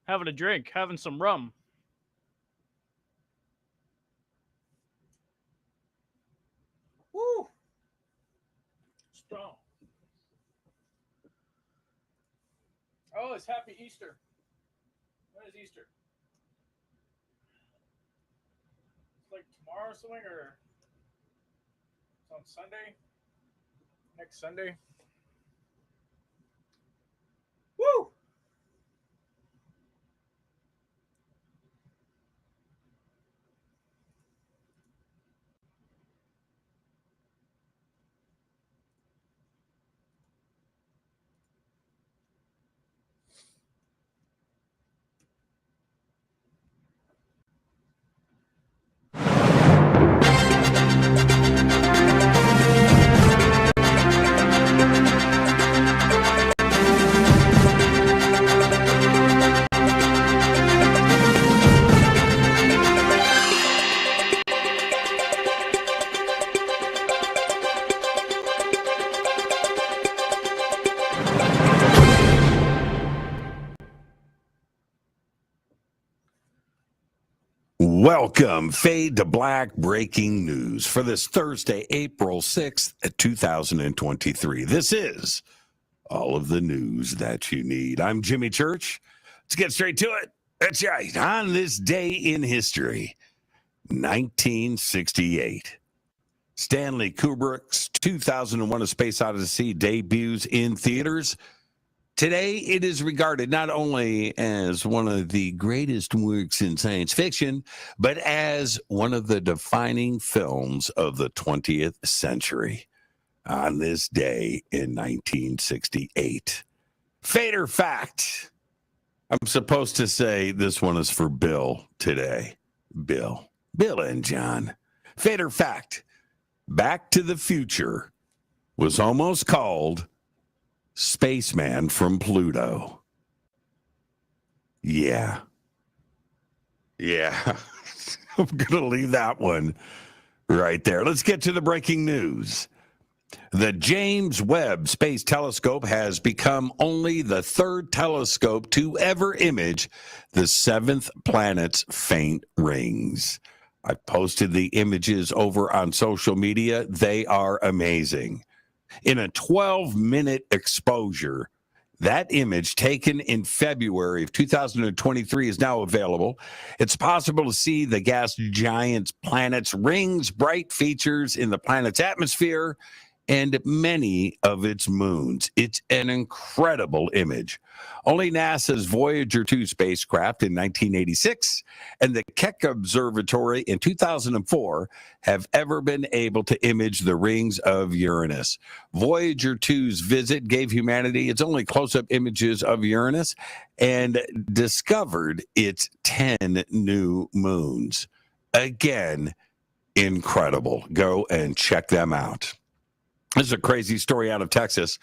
Having a drink, having some rum. Woo! Strong. Oh, it's Happy Easter. When is Easter? It's like tomorrow or something, or it's on Sunday? Next Sunday? Woo! Welcome, Fade to Black breaking news for this Thursday, April 6th, 2023. This is all of the news that you need. I'm Jimmy Church. Let's get straight to it. That's right. On this day in history, 1968, Stanley Kubrick's 2001: A Space Odyssey debuts in theaters. Today, it is regarded not only as one of the greatest works in science fiction, but as one of the defining films of the 20th century. On this day in 1968. Fate or fact? I'm supposed to say this one is for Bill today. Bill and John. Fate or fact? Back to the Future was almost called Spaceman from Pluto. Yeah. I'm going to leave that one right there. Let's get to the breaking news. The James Webb Space Telescope has become only the third telescope to ever image the seventh planet's faint rings. I posted the images over on social media. They are amazing. In a 12-minute exposure, that image taken in February of 2023 is now available. It's possible to see the gas giant's planet's rings, bright features in the planet's atmosphere, and many of its moons. It's an incredible image. Only NASA's Voyager 2 spacecraft in 1986 and the Keck Observatory in 2004 have ever been able to image the rings of Uranus. Voyager 2's visit gave humanity its only close-up images of Uranus and discovered its 10 new moons. again, incredible. Go and check them out. This is a crazy story out of Texas.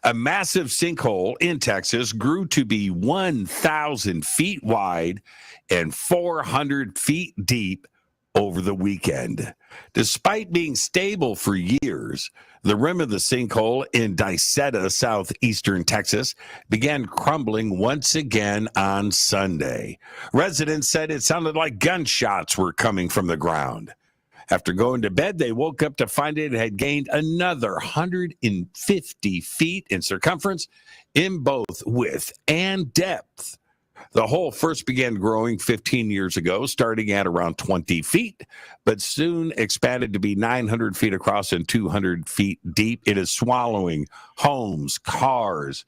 A massive sinkhole in Texas grew to be 1,000 feet wide and 400 feet deep over the weekend. Despite being stable for years, the rim of the sinkhole in Dicetta, southeastern Texas, began crumbling once again on Sunday. Residents said it sounded like gunshots were coming from the ground. After going to bed, they woke up to find it had gained another 150 feet in circumference in both width and depth. The hole first began growing 15 years ago, starting at around 20 feet, but soon expanded to be 900 feet across and 200 feet deep. It is swallowing homes, cars,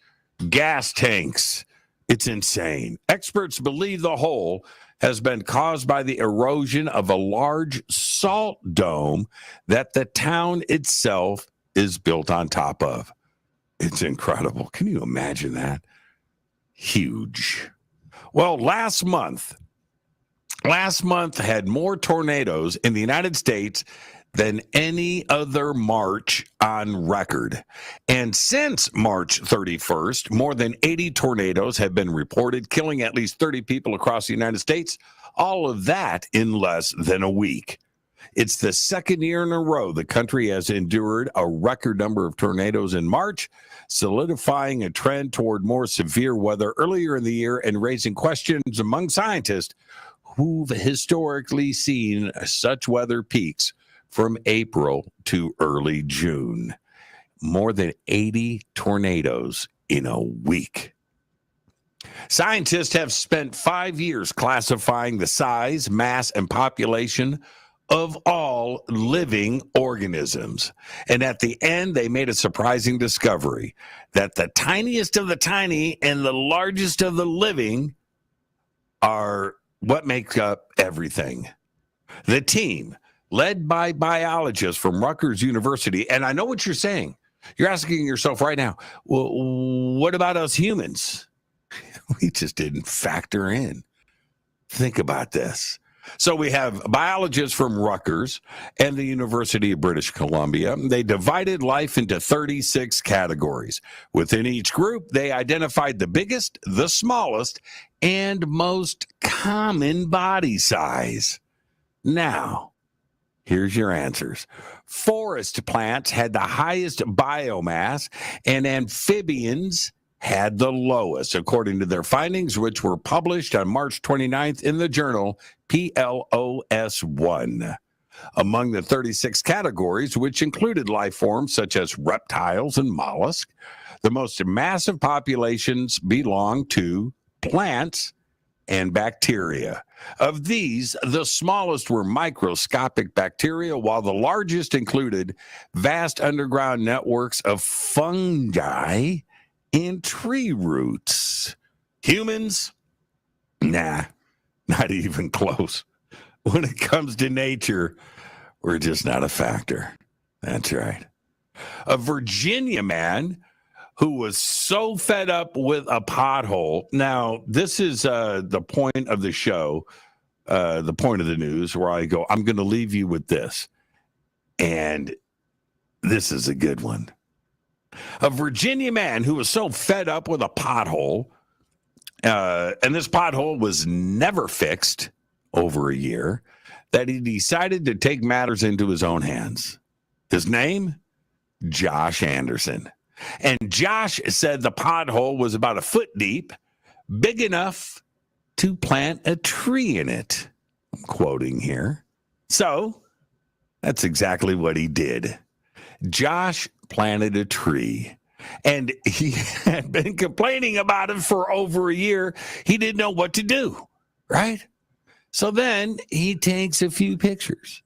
gas tanks. It's insane. Experts believe the hole has been caused by the erosion of a large salt dome that the town itself is built on top of. It's incredible. Can you imagine that? Huge. Well, last month had more tornadoes in the United States than any other March on record. And since March 31st, more than 80 tornadoes have been reported, killing at least 30 people across the United States, all of that in less than a week. It's the second year in a row the country has endured a record number of tornadoes in March, solidifying a trend toward more severe weather earlier in the year and raising questions among scientists who've historically seen such weather peaks from April to early June. More than 80 tornadoes in a week. Scientists have spent 5 years classifying the size, mass, and population of all living organisms. And at the end, they made a surprising discovery that the tiniest of the tiny and the largest of the living are what makes up everything. The team, led by biologists from Rutgers University, and I know what you're saying. You're asking yourself right now, well, what about us humans? We just didn't factor in. Think about this. So we have biologists from Rutgers and the University of British Columbia. They divided life into 36 categories. Within each group, they identified the biggest, the smallest, and most common body size. Now, here's your answers. Forest plants had the highest biomass, and amphibians had the lowest, according to their findings, which were published on March 29th in the journal PLOS One. Among the 36 categories, which included life forms such as reptiles and mollusks, the most massive populations belong to plants and bacteria. Of these, the smallest were microscopic bacteria, while the largest included vast underground networks of fungi and tree roots. Humans? Nah, not even close. When it comes to nature, we're just not a factor. That's right. A Virginia man who was so fed up with a pothole. Now, this is the point of the show, the point of the news where I go, I'm going to leave you with this. And this is a good one. A Virginia man who was so fed up with a pothole, and this pothole was never fixed over a year, that he decided to take matters into his own hands. His name? Josh Anderson. And Josh said the pothole was about a foot deep, big enough to plant a tree in it. I'm quoting here. So that's exactly what he did. Josh planted a tree, and he had been complaining about it for over a year. He didn't know what to do, right? So then he takes a few pictures.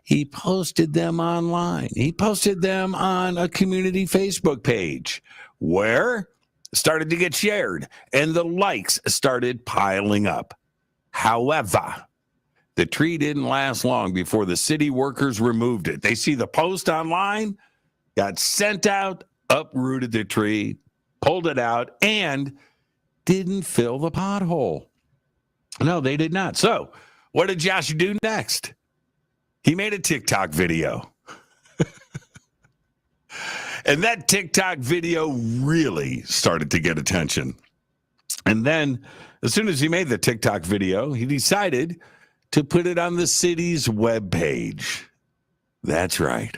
He posted them online. He posted them on a community Facebook page where it started to get shared, and the likes started piling up. However, the tree didn't last long before the city workers removed it. They see the post online, got sent out, uprooted the tree, pulled it out, and didn't fill the pothole. No, they did not. So what did Josh do next? He made a TikTok video. And that TikTok video really started to get attention. And then, as soon as he made the TikTok video, he decided to put it on the city's webpage. That's right.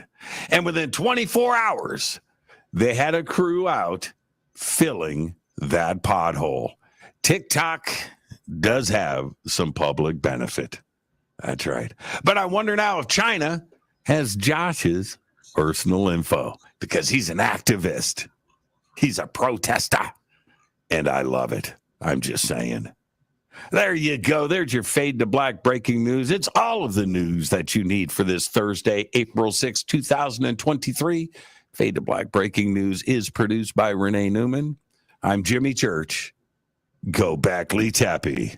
And within 24 hours, they had a crew out filling that pothole. TikTok does have some public benefit. That's right. But I wonder now if China has Josh's personal info, because he's an activist. He's a protester. And I love it. I'm just saying. There you go. There's your Fade to Black breaking news. It's all of the news that you need for this Thursday, April 6, 2023. Fade to Black breaking news is produced by Renee Newman. I'm Jimmy Church. Go back, Lee Tappy.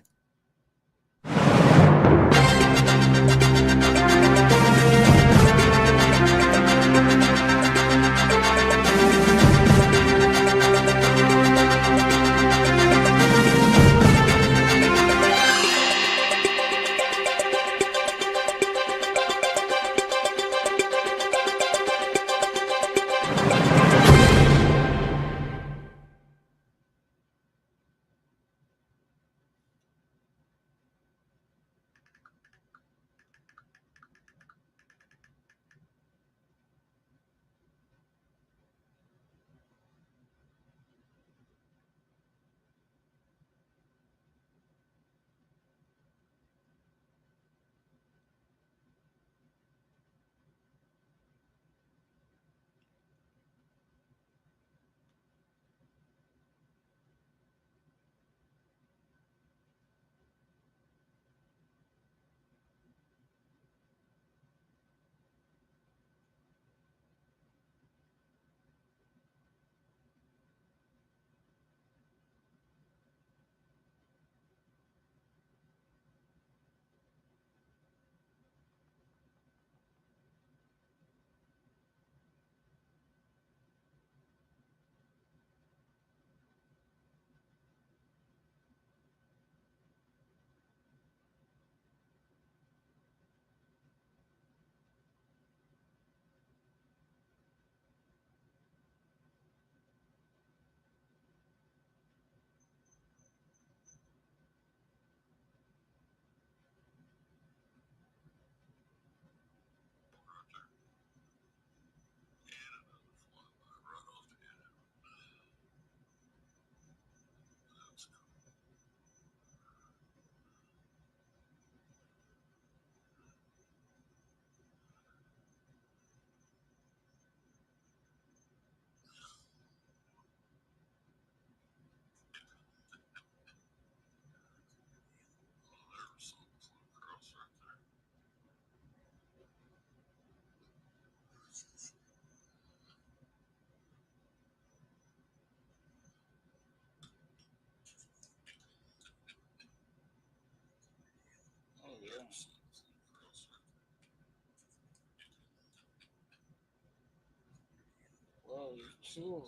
Sure.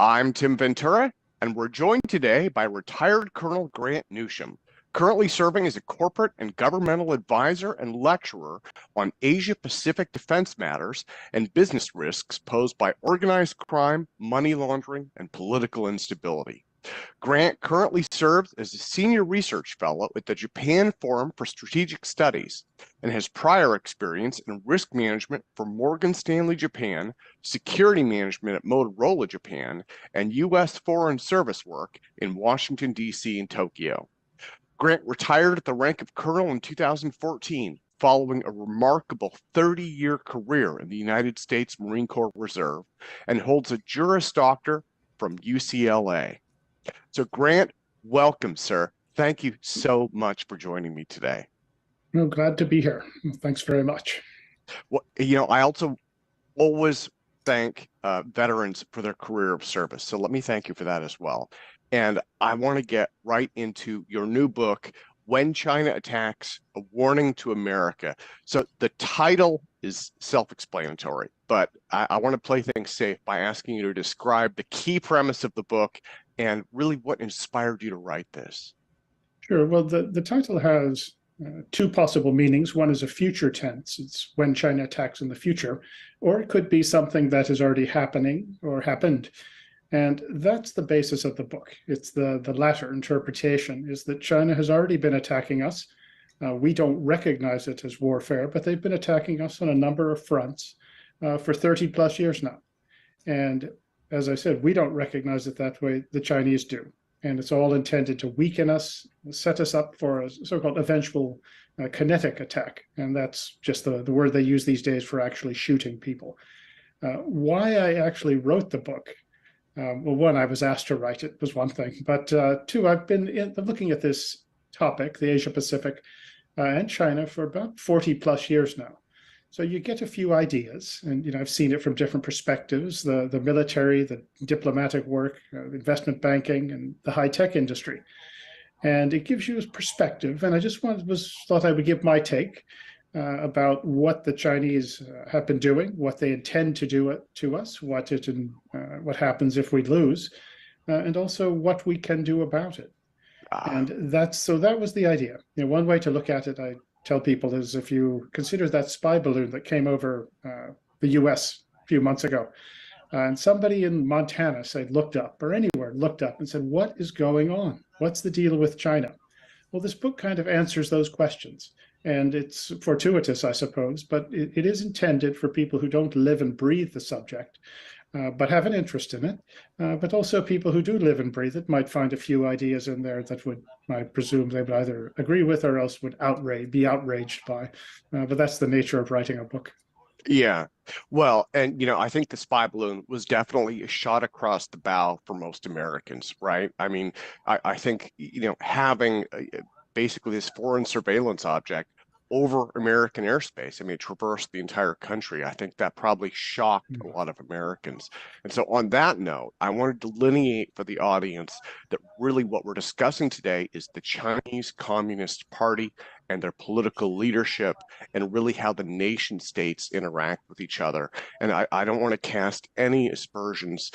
I'm Tim Ventura, and we're joined today by retired Colonel Grant Newsham, currently serving as a corporate and governmental advisor and lecturer on Asia-Pacific defense matters and business risks posed by organized crime, money laundering, and political instability. Grant currently serves as a senior research fellow at the Japan Forum for Strategic Studies and has prior experience in risk management for Morgan Stanley Japan, security management at Motorola Japan, and U.S. Foreign Service work in Washington, D.C. and Tokyo. Grant retired at the rank of colonel in 2014, following a remarkable 30-year career in the United States Marine Corps Reserve, and holds a Juris Doctor from UCLA. So Grant, welcome, sir. Thank you so much for joining me today. No, glad to be here. Thanks very much. Well, I also always thank veterans for their career of service. So let me thank you for that as well. And I want to get right into your new book, When China Attacks, A Warning to America. So the title is self-explanatory, but I want to play things safe by asking you to describe the key premise of the book and really what inspired you to write this. Sure. Well, the title has two possible meanings. One is a future tense. It's when China attacks in the future, or it could be something that is already happening or happened. And that's the basis of the book. It's the latter interpretation, is that China has already been attacking us. We don't recognize it as warfare, but they've been attacking us on a number of fronts for 30 plus years now. And as I said, we don't recognize it that way, the Chinese do. And it's all intended to weaken us, set us up for a so-called eventual kinetic attack. And that's just the word they use these days for actually shooting people. Why I actually wrote the book, well, one, I was asked to write it, was one thing. But two, I've been looking at this topic, the Asia-Pacific and China, for about 40 plus years now. So you get a few ideas, and I've seen it from different perspectives: the military, the diplomatic work, investment banking, and the high-tech industry. And it gives you a perspective. And I just thought I would give my take about what the Chinese have been doing, what they intend to do to us, what happens if we lose, and also what we can do about it. And that was the idea. One way to look at it, I tell people, is if you consider that spy balloon that came over the US a few months ago, and somebody in Montana, say, looked up, or anywhere looked up and said, what is going on? What's the deal with China? Well, this book kind of answers those questions. And it's fortuitous, I suppose, but it is intended for people who don't live and breathe the subject, but have an interest in it. But also people who do live and breathe it might find a few ideas in there that I presume they would either agree with or else would be outraged by. But that's the nature of writing a book. Yeah. Well, and, I think the spy balloon was definitely a shot across the bow for most Americans, right? I mean, I think, having basically this foreign surveillance object over American airspace, it traversed the entire country. I think that probably shocked a lot of Americans. And so on that note, I want to delineate for the audience that really what we're discussing today is the Chinese Communist Party and their political leadership, and really how the nation states interact with each other. And I don't want to cast any aspersions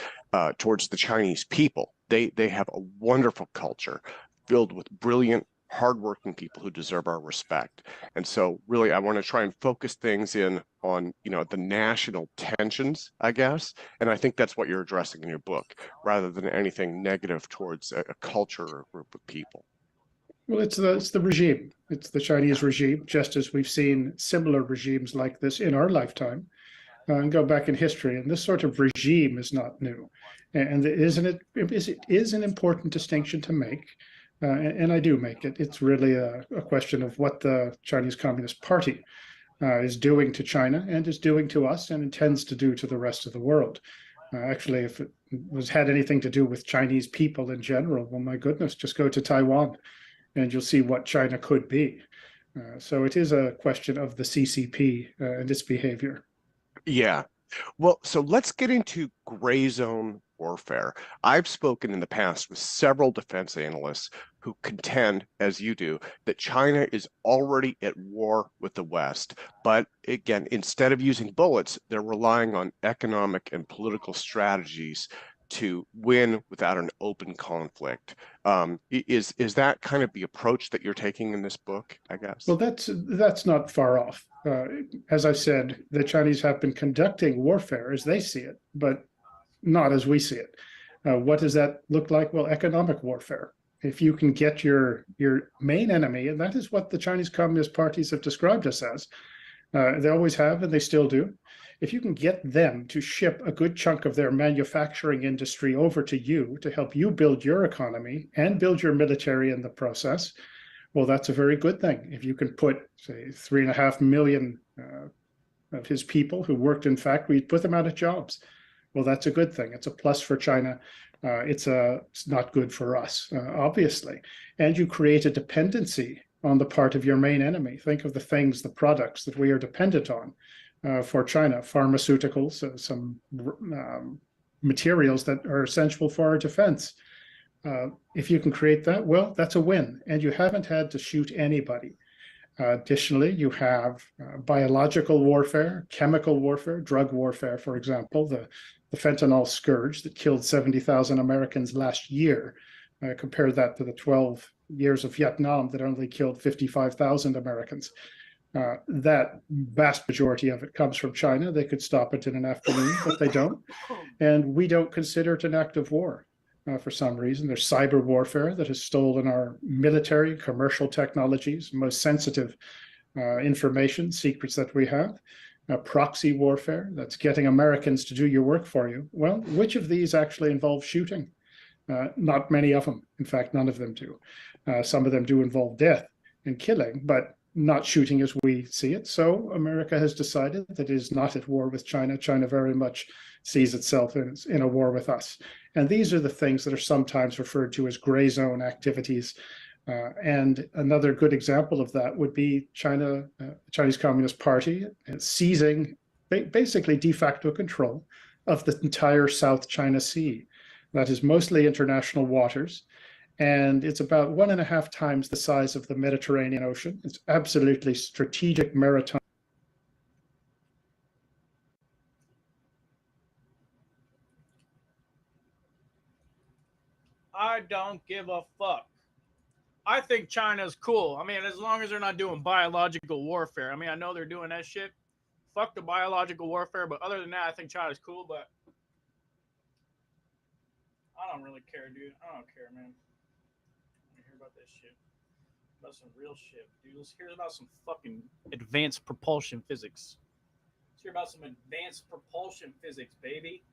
towards the Chinese people. They have a wonderful culture filled with brilliant, hardworking people who deserve our respect. And so really, I want to try and focus things in on, the national tensions, I guess. And I think that's what you're addressing in your book, rather than anything negative towards a culture or a group of people. Well, it's the regime. It's the Chinese regime, just as we've seen similar regimes like this in our lifetime, and go back in history. And this sort of regime is not new. And it is an important distinction to make. And I do make it. It's really a question of what the Chinese Communist Party is doing to China and is doing to us and intends to do to the rest of the world. Actually, if it had anything to do with Chinese people in general, well, my goodness, just go to Taiwan and you'll see what China could be. So it is a question of the CCP and its behavior. Yeah. Well, so let's get into gray zone warfare. I've spoken in the past with several defense analysts who contend, as you do, that China is already at war with the West. But again, instead of using bullets, they're relying on economic and political strategies to win without an open conflict. Is that kind of the approach that you're taking in this book, I guess? Well, that's not far off. As I said, the Chinese have been conducting warfare as they see it, but not as we see it. What does that look like? Well, economic warfare. If you can get your main enemy, and that is what the Chinese Communist parties have described us as, they always have, and they still do. If you can get them to ship a good chunk of their manufacturing industry over to you to help you build your economy and build your military in the process, well, that's a very good thing. If you can put, say, 3.5 million of his people who worked in factories, put them out of jobs, well, that's a good thing. It's a plus for China. It's not good for us, obviously. And you create a dependency on the part of your main enemy. Think of the products that we are dependent on for China, pharmaceuticals, some materials that are essential for our defense. If you can create that, well, that's a win. And you haven't had to shoot anybody. Additionally, you have biological warfare, chemical warfare, drug warfare, for example, the fentanyl scourge that killed 70,000 Americans last year. Compare that to the 12 years of Vietnam that only killed 55,000 Americans. That vast majority of it comes from China. They could stop it in an afternoon, but they don't. And we don't consider it an act of war for some reason. There's cyber warfare that has stolen our military, commercial technologies, most sensitive information, secrets that we have. Proxy warfare, that's getting Americans to do your work for you. Well, which of these actually involve shooting? Not many of them. In fact, none of them do. Some of them do involve death and killing, but not shooting as we see it. So America has decided that it is not at war with China. China very much sees itself in a war with us. And these are the things that are sometimes referred to as gray zone activities. And another good example of that would be Chinese Communist Party seizing basically de facto control of the entire South China Sea. That is mostly international waters. And it's about 1.5 times the size of the Mediterranean Ocean. It's absolutely strategic maritime. I don't give a fuck. I think China's cool. I mean, as long as they're not doing biological warfare. I mean, I know they're doing that shit. Fuck the biological warfare, but other than that, I think China's cool, but I don't really care, dude. I don't care, man. I hear about this shit. About some real shit, dude. Let's hear about some fucking advanced propulsion physics. Let's hear about some advanced propulsion physics, baby.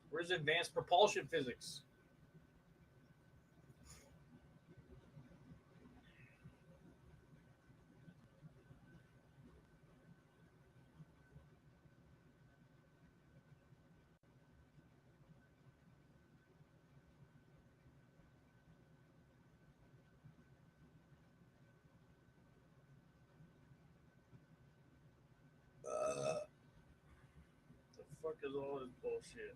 Where's advanced propulsion physics? The fuck is all this bullshit?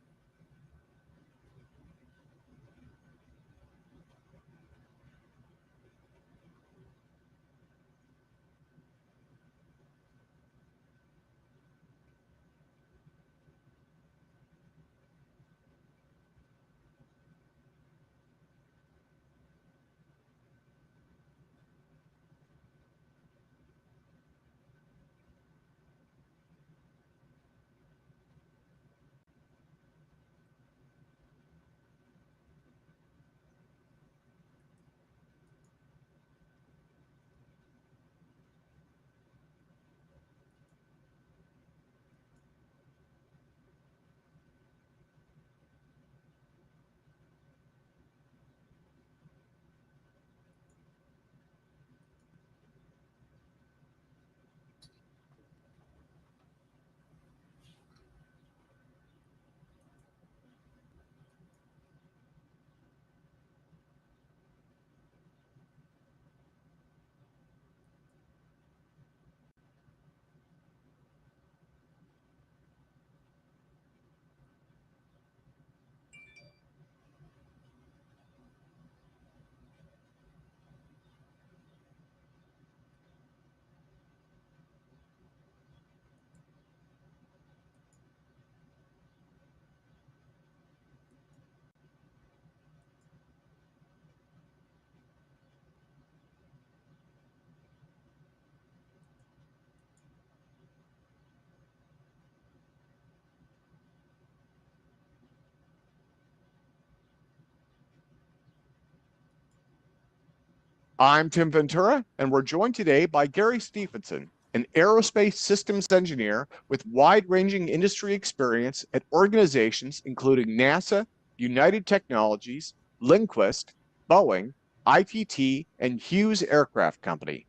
I'm Tim Ventura, and we're joined today by Gary Stephenson, an aerospace systems engineer with wide-ranging industry experience at organizations including NASA, United Technologies, Lindquist, Boeing, ITT, and Hughes Aircraft Company.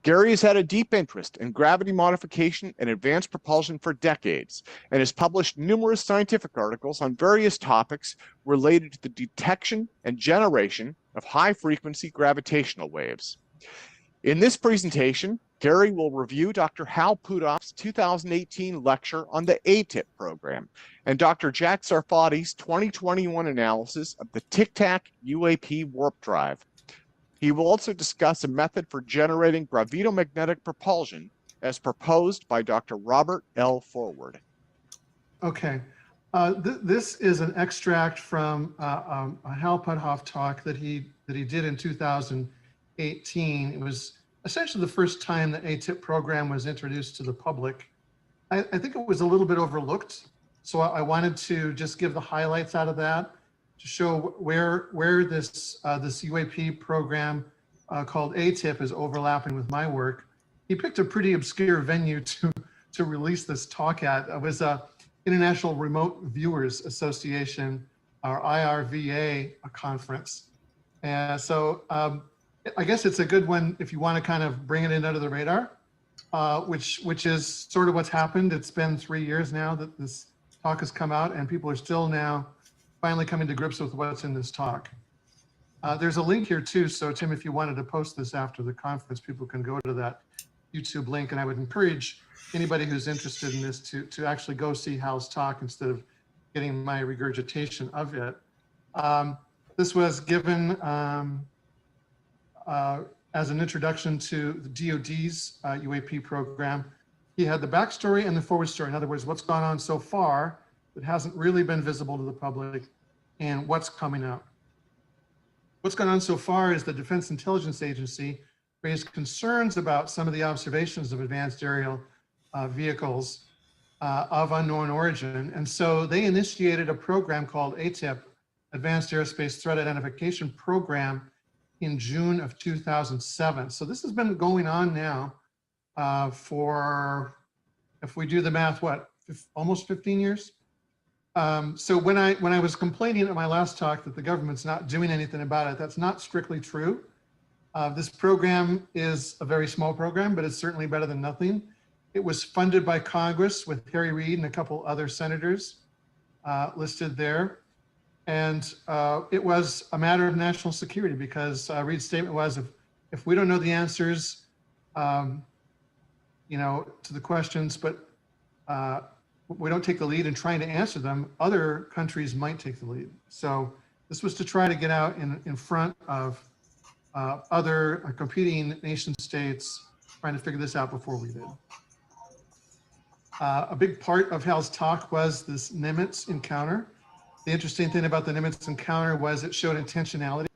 Gary has had a deep interest in gravity modification and advanced propulsion for decades and has published numerous scientific articles on various topics related to the detection and generation of high-frequency gravitational waves. In this presentation, Gary will review Dr. Hal Puthoff's 2018 lecture on the ATIP program and Dr. Jack Sarfati's 2021 analysis of the Tic Tac UAP warp drive. He will also discuss a method for generating gravitomagnetic propulsion as proposed by Dr. Robert L. Forward. Okay, this is an extract from a Hal Puthoff talk that he did in 2018. It was essentially the first time the ATIP program was introduced to the public. I think it was a little bit overlooked, so I wanted to just give the highlights out of that to show where this UAP program called ATIP is overlapping with my work. He picked a pretty obscure venue to release this talk at. It was a International Remote Viewers Association, or IRVA conference. And so I guess it's a good one if you want to kind of bring it in under the radar, which is sort of what's happened. It's been 3 years now that this talk has come out, and people are still now finally coming to grips with what's in this talk. There's a link here too, so Tim, if you wanted to post this after the conference, people can go to that YouTube link, and I would encourage anybody who's interested in this to actually go see Hal's talk instead of getting my regurgitation of it. This was given as an introduction to the DoD's UAP program. He had the backstory and the forward story. In other words, what's gone on so far that hasn't really been visible to the public and what's coming up. What's gone on so far is the Defense Intelligence Agency raised concerns about some of the observations of advanced aerial vehicles of unknown origin. And so they initiated a program called ATIP, Advanced Aerospace Threat Identification Program, in June of 2007. So this has been going on now for, if we do the math, what, almost 15 years? So when I was complaining at my last talk that the government's not doing anything about it, that's not strictly true. This program is a very small program, but it's certainly better than nothing. It was funded by Congress with Harry Reid and a couple other senators listed there. And it was a matter of national security because Reid's statement was, if we don't know the answers, you know, to the questions, but we don't take the lead in trying to answer them, other countries might take the lead. So this was to try to get out in front of other competing nation states trying to figure this out before we did. A big part of Hal's talk was this Nimitz encounter. The interesting thing about the Nimitz encounter was it showed intentionality.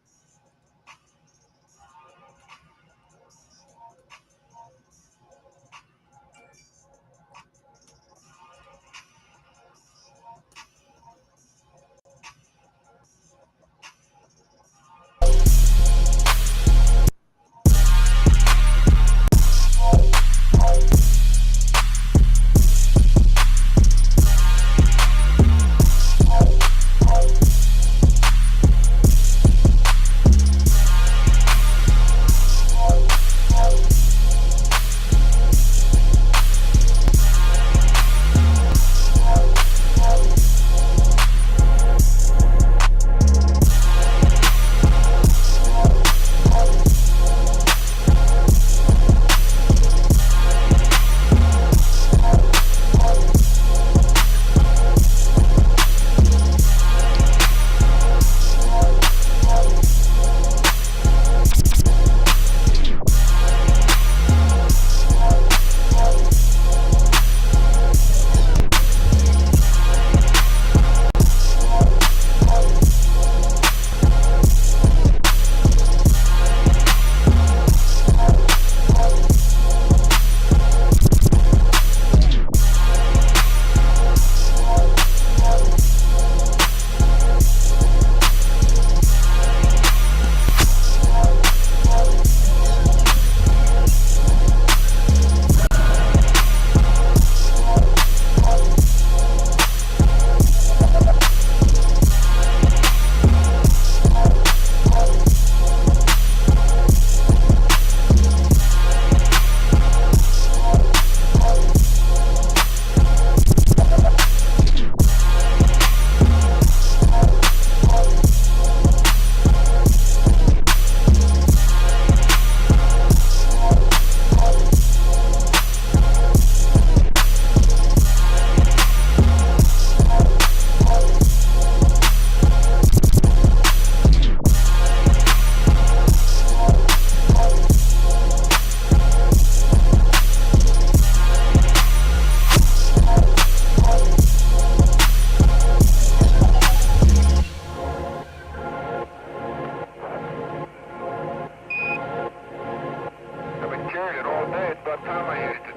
about time I used it.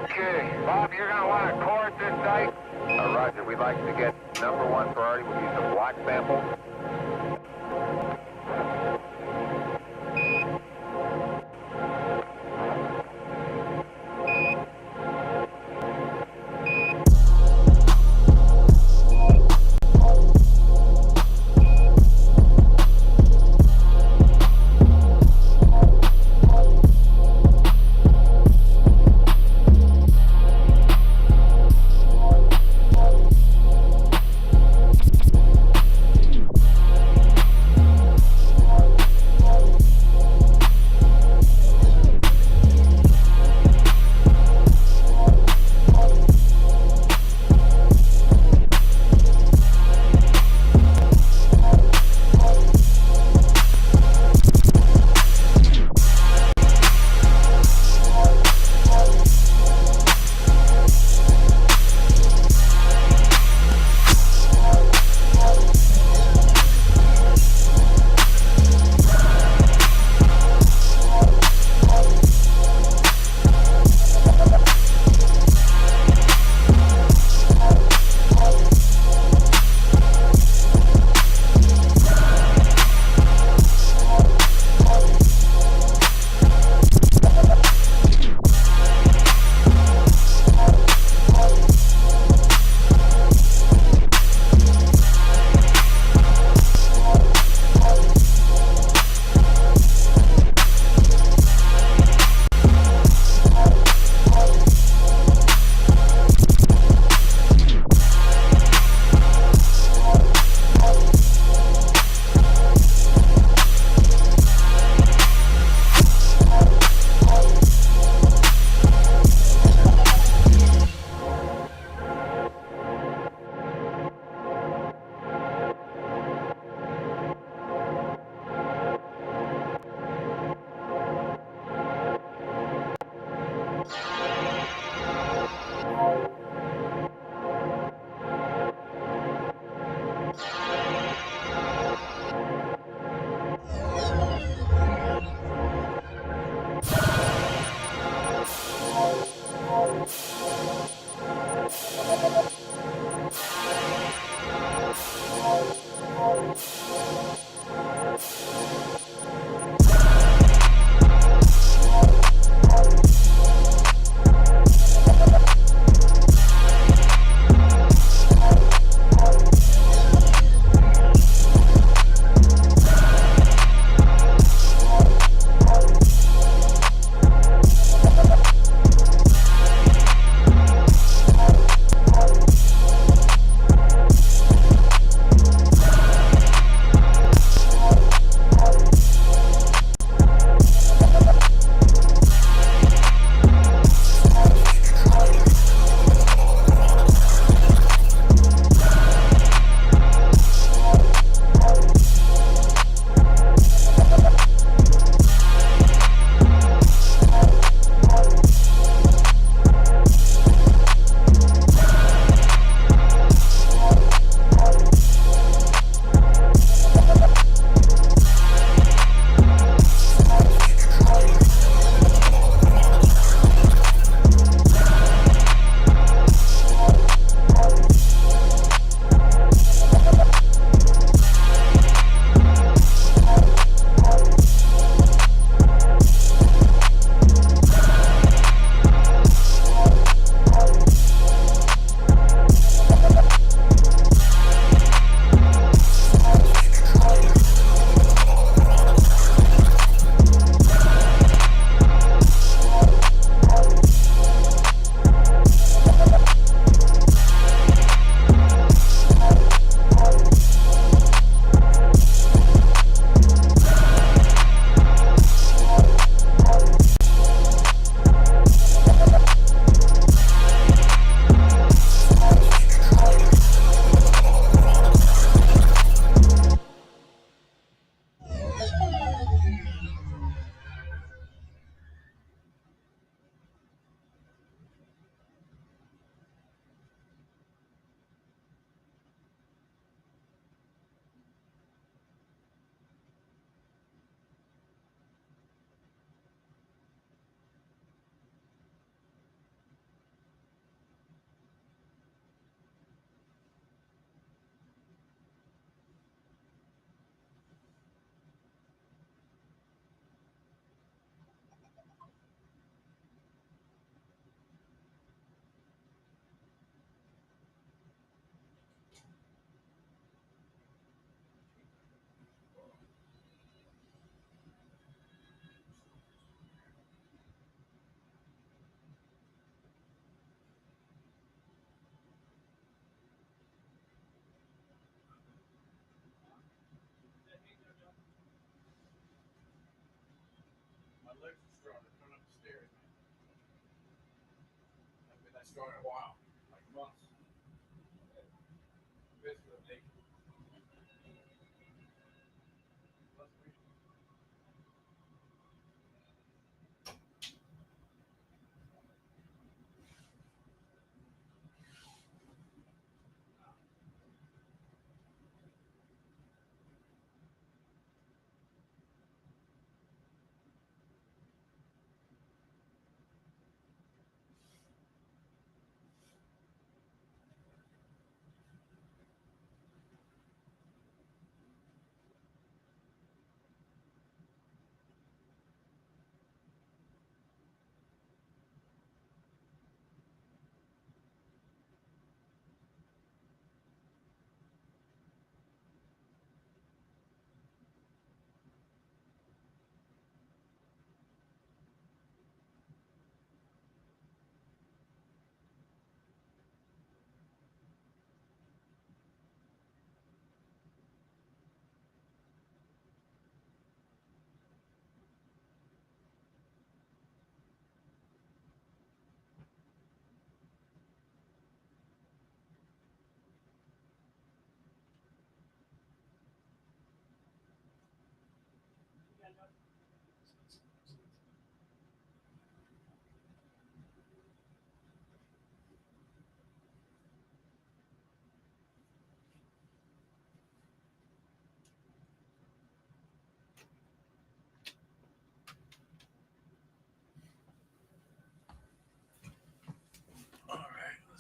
Okay. Bob, you're going to want to core at this site? Roger. We'd like to get number one priority. We'll use a black sample.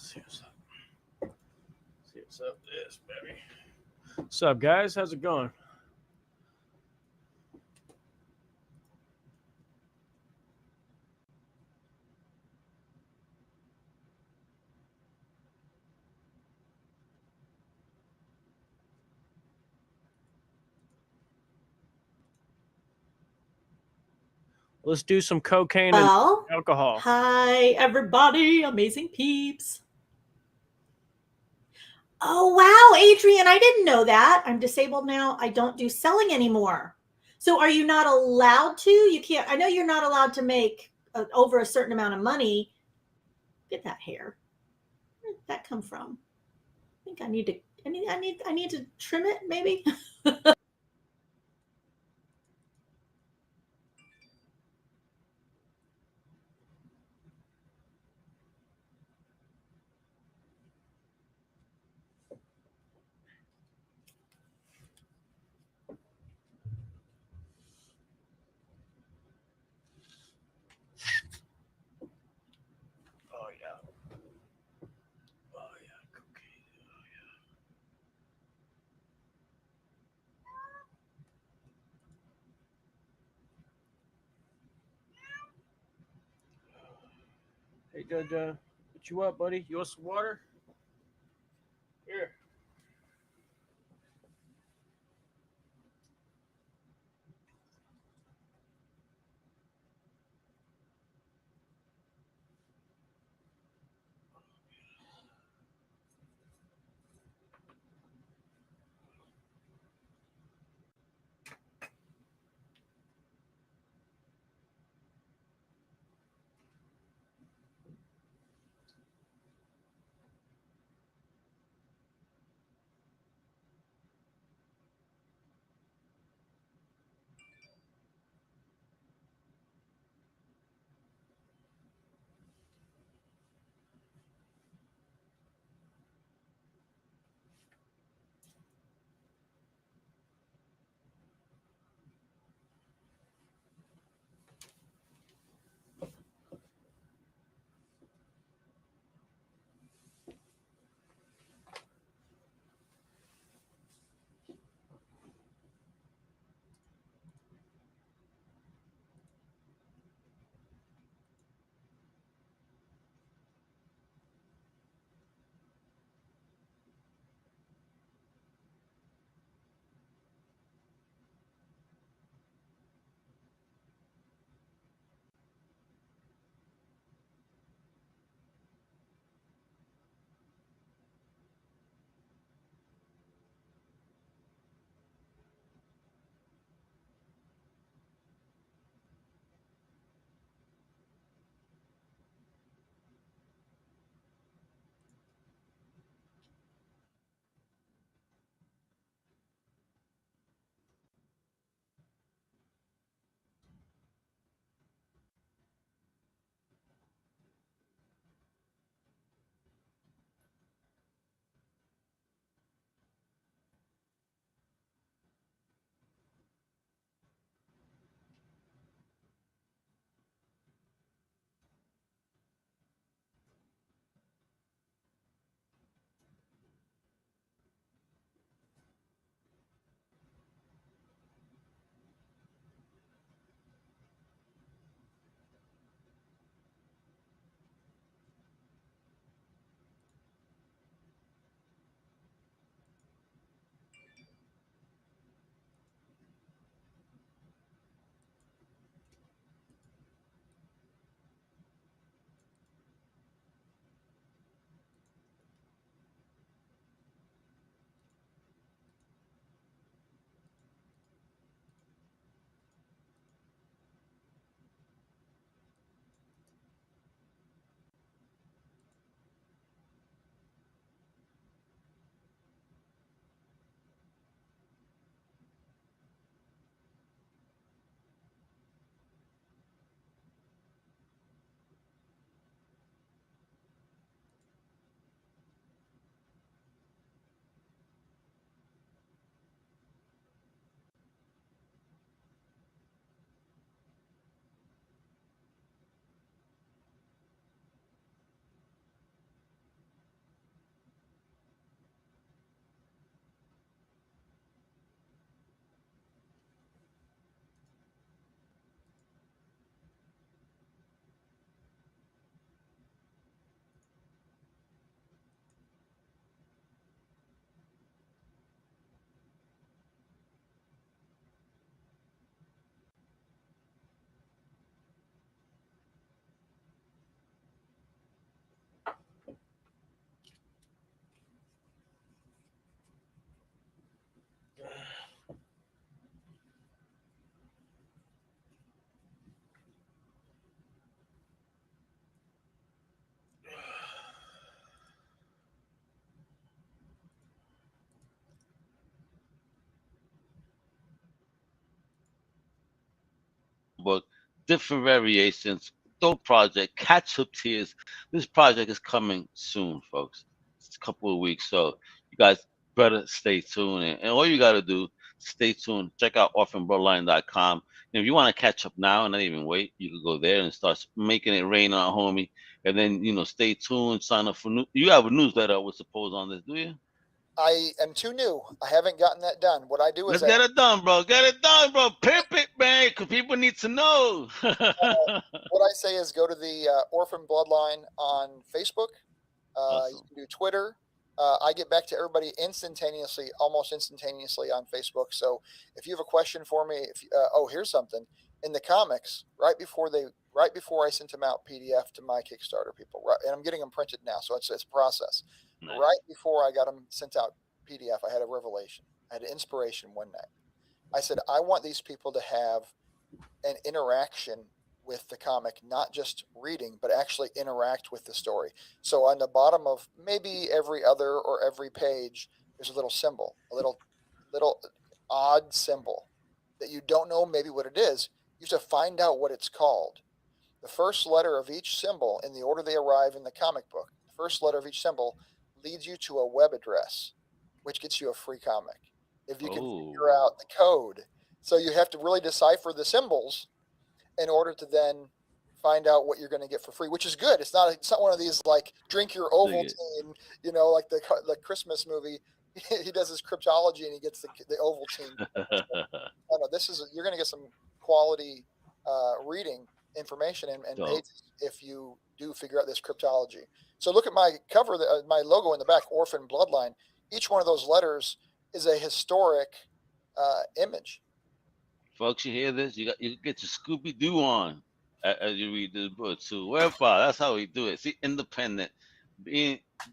Let's see what's up. See what's up this, baby. What's up, guys? How's it going? Let's do some cocaine and alcohol. Hi, everybody. Amazing peeps. Oh, wow, Adrian, I didn't know that. I'm disabled now. I don't do selling anymore. So are you not allowed to? You can't. I know you're not allowed to make over a certain amount of money. Get that hair. Where did that come from? I think I need to I need to trim it maybe. Oh yeah. Oh yeah, cocaine. Oh yeah. Hey, Dada, what you up, buddy? You want some water? Here. different variations. Dope project, catch up tears. This project is coming soon, folks. It's a couple of weeks, so you guys better stay tuned. And all you got to do, stay tuned. Check out orphanbloodline.com. And if you want to catch up now and not even wait, you can go there and start making it rain on homie. And then, stay tuned, sign up for new. You have a newsletter, I would suppose, on this, do you? I am too new. I haven't gotten that done. What I do is Let's get it done, bro. Get it done, bro. Pimp it, man, because people need to know. what I say is go to the Orphan Bloodline on Facebook. Awesome. You can do Twitter. I get back to everybody instantaneously, almost instantaneously on Facebook. So if you have a question for me, here's something in the comics right before I sent them out PDF to my Kickstarter people, right, and I'm getting them printed now, so it's a process. Nice. Right before I got them sent out PDF, I had a revelation. I had an inspiration one night. I said, I want these people to have an interaction with the comic, not just reading, but actually interact with the story. So on the bottom of maybe every other or every page, there's a little symbol, a little odd symbol that you don't know maybe what it is. You have to find out what it's called. The first letter of each symbol, in the order they arrive in the comic book, the first letter of each symbol leads you to a web address, which gets you a free comic. If you can figure out the code. So you have to really decipher the symbols in order to then find out what you're going to get for free, which is good. It's not one of these like drink your Ovaltine, like the Christmas movie. He does his cryptology and he gets the Ovaltine. No, you're going to get some quality reading information and pages if you do figure out this cryptology. So look at my cover, my logo in the back, Orphan Bloodline. Each one of those letters is a historic image. Folks, you hear this? You get your Scooby-Doo on as you read this book too. That's how we do it. See, independent,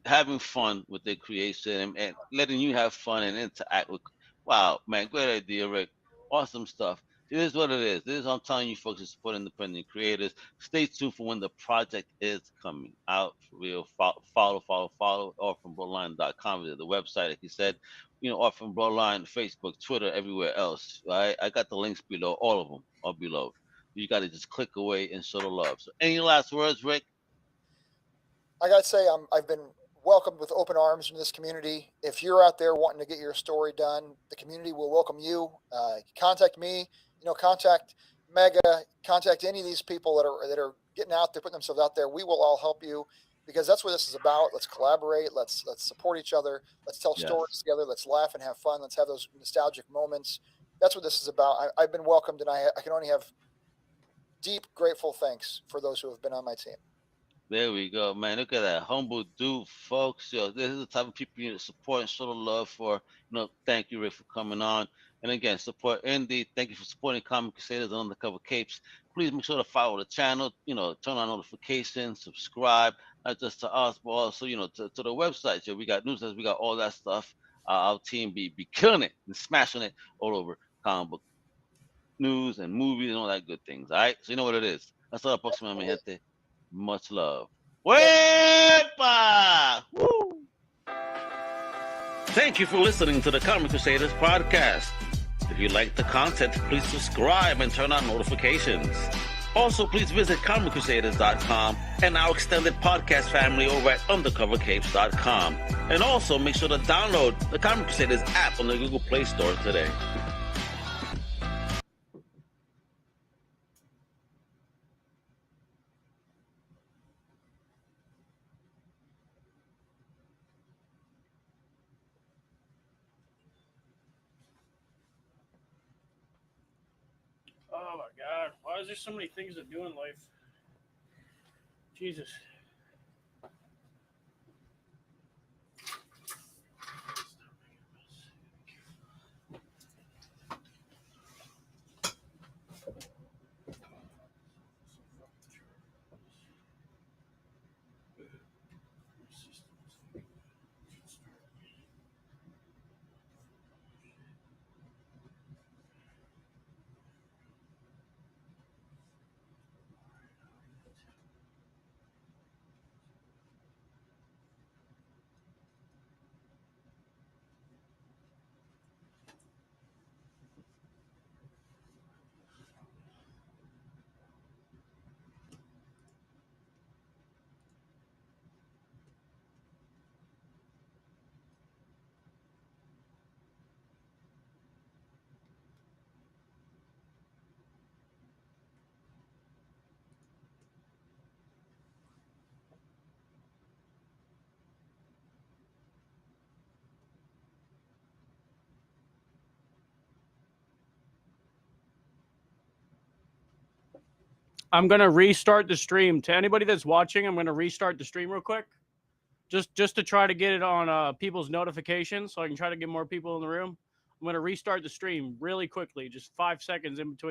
having fun with their creation and letting you have fun and interact with. Wow, man, great idea, Rick. Awesome stuff. It is what it is. This is I'm telling you, folks, to support independent creators. Stay tuned for when the project is coming out for real. Follow orphanbloodline.com, the website, like you said. Orphan Bloodline, Facebook, Twitter, everywhere else. Right? I got the links below. All of them are below. You got to just click away and show the love. So, any last words, Rick? I got to say, I've been welcomed with open arms in this community. If you're out there wanting to get your story done, the community will welcome you. Contact me. Contact Mega, contact any of these people that are getting out there, putting themselves out there. We will all help you because that's what this is about. Let's collaborate. Let's support each other. Let's tell stories together. Let's laugh and have fun. Let's have those nostalgic moments. That's what this is about. I've been welcomed, and I can only have deep, grateful thanks for those who have been on my team. There we go, man. Look at that humble dude, folks. This is the type of people you need to support and show the love for. Thank you, Rick, for coming on. And again, support Indie. Thank you for supporting Comic Crusaders and Undercover Capes. Please make sure to follow the channel. Turn on notifications, subscribe, not just to us, but also to the website. We got newsletters, we got all that stuff. Our team be killing it and smashing it all over comic book news and movies and all that good things. All right, so you know what it is. That's all, próxima, mi gente. Much love. Wepa! Woo! Thank you for listening to the Comic Crusaders podcast. If you like the content, please subscribe and turn on notifications. Also, please visit comiccrusaders.com and our extended podcast family over at undercovercapes.com. And also, make sure to download the Comic Crusaders app on the Google Play Store today. Oh my God! Why is there so many things to do in life? Jesus. I'm gonna restart the stream. To anybody that's watching, I'm gonna restart the stream real quick, just to try to get it on people's notifications, so I can try to get more people in the room. I'm gonna restart the stream really quickly, just 5 seconds in between.